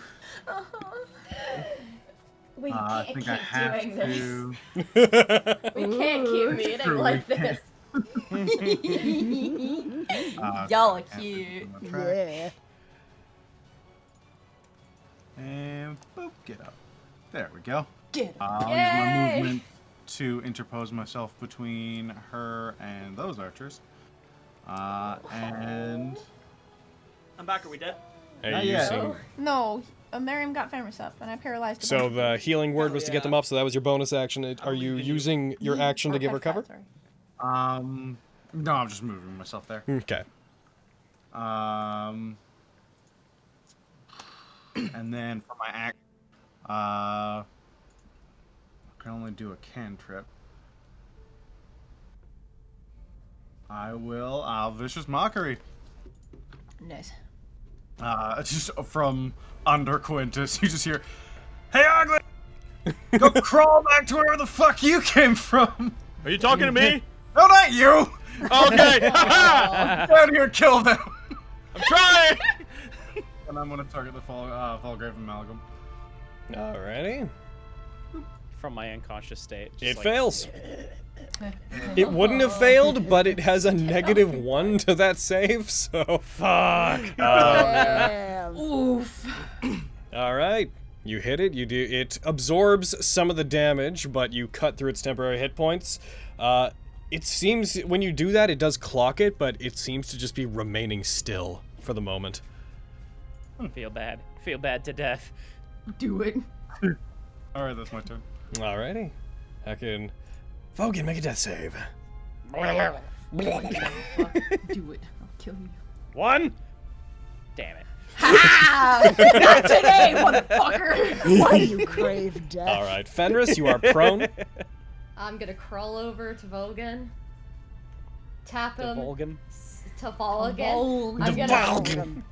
We I can't think keep I have doing to. this. We can't keep meeting True, like we this. Y'all are cute. Yeah. And boop, get up. There we go. Get I'll use my Yay! movement to interpose myself between her and those archers. And I'm back. Are we dead? Are Not you yet. using- No, Miriam got Fenris up, and I paralyzed him. So the healing word was to get yeah. them up, so that was your bonus action. Are you using your action to give her cover? no, I'm just moving myself there. Okay. And then for my act, I can only do a cantrip. I'll Vicious Mockery. Nice. Just from under Quintus, you just hear, "Hey, Ugly! Go crawl back to wherever the fuck you came from!" Are you talking to me? No, not you! Okay. Down here, kill them! I'm trying. And I'm gonna target the Fallgrave Amalgam. Alrighty. From my unconscious state. just It like- fails. It wouldn't have failed, but it has a -1 to that save, so fuck. Damn. Oof. All right, you hit it. You do. It absorbs some of the damage, but you cut through its temporary hit points. It seems when you do that, it does clock it, but it seems to just be remaining still for the moment. Feel bad. Feel bad to death. Do it. All right, that's my turn. Alrighty, I can. Vogan, make a death save. Do it. I'll kill you. 1. Damn it. Ah! Not today, motherfucker! Why do you crave death? All right, Fenris, you are prone. I'm gonna crawl over to Vogan, tap The him Volgan. to fall again. Volgan. I'm gonna Volgan.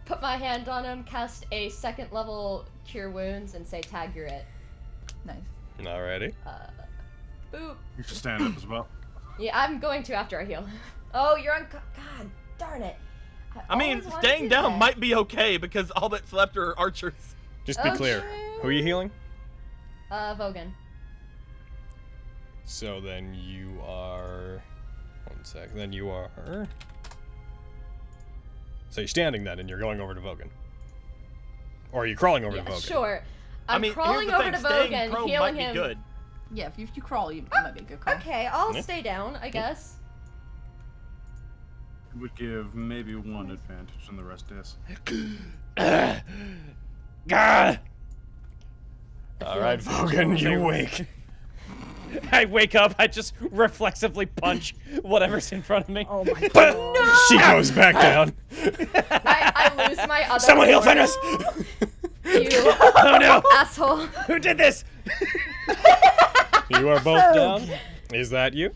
put my hand on him, cast a 2nd level Cure Wounds, and say, "Tag, you're it." Nice. Alrighty. Boop. You should stand up as well. Yeah, I'm going to after I heal. Oh, you're on. God darn it. I mean, always wanted staying to do down that. might be okay because all that's left are archers. Just be clear. Okay. Who are you healing? Vogan. So then you are. 1 sec. Then you are. So you're standing then, and you're going over to Vogan. Or are you crawling over to Yeah, Vogan? sure. I'm I mean, crawling here's the over thing, to staying Vogan, prone healing might be him. good. Yeah, if you crawl, it might be a good call. Okay, I'll Yeah. stay down, I guess. It would give maybe 1 advantage, and the rest is. God! All right, Vogan, you wake. I wake up, I just reflexively punch whatever's in front of me. Oh my god. She goes back down. I lose my other Someone heal sword. Fenris! You Oh no! asshole. Who did this? You are both down. Is that you?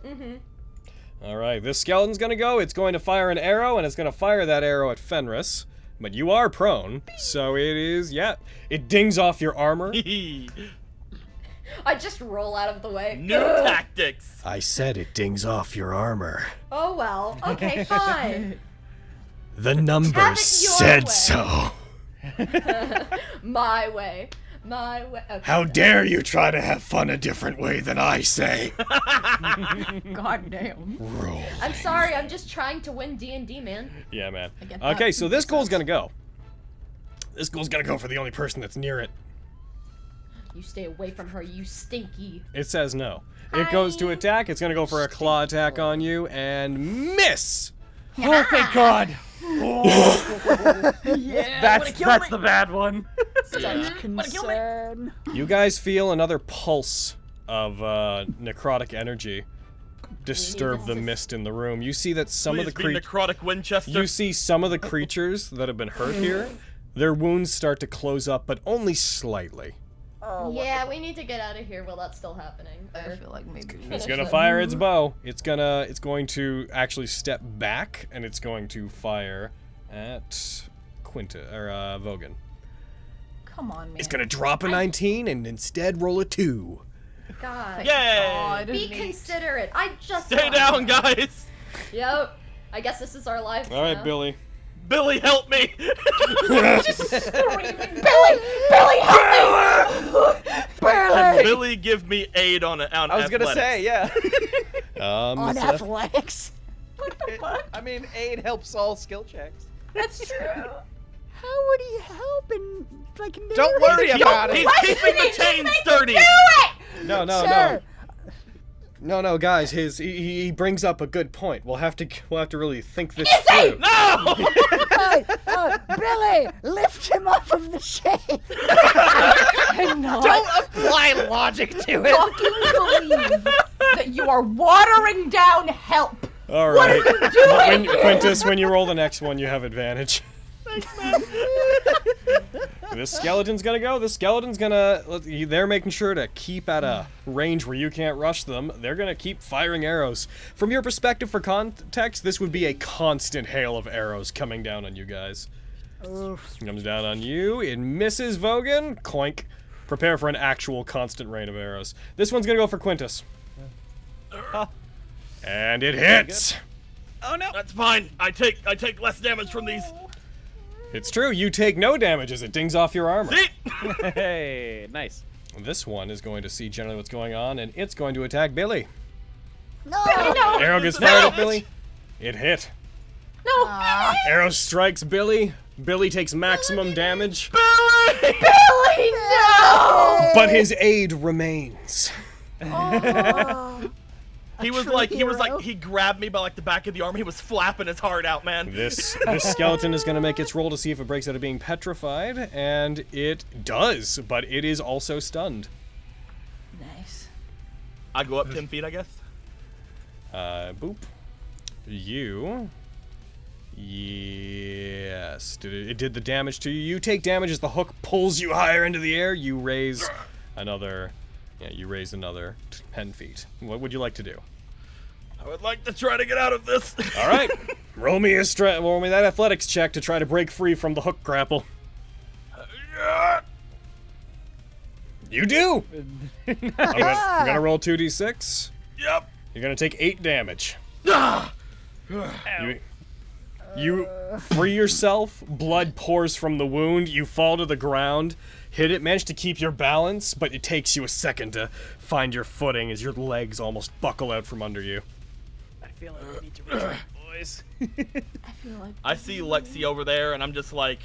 Mm-hmm. All right, this skeleton's gonna go. It's going to fire an arrow, and it's gonna fire that arrow at Fenris. But you are prone, so it is. Yeah, it dings off your armor. I just roll out of the way. New Ugh. tactics. I said it dings off your armor. Oh well. Okay, fine. The numbers Have it your said way. so. My way. My way. Okay. How dare you try to have fun a different way than I say? God damn. Roll. I'm sorry. I'm just trying to win D&D, man. Yeah, man. I get that. Okay, so this goal's gonna go. This ghoul's gonna go for the only person that's near it. You stay away from her, you stinky. It says no. It goes to attack. It's gonna go for a claw attack on you and miss. Oh, thank God. That's the bad one. Such concern. You guys feel another pulse of necrotic energy disturb the mist in the room. You see that some of the necrotic Winchester. You see some of the creatures that have been hurt here. Their wounds start to close up, but only slightly. Oh, Yeah, we need to get out of here while that's still happening. I feel like maybe It's gonna fire its bow. It's going to actually step back, and it's going to fire at Vogan. Come on, man. It's gonna drop a 19 and instead roll a 2. God. Yay! Be considerate. I just Stay down, guys. Yep. I guess this is our life. All right, now. Billy. Billy, help me! Just screaming, Billy, help me! Can Billy give me aid on I was gonna say, yeah. On Seth? athletics. I mean, aid helps all skill checks. That's true. How would he help in like? Don't worry about it. He's keeping the chain sturdy. No, Sir. no, guys. He brings up a good point. We'll have to really think this through. No! Billy, lift him off of the chain. Don't apply logic to it. Fucking believe that you are watering down help. All right. What are you doing? Quintus, when you roll the next one, you have advantage. This skeleton's gonna go. This skeleton's gonna. They're making sure to keep at a range where you can't rush them. They're gonna keep firing arrows. From your perspective, for context, this would be a constant hail of arrows coming down on you guys. Comes down on you. It misses Vogan. Clank. Prepare for an actual constant rain of arrows. This one's gonna go for Quintus. And it hits. Oh no. That's fine. I take less damage from these. It's true. You take no damage as it dings off your armor. See? Hey, nice. This one is going to see generally what's going on, and it's going to attack Billy. No. Arrow gets fired at Billy. It hit. No. Arrow strikes Billy. Billy takes maximum damage. Billy! Billy, no. But his aid remains. He was true like, hero. he grabbed me by like the back of the arm. He was flapping his heart out, man. This skeleton is going to make its roll to see if it breaks out of being petrified, and it does, but it is also stunned. Nice. I go up 10 feet, I guess. Boop. You. Yes. It did the damage to you. You take damage as the hook pulls you higher into the air. You raise another. Yeah, you raise another 10 feet. What would you like to do? I would like to try to get out of this. All right. roll me that athletics check to try to break free from the hook grapple. You do. I'm gonna roll 2d6. Yep. You're gonna take 8 damage. You free yourself. Blood pours from the wound. You fall to the ground. Hit it. Manage to keep your balance, but it takes you a second to find your footing as your legs almost buckle out from under you. I feel like we need to retreat, boys. I feel like I see Lexi over there, and I'm just like,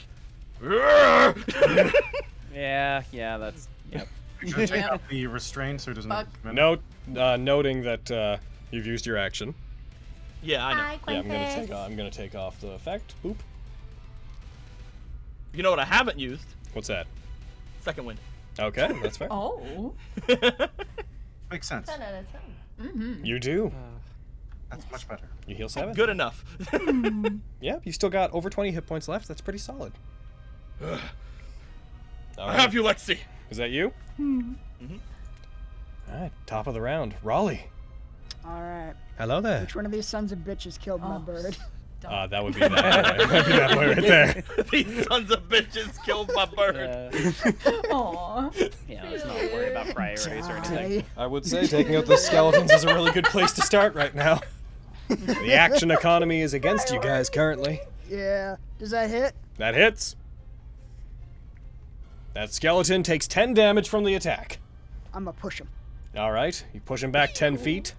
Yeah, that's. Yep. Should I take out the restraint so it doesn't. Fuck. Note, noting that you've used your action. yeah, I know. Yeah, I'm gonna take off the effect. Boop. You know what I haven't used? What's that? Second wind. Okay, that's fair. Oh. Makes sense. 10 out of 10. You do. That's much better. You heal 7. Good enough. Yeah, you still got over 20 hit points left. That's pretty solid. All I have you, Lexi. Is that you? Mm-hmm. All right, top of the round. Raleigh. All right. Hello there. Which one of these sons of bitches killed my bird? That would be that way. That would be that way right there. These sons of bitches killed my bird. Aw. Yeah, let's not worry about priorities or anything. I would say taking out the skeletons is a really good place to start right now. The action economy is against you guys currently. Yeah. Does that hit? That hits. That skeleton takes 10 damage from the attack. I'm gonna push him. All right, you push him back 10 feet.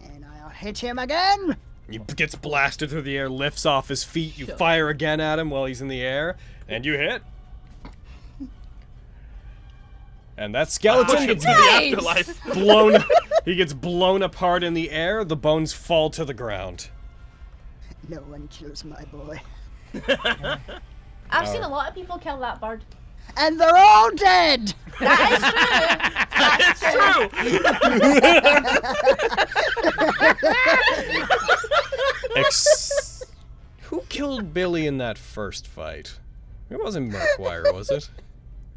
And I'll hit him again. He gets blasted through the air, lifts off his feet. You fire again at him while he's in the air, And you hit. And that skeleton gets afterlife. blown. He gets blown apart in the air. The bones fall to the ground. No one kills my boy. I've seen a lot of people kill that bird. And they're all dead! That is true! Who killed Billy in that first fight? It wasn't Markwire, was it?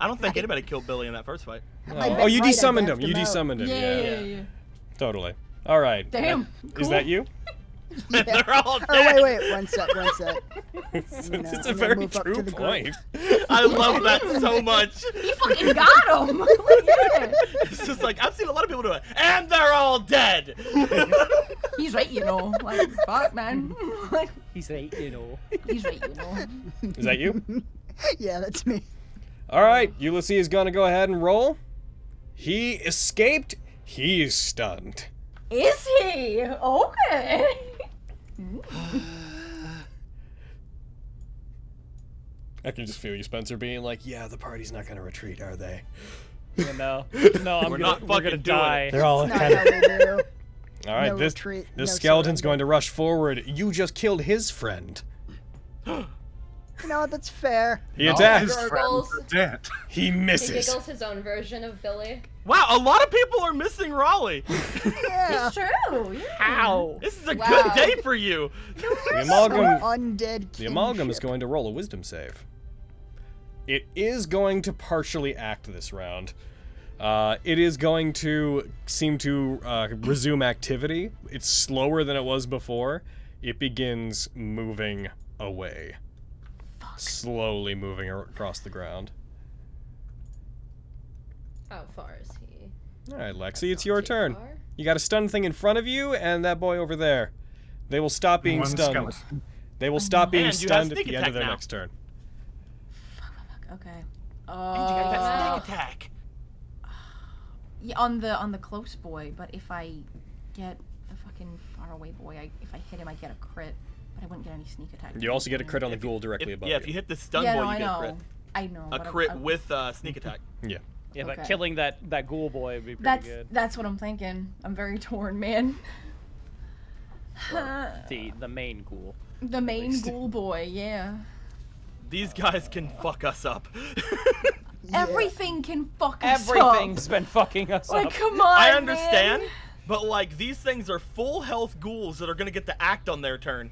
I don't think anybody killed Billy in that first fight. Oh, you desummoned him. You desummoned him. Yeah. Totally. All right. Damn. Is that you? Yeah. They're all dead. Oh, wait. One sec. It's a very true point. I love that so much. He fucking got him. Yeah. It's just like, I've seen a lot of people do it. And they're all dead. He's right, you know. Like, fuck, man. Like, He's right, you know. he's right, you know. Is that you? Yeah, that's me. All right. Ulysses is going to go ahead and roll. He escaped. He's stunned. Is he? Okay. I can just feel you, Spencer, being like, yeah, the party's not going to retreat, are they? Yeah, no, we're not gonna fucking doing die. it. They're all Not kind how of... we do. All right, No this retreat, this no skeleton's surrender. going to rush forward. You just killed his friend. You know what? That's fair. He All attacks. his friends Gurgles. are dead. He He misses. giggles his own version of Billy. Wow, a lot of people are missing Raleigh. Yeah. It's true. Yeah. How? This is a Wow. good day for you. The amalgam, Undead the amalgam is kinship. going to roll a wisdom save. It is going to partially act this round. It is going to seem to resume activity. It's slower than it was before. It begins moving away. Slowly moving across the ground. How far is he? All right, Lexi, it's your Too turn. far? You got a stun thing in front of you, and that boy over there. They will stop being One stunned. skeleton. They will stop being And you have stunned at sneak the end of attack their now. next turn. Okay. And you got that sneak attack. Yeah, on the close boy, but if I get a fucking far away boy, if I hit him, I get a crit, but I wouldn't get any sneak attack. You also get a crit on the ghoul directly above If you. you hit the stun Yeah, boy, no, you I get a know. crit. I know. A but crit I- with sneak attack. Yeah. Yeah, but Okay. killing that ghoul boy would be pretty That's good. that's what I'm thinking. I'm very torn, man. The main ghoul. The main ghoul boy, yeah. These guys can fuck us up. Yeah. Everything can fuck us up. Everything's been fucking us Like, up. come on, I understand, man. but like these things are full health ghouls that are gonna get to act on their turn.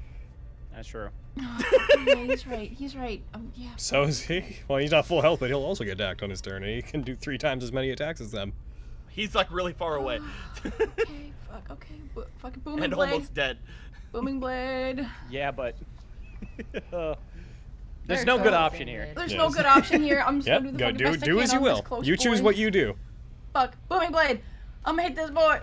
That's true. Yeah, he's right. He's right. Yeah. So is he. Well, he's not full health, but he'll also get attacked on his turn, and he can do 3 times as many attacks as them. He's like really far away Okay. Fuck. Okay. Fucking booming and blade. almost dead. Booming blade. Yeah, but there's There's no good no option thing here. good. There's Yes. no good option here. I'm just Yep, gonna do the go fucking do best I do can as you on this will. close You choose boy. what you do. Fuck. Booming blade. I'm gonna hit this boy.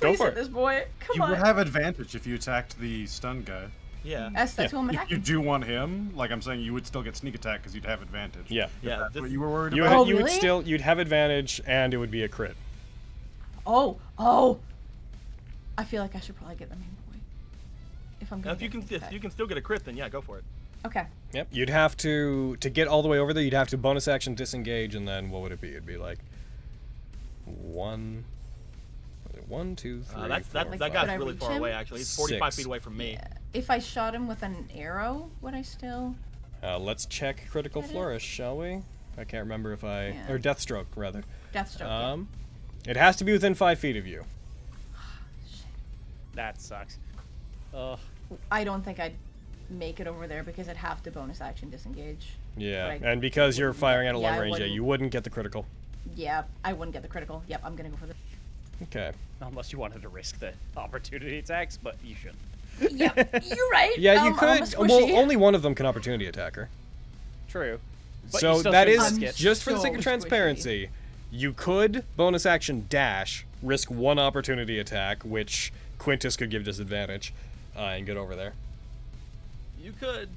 Go Please for hit it. this boy. Come You on. would have advantage if you attacked the stun guy. Yeah. That's who I'm If you attacking. do want him, like I'm saying, you would still get sneak attack because you'd have advantage. Yeah. Yeah. That's This, what you were worried You about. would, you would really? still you'd have advantage, and it would be a crit. Oh. I feel like I should probably get the main boy. If I'm now, gonna. if you can, get if that. you can still get a crit, then yeah, go for it. Okay. Yep. You'd have to get all the way over there. You'd have to bonus action disengage, and then what would it be? It'd be like 1, 2, 3. That 4, Like, that would guy's I really reach far him? away. Actually, he's 45 6. feet away from me. Yeah. If I shot him with an arrow, would I still? Let's check critical Hit it? flourish, shall we? I can't remember if I Yeah. or death stroke rather. Deathstroke. It has to be within 5 feet of you. That sucks. Ugh. I don't think I'd make it over there because I'd have to bonus action disengage. Yeah, Right. and because you're firing at a Yeah, long I range, yeah, wouldn't. you wouldn't get the critical. Yeah, I wouldn't get the critical. Yep, I'm gonna go for the. Okay. Unless you wanted to risk the opportunity attacks, but you shouldn't. Yep, you're right. Yeah, you I'm a could. squishy. Well, only one of them can opportunity attack her. True. But you So still that shouldn't is risk it. just for the so sake of squishy. transparency. You could bonus action dash, risk 1 opportunity attack, which Quintus could give disadvantage, and get over there. You could.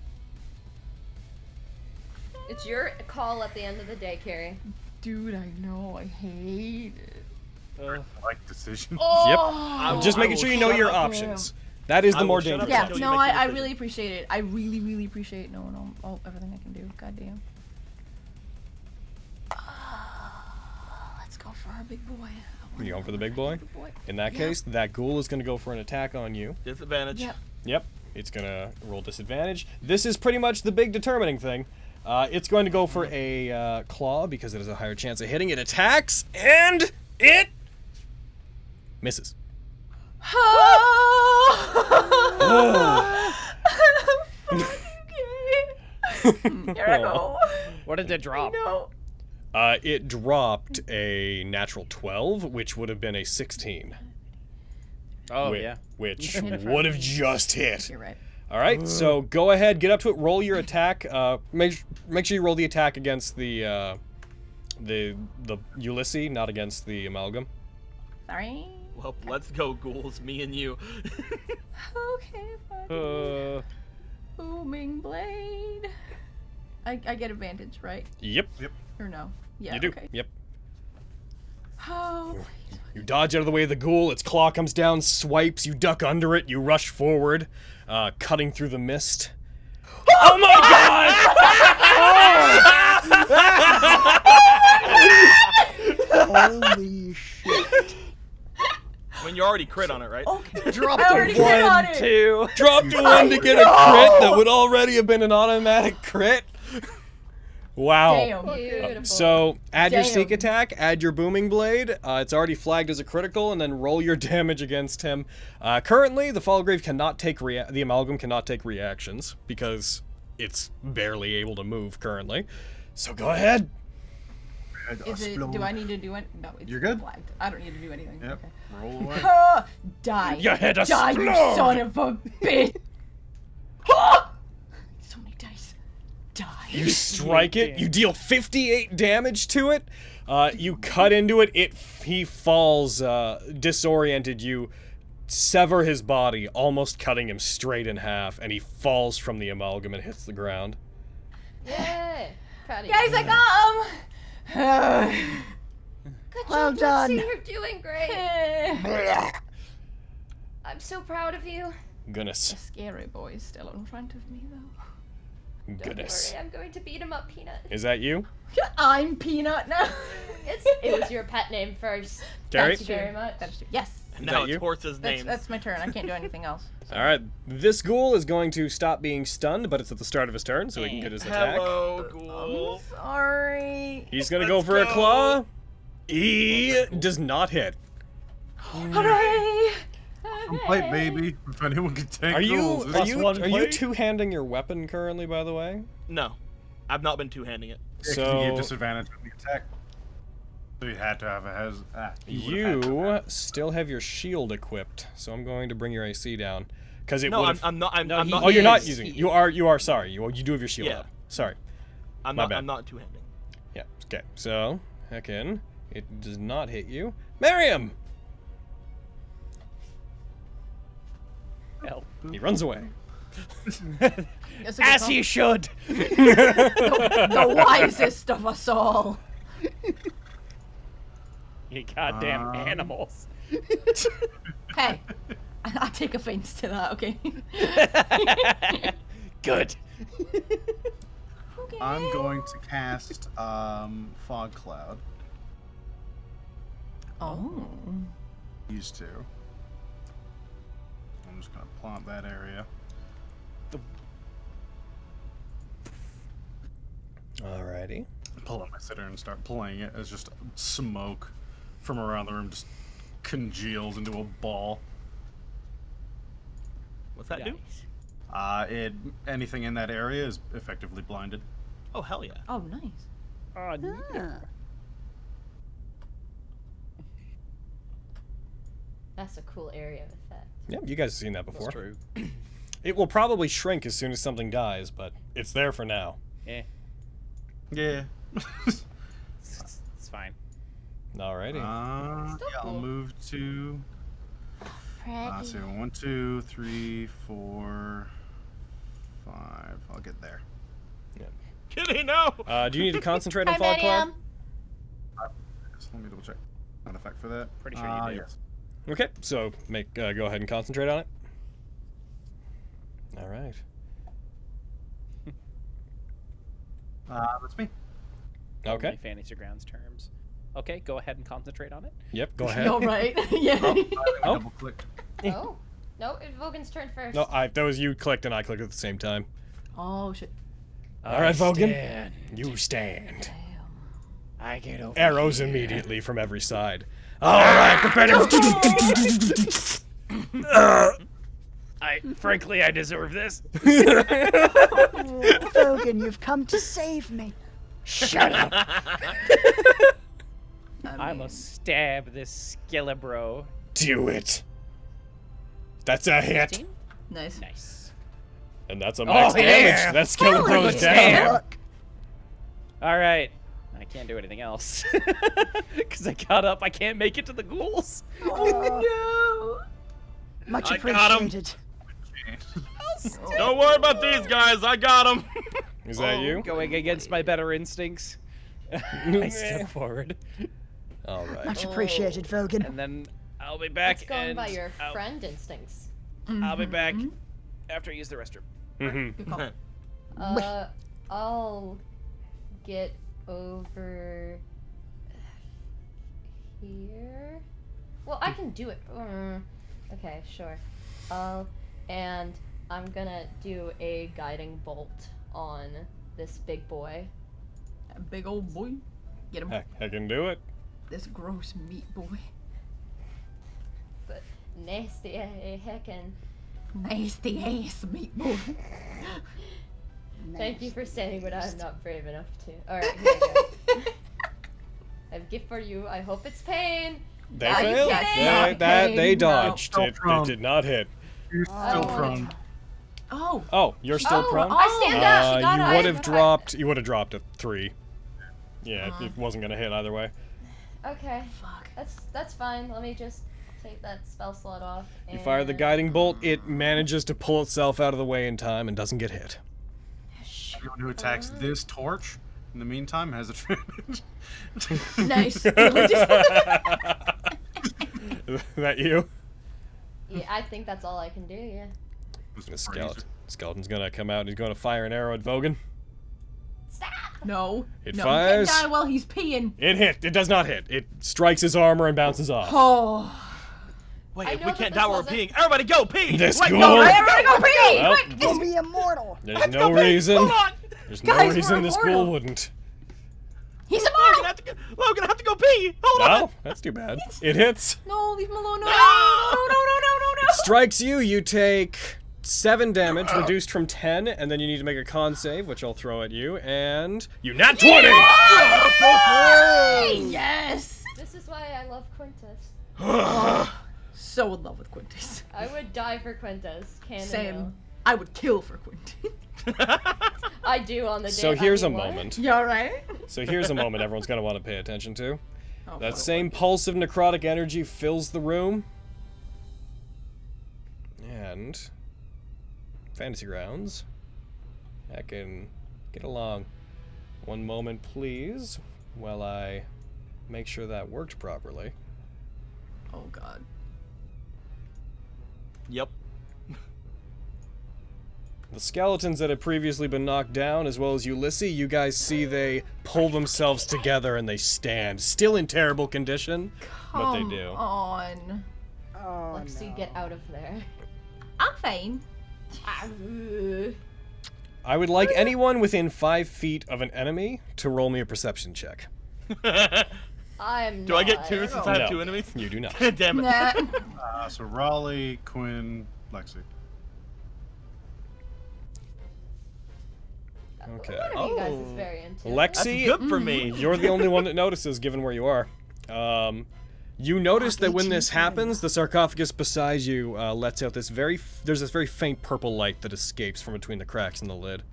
It's your call at the end of the day, Carrie. Dude, I know. I hate it. Like decision. Oh, Just making will sure you know shut your up. options. That is I the will more shut up dangerous Yeah, until option. you no, make your I decision. really appreciate it. I really appreciate knowing all everything I can do. God damn. for our big boy. You going for the big boy? Big boy. In that case, that ghoul is going to go for an attack on you. Disadvantage. Yep. Yep. It's going to roll disadvantage. This is pretty much the big determining thing. It's going to go for a claw because it has a higher chance of hitting. It attacks, and it misses. Here I go. What did it drop? No. It dropped a natural 12, which would have been a 16. Oh, Whi- yeah. Which would have just hit. You're right. All right, so go ahead, get up to it, roll your attack. Make sure you roll the attack against the Ulysses, not against the Amalgam. Sorry. Well, let's go, ghouls. Me and you. Okay, fine. Booming blade. I get advantage, right? Yep. Or no? Yeah. You do. Okay. Yep. Oh, You dodge out of the way of the ghoul. Its claw comes down, swipes. You duck under it. You rush forward, cutting through the mist. Oh my God! Holy shit. When you already crit on it, right? okay. Dropped I already crit on it. 2. Dropped a 1 to get a crit that would already have been an automatic crit. Wow. Damn. Beautiful. So add your Damn. sneak attack, add your booming blade. It's already flagged as a critical, and then roll your damage against him. Currently, the Fallgrave cannot take the Amalgam cannot take reactions because it's barely able to move currently. So go ahead. Is it? Do I need to do it? No, it's You're good. flagged. I don't need to do anything. Yep. Okay. Roll away. Die. Your head Die, you explode. son of a bitch. So many dice. Die. You strike it. You deal 58 damage to it. You cut into it. He falls disoriented. You sever his body, almost cutting him straight in half, and he falls from the Amalgam and hits the ground. Yay! Proud of you. Guys, I got him. Good Well job, done. Lexi. You're doing great. I'm so proud of you. Goodness. The scary boy is still in front of me, though. Don't Goodness. worry, I'm going to beat him up, Peanut. Is that you? I'm Peanut now. It was your pet name first. Gary? Thank you very much. That's true. Yes. And Is now that it's you? horses' names. That's my turn. I can't do anything else. All right. This ghoul is going to stop being stunned, but it's at the start of his turn, so he can get his attack. Hello, ghoul. Sorry. He's going to go for a claw. He does not hit. Hooray! Plate, baby. If anyone can take Are you ghouls, are you two-handing your weapon currently, by the way? No, I've not been two-handing it. Yeah, 'cause you So gave disadvantage on the attack. So you had to have a you still have your shield equipped, so I'm going to bring your AC down because it No, would. I'm not. I'm No, not. Oh, you're not is. using it. You are. Sorry. You do have your shield Yeah. up. Sorry. I'm my not. bad. I'm not two-handing. Yeah. Okay. So Heckin, it does not hit you. Miriam. Hell. He runs away. As he should. The wisest of us all. You goddamn animals. Hey, I take offense to that, okay? Good. I'm going to cast Fog Cloud. Oh. These two. I'm just gonna plot that area. Alrighty. Pull out my sitter and start playing it as just smoke from around the room just congeals into a ball. What's that do? Anything in that area is effectively blinded. Oh hell yeah! Oh, nice. Oh, Ah. That's a cool area with that. Yeah, you guys have seen that before. that's true. It will probably shrink as soon as something dies, but it's there for now. Yeah, Yeah. it's fine. Alrighty. Yeah, I'll cool. move to. So 1, 2, 3, 4, 5. I'll get there. Kitty, no! Do you need to concentrate on Hi, Fog Cloud? Miriam. So let me double check. An effect for that. Pretty sure you do. Yes. Okay, so go ahead and concentrate on it. All right. That's me. Okay. Only Fantasy Grounds terms. Okay, go ahead and concentrate on it. Yep, go ahead. All right. Yeah. Oh. Double click. Oh. No, it's Vogan's turn first. No, that was you clicked and I clicked at the same time. Oh shit. All right, Vogan. Stand. You stand. I get over Arrows here. immediately from every side. All right, prepare Frankly, I deserve this. Vogan, you've come to save me. Shut up. I must stab this Skillebro. Do it. That's a hit. 15? Nice. Nice. And that's a max damage. yeah. That Skillebro's Good down. stab. All right. I can't do anything else. Because I got up. I can't make it to the ghouls. Oh Much I got 'em. appreciated. Don't worry about these guys. I got them. Is that you? Going against my better instincts. I step forward. All right. Much appreciated, Vogan. And then I'll be back. It's going and by your I'll- friend instincts. I'll be back after I use the restroom. Mm-hmm. I'll get over here. Well, I can do it. Okay, sure. And I'm gonna do a guiding bolt on this big boy. That big old boy. Get him. I can do it. This gross meat boy. But nasty heckin'. Nasty ass meat boy. Thank you for saying what I'm not brave enough to. Alright, here we go. I have a gift for you. I hope it's pain. They Are you failed. kidding? They No. dodged. Still It prone. did not hit. You're still prone. Oh. Oh, you're still Oh, prone? I stand up. She got You it. would have dropped. You would have dropped a 3. Yeah, it wasn't gonna hit either way. Okay. Fuck. That's fine. Let me just take that spell slot off. You fire the and- guiding bolt. It manages to pull itself out of the way in time and doesn't get hit. Everyone who attacks this torch, in the meantime, has advantage. Nice. Is that you? Yeah, I think that's all I can do. Yeah. The skeleton's gonna come out and he's gonna fire an arrow at Vogan. Stop. No. It no, fires. He can't die while he's peeing. It hit. It does not hit. It strikes his armor and bounces off. Oh. Wait, I if know we that can't this die while we're wasn't- peeing, everybody go pee! This Wait, ghoul- no, Everybody go pee! Well, Quick! You'll be immortal. There's no reason. Hold on! There's no Guys, reason we're this immortal. ghoul wouldn't. He's Logan, immortal! I have to go pee! Hold on! No, that's too bad. It hits. No, leave him alone. No, no, no, no, no, no. Strikes you. You take 7 damage, reduced from 10, and then you need to make a con save, which I'll throw at you, and you nat 20! Yes! This is why I love Quintus. So in love with Quintus. I would die for Quintus. Canon. Same. I would kill for Quintus. I do on the day. So here's a moment. You alright? So here's a moment everyone's going to want to pay attention to. Oh, That fuck. same pulse of necrotic energy fills the room. And fantasy rounds. I can get along. One moment, please, while I make sure that worked properly. Oh god. Yep. The skeletons that had previously been knocked down, as well as Ulysses, you guys see they pull themselves together and they stand. Still in terrible condition, but they do. Come on. Oh, Lexi, no. get out of there. I'm fine. I would like anyone within 5 feet of an enemy to roll me a perception check. I'm. Do I get not. 2 since I have No. 2 enemies? You do not. Damn it. Nah. So Raleigh, Quinn, Lexi. Okay. One of you guys is very into it. That's Lexi, good for me. you're the only one that notices, given where you are. You notice that when this 18 happens, the sarcophagus beside you lets out this there's this very faint purple light that escapes from between the cracks in the lid.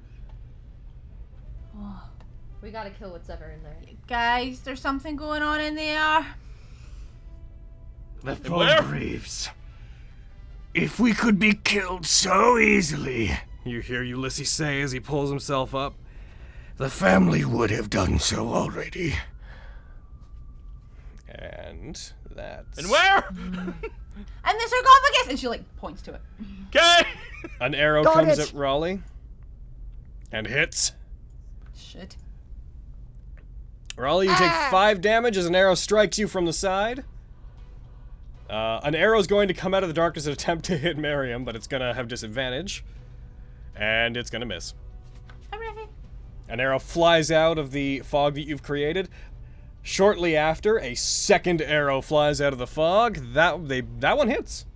We gotta kill what's ever in there. Guys, there's something going on in there. The Where? Grieves. If we could be killed so easily, You hear Ulysses say as he pulls himself up. the family would have done so already. And that's... And where? And the sarcophagus! And she like points to it. Okay. An arrow Got comes it. at Raleigh. And hits. Shit. Raleigh, you take 5 damage as an arrow strikes you from the side. An arrow is going to come out of the darkness and attempt to hit Miriam, but it's going to have disadvantage. And it's going to miss. Hooray. An arrow flies out of the fog that you've created. Shortly after, a second arrow flies out of the fog. That one hits.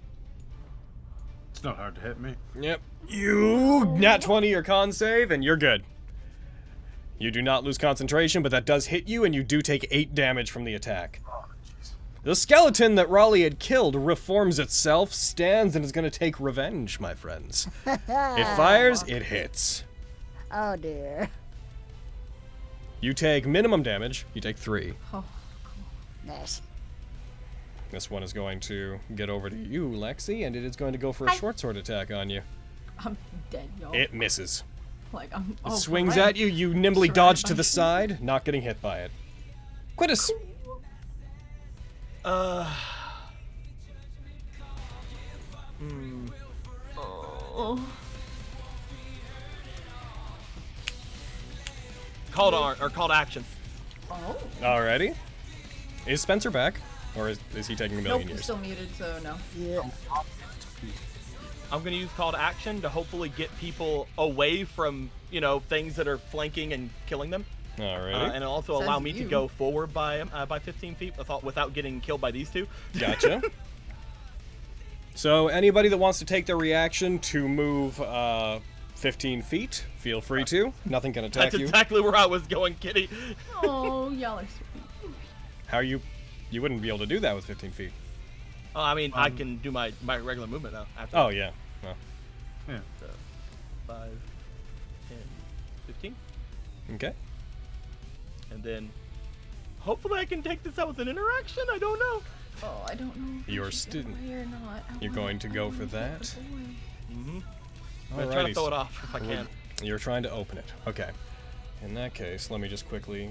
It's not hard to hit me. Yep. You nat 20 your con save, and you're good. You do not lose concentration, but that does hit you, and you do take 8 damage from the attack. Oh, jeez. The skeleton that Raleigh had killed reforms itself, stands, and is going to take revenge, my friends. It fires, it hits. Oh dear. You take minimum damage. You take 3. Oh, Nice. This one is going to get over to you, Lexi, and it is going to go for a Hi. short sword attack on you. I'm dead, y'all. It misses. Like, I'm. It swings at you. You nimbly Surrounded dodge by to the shit. side, not getting hit by it. Quintus. Oh. Call to action. Oh. Alrighty. Is Spencer back? Or is he taking a Nope, million he's years? still muted, so no. Yeah. I'm gonna use call to action to hopefully get people away from, you know, things that are flanking and killing them. Alrighty. And also Says allow me to you. go forward by 15 feet without getting killed by these two. Gotcha. So anybody that wants to take their reaction to move 15 feet, feel free to. Nothing can attack That's you. exactly where I was going, Kitty. Oh, y'all are sweet. How you wouldn't be able to do that with 15 feet. Oh, I mean, I can do my regular movement now. After Oh, yeah. Well, Yeah. So, 5, 10, 15. okay. And then hopefully I can take this out with an interaction. I don't know. Oh, I don't know. If You're I should get student. away or not. You're going to go for that? I'm gonna try to Alrighty, throw it off if I we're- can. You're trying to open it. Okay. In that case, let me just quickly.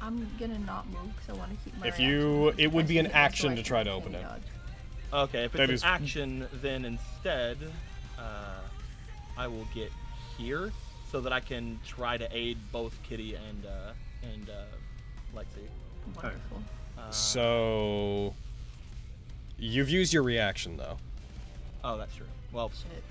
I'm gonna not move because I want to keep my. If reaction you- because it would if be I an hit myself, action I to can try to can't open it. dodge. Okay, if That it's is- an action, then instead, I will get here so that I can try to aid both Kitty and Lexi. Wonderful. So. You've used your reaction, though. Oh, that's true. Well, Shit.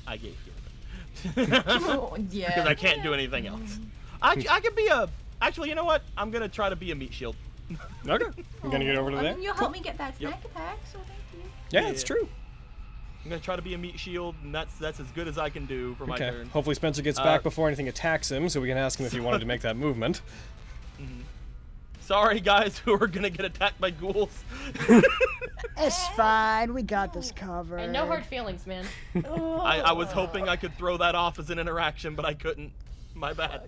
I gave you Oh, yeah. because I can't do anything else. I could be a. Actually, you know what? I'm gonna try to be a meat shield. Okay. I'm gonna get over to I there. mean, you'll help me get that Yep. snack attack, so thank you. Yeah, it's Yeah. true. I'm gonna try to be a meat shield, and that's as good as I can do for my Okay. turn. Hopefully Spencer gets back before anything attacks him, so we can ask him if he wanted to make that movement. Sorry, guys, who are gonna get attacked by ghouls. It's fine. We got this covered. And no hard feelings, man. I was hoping I could throw that off as an interaction, but I couldn't. My bad.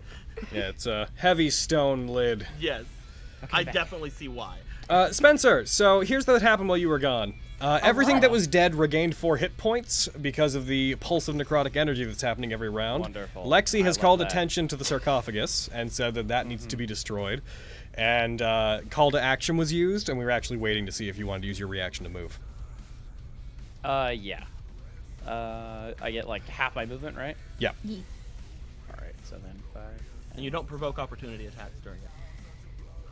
Yeah, it's a heavy stone lid. Yes, I definitely see why. Spencer, so here's what happened while you were gone. Everything that was dead regained 4 hit points because of the pulse of necrotic energy that's happening every round. Wonderful. Lexi I has love called that. attention to the sarcophagus and said that needs to be destroyed. And call to action was used, and we were actually waiting to see if you wanted to use your reaction to move. Yeah. I get like half my movement, right? Yeah. All right. So then 5. And you don't provoke opportunity attacks during it.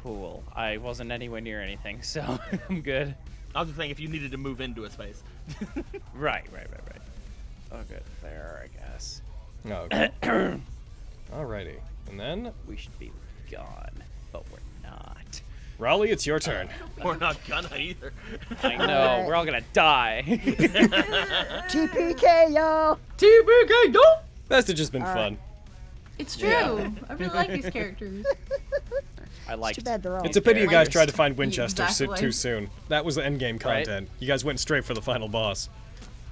Cool. I wasn't anywhere near anything, so I'm good. I was just saying if you needed to move into a space. Right. Oh, good. There, I guess. Okay. Alrighty. And then, We should be gone, but we're not. Raleigh, it's your turn. We're not gonna either. I know. Alright. We're all gonna die. TPK, yo. TBK, go! Vestige has been All fun. It's true. I really like these characters. I It's liked too bad they're all. It's a pity you guys Like, tried to find Winchester exactly. too soon. That was the endgame Right? content. You guys went straight for the final boss.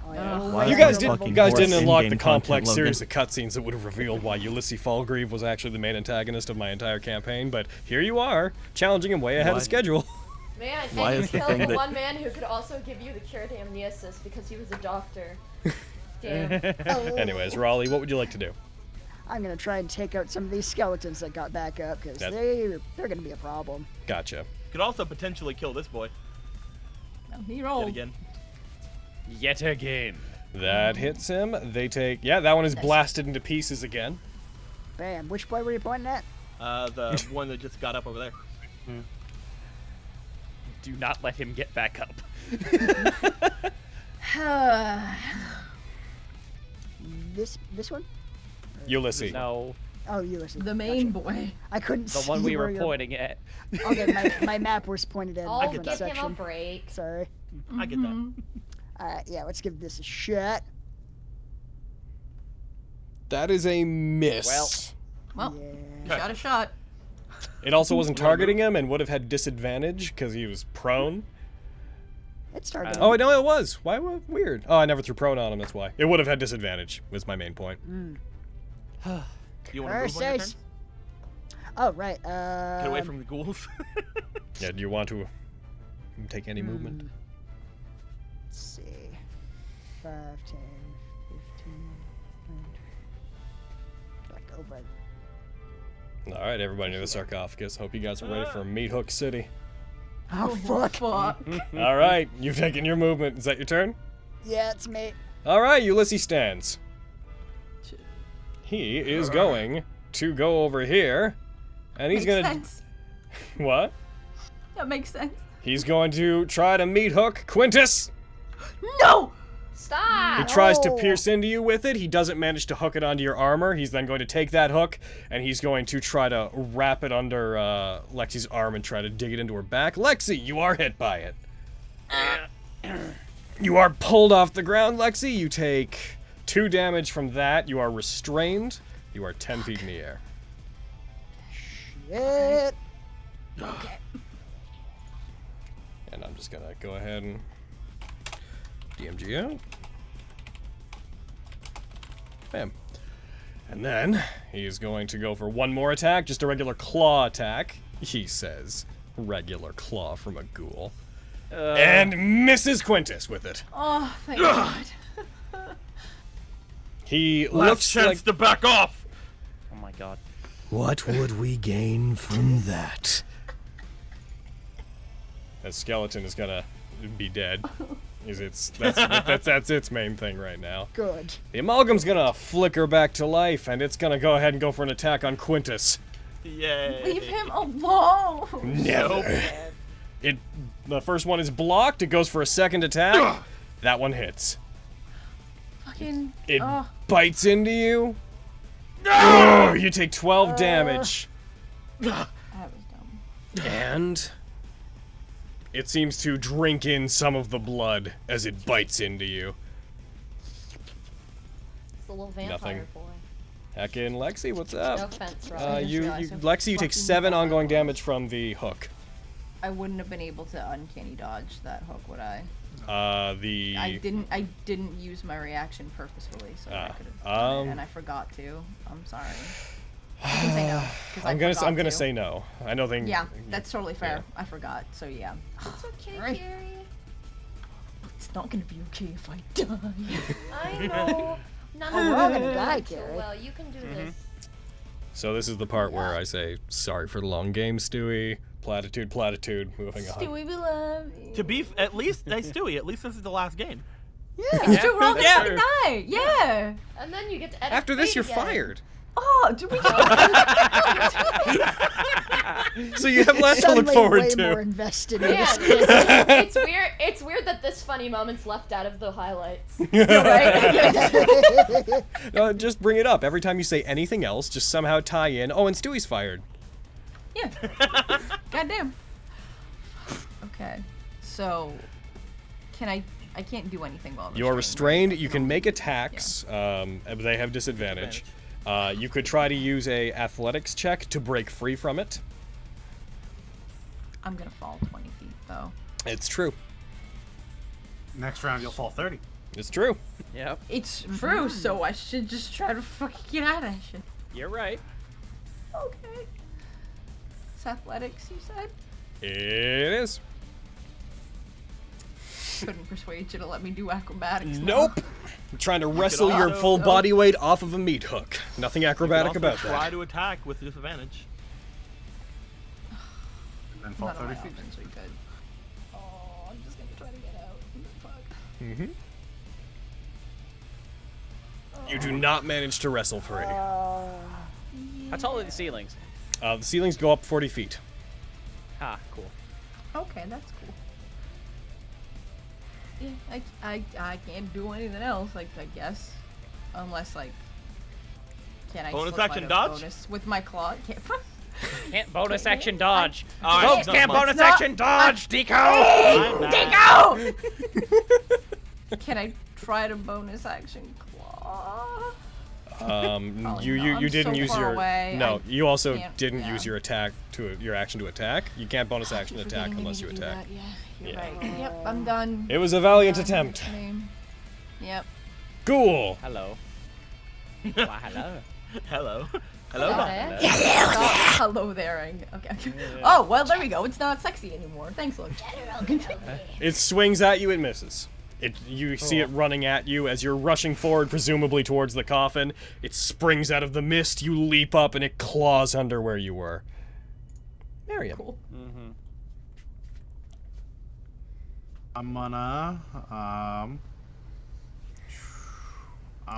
Oh, yeah. Why You is guys there did. a You guys fucking didn't unlock the in-game complex content, series of cutscenes that would have revealed why Ulysses Falgrieve was actually the main antagonist of my entire campaign. But here you are, challenging him way ahead Why? of schedule. Man, Why and you is the killed thing the that- one man who could also give you the cure to amnesis because he was a doctor. Damn. Oh. Anyways, Raleigh, what would you like to do? I'm gonna try and take out some of these skeletons that got back up because That- they're gonna be a problem. Gotcha. Could also potentially kill this boy He yet rolled. again. Yet again. That hits him. They take. Yeah, that one is blasted into pieces again. Bam. Which boy were you pointing at? The one that just got up over there. Do not let him get back up. This one? Ulysses. No, Oh, Ulysses. The main Gotcha. boy. I couldn't the see one we where were your- pointing at. Okay, my map was pointed at a Oh, different give him a section. break. Sorry. I get that. Mhm. Alright, yeah, let's give this a shot. That is a miss. Well, Yeah. shot a shot. It also wasn't targeting him and would have had disadvantage because he was prone. It's targeted. Oh, no, it was. Why? Weird. Oh, I never threw prone on him. That's why. It would have had disadvantage. Was my main point. You want to move on your turn? Curses. Oh, right. Get away from the ghouls. Yeah. Do you want to take any movement? Let's see. 5, 10, 15, 20. Like over. All right, everybody near the sarcophagus. Hope you guys are ready for Meat Hook City. Oh, fuck. All right, you've taken your movement. Is that your turn? Yeah, it's me. All right, Ulysses stands. He is going to go over here, and he's Makes gonna. sense. What? That makes sense. He's going to try to meat hook Quintus. No! Stop! He tries to Oh. pierce into you with it. He doesn't manage to hook it onto your armor. He's then going to take that hook, and he's going to try to wrap it under Lexi's arm and try to dig it into her back. Lexi, you are hit by it. You are pulled off the ground, Lexi. You take 2 damage from that. You are restrained. You are 10 feet in the air. Shit. And I'm just going to go ahead and DMG out. Bam. And then he is going to go for one more attack, just a regular claw attack. He says, regular claw from a ghoul. And misses Quintus with it. Oh, thank God. He Last looks chance like to back off. Oh my god. What would we gain from that? that skeleton is gonna be dead. That's its main thing right now. Good. The amalgam's gonna flicker back to life, and it's gonna go ahead and go for an attack on Quintus. Yay. Leave him alone. Never. The first one is blocked. It goes for a second attack. That one hits. Fucking. It Oh. bites into you. Oh, you take 12 damage. That was dumb. And it seems to drink in some of the blood as it bites into you. It's a little vampire Nothing. boy. Heck in Lexi, what's No up? offense, Rob. Lexi, you take 7 ongoing damage from the hook. I wouldn't have been able to uncanny dodge that hook, would I? I I didn't use my reaction purposefully, so I could have, and I forgot to. I'm sorry. You can say no. 'Cause I'm gonna to. say no. I don't think. Yeah, that's totally fair. I forgot, so yeah. It's okay, Alright. Carrie. It's not gonna be okay if I die. I know. None Oh, of we're us all are gonna die, doing so Carrie. well. You can do this. So this is the part where I say sorry for the long game, Stewie. Platitude. Moving on. Stewie, we love you. To be at least, hey Stewie, at least this is the last game. It's true, we're all gonna that's fucking true. die. Yeah. And then you get to edit After this, fate you're again. fired. Oh, do we? So you have less to Suddenly look forward way to. more invested in Yeah, this. it's weird. It's weird that this funny moment's left out of the highlights. Just bring it up every time you say anything else. Just somehow tie in. Oh, and Stewie's fired. Yeah. Goddamn. Okay. So, can I can't do anything while I'm You're restrained. restrained. You can make attacks. They have disadvantage. You could try to use a athletics check to break free from it. I'm gonna fall 20 feet though. It's true. Next round, you'll fall 30. It's true. Yep. It's true, so I should just try to fucking get out of that shit. You're right. Okay. It's athletics, you said? It is. Couldn't persuade you to let me do acrobatics. no. Nope. I'm trying to wrestle your also- full body weight off of a meat hook. Nothing You acrobatic can also about try that. to attack with disadvantage. And then fall None of my 30 feet. options are good. Oh, I'm just gonna try to get out. Fuck. Mm-hmm. You do not manage to wrestle free. How tall are the ceilings? The ceilings go up 40 feet. Ah, cool. Okay, that's cool. Yeah, I can't do anything else, like, I guess. Unless, like, can I Bonus slip action out a dodge? bonus with my claw? Can't bonus action dodge. Alright, Folks can't not bonus much. action dodge. Deco. Deco! Can I try to bonus action claw? Probably You not. I'm didn't so use far your away, no. I You also can't- didn't yeah. use your action to attack. You can't bonus action attack unless you attack. Yeah, you're Yeah. right. Yep, I'm done. It was a valiant Done. attempt. Yep. Ghoul. Hello. Why, hello. Hello. Hello Hello. there. Hello there. Okay. Oh, well, there we go. It's not sexy anymore. Thanks, Lord. It swings at you. It misses. You see it running at you as you're rushing forward, presumably towards the coffin. It springs out of the mist. You leap up, and it claws under where you were. Miriam. Cool. I'm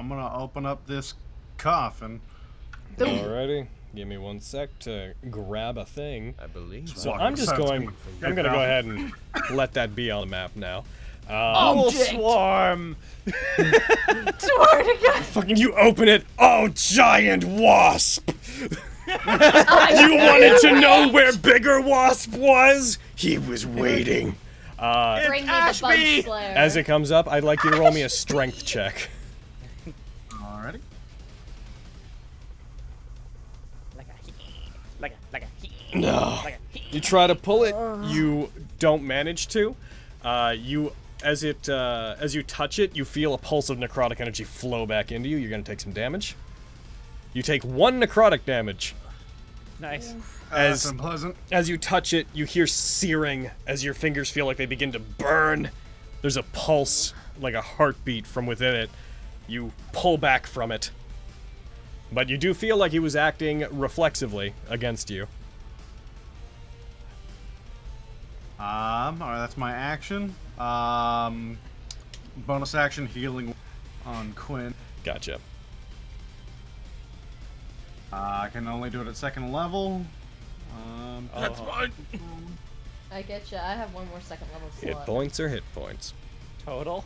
gonna open up this coffin. Alrighty. Give me 1 sec to grab a thing. I believe. So Walk I'm just sounds going. good. I'm gonna go ahead and let that be on the map now. Object. Swarm. Swear to God. Fucking you open it. Oh, giant wasp! You wanted to know where bigger wasp was? He was waiting. Bring me the bug slayer. As it comes up, I'd like you to roll me a strength check. Alrighty. Like a No. You try to pull it. You don't manage to. As you touch it, you feel a pulse of necrotic energy flow back into you. You're gonna take some damage. You take 1 necrotic damage. Nice. That's unpleasant. As you touch it, you hear searing as your fingers feel like they begin to burn. There's a pulse, like a heartbeat from within it. You pull back from it. But you do feel like he was acting reflexively against you. Alright, that's my action. Bonus action healing on Quinn. Gotcha. I can only do it at 2nd level. That's fine. I get you. I have one more second level Hit slot. points or hit points? Total.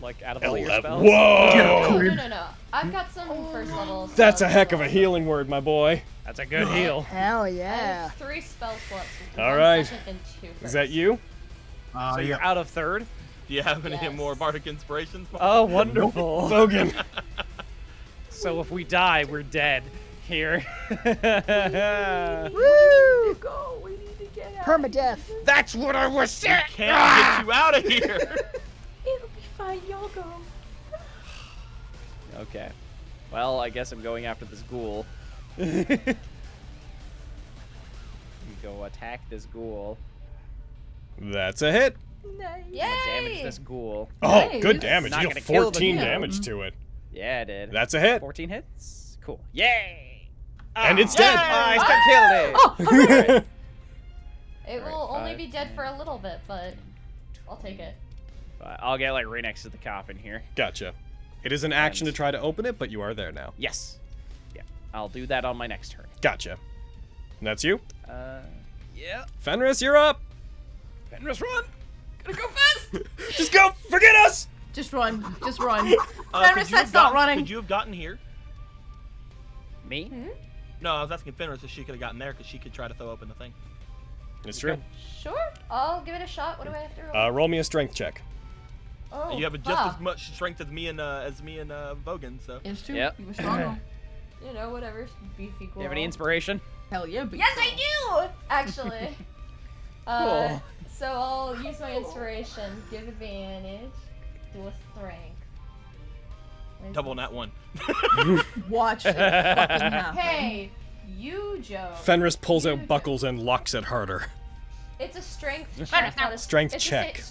Like out of all your spells. Whoa! No. I've got some first level. That's a spells heck as of a well. healing word, my boy. That's a good heal. Hell I yeah. have 3 spell slots. All One right. second and 2 Is first. that you? So Yeah. you're out of third. Do you have any Yes. more bardic inspirations? Oh, wonderful. Logan. So if we die, we're dead. Here. Woo! Go. We need to get out. Permadeath. That's what I was saying. Can't get you out of here. It'll be fine. Y'all go. Okay. Well, I guess I'm going after this ghoul. Go attack this ghoul. That's a hit. Nice. Damage Yay! this ghoul. Oh, Nice. good damage. Not You gonna deal kill the 14 ghoul. damage to it. Yeah, I did. That's a hit. 14 hits. Cool. Yay! And it's dead. I still killed it. It will Alright, only 5, be dead 10. for a little bit, but I'll take it. I'll get like right next to the coffin here. Gotcha. It is an action to try to open it, but you are there now. Yes. Yeah. I'll do that on my next turn. Gotcha. And that's you? Yeah. Fenris, you're up! Fenris, run! Gotta go fast. Just go! Forget us! Just run. Just run. Could Fenris, you have that's not gotten- running. Could you have gotten here? Me? No, I was asking Fenris if she could have gotten there because she could try to throw open the thing. It's true. Sure, I'll give it a shot. What do I have to roll? Roll me a strength check. Oh, You have just as much strength as me and Vogan, so. It's true. Yep. You were stronger. You know, whatever. Beefy Do girl. you have any inspiration? Hell yeah. Yes, I do! Actually. Cool. So I'll use my inspiration. Give advantage. Do a strength. Where's Double the- nat 1. Watch it fucking happen. Hey, you, Joe. Fenris pulls You, out buckles and locks it harder. It's a strength check, not a Strength it's a check.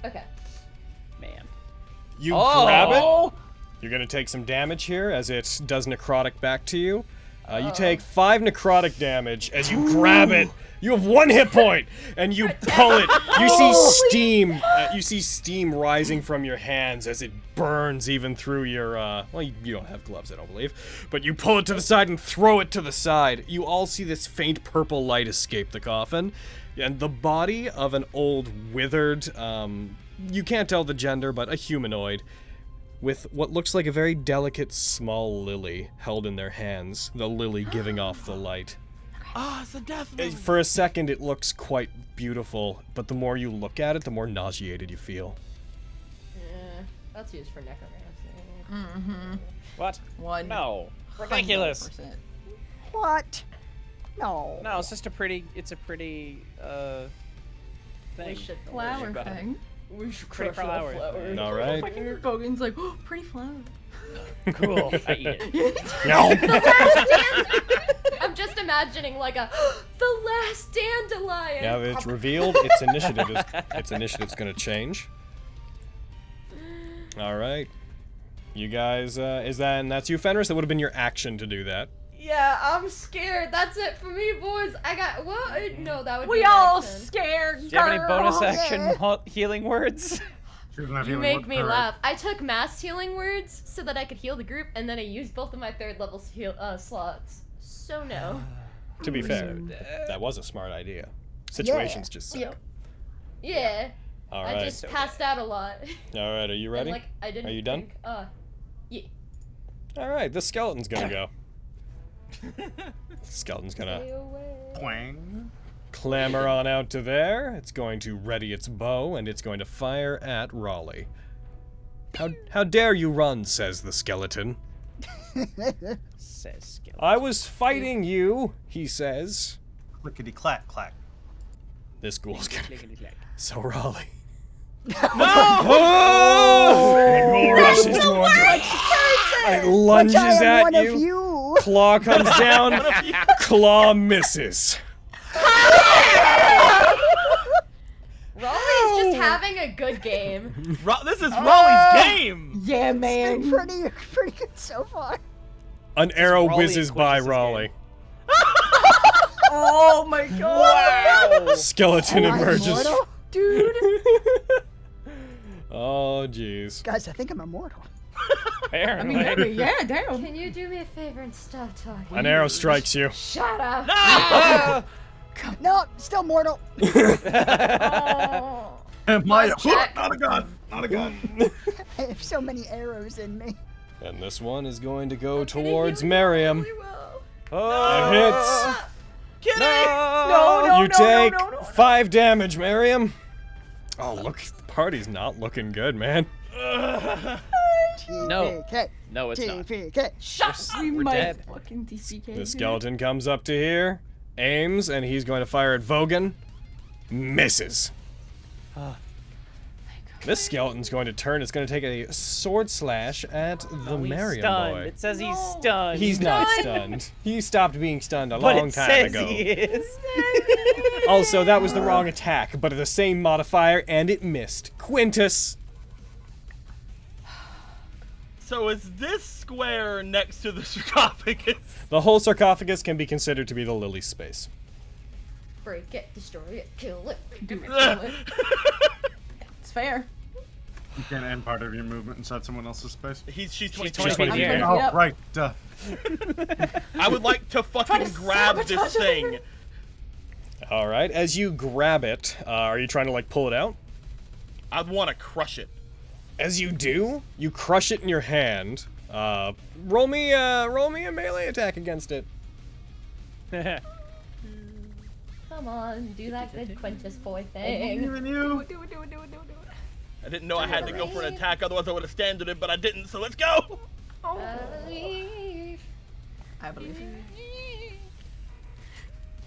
Okay. Man. You Oh! grab it. You're gonna take some damage here as it does necrotic back to you. You take 5 necrotic damage as you grab it. You have 1 hit point, and you pull it. You see steam. You see steam rising from your hands as it burns even through your. Well, you don't have gloves, I don't believe, but you pull it to the side and throw it to the side. You all see this faint purple light escape the coffin, and the body of an old, withered. You can't tell the gender, but a humanoid, with what looks like a very delicate, small lily held in their hands. The lily giving off the light. Ah, it's a death lily. For a second, it looks quite beautiful, but the more you look at it, the more nauseated you feel. Yeah, that's used for necromancy. Mm-hmm. What? One. No. Ridiculous. 100%. What? No. No, it's just a pretty. It's a pretty thing. We should Flower Got it. thing. We should Pretty crush all flower. flowers. All right. Fucking Bogan's like, oh, pretty flower. Cool. I eat it. No. I'm just imagining like a the last dandelion. Now that it's revealed, its initiative's gonna change. All right. You guys, that's you, Fenris? That would have been your action to do that. Yeah, I'm scared. That's it for me, boys. I got what? No, that would be We an all action. scared. Do you have any bonus girl. action healing words? She doesn't have You healing make word me for her. laugh. I took mass healing words so that I could heal the group, and then I used both of my 3rd level slots. So no. To be fair, that was a smart idea. Situations just suck. Yeah. All I right. just passed out a lot. All right. Are you ready? And, like, I didn't Are you done? think, yeah. All right. The skeleton's gonna go. Skeleton's gonna Stay away. Twang. clamber on out to there. It's going to ready its bow, and it's going to fire at Raleigh. How dare you run, says the skeleton. Says skeleton. I was fighting you, he says. Clickety clack clack. This ghoul's gonna... Clickety-clack. So Raleigh. Oh! Rushes towards you. It lunges But I am at one you. of you. Claw comes down. Claw misses. Raleigh's just having a good game. This is Raleigh's game. Yeah, Been man. pretty good so far. An arrow Raleigh whizzes by quenches his Raleigh. Oh my god. Wow. Skeleton Am I emerges. immortal? Dude. Oh, jeez. Guys, I think I'm immortal. I Apparently. mean, yeah, damn. Can you do me a favor and stop talking? An arrow strikes you. Shut up. No, still mortal. Oh. Am I Jack. not a god? Not a god. I have so many arrows in me. And this one is going to go I'm gonna towards heal you Miriam. really well. It hits. Kitty! No, You take no. 5 damage, Miriam. Oh, look, the party's not looking good, man. TPK. No, it's not. TPK. Shut We We're might dead. fucking TCK. The skeleton comes up to here, aims, and he's going to fire at Vogan. Misses. This skeleton's going to turn. It's going to take a sword slash at the He's Marion stunned. boy. It says he's stunned. He's not stunned. He stopped being stunned a But long it time says ago. he is. Also, that was the wrong attack, but the same modifier, and it missed. Quintus. So is this square next to the sarcophagus? The whole sarcophagus can be considered to be the lily space. Break it, destroy it, kill it. It's fair. You can't end part of your movement inside someone else's space. She's 20 20 feet in feet the in the air. air. Oh, Yep. right. Duh. I would like to fucking grab this sabotage thing. everything. All right, as you grab it, are you trying to like pull it out? I'd want to crush it. As you do, you crush it in your hand. Roll me a melee attack against it. Come on, do that good Quintus boy Oh, thing. Do it. I didn't know I had to go for an attack, otherwise I would have standed it, but I didn't, so let's go! Believe. I believe you.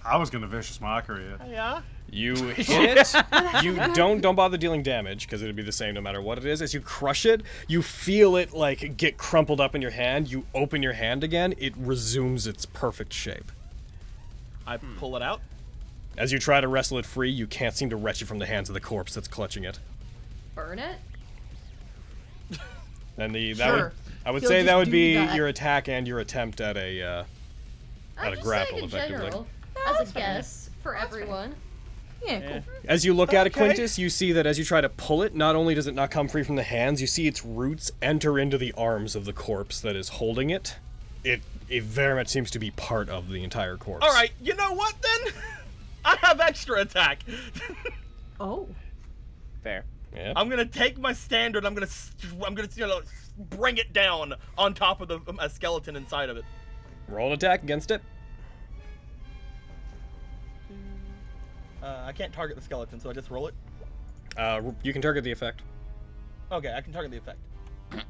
I was gonna vicious mockery it. Yeah? You hit it. You don't bother dealing damage because it'd be the same no matter what it is. As you crush it, you feel it like get crumpled up in your hand. You open your hand again, it resumes its perfect shape. I pull it out. As you try to wrestle it free, you can't seem to wrench it from the hands of the corpse that's clutching it. Burn it? And Sure. I would He'll say just that would do be that. your attack and your attempt at a Out of just grapple, saying in effectively. general, as a guess for everyone. Yeah, cool. As you look at it, Okay. Quintus, you see that as you try to pull it, not only does it not come free from the hands, you see its roots enter into the arms of the corpse that is holding it. It very much seems to be part of the entire corpse. All right, you know what then? I have extra attack. Oh. Fair. Yep. I'm gonna take my standard. I'm gonna bring it down on top of the skeleton inside of it. Roll an attack against it. I can't target the skeleton, so I just roll it. You can target the effect. Okay, I can target the effect.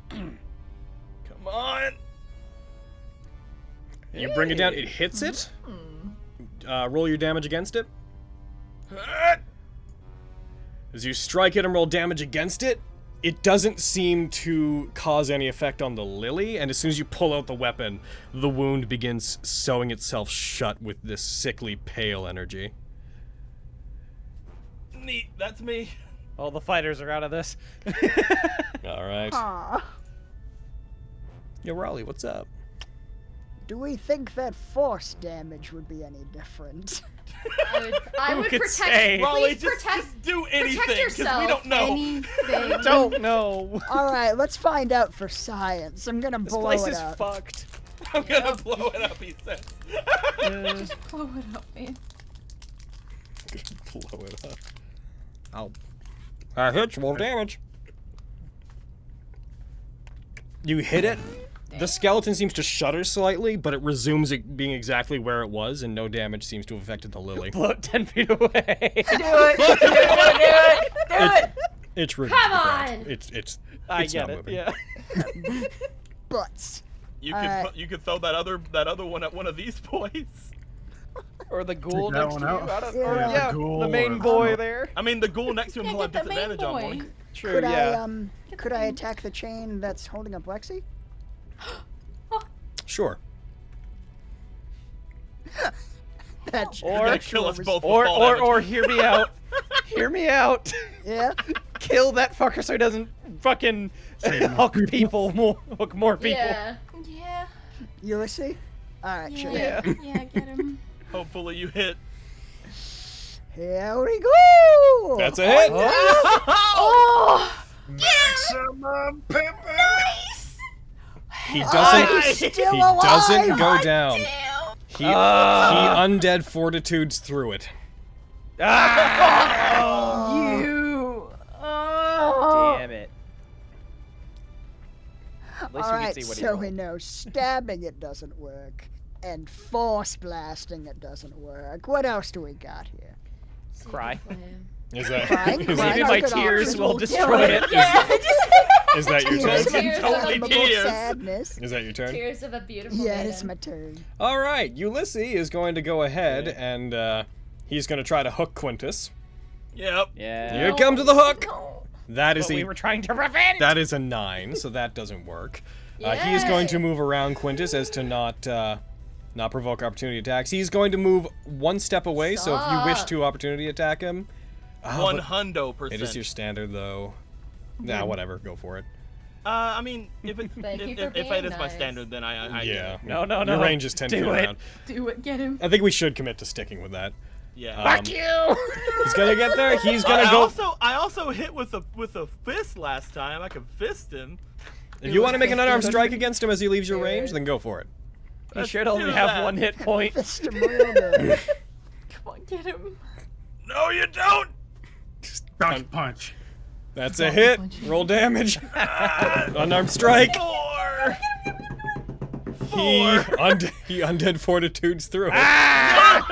Come on. You bring it down. It hits it. Roll your damage against it. As you strike it and roll damage against it, it doesn't seem to cause any effect on the lily, and as soon as you pull out the weapon, the wound begins sewing itself shut with this sickly pale energy. Neat, that's me. All the fighters are out of this. All right. Aw. Yo, Raleigh, what's up? Do we think that force damage would be any different? I would could protect. say? Raleigh, Please just, protect. just do anything, because we yourself. don't know. Anything. Don't know. All right, let's find out for science. I'm gonna This blow place it is up. fucked. I'm gonna blow it up, he says. Blow it up, man. Blow it up. Ow. Hits, roll damage. You hit it. The skeleton seems to shudder slightly, but it resumes it being exactly where it was, and no damage seems to have affected the lily. Float 10 feet away. Do it! Do it! It's rooted Come to the ground. on! It's I it's get not it. moving. Yeah. Butts. You Alright. could you could throw that other one at one of these boys. Or the ghoul that next to one you. out? I don't, Yeah. or, Yeah, the yeah, ghoul the main or- boy there. I mean, the ghoul next to him Yeah, will have get the main disadvantage on boy. one. True, Could yeah. could I attack the chain that's holding up Lexi? Sure. That You're gonna kill us both. with fall damage. Or hear me out. Hear me out. Yeah. Kill that fucker so he doesn't fucking hook people more, hook more people. Yeah. Yeah. Ulysses? Alright, sure. Yeah. Yeah, get him. Hopefully you hit. Here we go! That's a hit. Oh! Maximum pimp. He doesn't. Still He alive! doesn't go down. Damn! He undead fortitudes through it. You! Oh! Damn it. At least we Alright, can see what he so rolled. we know stabbing it doesn't work, and force blasting it doesn't work. What else do we got here? Cry. Is that? Crying? Is Crying that, is my a good tears option. will destroy it. is that your Tears turn? of Totally unfathomable tears. sadness. Is that your turn? Tears of a beautiful Yeah, maiden. it's my turn. All right, Ulysses is going to go ahead and he's going to try to hook Quintus. Yep. Yeah. Here comes the hook. That is But we a were trying to prevent. that is a 9, so that doesn't work. He is going to move around Quintus as to not provoke opportunity attacks. He's going to move one step away, so if you wish Stop. to opportunity attack him, but 100%. it is your standard though. Nah, whatever, go for it. I mean, if it Thank you for if being it is my nice. standard, then I Yeah. No, no, Your no. range is 10 Do feet it. around. Do it, get him. I think we should commit to sticking with that. yeah. Fuck you! He's gonna get there. He's gonna I go. also hit with a fist last time. I could fist him. If you want to make an unarmed strike against him as he leaves your range, then go for it. He Let's should do only have that. 1 hit point. Fist him real good. Come on, get him. No, you don't. Punch, punch. That's a hit. Roll damage. Unarmed strike. 4. He undead fortitudes through it.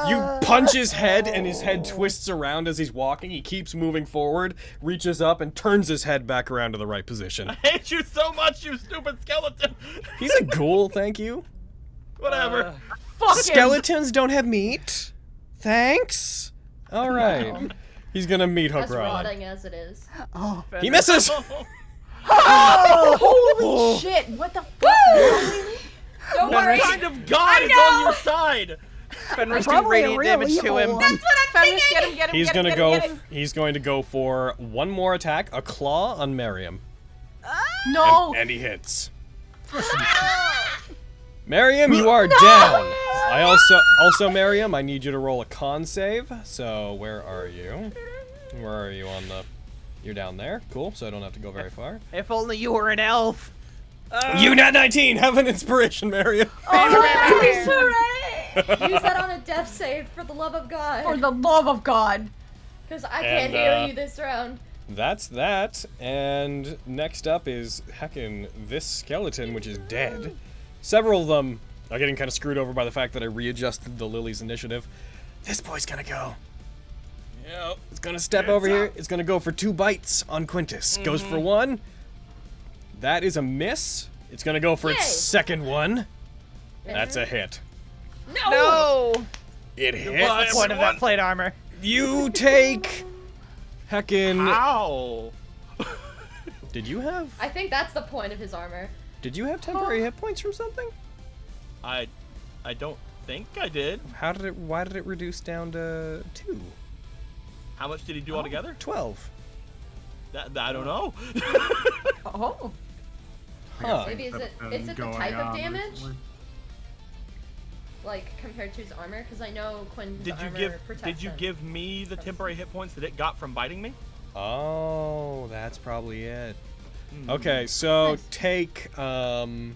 You punch his head, and his head twists around as he's walking. He keeps moving forward, reaches up, and turns his head back around to the right position. I hate you so much, you stupid skeleton. He's a ghoul, thank you. Whatever. Fuck him. Skeletons don't have meat. Thanks. All right. He's gonna meat hook As Rod. rotting as it is. He misses. Oh, holy shit! What the fuck? Don't What worry. kind of god is on your side? Fenris do Probably a radiant real damage to evil him. one. That's what I'm thinking. Get him, get him, He's get him, gonna get go. him, get him. He's going to go for one more attack, a claw on Miriam, No. and he hits. Miriam, you are down. I also Miriam, I need you to roll a con save. So where are you? Where are you on the? You're down there. Cool. So I don't have to go very far. If only you were an elf. You Nat19, have an inspiration, Miriam. Hooray! Use that on a death save for the love of God. For the love of God. Because I can't heal you this round. That's that. And next up is heckin' this skeleton, which is dead. Several of them are getting kind of screwed over by the fact that I readjusted the Lily's initiative. This boy's gonna go. Yep. It's gonna step over here. It's gonna go for 2 bites on Quintus. Goes for 1. That is a miss. It's gonna go for its second one. That's a hit. No! It hits. What's the point of that plate armor? You take heckin'. Ow! Did you have? I think that's the point of his armor. Did you have temporary hit points from something? I don't think I did. How did it? Why did it reduce down to 2? How much did he do altogether? 12. That I don't know. Oh. Huh. Maybe is it the type of damage? Like compared to his armor? Because I know Quinn's armor protects Did you him. give me the temporary hit points that it got from biting me? Oh, that's probably it. Okay, so Nice. take it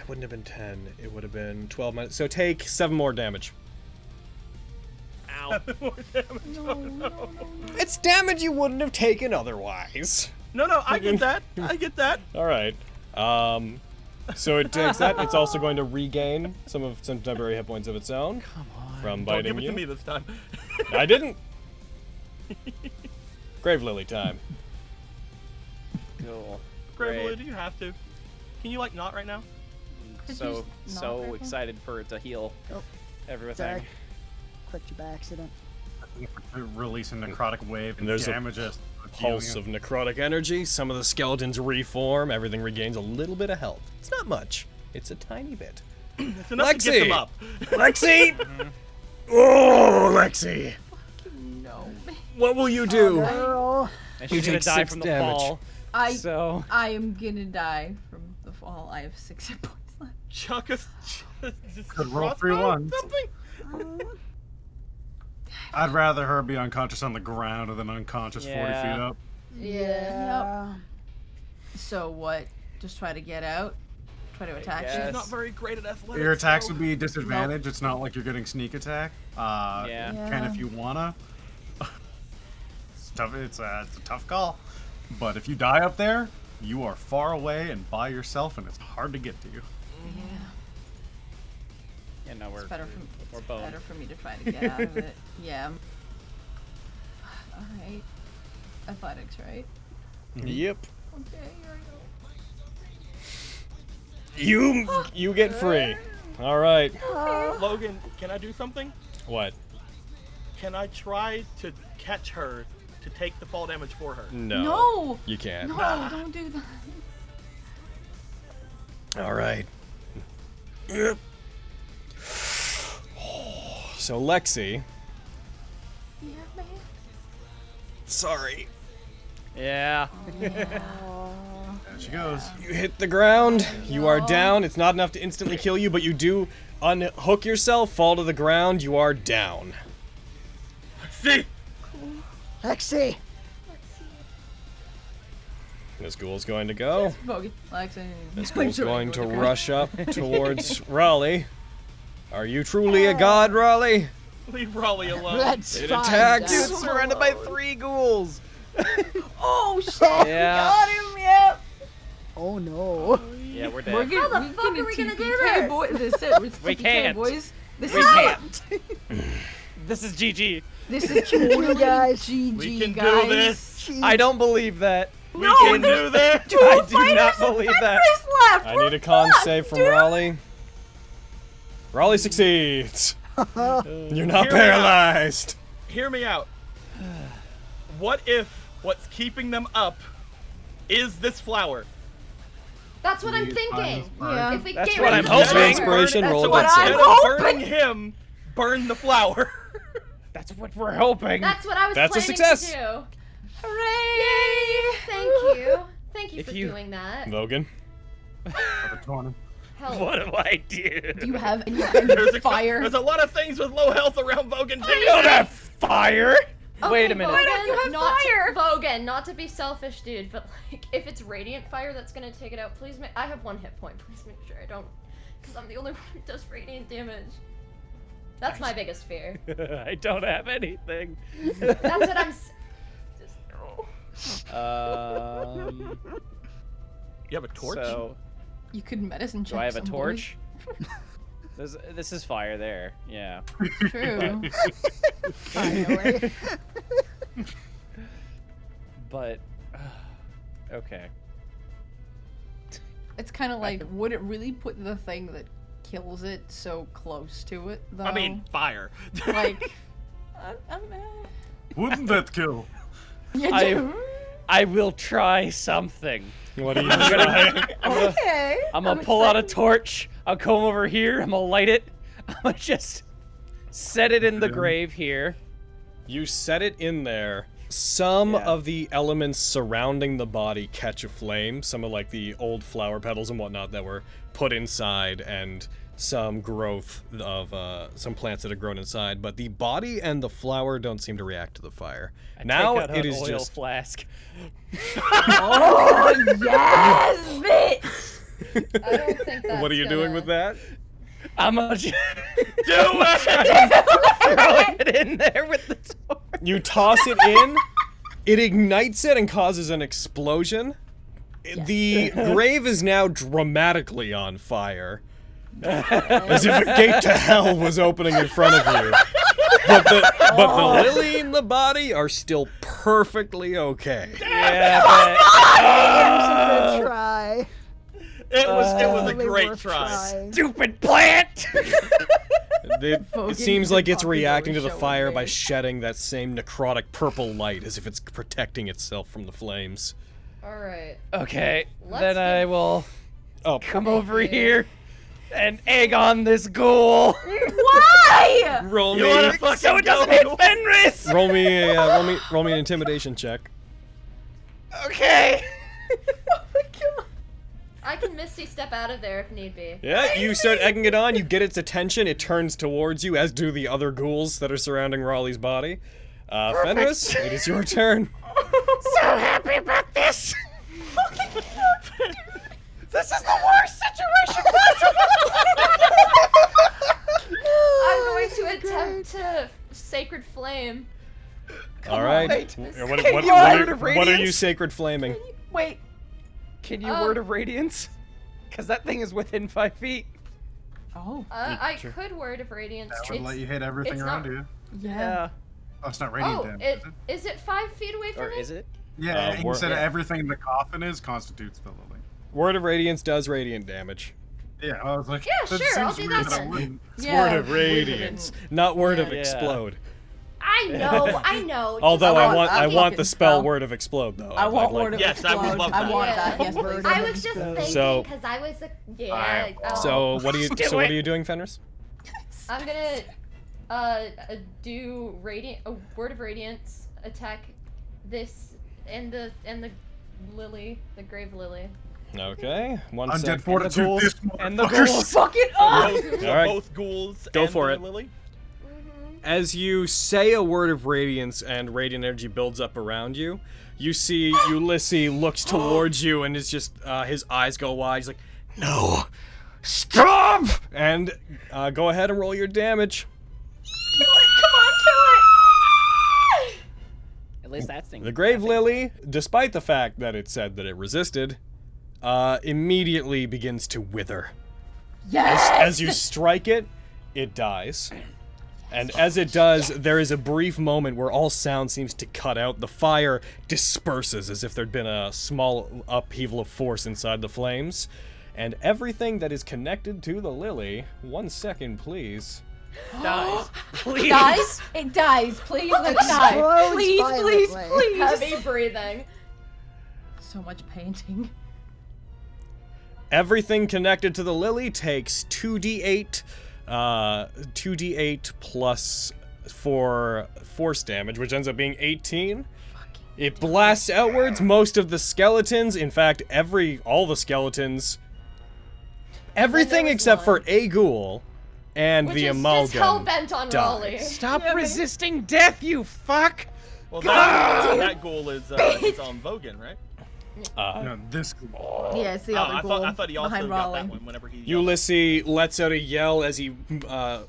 wouldn't have been 10. It would have been 12 minutes. So take 7 more damage. Ow. More damage. It's damage you wouldn't have taken otherwise. No, I get that. I get that. All right. So it takes that. It's also going to regain some temporary hit points of its own. Come on. From biting Don't give it you. to me this time. I didn't. Grave Lily time. Cool. Gravely, do you have to? Can you like not right now? So just not right now? excited for it to heal everything. Sorry. Clicked you by accident. Release a necrotic wave and There's a damage us. Pulse of necrotic energy. Some of the skeletons reform. Everything regains a little bit of health. It's not much. It's a tiny bit. It's enough to get them up. Lexi! Oh, Lexi! No. What will you do? Girl. And You she's gonna take die 6 from the damage. fall. So I am gonna die from the fall. I have 6 hit points left. Chuck us. Just Could roll 3 crossbow ones. Something. I'd rather her be unconscious on the ground than unconscious 40 Yeah. feet up. Yeah. So what? Just try to get out? Try to attack guess. you? She's not very great at athletics. Your attacks so- would be disadvantaged. It's not like you're getting sneak attack. Yeah. You can if you wanna. It's tough. It's a tough call. But if you die up there, you are far away and by yourself, and it's hard to get to you. yeah, no, we're It's better we're it's boned. better for me to try to get out of it. Yeah. Alright. Athletics, right? Yep. Okay, here we go. You get free. All right. Logan, can I do something? What? Can I try to catch her to take the fall damage for her? No. No! You can't. No, don't do that. All right. Yep. So Lexi. Yeah, man. Sorry. Yeah. There she goes. You hit the ground. You are down. It's not enough to instantly kill you, but you do unhook yourself, fall to the ground. You are down. See? Lexi. This ghoul's going to go. Bogey. Lexi. This ghoul's going to rush up towards Raleigh. Are you truly a god, Raleigh? Leave Raleigh alone. Let's It find attacks. out. Dude, surrounded by 3 ghouls. Oh, shit! Yeah. Got him, yep! Oh no. Yeah, we're We're dead. gonna, How the fuck are we gonna do TPK, this? Boy, this is it. We're We TPK, can't. boys. This We is can't. it. This is GG. This is You totally guys, GG, We can guys. do this. I don't believe that. We can do this. Two I do fighters not and believe 5 that. priests left. I We're need a con fucked, save from dude. Raleigh. Raleigh succeeds. You're not Hear me out. paralyzed. Hear me out. What if what's keeping them up is this flower? That's what I'm Please, thinking. Yeah. If we That's get what rid I'm of Use hoping. the your inspiration, That's roll a what dex I'm save. Instead of hoping. burning him, burn the flower. That's what we're hoping. That's what I was That's a planning success. to do. Hooray! Yay! Thank you. Thank you If for you- doing that. Logan. For the 20. Help. What do I do? Do you have any kind of fire? There's a lot of things with low health around Vogan too. You don't have fire. Okay, Wait a minute. Vogan, don't you have not fire? Vogan, not to be selfish, dude, but like, if it's radiant fire that's gonna take it out, please I have 1 hit point. Please make sure I don't, because I'm the only one who does radiant damage. That's my biggest fear. I don't have anything. That's what I'm. Just You have a torch? So, You could medicine check do I have a somebody. torch? This is fire there. Yeah. True. Finally. But okay. It's kind of like, would it really put the thing that kills it so close to it, though? I mean, fire. like, Wouldn't that kill? you I- do. I will try something. What are you trying? Okay. I'm gonna pull out a torch. I'll come over here. I'm gonna light it. I'm gonna just set it in the grave here. You set it in there. Some Yeah. of the elements surrounding the body catch aflame. Some of like the old flower petals and whatnot that were put inside, and some growth of some plants that have grown inside. But the body and the flower don't seem to react to the fire. Now Take out it an is oil just. flask. Oh, yes, bitch! I don't think that's What are you doing with that? I'm gonna just Do it! throw it in there with the torch. You toss it in. It ignites it and causes an explosion. The grave is now dramatically on fire. As if a gate to hell was opening in front of you. But the lily and the body are still perfectly okay. Yeah, That was a good try. It was a Really great worth try. trying. stupid plant. It seems like it's Poppy reacting to the showing fire me. by shedding that same necrotic purple light as if it's protecting itself from the flames. All right. Okay, Let's then I get- will Oh, come over here and egg on this ghoul. Why? roll You wanna me, fucking So it doesn't go? hit Fenris. roll me an intimidation check. Okay. I can Misty step out of there if need be. Yeah, you start egging it on, you get its attention, it turns towards you, as do the other ghouls that are surrounding Raleigh's body. Fenris, it is your turn. So happy about this. This is the worst situation I'm going to attempt to sacred flame. All right. wait. What Can you are word of what are you radiance? sacred flaming? Wait. Can you Oh. word of radiance? Because that thing is within 5 feet. Oh. I could word of radiance. That would let you hit everything it's around not- you. Yeah. Oh, it's not radiant Oh, damage. is it 5 feet away from Or me? is it? Yeah, he wor- said yeah. everything in the coffin is constitutes the lily. Word of Radiance does radiant damage. Yeah, I was like, Yeah, that sure, I'll seems do weird that that I then. wouldn't. It's Yeah, Word of we Radiance, didn't- not Word of Yeah. Explode. I know, I know. Although I I want want that I want the fucking spell spell. Word of Explode though. I want like word of Yes, I would explode. love I that. want Yeah. that. Yes, please. I was just thinking So- because I was a yeah. Alright, So what are you Do what it. are you doing, Fenris? I'm gonna do radiant a word of radiance attack this and the lily, the grave lily. Okay. One Undead sec. fortitude, ghouls. this And the motherfuckers. ghouls. Fuck it up! Both, All right. both ghouls Go and for the it. Lily? As you say a word of radiance and radiant energy builds up around you, you see Ulysses looks towards you and is just his eyes go wide. He's like, "No, stop!" And go ahead and roll your damage. At least that's thing. The grave lily, despite the fact that it said that it resisted, immediately begins to wither. Yes! As you strike it, it dies. And as it does, there is a brief moment where all sound seems to cut out. The fire disperses as if there'd been a small upheaval of force inside the flames. And everything that is connected to the lily, 1 second please. dies. Please. Dies? It dies. Please let it die. Explodes Please, please, violently. please. Heavy breathing. So much painting. Everything connected to the lily takes 2d8, 2d8 plus 4 force damage, which ends up being 18. It blasts outwards. Most of the skeletons, in fact, all the skeletons, Everything was except one. for a ghoul and Which the is just Amalgam hell-bent on Raleigh. dies. Stop resisting death, you fuck! Well, that ghoul is on Vogan, right? No, this. Yeah, it's the Oh, other ghoul I thought he also behind got Raleigh. that one whenever he. Ulysses lets out a yell as he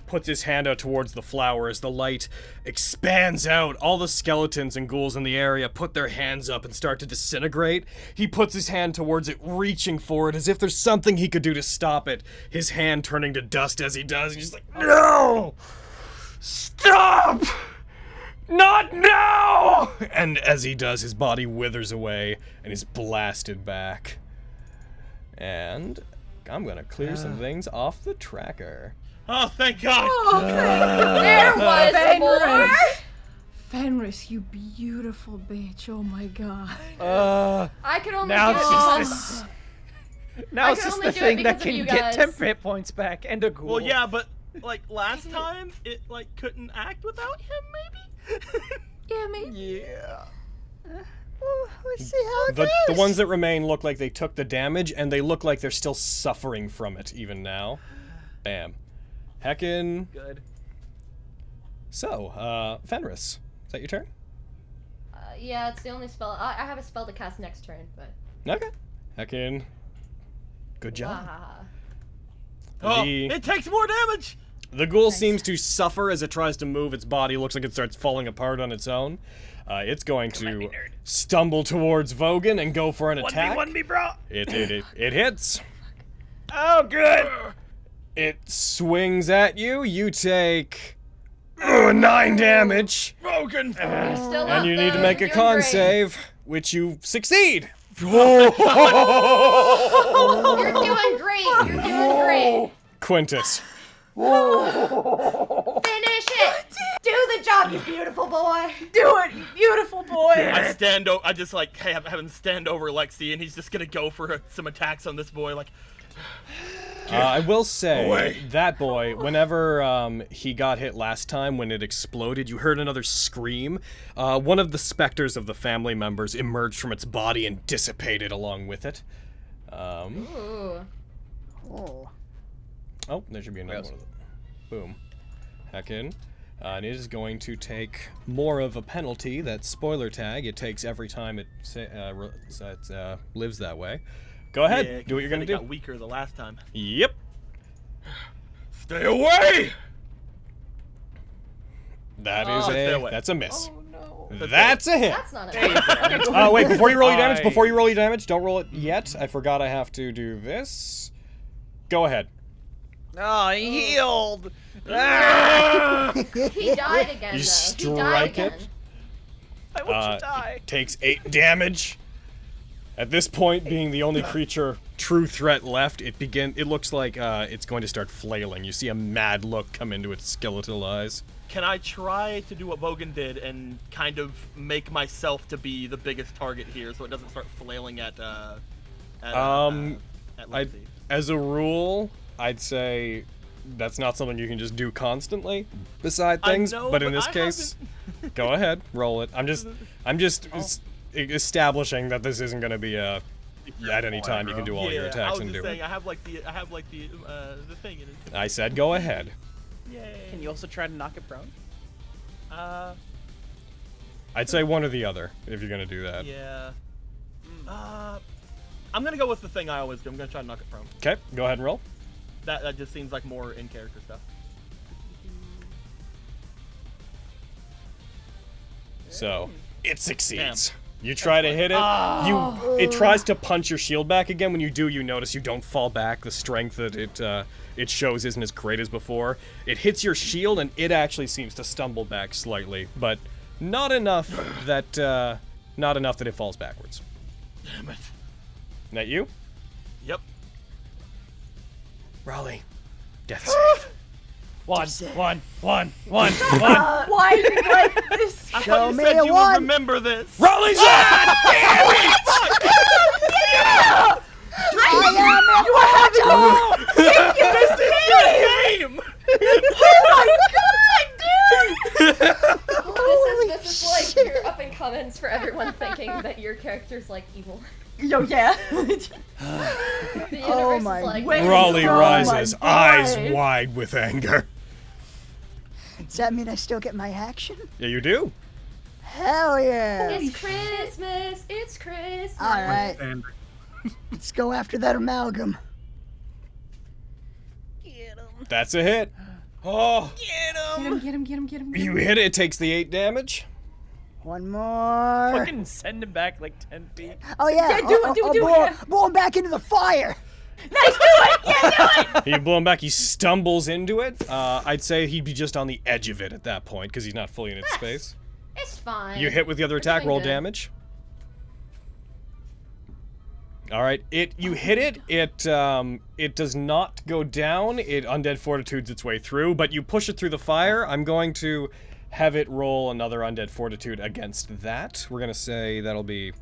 puts his hand out towards the flower as the light expands out. All the skeletons and ghouls in the area put their hands up and start to disintegrate. He puts his hand towards it, reaching for it as if there's something he could do to stop it. His hand turning to dust as he does. He's just like, no! Stop! Not now! And as he does, his body withers away and is blasted back. And I'm gonna clear some things off the tracker. Oh, thank God! There was more! Fenris, you beautiful bitch. Oh my god. I could only Now do it's it just because... Now I it's can just only the do it thing that because of can you get guys. 10 hit points back and a ghoul. Well, yeah, but like last time, it like couldn't act without him, maybe. Yeah, maybe. Yeah. Let's see how it The goes. ones that remain look like they took the damage, and they look like they're still suffering from it even now. Bam. Heckin. Good. So, Fenris, is that your turn? Yeah, it's the only spell. I have a spell to cast next turn, but... Okay. Heckin. Good job. Wahaha. Oh, The- it takes more damage. The ghoul seems to suffer as it tries to move its body. Looks like it starts falling apart on its own. It's going to stumble towards Vogan and go for an attack. 1v1 bro! It hits. Oh, good! It swings at you. You take 9 damage. Broken. You're still And up, you need to though. make a You're con great. save, which you succeed. You're doing great. You're doing great. Quintus. Finish it. Do the job, you beautiful boy. Do it, you beautiful boy. I just like have him stand over Lexi, and he's just gonna go for some attacks on this boy. Like, I will say, away. that boy, whenever he got hit last time, when it exploded, you heard another scream. One of the specters of the family members emerged from its body and dissipated along with it. Ooh. Oh. Oh, there should be another one of them. Boom. Heckin. And it is going to take more of a penalty, that spoiler tag it takes every time it lives that way. Go ahead, yeah, do what you're gonna do. Got weaker the last time. Yep. Stay away. That is stay away. that's a miss. Oh, no. That's a hit. That's not a Oh wait, before you roll your damage, don't roll it yet. I forgot I have to do this. Go ahead. Oh, he healed! He died again, You though. strike He died again. it. I want you to die. It takes 8 damage. At this point, being the only creature true threat left, it looks like it's going to start flailing. You see a mad look come into its skeletal eyes. Can I try to do what Vogan did and kind of make myself to be the biggest target here, so it doesn't start flailing at Lexi? As a rule, I'd say that's not something you can just do constantly beside things, know, but in but this I case, go ahead, roll it. I'm just establishing that this isn't going to be a at any time you can do all your attacks and do it. I have like the thing in it. I said go ahead. Yay. Can you also try to knock it prone? I'd say one or the other if you're going to do that. Yeah. I'm gonna go with the thing I always do. I'm gonna try to knock it prone. Okay, go ahead and roll. That just seems like more in character stuff. So it succeeds. You try to hit it. It tries to punch your shield back again. When you do, you notice you don't fall back. The strength that it shows isn't as great as before. It hits your shield, and it actually seems to stumble back slightly, but not enough that it falls backwards. Damn it. Isn't that you? Yep. Raleigh. Death save. One. Why are you like this? I Show thought you me said a you one. would remember this. Raleigh's up! Game. This is like your up and comings for everyone thinking that your character's like evil. Yo, yeah. The Oh universe my is like, Wait. Raleigh Oh rises, my eyes boy. wide with anger. Does that mean I still get my action? Yeah, you do. Hell yeah! it's Christmas, it's Christmas. All right, And let's go after that amalgam. That's a hit. Oh, Get him. you hit it. It takes the 8 damage. One more. Fucking send him back like 10 feet. Oh yeah, Yeah, do it, yeah. blow him back into the fire. You blow him back. He stumbles into it. I'd say he'd be just on the edge of it at that point because he's not fully in its space. It's fine. You hit with the other We're attack. doing Roll good. damage. All right. You hit it. It does not go down. It undead fortitudes its way through, but you push it through the fire. I'm going to have it roll another undead fortitude against that. We're gonna say that'll be.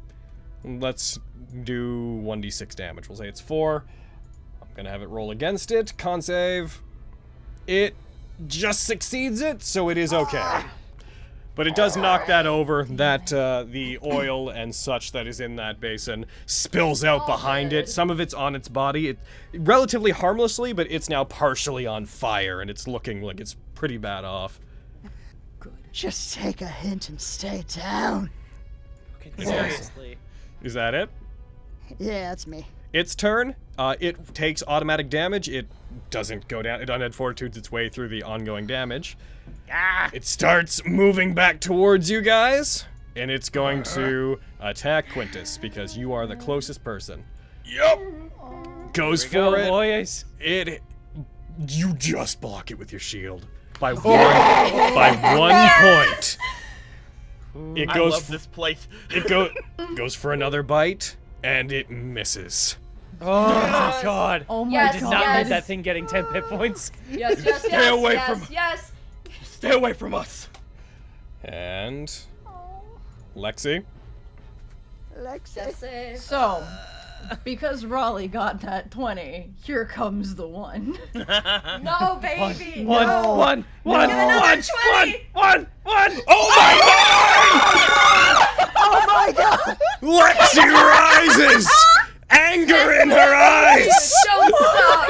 Let's do 1d6 damage. We'll say it's 4. I'm gonna have it roll against it. Con save. It just succeeds it, so it is okay. But it does knock that over. That the oil and such that is in that basin spills out behind it. good. Some of it's on its body. It relatively harmlessly, but it's now partially on fire, and it's looking like it's pretty bad off. Just take a hint and stay down. Seriously. Is that it? Yeah, that's me. Its turn. It takes automatic damage. It doesn't go down. It undead fortitudes its way through the ongoing damage. It starts moving back towards you guys, and it's going to attack Quintus because you are the closest person. Yep. Goes for Go, it. boys. You just block it with your shield by one point. It I goes. love this place. It goes for another bite, and it misses. Oh, God. Oh my Yes, Did god. not yes. need that thing getting 10 hit points. Yes, yes, Stay yes, away yes, from- yes. Stay away from us. And Lexi. Lexi. That's it. So, because Raleigh got that 20, here comes the 1. No, baby. One. no. One. Oh Oh my god! my! Lexi rises, anger in her eyes, Don't stop.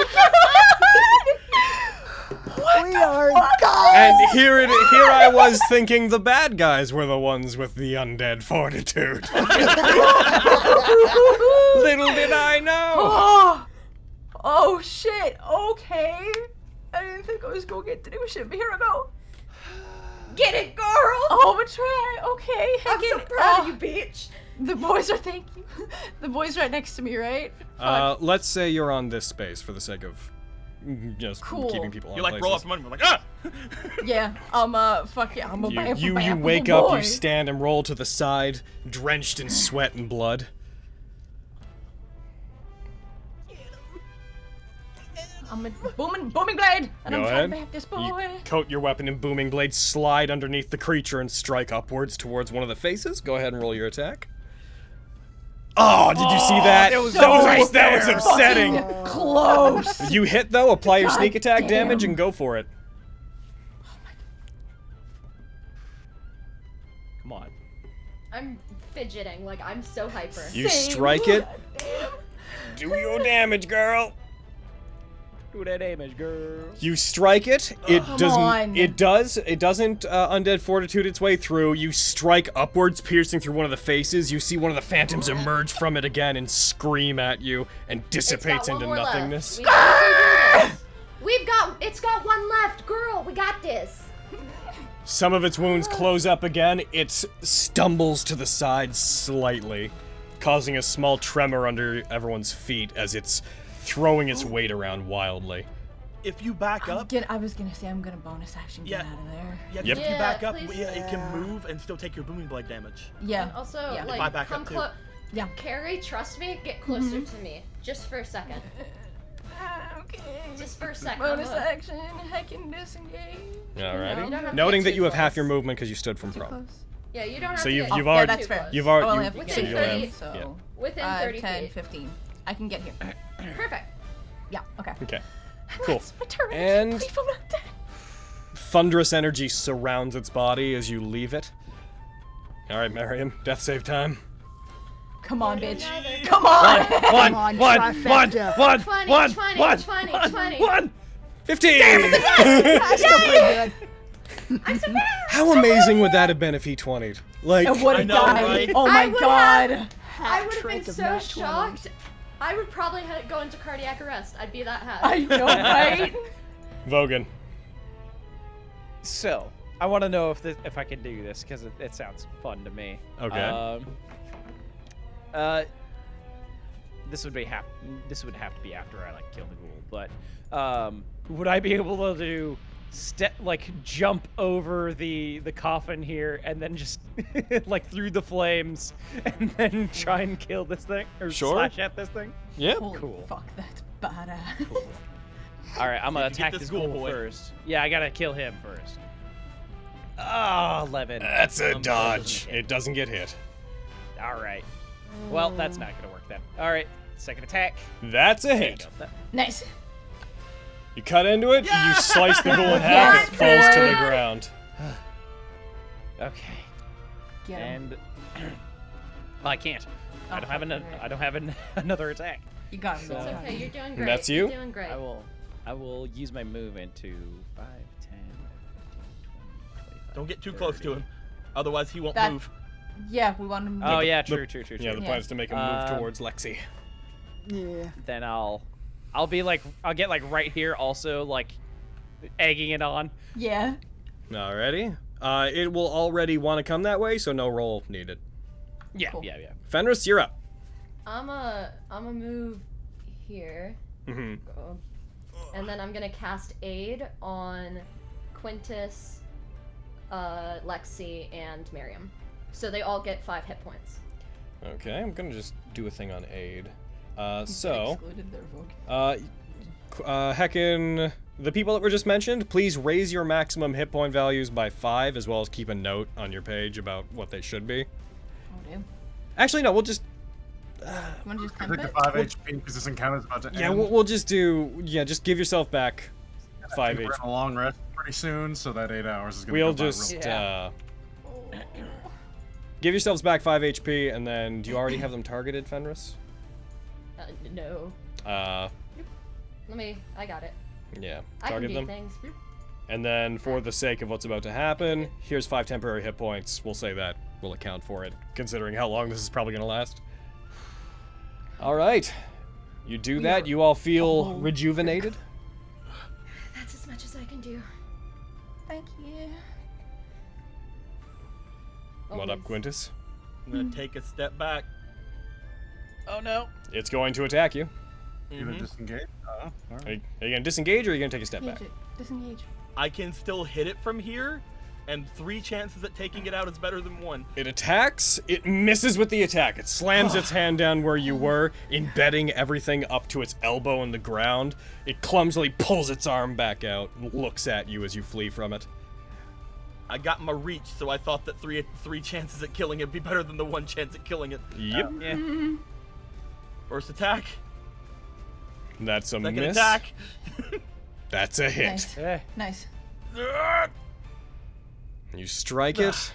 We are gone! and here I was thinking the bad guys were the ones with the undead fortitude. Little did I know. Oh shit, okay. I didn't think I was gonna get to do shit, but here I go. Get it, girl. Oh, but try. Okay. I'm so heck it- proud of you, bitch. The boys are, thank you. The boys right next to me, right? Let's say you're on this space for the sake of just Cool. keeping people on You like places. roll up from under. We're like, ah! Yeah, fuck yeah, I'm a bam, You bam, wake boom, up, boy. you stand and roll to the side, drenched in sweat and blood. I'm a booming blade, and Go I'm ahead. trying to bam this boy. You coat your weapon in booming blade, slide underneath the creature, and strike upwards towards one of the faces. Go ahead and roll your attack. Oh, did you see that? it was that was, right that was there. upsetting. Close. You hit though. Apply your God sneak attack damn. damage and go for it. Come on. I'm fidgeting. Like, I'm so hyper. You Same. strike it. Damn. Do your damage, girl. Do that damage, girl. You strike it. It Come doesn't. on. It does. It doesn't undead fortitude its way through. You strike upwards, piercing through one of the faces. You see one of the phantoms emerge from it again and scream at you and dissipates It's got into one more nothingness. Left. We can do this. It's got one left, girl. We got this. Some of its wounds close up again. It stumbles to the side slightly, causing a small tremor under everyone's feet as it's throwing its weight around wildly. If you back up, I was gonna say I'm gonna bonus action get Yeah. out of there. yeah, Yep. if you back up, please. it can move and still take your booming blade damage. Yeah. And also, Yeah. If I like, back come up too. close. Yeah. Carrie, trust me. Get closer to me, just for a second. Okay. Just for a second. Bonus I'm action. I can disengage. You don't Alrighty. have to Noting get that too you have half your close. movement because you stood from Too prone. close. Yeah, you don't have So to you've get already- Yeah, that's too fair. close. You've I already. only You, have Within so you'll 30 have. so Yeah. Within 30 10, feet. 15. I can get here. Perfect. Yeah. Okay. Okay. Cool. That's my turn. And- Please, I'm not dead. Thunderous energy surrounds its body as you leave it. All right, Miriam. Death save time. Come on, Can't bitch. do neither. Come on. Come on, trifecta. 15! That's still pretty good. How amazing would that have been if he 20'd? Like, I would have know, died. right? Oh I my would god. I would have been Hat-trick of so nat 20s. shocked. I would probably go into cardiac arrest. I'd be that happy. I know, right? Vogan. So, I want to know if I can do this because it sounds fun to me. Okay. This would have to be after I like kill the ghoul, but would I be able to jump over the coffin here and then just like through the flames and then try and kill this thing or Sure. slash at this thing? Yep. Holy Cool. fuck, that's badass. All right, I'm gonna if you get attack this this ghoul ghoul boy. first. Yeah, I gotta kill him first. Ah, 11. That's a That dodge. doesn't hit. It doesn't get hit. All right. Well, that's not gonna work then. All right, second attack. That's a There you hit. go. That- Nice. You cut into it, you slice the ghoul in half, Yes, it falls to boy. the ground. Okay. Get him. And well, I can't. I don't have another attack. You got him. So- you It's got okay, him. you're doing great. That's you? You're doing great. I will use my movement to 5, 10, 15, 20, 25. Don't get too close to him, otherwise he won't That- move. Yeah, we want him. Oh yeah, the- true. Yeah, the plan is to make him move towards Lexi. Yeah. Then I'll be like, I'll get like right here also like egging it on. Yeah. Alrighty. It will already want to come that way, so no roll needed. Yeah, Cool. yeah. Fenris, you're up. I'm a move here. Mm-hmm. And then I'm gonna cast Aid on Quintus, Lexi, and Miriam. So they all get 5 hit points. Okay, I'm gonna just do a thing on aid. Excluded their vote. Heckin, the people that were just mentioned, please raise your maximum hit point values by 5, as well as keep a note on your page about what they should be. Oh damn. Actually, no, we'll just You want to just I temp think it? the 5 HP because this encounter's about to yeah, end. we'll just do just give yourself back I 5 think we're HP. in a long rest pretty soon, so that 8 hours is gonna We'll go by real just Yeah. give yourselves back 5 HP, and then do you already have them targeted, Fenris? No. I got it. Yeah, I can target do them. things. And then, for the sake of what's about to happen, here's 5 temporary hit points. We'll say that will account for it, considering how long this is probably going to last. All right. You do that. You all feel rejuvenated. That's as much as I can do. Thank you. What up, Always. Quintus? I'm gonna take a step back. Oh no. It's going to attack you. You gonna disengage? Alright. Are you going to disengage, or are you going to take a step Engage back? it. Disengage. I can still hit it from here, and 3 chances at taking it out is better than 1. It attacks. It misses with the attack. It slams its hand down where you were, embedding everything up to its elbow in the ground. It clumsily pulls its arm back out and looks at you as you flee from it. I got my reach, so I thought that three chances at killing it would be better than the 1 chance at killing it. Yep. Yeah. First attack, That's a second miss. attack. That's a hit. Nice. Eh. Nice. You strike it.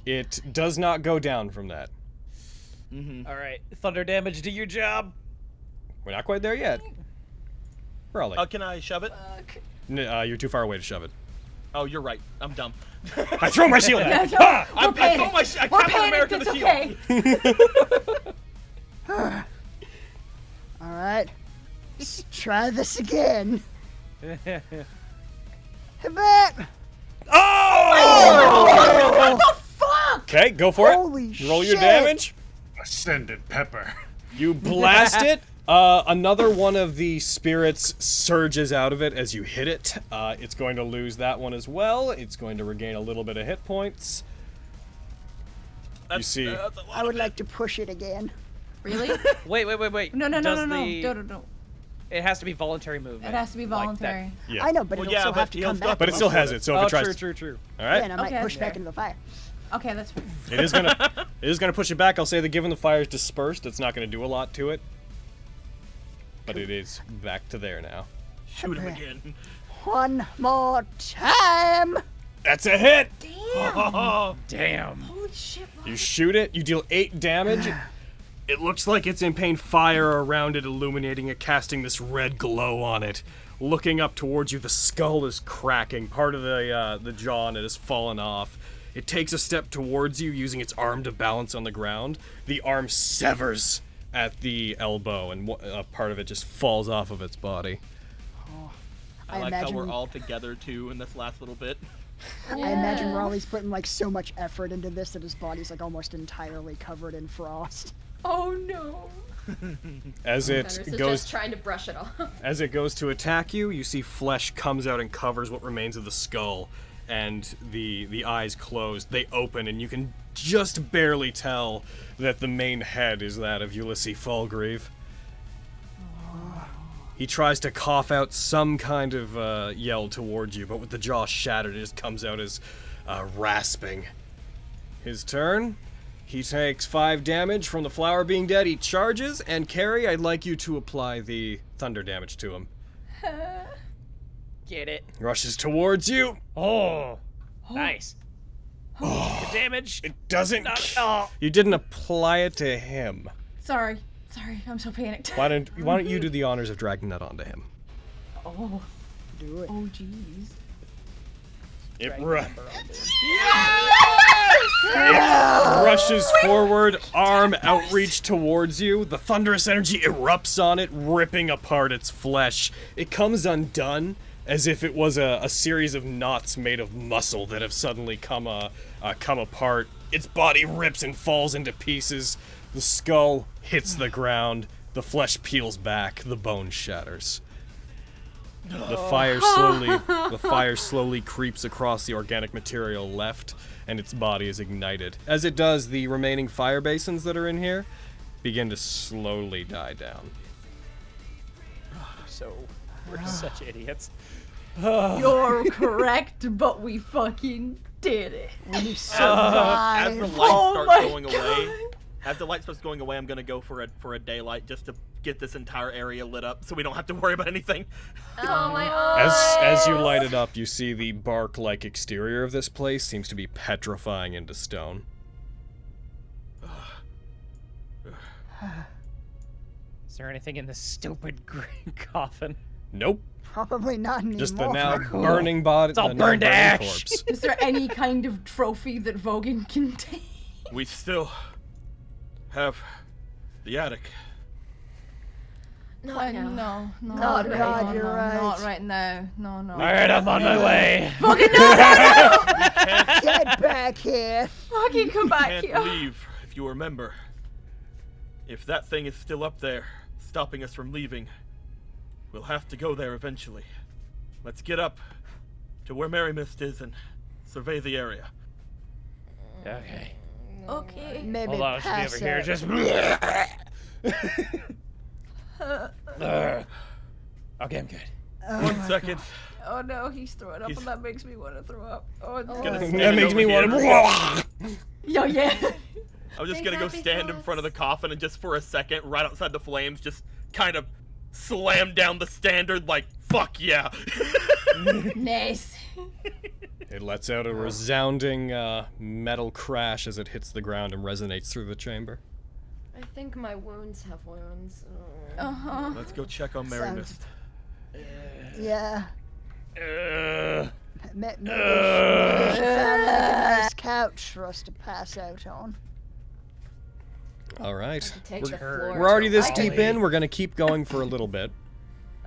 It does not go down from that. All right. Thunder damage. Do your job. We're not quite there yet. We're all like, Can I shove it? you're too far away to shove it. Oh, you're right. I'm dumb. I throw my shield at it. Yeah, Ah! we're panicked. throw my I We're Captain America panicked. the It's shield. okay. All right. Let's try this again. Hit back. Oh! Fuck! Okay, go for Holy it. Roll your shit. damage. Ascended pepper. You blast it. Another one of the spirits surges out of it as you hit it. It's going to lose that one as well. It's going to regain a little bit of hit points. You see, That's a lot I would of like to push it again. Really? Wait. No. Does No. the- No. It has to be voluntary movement. It has to be like that. voluntary. yeah, I know, but Well, it'll yeah, still but have to he'll come still back. but it still has it. So if Oh, it tries, true. all right, And I might Okay, push back fair. into the fire. Okay, that's fine. it is gonna push it back. I'll say that given the fire's dispersed, it's not gonna do a lot to it, but it is back to there now. Shoot him again. One more time. That's a hit. Oh, Damn. Holy shit. You shoot it. You deal 8 damage. It looks like it's in pain, fire around it, illuminating it, casting this red glow on it. Looking up towards you, the skull is cracking. Part of the jaw on it has fallen off. It takes a step towards you, using its arm to balance on the ground. The arm severs at the elbow, and part of it just falls off of its body. I like how we're all together, too, in this last little bit. I imagine Raleigh's putting, like, so much effort into this that his body's, like, almost entirely covered in frost. Oh, no. As it goes, just trying to brush it off. As it goes to attack you, you see flesh comes out and covers what remains of the skull, and the eyes closed. They open, and you can just barely tell that the main head is that of Ulysses Falgrave. He tries to cough out some kind of yell towards you, but with the jaw shattered, it just comes out as rasping. His turn. He takes 5 damage from the flower being dead. He charges, and Carrie, I'd like you to apply the thunder damage to him. Get it. Rushes towards you. Oh, nice. Good damage. It doesn't. Oh. You didn't apply it to him. Sorry, I'm so panicked. Why don't you do the honors of dragging that onto him? Oh. Do it. Oh, jeez. It rushes forward, arm outreach towards you. The thunderous energy erupts on it, ripping apart its flesh. It comes undone, as if it was a series of knots made of muscle that have suddenly come apart. Its body rips and falls into pieces. The skull hits the ground. The flesh peels back. The bone shatters. The fire slowly creeps across the organic material left, and its body is ignited. As it does, the remaining fire basins that are in here begin to slowly die down. We're such idiots. You're correct, but we fucking did it. We survived. As the light starts going away, as the light starts going away, I'm gonna go for a daylight just to get this entire area lit up, so we don't have to worry about anything. Oh my eyes! As you light it up, you see the bark-like exterior of this place seems to be petrifying into stone. Is there anything in this stupid green coffin? Nope. Probably not anymore. Just the now burning body. It's all burned to ash. Corpse. Is there any kind of trophy that Vogan can take? We still have the attic. Not now. No. Not right. God, you're right. Not right now. No. Alright, I'm on my way. Vogan, no! Get back here. Fucking come back Can't here. leave, if you remember. If that thing is still up there, stopping us from leaving, we'll have to go there eventually. Let's get up to where Mary Mist is and survey the area. Okay. Okay. Maybe Hold on, I should be pass over here. out. Just. Okay, I'm good. 1 second. Oh no, he's throwing up, and that makes me want to throw up. Oh no. Gonna That stand makes me over want here. to. Yo, yeah. I'm just gonna go stand in front of the coffin and just for a second, right outside the flames, just kind of slam down the standard like, fuck yeah. Nice. It lets out a resounding metal crash as it hits the ground and resonates through the chamber. I think my wounds have wounds. Let's go check on Mary Sounds- Mist. Yeah. Maybe we should find like a nice couch for us to pass out on. All right. Take the floor. We're already this I deep could- in. We're gonna keep going for a little bit.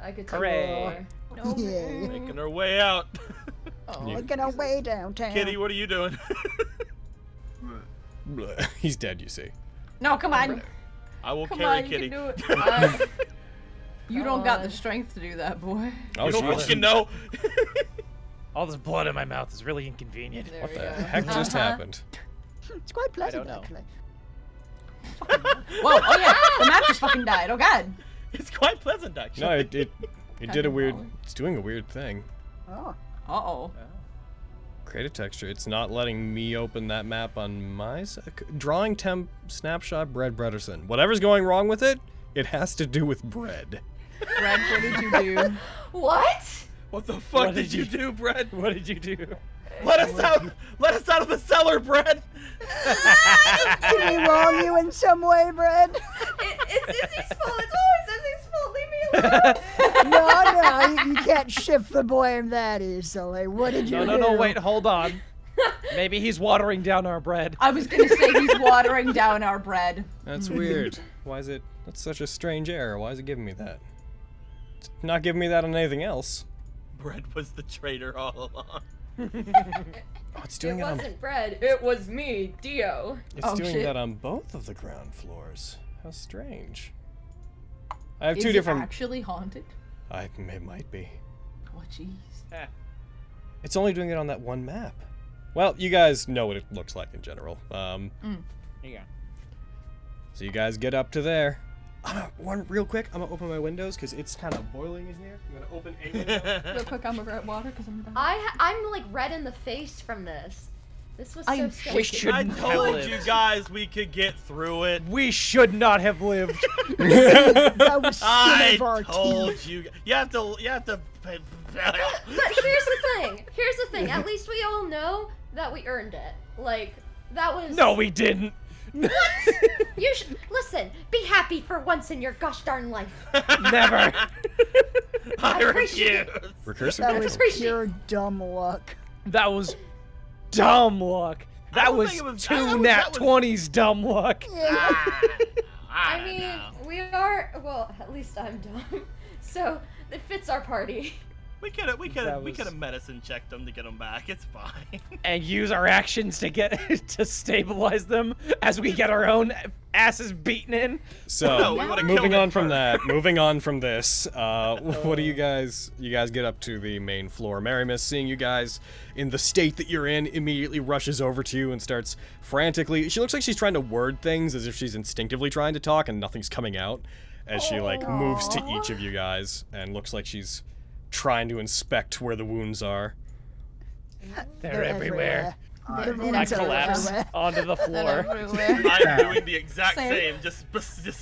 I could take Hooray. the floor. Yeah. Making our way out. Making our way downtown. Kitty, what are you doing? He's dead, you see. No, come on. I will Come carry on, Kitty. you can do it. You don't got the God. strength to do that, boy. Oh, You don't jeez. fucking know. All this blood in my mouth is really inconvenient. There What we the go. heck just happened? It's quite pleasant, know. actually. Whoa, oh yeah, the map just fucking died. Oh god. It's quite pleasant, actually. No, it did a weird. It's doing a weird thing. Oh. Uh-oh. Create a texture. It's not letting me open that map on my drawing temp snapshot bread Brederson. Whatever's going wrong with it, it has to do with bread. Brad, what did you do? What? What the fuck What did did you you- do, Brett? What did you do? Let us out! Let us out of the cellar, Brett! Did we wrong you in some way, Brad? No, you can't shift the blame that easily. What did you do? No, wait, hold on. Maybe he's watering down our bread. I was gonna say he's watering down our bread. That's weird. Why is it? That's such a strange error. Why is it giving me that? It's not giving me that on anything else. Bread was the traitor all along. Oh, it's doing It it on. wasn't bread. It was me, Dio. It's Oh, doing shit. that on both of the ground floors. How strange. I have Is two it different. actually haunted? It might be. Oh jeez. It's only doing it on that one map. Well, you guys know what it looks like in general. Yeah. So you guys get up to there. One real quick. I'm gonna open my windows because it's kind of boiling in here. I'm gonna open a window. Real quick, I'm gonna grab water because I'm done. I'm like red in the face from this. This was so I'm scary. We should I have told lived. you guys we could get through it. We should not have lived. That was skin I of our told teeth. you. You have to. But here's the thing. At least we all know that we earned it. Like that was. No, we didn't. You should listen. Be happy for once in your gosh darn life. Never. I appreciate refuse. Recursive. That was appreciate- pure dumb luck. That was dumb luck. I That don't was think it was- two that was- nat that was- 20s dumb luck. I mean, we are. Well, at least I'm dumb. So it fits our party. We could have medicine checked them to get them back. It's fine. And use our actions to get to stabilize them as we get our own asses beaten in. So No, we would've moving killed on it from first. that, moving on from this, what do you guys get up to the main floor? Marimus, seeing you guys in the state that you're in, immediately rushes over to you and starts frantically. She looks like she's trying to word things as if she's instinctively trying to talk and nothing's coming out. As she like moves to each of you guys and looks like she's trying to inspect where the wounds are. They're everywhere. The I wounds are collapse everywhere. onto the floor. Everywhere. I'm doing the exact Same. same. Just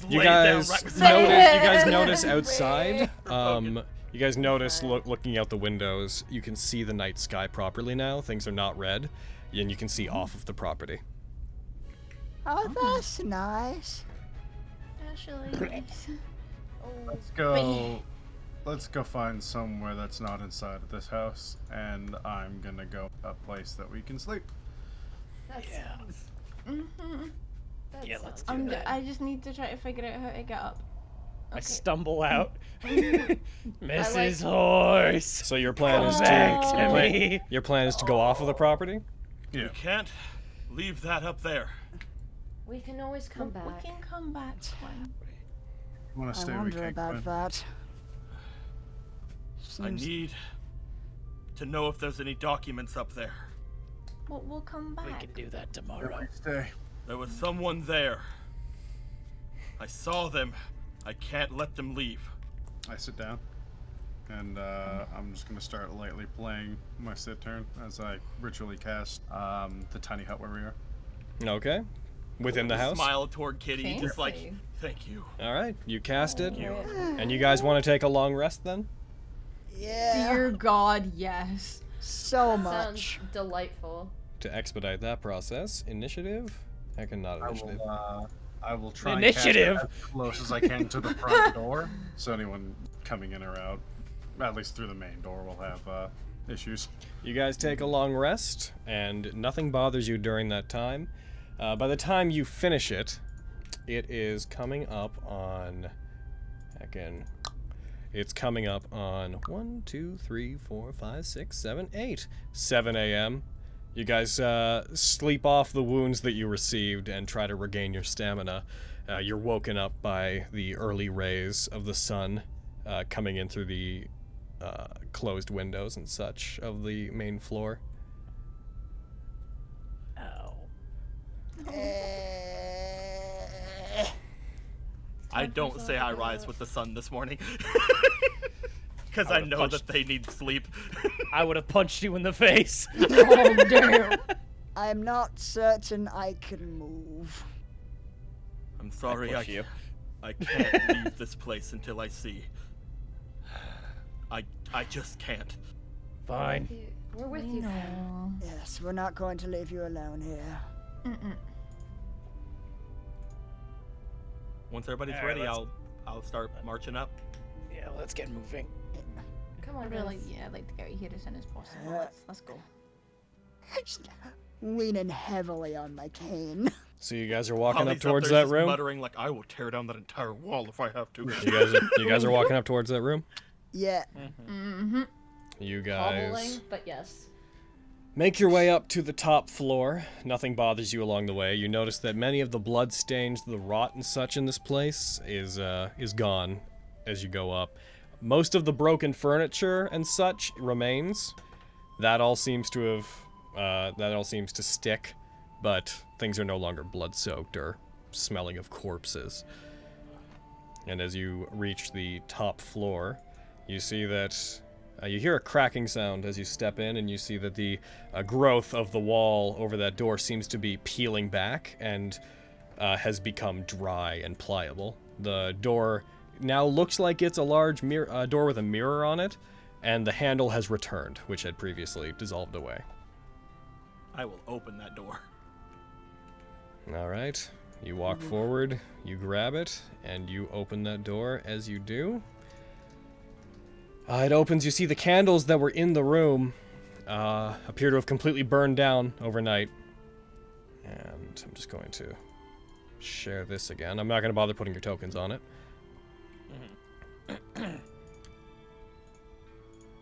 You lay guys down right beside me. notice. You guys notice outside. You guys notice looking out the windows. You can see the night sky properly now. Things are not red, and you can see off of the property. Oh, that's nice. Actually, Let's go find somewhere that's not inside of this house, and I'm gonna go a place that we can sleep. That sounds. That Yeah, sounds let's good. do that. I just need to try to figure out how to get up. I Okay. stumble out. Mrs. Horse. So your plan is Come back to to me. your plan is to go off of the property. Yeah. You can't leave that up there. We can always come back. We can come back. You wanna I stay? We wonder can't go about in. that. I Seems need to know if there's any documents up there. We'll come back. We can do that tomorrow. Stay. There was someone there. I saw them. I can't let them leave. I sit down, and I'm just gonna start lightly playing my sit turn as I ritually cast the tiny hut where we are. Okay. Within the house. Smile toward Kitty, just like, Fancy. thank you. All right. You cast it. And you guys want to take a long rest then? Yeah. Dear God, yes. So Sounds much. delightful. To expedite that process, initiative. I can not initiative. I will try Initiative. and cast it as close as I can to the front door, so anyone coming in or out, at least through the main door, will have issues. You guys take a long rest, and nothing bothers you during that time. By the time you finish it, it is coming up on. It's coming up on 1, 2, 3, 4, 5, 6, 7, 8. 7 a.m. You guys sleep off the wounds that you received and try to regain your stamina. You're woken up by the early rays of the sun coming in through the closed windows and such of the main floor. Ow. I don't say I rise with the sun this morning. Because I would've know punched- that they need sleep. I would have punched you in the face. Oh, damn. I'm not certain I can move. I'm sorry, push you. I can't leave this place until I see. I just can't. Fine. We're with you. No. Yes, we're not going to leave you alone here. Mm-mm. Once everybody's All right, ready, let's- I'll start marching up. Yeah, let's get moving. Come I on, really, guys. yeah, I'd like to get here as soon as possible. Let's go. Leaning heavily on my cane. So you guys are walking Holly's up towards there that just room. muttering like, "I will tear down that entire wall if I have to." You guys are walking up towards that room. Yeah. Mm-hmm. You Hobbling, guys but yes. make your way up to the top floor. Nothing bothers you along the way. You notice that many of the blood stains, the rot and such in this place is gone as you go up. Most of the broken furniture and such remains. That all seems to stick, but things are no longer blood-soaked or smelling of corpses. And as you reach the top floor, you see that you hear a cracking sound as you step in, and you see that the growth of the wall over that door seems to be peeling back and has become dry and pliable. The door now looks like it's a large door with a mirror on it, and the handle has returned, which had previously dissolved away. I will open that door. All right, you walk forward, you grab it, and you open that door. As you do, it opens. You see the candles that were in the room appear to have completely burned down overnight. And I'm just going to share this again. I'm not going to bother putting your tokens on it.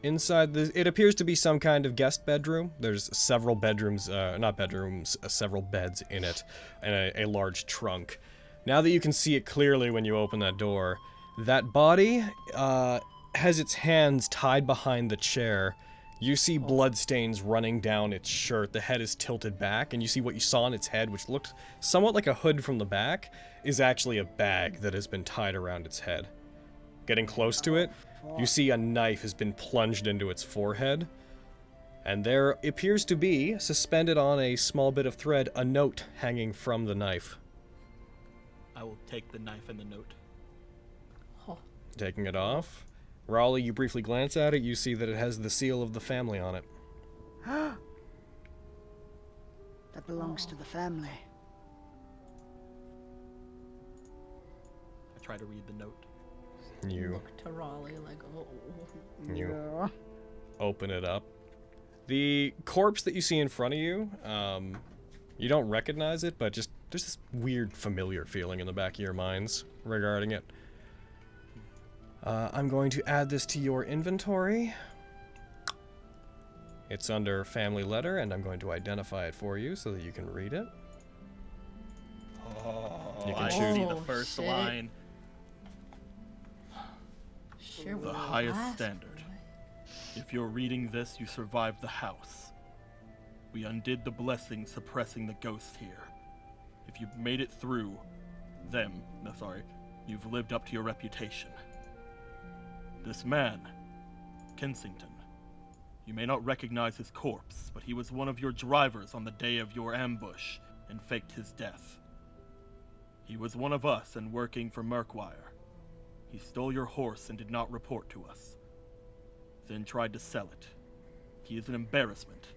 Inside, it appears to be some kind of guest bedroom. There's several bedrooms, several beds in it, and a large trunk. Now that you can see it clearly when you open that door, that body has its hands tied behind the chair. You see bloodstains running down its shirt. The head is tilted back, and you see what you saw on its head, which looked somewhat like a hood from the back, is actually a bag that has been tied around its head. Getting close to it, you see a knife has been plunged into its forehead, and there appears to be, suspended on a small bit of thread, a note hanging from the knife. I will take the knife and the note. Taking it off, Raleigh, you briefly glance at it, you see that it has the seal of the family on it. That belongs to the family. I try to read the note. You Look to Raleigh like, oh. You open it up. The corpse that you see in front of you, you don't recognize it, but just there's this weird familiar feeling in the back of your minds regarding it. I'm going to add this to your inventory. It's under family letter, and I'm going to identify it for you so that you can read it. You can I choose. see the first shit. line. Sure, The we highest last standard. If you're reading this, you survived the house. We undid the blessing suppressing the ghost here. If you've made it through, you've lived up to your reputation. This man, Kensington, you may not recognize his corpse, but he was one of your drivers on the day of your ambush and faked his death. He was one of us and working for Murkwire. He stole your horse and did not report to us. Then tried to sell it. He is an embarrassment.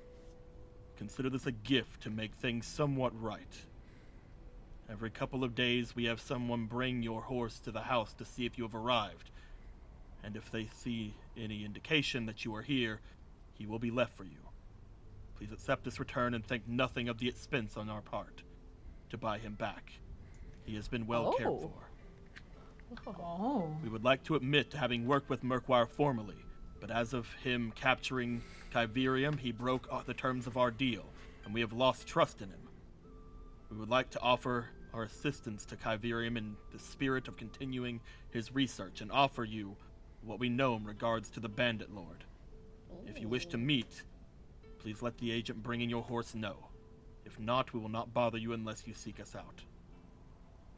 Consider this a gift to make things somewhat right. Every couple of days we have someone bring your horse to the house to see if you have arrived. And if they see any indication that you are here, he will be left for you. Please accept this return and think nothing of the expense on our part to buy him back. He has been well cared for. Oh. We would like to admit to having worked with Murkwire formerly, but as of him capturing Kyverium, he broke the terms of our deal, and we have lost trust in him. We would like to offer our assistance to Kyverium in the spirit of continuing his research and offer you what we know in regards to the Bandit Lord. If you wish to meet, please let the agent bringing your horse know. If not, we will not bother you unless you seek us out.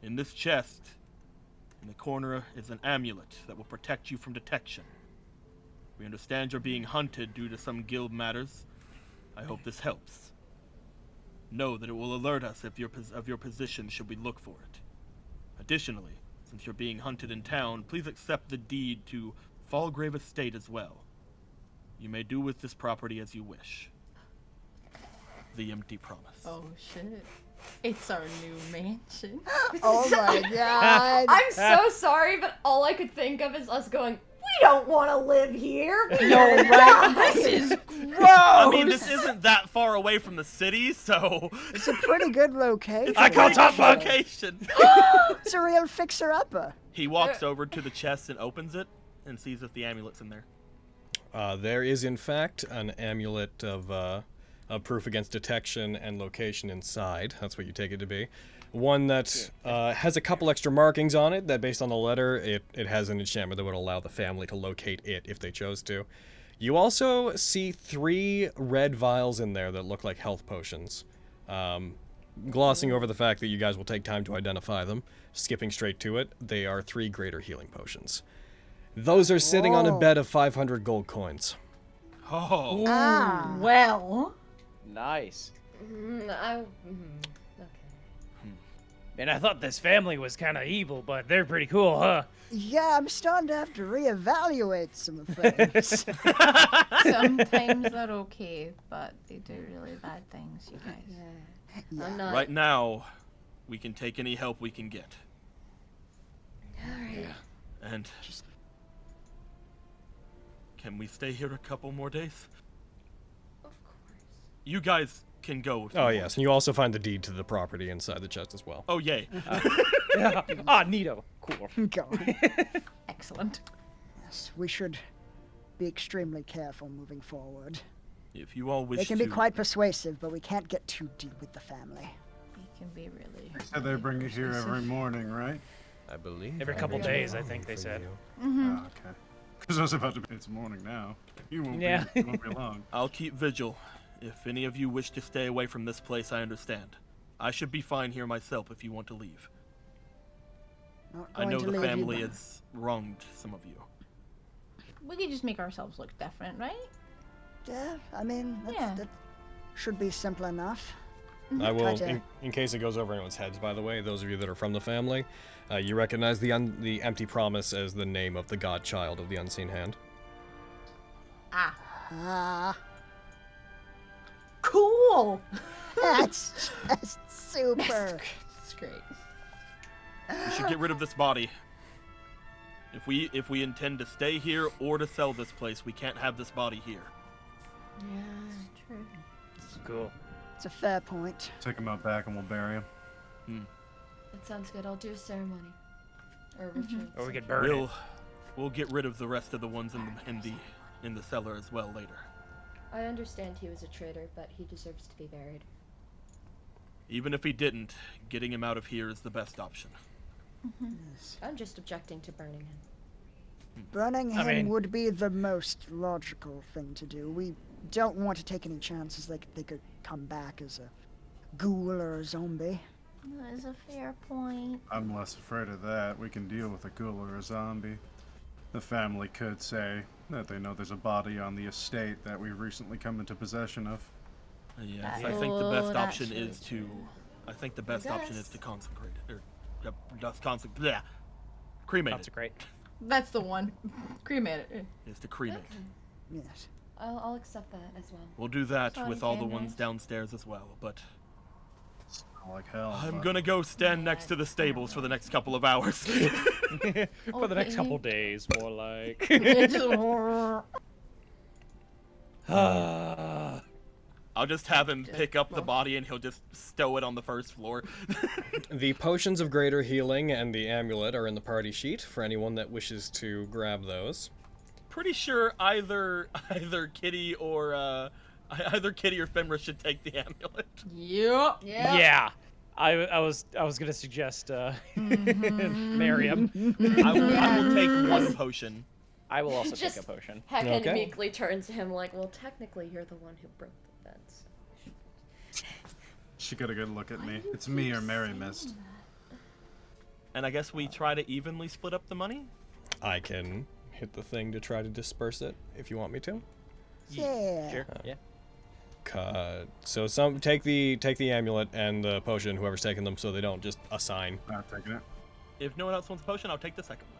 In this chest, in the corner, is an amulet that will protect you from detection. We understand you're being hunted due to some guild matters. I hope this helps. Know that it will alert us of your position should we look for it. Additionally, since you're being hunted in town, please accept the deed to Fallgrave Estate as well. You may do with this property as you wish. The Empty Promise. Oh, shit. It's our new mansion. Oh my god. I'm so sorry, but all I could think of is us going, we don't want to live here. No, right? This is gross. I mean, this isn't that far away from the city, so It's a pretty good location. I can't talk location. It's a real fixer-upper. He walks over to the chest and opens it and sees if the amulet's in there. There is, in fact, an amulet of proof against detection and location inside. That's what you take it to be. One that has a couple extra markings on it that, based on the letter, it has an enchantment that would allow the family to locate it if they chose to. You also see 3 red vials in there that look like health potions. Glossing over the fact that you guys will take time to identify them, skipping straight to it, they are 3 greater healing potions. Those are sitting on a bed of 500 gold coins. Oh. Well. Nice. Okay. And I thought this family was kind of evil, but they're pretty cool, huh? Yeah, I'm starting to have to reevaluate some things. Sometimes they're okay, but they do really bad things, you guys. Yeah. I'm not. Right now, we can take any help we can get. Alright. And can we stay here a couple more days? Of course. You guys can go. If you Oh, want. yes, and you also find the deed to the property inside the chest as well. Oh, yay. Yeah. Ah, neato. Cool. God. Excellent. Yes, we should be extremely careful moving forward. If you all wish They can to. be quite persuasive, but we can't get too deep with the family. We can be really. They said they bring you here every morning, right? I believe. Every couple days, I think they said. Mm-hmm. Oh, okay. Because I was about to be. It's morning now. You won't Yeah. be. It won't be long. I'll keep vigil. If any of you wish to stay away from this place, I understand. I should be fine here myself if you want to leave. Not I going know to the leave you family behind. has wronged some of you. We could just make ourselves look different, right? Yeah, I mean, that should be simple enough. I will, Try to- in case it goes over anyone's heads, by the way, those of you that are from the family, you recognize the empty promise as the name of the godchild of the unseen hand. Ah, Cool. that's just super. That's great. We should get rid of this body. If we intend to stay here or to sell this place, we can't have this body here. Yeah, true. Cool. It's a fair point. Take him out back and we'll bury him. That sounds good. I'll do a ceremony. Or a ritual. Or we could burn it. We'll get rid of the rest of the ones in the cellar as well later. I understand he was a traitor, but he deserves to be buried. Even if he didn't, getting him out of here is the best option. I'm just objecting to burning him. Burning him mean- would be the most logical thing to do. We don't want to take any chances like they could come back as a ghoul or a zombie. That is a fair point. I'm less afraid of that. We can deal with a ghoul or a zombie. The family could say that they know there's a body on the estate that we've recently come into possession of. Yes, I think the best that's option really is to. I think the best option is to consecrate it, or just cremate it. Consecrate. That's the one. Cremate it. Is to cremate. Yes. I'll accept that as well. We'll do that Sorry, with all the Daniel. ones downstairs as well. But Smell like hell. I'm but- gonna go stand next to the stables for the next couple of hours. For the next couple days, more like. I'll just have him pick up the body and he'll just stow it on the first floor. The potions of greater healing and the amulet are in the party sheet for anyone that wishes to grab those. Pretty sure either Kitty or Fenris should take the amulet. Yep. Yeah. I was gonna suggest Miriam. I will take one potion. I will also Just- take a potion. Heckin Okay. meekly turns to him like, well, technically you're the one who broke the beds. She got a good look at me. It's me or Mary Mist. And I guess we try to evenly split up the money. I can hit the thing to try to disperse it if you want me to. Yeah. Sure. Yeah. So take the amulet and the potion, whoever's taking them, so they don't just assign. Not taking it. If no one else wants a potion, I'll take the second one.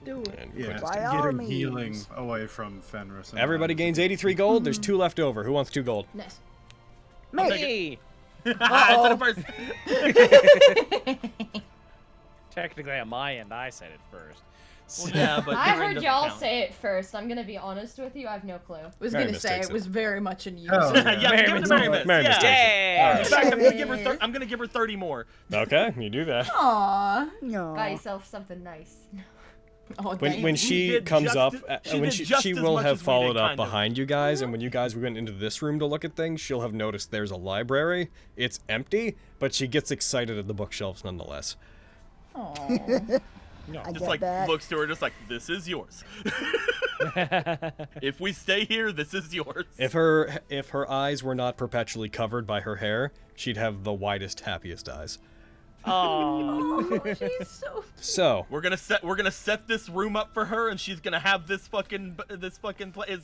Do it. And Yeah, put it- By just all getting healing means. away from Fenris. and Everybody others. gains 83 gold. There's 2 left over. Who wants 2 gold? Nice. I'll Me. take it. Hey. I said it first. Technically, on my end, I said it first. Well, yeah, but I your end heard doesn't y'all count. say it first. I'm gonna be honest with you. I have no clue. I was Mary gonna say mistakes it was very much in use. Oh, Yeah, give it to Mary Miss. Mary Miss takes it. Yeah. All In fact, I'm gonna give her 30 more. Okay, you do that. Aww. No. Buy yourself something nice. Oh, When dang. she did comes just- up, she when did just she as will much have as we did, followed up kind of. behind you guys, and when you guys went into this room to look at things, she'll have noticed there's a library. It's empty, but she gets excited at the bookshelves nonetheless. Aw. I Just get like that. looks to her, just like, this is yours. If we stay here, this is yours. If her eyes were not perpetually covered by her hair, she'd have the widest, happiest eyes. Oh. Oh, she's so. So, We're gonna set this room up for her, and she's gonna have this fucking it's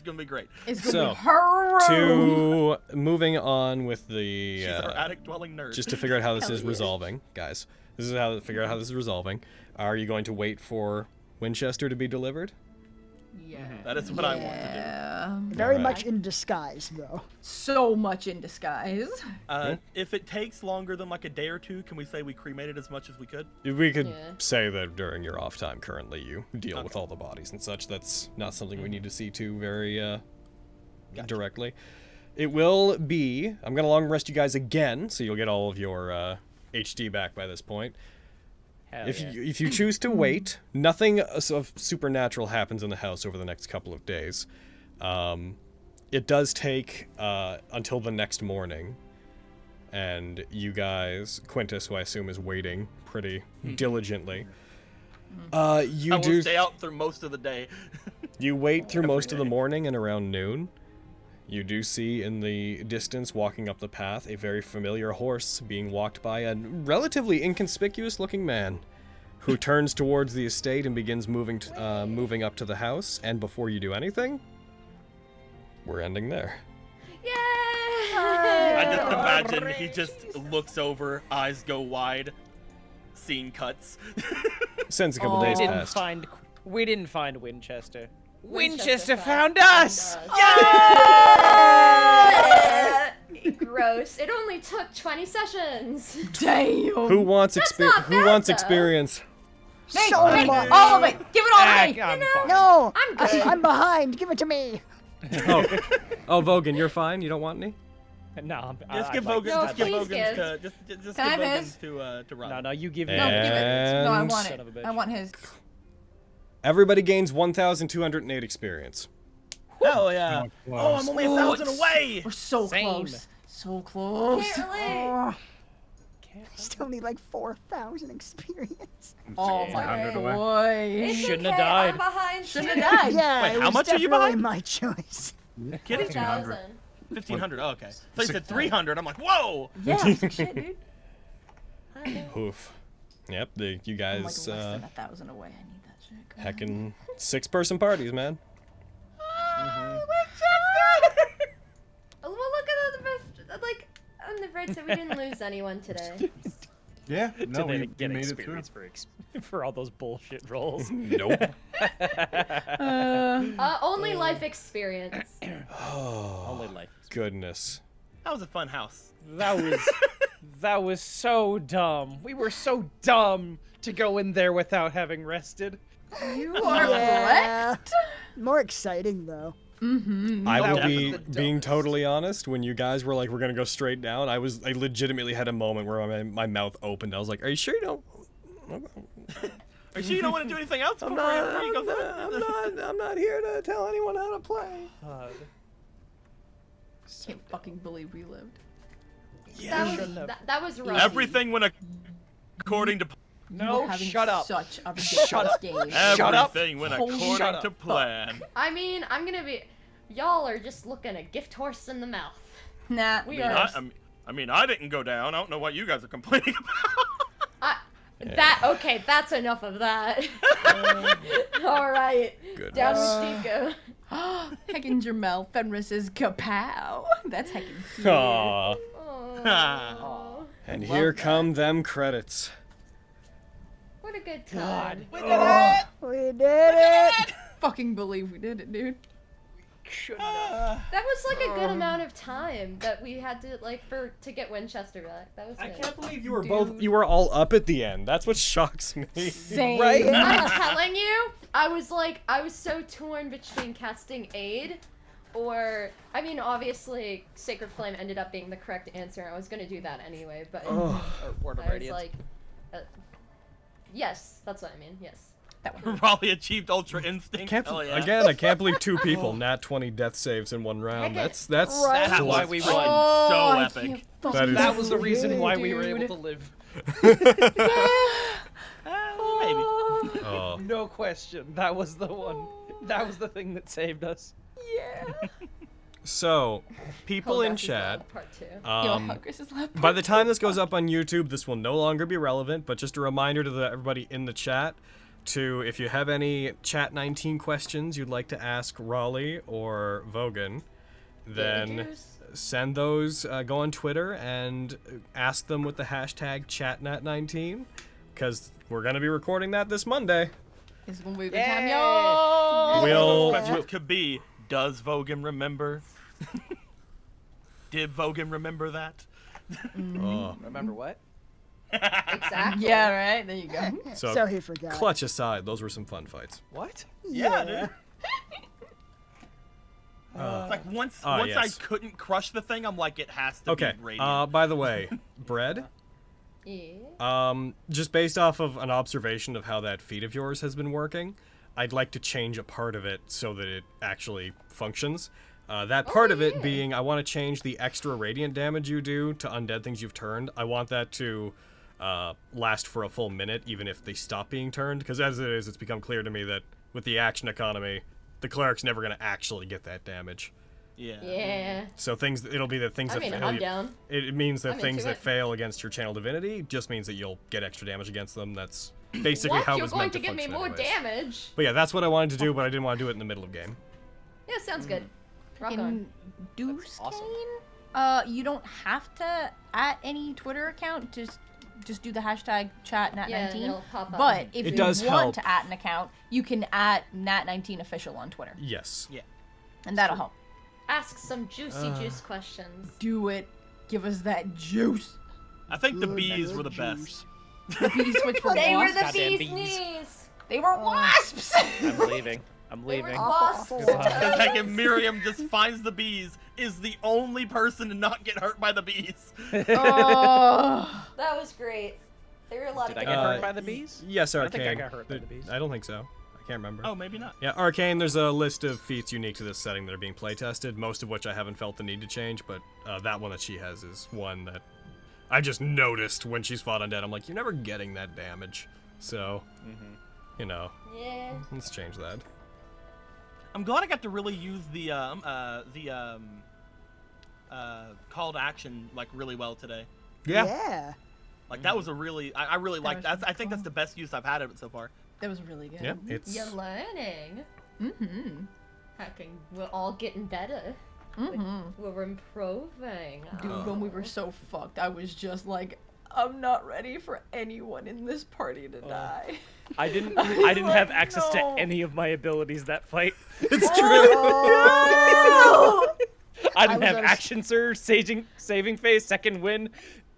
gonna be great. It's gonna So, be her room. to moving on with the She's our attic dwelling nerd. just to figure out how this is yeah. resolving, guys. This is how to figure out how this is resolving. Are you going to wait for Winchester to be delivered? Yeah. That is what I want to Yeah. Very Alright. much in disguise, though. So much in disguise. do. If it takes longer than like a day or two, can we say we cremated as much as we could? We could Yeah. say that during your off time currently you deal with all the bodies and such. That's not something we need to see to very directly. It will be, I'm going to long rest you guys again, so you'll get all of your HD back by this point. Hell If yeah. if you choose to wait, nothing of supernatural happens in the house over the next couple of days. It does take until the next morning, and you guys, Quintus, who I assume is waiting pretty diligently, you I do will stay out through most of the day. you wait through Every most of the day. morning, and around noon, you do see in the distance, walking up the path, a very familiar horse being walked by a relatively inconspicuous-looking man, who turns towards the estate and begins moving up to the house. And before you do anything, we're ending there. Yay! I just imagine he just looks over, eyes go wide, scene cuts. Since a couple Oh. days We passed. didn't find Winchester. Winchester found us! Gross. It only took 20 sessions. Damn. Who wants That's not who bad, wants though. experience? Nate, So Nate, much. all of it. Give it all to Ah, me. I'm fine. No! I'm good. I'm behind. Give it to me. Oh, Vogan, you're fine. You don't want any? No, Just give like, Vogans, No, just give please Vogans give. to just Can I give have Vogans his? to Rob. No, you give No, me. give it. No, I And- want Son it. of a bitch. I want his. Everybody gains 1,208 experience. Hell yeah! Oh, I'm only 1,000 it's- away. We're so Same. close. So close. Can't relate. Oh, still need like 4,000 experience. Oh Yeah. my 100 away. boy. It's Shouldn't okay, have died. I'm behind. Shouldn't have died. Yeah, Wait, it how was much are you definitely behind? my choice. Kidding? 2,000. 1,500. Oh, okay. So you said 300. I'm like, whoa! Yeah, I was like, shit, dude. Oof. Yep, you I'm like guys, less than 1,000 away. I need that shit. Come on. heckin' 6-person parties, man. Oh, well, look at the like on the bright side, we didn't lose anyone today. Yeah, no, Didn't we even get made it through. experience for all those bullshit rolls. Nope. Only life experience. Oh, Only life. goodness. That was a fun house. That was so dumb. We were so dumb to go in there without having rested. You are correct. More exciting though. Mm-hmm. I That will was be the being dumbest. totally honest. When you guys were like, "We're gonna go straight down," I legitimately had a moment where my mouth opened. I was like, "Are you sure you don't?" Are you sure you don't want to do anything else before you go through? I'm not here to tell anyone how to play. Can't fucking believe we lived. That was rough. Everything went according to No, We're having shut up. Such a ridiculous game. Shut up. everything went Holy according shut to up. plan. I mean, I'm gonna be. Y'all are just looking a gift horse in the mouth. Nah. We are. I mean, I didn't go down. I don't know what you guys are complaining about. Okay, that's enough of that. All right, Good. down with Chico. Heckin' Jermel Fenris's kapow. That's heckin' cute. Aw. Aw, And here come them credits. what a good time. We did it! We did it. Fucking believe we did it, dude. That was like a good amount of time that we had to to get Winchester back. That was good. I can't believe you were you were all up at the end. That's what shocks me. Same. Right? I'm telling you, I was so torn between casting Aid or, I mean, obviously, Sacred Flame ended up being the correct answer. I was gonna do that anyway, but Or Word of I was Radiance. like, yes, that's what I mean, yes. Raleigh achieved Ultra Instinct. Hell yeah. Again, I can't believe 2 people Nat-20 death saves in 1 round. That's That's why we fucking won. so I epic. can't fucking That was the believe reason it, why we were able dude. to live. Maybe. Oh. No question. That was the one. That was the thing that saved us. Yeah. So, people in Hellback is chat, Love Part 2. Huggers is left. by the time this goes up on YouTube, this will no longer be relevant, but just a reminder to everybody in the chat to, if you have any Chat19 questions you'd like to ask Raleigh or Vogan, then send those, go on Twitter and ask them with the hashtag ChatNat19, because we're going to be recording that this Monday. It's gonna be a good time, y'all. We'll... Questions could be, does Vogan remember? Did Vogan remember that? Remember what? Exactly. Yeah, right. There you go. So he forgot. Clutch aside, those were some fun fights. What? Yeah, dude. Like once I yes. couldn't crush the thing, I'm like, it has to Okay, be radiant. by the way, Bread, Yeah. just based off of an observation of how that feat of yours has been working, I'd like to change a part of it so that it actually functions. That part of it being, I want to change the extra radiant damage you do to undead things you've turned. I want that to last for a full minute, even if they stop being turned, because as it is, it's become clear to me that with the action economy, the cleric's never going to actually get that damage. Yeah. Yeah. So it'll be the things I that mean, fail. I'm down. It means that I'm things into that it. fail against your channel divinity just means that you'll get extra damage against them. That's basically What? how it You're was going meant to to give me function more anyways. damage? But yeah, that's what I wanted to do, but I didn't want to do it in the middle of game. Yeah, sounds good. Rock on. In Deuce awesome. Kane, you don't have to at any Twitter account. Just do the hashtag Yeah, and ChatNat19. it'll pop up. But if It you does want help. to at an account, you can at Nat19official on Twitter, Yes. Yeah. and that'll help. Ask some juicy juice questions. Do it. Give us that juice. I think the Good, bees good were the juice. best. The bees switch for They were wasps. the Goddamn bee's bees. knees. They were wasps. I'm leaving. I'm They were leaving. wasps. Because like if Miriam just finds the bees, is the only person to not get hurt by the bees. Oh. That was great. There were a lot Did of I good get hurt ones. by the bees? Yes, I Arcane. don't think I got hurt by the bees. I don't think so. I can't remember. Oh, maybe not. Yeah, Arcane, there's a list of feats unique to this setting that are being playtested, most of which I haven't felt the need to change, but that one that she has is one that I just noticed when she's fought undead. I'm like, you're never getting that damage. So, you know, Yeah. let's change that. I'm glad I got to really use the call to action like really well today. Yeah. Like that was a really I really like was that. I really think that's the best use I've had of it so far. That was really good. Yeah, it's... You're learning. Mm-hmm. Hacking. We're all getting better. Mm-hmm. We're improving. Dude, when we were so fucked, I was just like, I'm not ready for anyone in this party to die. I didn't have like, access to no. any of my abilities that fight. It's true! Oh, I didn't was have at a- action surge, saving phase, second win,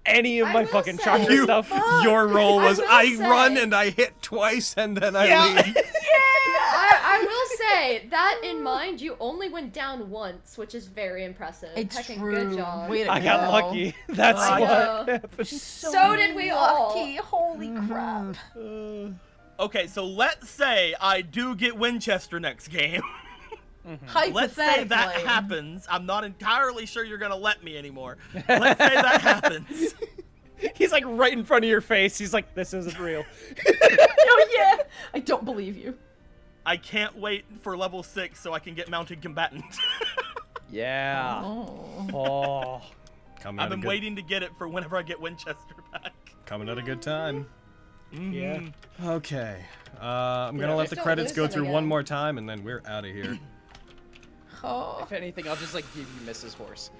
any of I my will fucking say- chakra You- stuff. Your role was, will I run say- and I hit twice and then I Yeah. leave. I will say, that in mind, you only went down once, which is very impressive. It's Heckin' true. Good job. Way to I got go. lucky. That's I what know. happened. So did we all. lucky. Holy crap. Okay, so let's say I do get Winchester next game. Let's say that Hypothetically. happens. I'm not entirely sure you're gonna let me anymore. Let's say that happens. He's like right in front of your face. He's like, this isn't real. Oh yeah. I don't believe you. I can't wait for level 6 so I can get mounted combatant. Yeah. Oh. Oh. Coming I've at a been good, waiting to get it for whenever I get Winchester back. coming at a good time. Yeah. Okay. I'm gonna let just the don't credits lose go them through again. one more time and then we're out of here. Oh. If anything, I'll just like give you Mrs. Horse.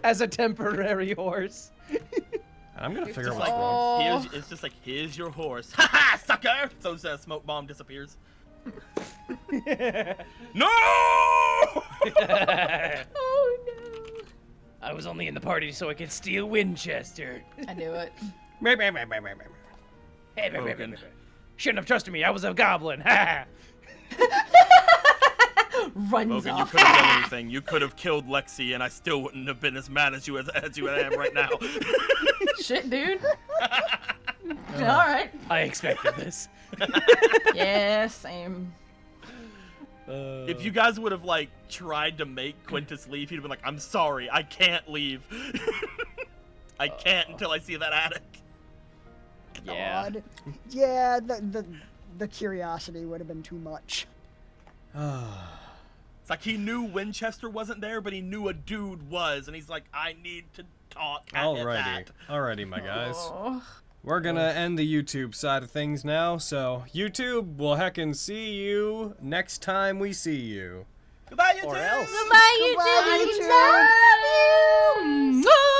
As a temporary horse. I'm gonna figure out Just what's like, wrong. Oh. it's just like, here's your horse. Ha ha, sucker! So smoke bomb disappears. No! Oh no. I was only in the party so I could steal Winchester. I knew it. Broken. Shouldn't have trusted me. I was a goblin. Ha! Runs Logan, you off. could have done anything. You could have killed Lexi, and I still wouldn't have been as mad as you am right now. Shit, dude. All right. I expected this. Yeah, same. If you guys would have like tried to make Quintus leave, he'd have been like, "I'm sorry, I can't leave. I can't until I see that attic." Yeah. God. Yeah, the curiosity would have been too much. It's like he knew Winchester wasn't there, but he knew a dude was, and he's like, "I need to talk." Alrighty, my guys. Oh. We're gonna end the YouTube side of things now, so YouTube, we'll heckin' see you next time we see you. Goodbye, you Or two. else. Goodbye, YouTube. Goodbye, YouTube. Love you.